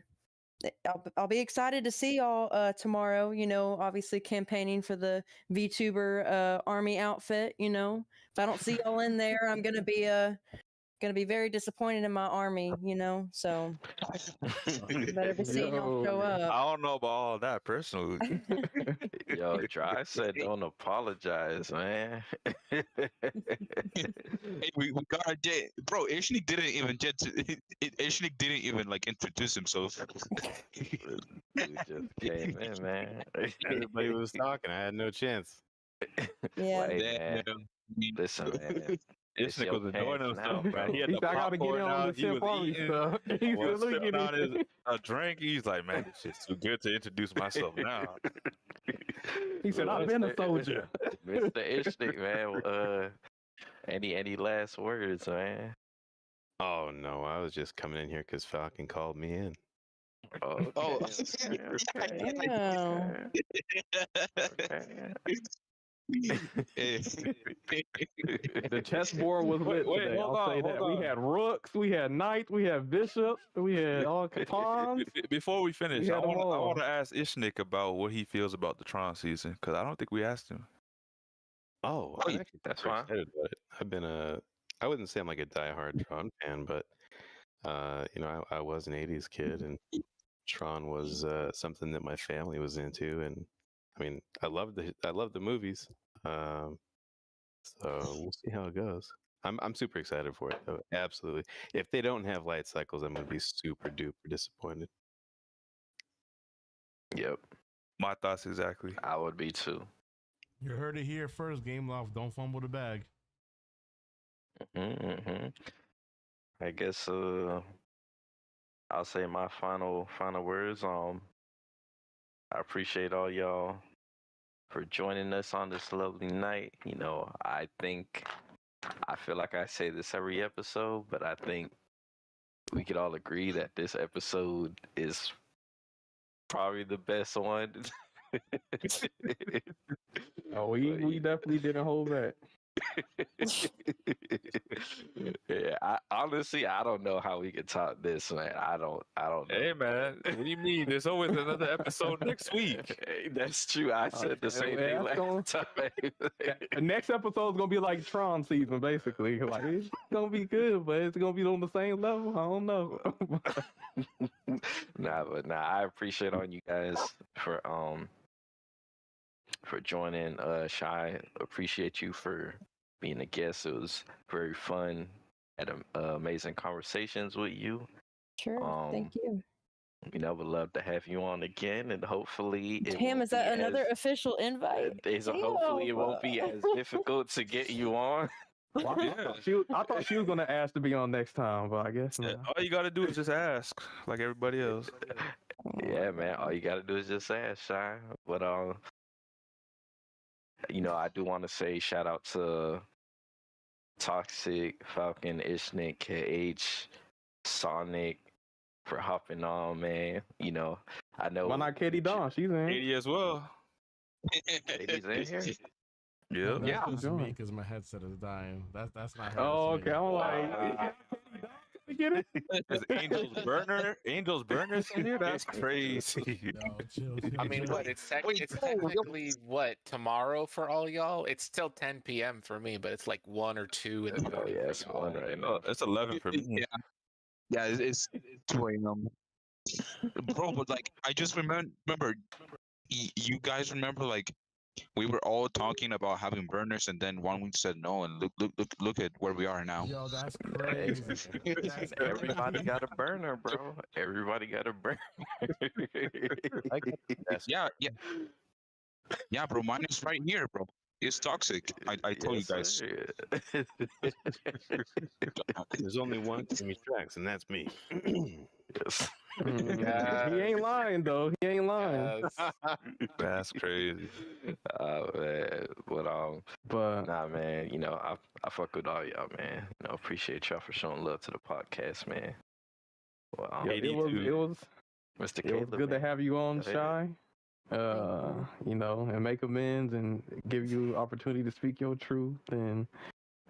I'll be excited to see y'all tomorrow, you know, obviously campaigning for the VTuber army outfit, you know. If I don't see y'all in there, I'm going to be very disappointed in my army, you know. So better be seeing y'all show up. I don't know about all that personally. Yo, Drive said don't apologize, man. Hey, we got our day, bro. Ishnik didn't even get to. Ishnik didn't even like introduce himself. Dude just came in, man. Everybody was talking. I had no chance. Yeah. Hey, man. Listen, man. It's Ishnik your was enjoying chance now, himself, man. He had the I gotta get popcorn in on out. the He was Simp Army eating. stuff. He Was said, "Let me spilling get out in." a drink. He's like, man, this shit's too good to introduce myself now. He said, "I've been a soldier." Mr. Ishnik, man. Any last words, man? Oh no, I was just coming in here because Falcon called me in. Okay, Oh. The chessboard was lit today. I'll say that. We had rooks, we had knights, we had bishops, we had all pawns. Before we finish, We I had them all. want to ask Ishnik about what he feels about the Tron season because I don't think we asked him. Oh, I'm actually that's super fine. excited about it. I've been I wouldn't say I'm like a diehard Tron fan, but you know, I was an '80s kid, and Tron was something that my family was into, and I mean, I love the movies. So we'll see how it goes. I'm super excited for it, though. Absolutely. If they don't have light cycles, I'm gonna be super duper disappointed. Yep. My thoughts exactly. I would be too. You heard it here first. Game Loft, don't fumble the bag. Mm-hmm. I guess I'll say my final words. I appreciate all y'all for joining us on this lovely night. You know, I feel like I say this every episode, but I think we could all agree that this episode is probably the best one. Oh, we definitely didn't hold back. Yeah, I honestly don't know how we could top this, man. I don't know. Hey, man, what do you mean? There's always another episode next week. Hey, that's true. I said the same thing last time. The next episode is gonna be like Tron season, basically. Like it's gonna be good, but it's gonna be on the same level. I don't know. Nah, I appreciate all you guys for joining. Shy, appreciate you for being a guest. It was very fun. Had amazing conversations with you. Sure. Thank you. You know, would love to have you on again, and hopefully it Damn, won't is that be another as, official invite? hopefully it won't be as difficult to get you on. Well, I thought she was gonna ask to be on next time, but I guess not. All you gotta do is just ask, like everybody else. Yeah, man. All you gotta do is just ask, Shy. But I do want to say shout out to Toxic, Falcon, Ishnik, KH, Sonic for hopping on, man. I know. Why not Katie Dawn? She's in. Katie as well. Katie's in here. Yeah. That's just me because my headset is dying. That's not her. Oh, it's me. okay. I'm like, get it? Is Angel's Burners in here? That's crazy. No, chill. I mean, what? It's technically what, tomorrow for all y'all? It's still 10 p.m. for me, but it's like 1 or 2 in the morning. Oh yeah, it's one right now. Oh, it's 11 for me. Yeah, it's 2 a.m. Bro, but like I just remember you guys remember like we were all talking about having burners, and then one week said no, and look at where we are now. Yo, that's crazy. Everybody got a burner, bro. Everybody got a burner. Yeah, bro. Mine is right here, bro. It's toxic. I told you guys. There's only one Timmy Tracks, and that's me. Yes. He ain't lying though. He ain't lying. That's crazy. Man. But nah, man. I fuck with all y'all, man. Appreciate y'all for showing love to the podcast, man. Well, it was Mr. It was good to have you on, Shy. And make amends and give you opportunity to speak your truth, and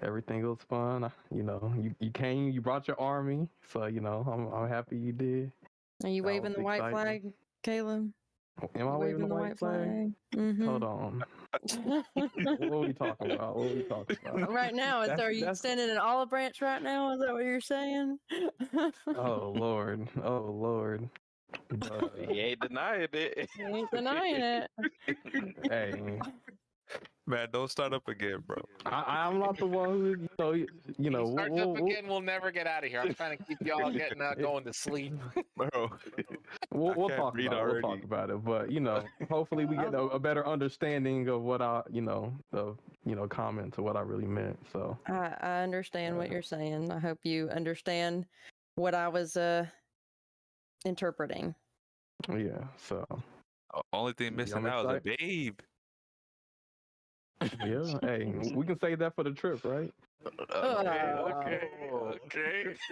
everything was fun. You came, you brought your army, so I'm happy you did. Are you waving the white flag, Caleb? Am I waving the white flag? Mm-hmm. Hold on. What are we talking about? Right now, are you standing in olive branch right now? Is that what you're saying? Oh Lord. He ain't denying it. He ain't denying it. Hey. Man, don't start up again, bro. I'm not the one who, Starts up again, we'll never get out of here. I'm trying to keep y'all going to sleep. Bro, we'll talk about it. But hopefully we get a better understanding of what comments of what I really meant. So I understand what you're saying. I hope you understand what I was interpreting. Yeah. So only thing missing now is a babe. Yeah, hey, we can save that for the trip, right? Okay.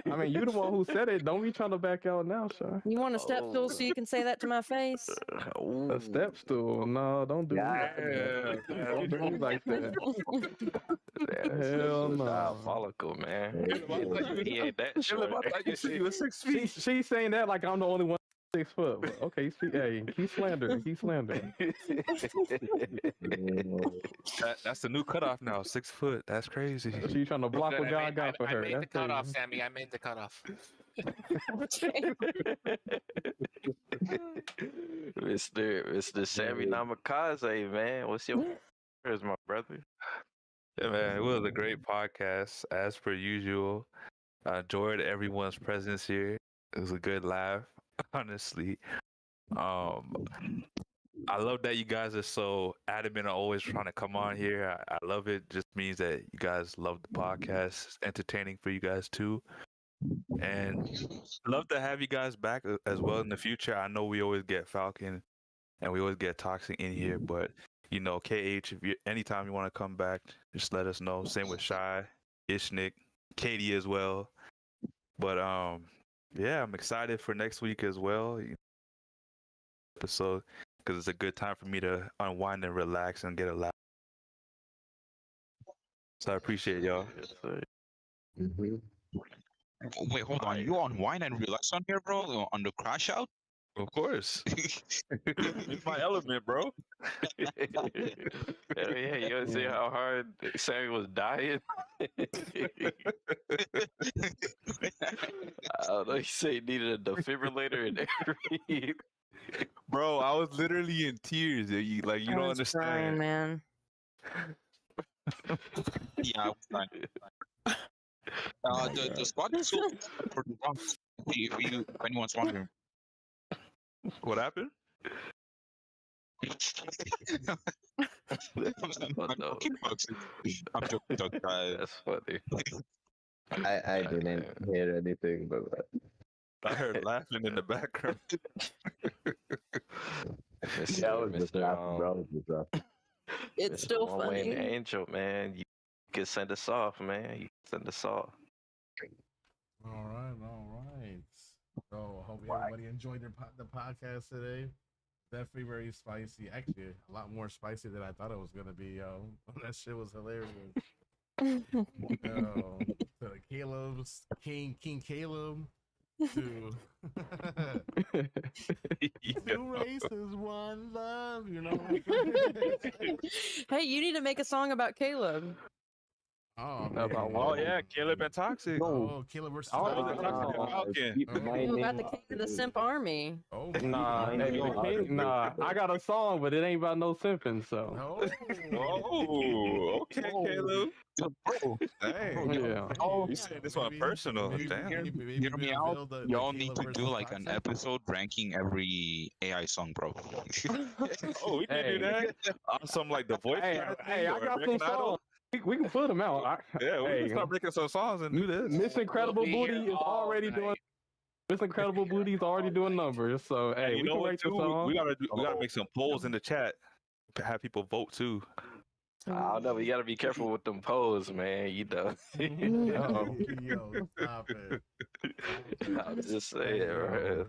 I mean, you the one who said it. Don't be trying to back out now, Shy. You want a step stool so you can say that to my face? A step stool? No, don't do that. Don't do me like that. Hell no. Diabolical, man. He ain't that short. I thought you said you were 6 feet. She's saying that like I'm the only one 6 foot. But okay, he's slandering. That's the new cutoff now. 6 foot. That's crazy. She's trying to block what God got for her. I made the cutoff, Sammy. I made the cutoff. Mr. Sammy Namikaze, man. What's your my brother? Yeah, man. It was a great podcast, as per usual. I enjoyed everyone's presence here. It was a good laugh. Honestly, I love that you guys are so adamant on always trying to come on here. I love it. Just means that you guys love the podcast. It's entertaining for you guys too, and love to have you guys back as well in the future. I know we always get Falcon and we always get Toxic in here, but KH, anytime you want to come back, just let us know. Same with Shy, Ishnik, Katie as well. But yeah, I'm excited for next week as well. Episode, because it's a good time for me to unwind and relax and get a laugh. So I appreciate y'all. Wait, hold on. You unwind and relax on here, bro? On the Crashout? Of course. It's my element, bro. Yeah, you want to see how hard Sammy was dying? I don't know. He said he needed a defibrillator and everything. Bro, I was literally in tears. You don't understand, crying, man. Yeah, I was the spot is so for the Bronx. If anyone's wondering. What happened? I'm joking, guys. That's funny. I didn't hear anything but that. I heard laughing in the background. That was just laughing, bro. It's still funny. Wayne Angel, man. You can send us off, man. You can send us off. All right. So hope everybody enjoyed the podcast today. Definitely very spicy. Actually, a lot more spicy than I thought it was gonna be. Yo, that shit was hilarious. To Caleb's King Caleb. Two races, one love. You know. Hey, you need to make a song about Caleb. Oh, oh yeah, Caleb and Toxic. Oh, Caleb versus Toxic and Falcon. What about the king of the Simp Army? Oh, nah, I got a song, but it ain't about no simping, so. Oh, okay, Caleb. Dang. Yeah. Oh, you saying this one personal? Damn. Hear me out. Y'all need to do like an episode ranking every AI song, bro. Oh, we can do that. Some like the voice. Hey, I got some songs. We can put them out. Yeah, we can start making some songs and do this. Miss Incredible Booty is already doing. Miss Incredible Booty is already doing numbers. So hey, you know what? Too, we gotta make some polls in the chat. Have people vote too. I don't know. You gotta be careful with them polls, man. You know. Yo, stop it. I'm just saying, right?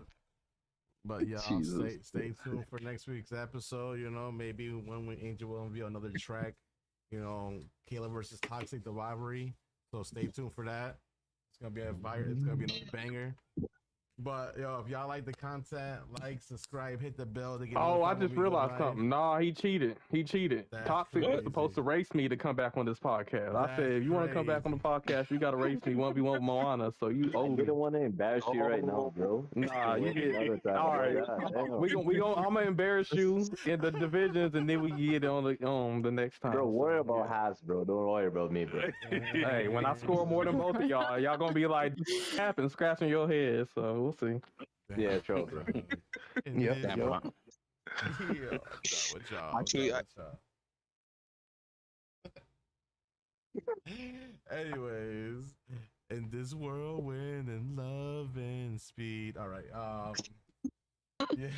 But yeah, stay tuned for next week's episode. You know, maybe when Angel will unveil another track. You know, Caleb versus Toxic, the rivalry. So stay tuned for that. It's gonna be a fire. It's gonna be another banger. But yo, if y'all like the content, like, subscribe, hit the bell to get. Oh, I just realized something. Nah, he cheated. Toxic was supposed to race me to come back on this podcast. I said, if you want to come back on the podcast, you got to race me 1v1 with Moana. So you I didn't want to embarrass you right now, bro. Nah, you did. All right, I'm gonna embarrass you in the divisions, and then we get it on the next time. Bro, worry about Haas, bro. Don't worry about me, bro. Hey, when I score more than both of y'all gonna be like, happen scratching your head. So we'll see. Yeah, true, bro. Yeah. Actually, anyways, in this whirlwind and love and speed. All right. Yeah.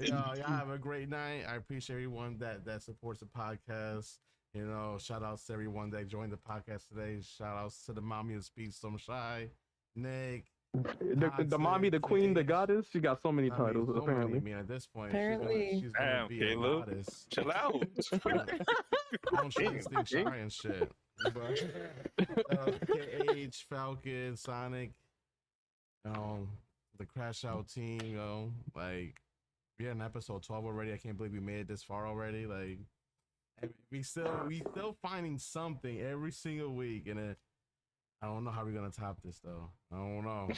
Y'all have a great night. I appreciate everyone that supports the podcast. You know, shout outs to everyone that joined the podcast today. Shout outs to the mommy of speech, some shy, Nick. The mommy, the queen, the goddess. She got so many titles, apparently. I mean, at this point, apparently. she's gonna be a goddess. Chill out. Don't think shy and shit. But KH, Falcon, Sonic, the Crashout team, like we're in episode 12 already. I can't believe we made it this far already. Like we still finding something every single week, and I don't know how we're gonna top this though. I don't know.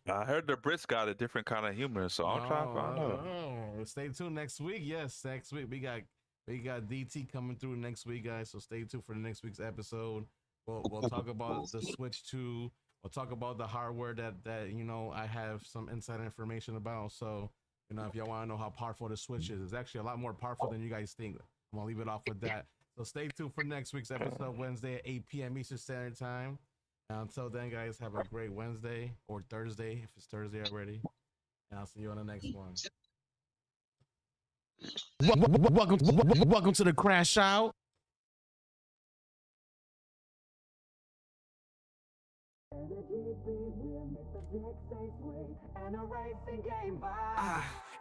I heard the Brits got a different kind of humor, so I'm trying to find out. Stay tuned next week. Yes, next week we got DT coming through next week, guys. So stay tuned for the next week's episode. We'll talk about the Switch 2. We'll talk about the hardware that I have some inside information about. So if y'all want to know how powerful the Switch is, it's actually a lot more powerful than you guys think. I'm gonna leave it off with that. So stay tuned for next week's episode, Wednesday at 8 p.m. Eastern Standard Time. And until then, guys, have a great Wednesday or Thursday, if it's Thursday already. And I'll see you on the next one. Welcome to the Crashout.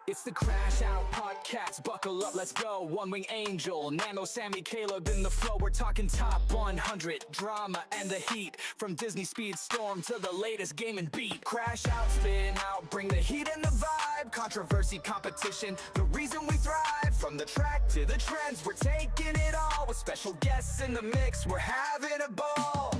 It's the Crashout podcast. Buckle up, let's go. One Wing Angel, Nano, Sammy, Caleb in the flow. We're talking top 100 drama and the heat. From Disney Speed Storm to the latest game and beat. Crashout, spin out, bring the heat and the vibe. Controversy, competition, the reason we thrive. From the track to the trends, we're taking it all. With special guests in the mix, we're having a ball.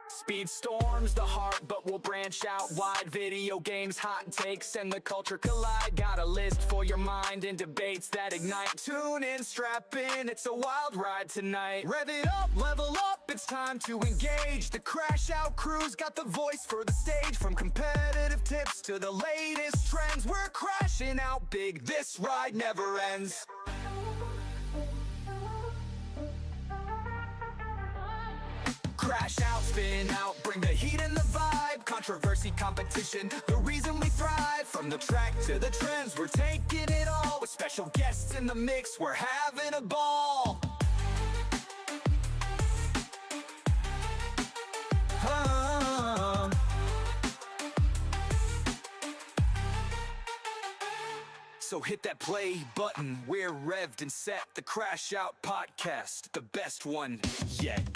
Speed storms the heart, but we'll branch out wide. Video games, hot takes, and the culture collide. Got a list for your mind and debates that ignite. Tune in, strap in, it's a wild ride tonight. Rev it up, level up, it's time to engage. The Crashout crew's got the voice for the stage. From competitive tips to the latest trends, we're crashing out big, this ride never ends. Crash out, spin out, bring the heat and the vibe. Controversy, competition, the reason we thrive. From the track to the trends, we're taking it all. With special guests in the mix, we're having a ball. So hit that play button, we're revved and set. The Crash Out podcast, the best one yet.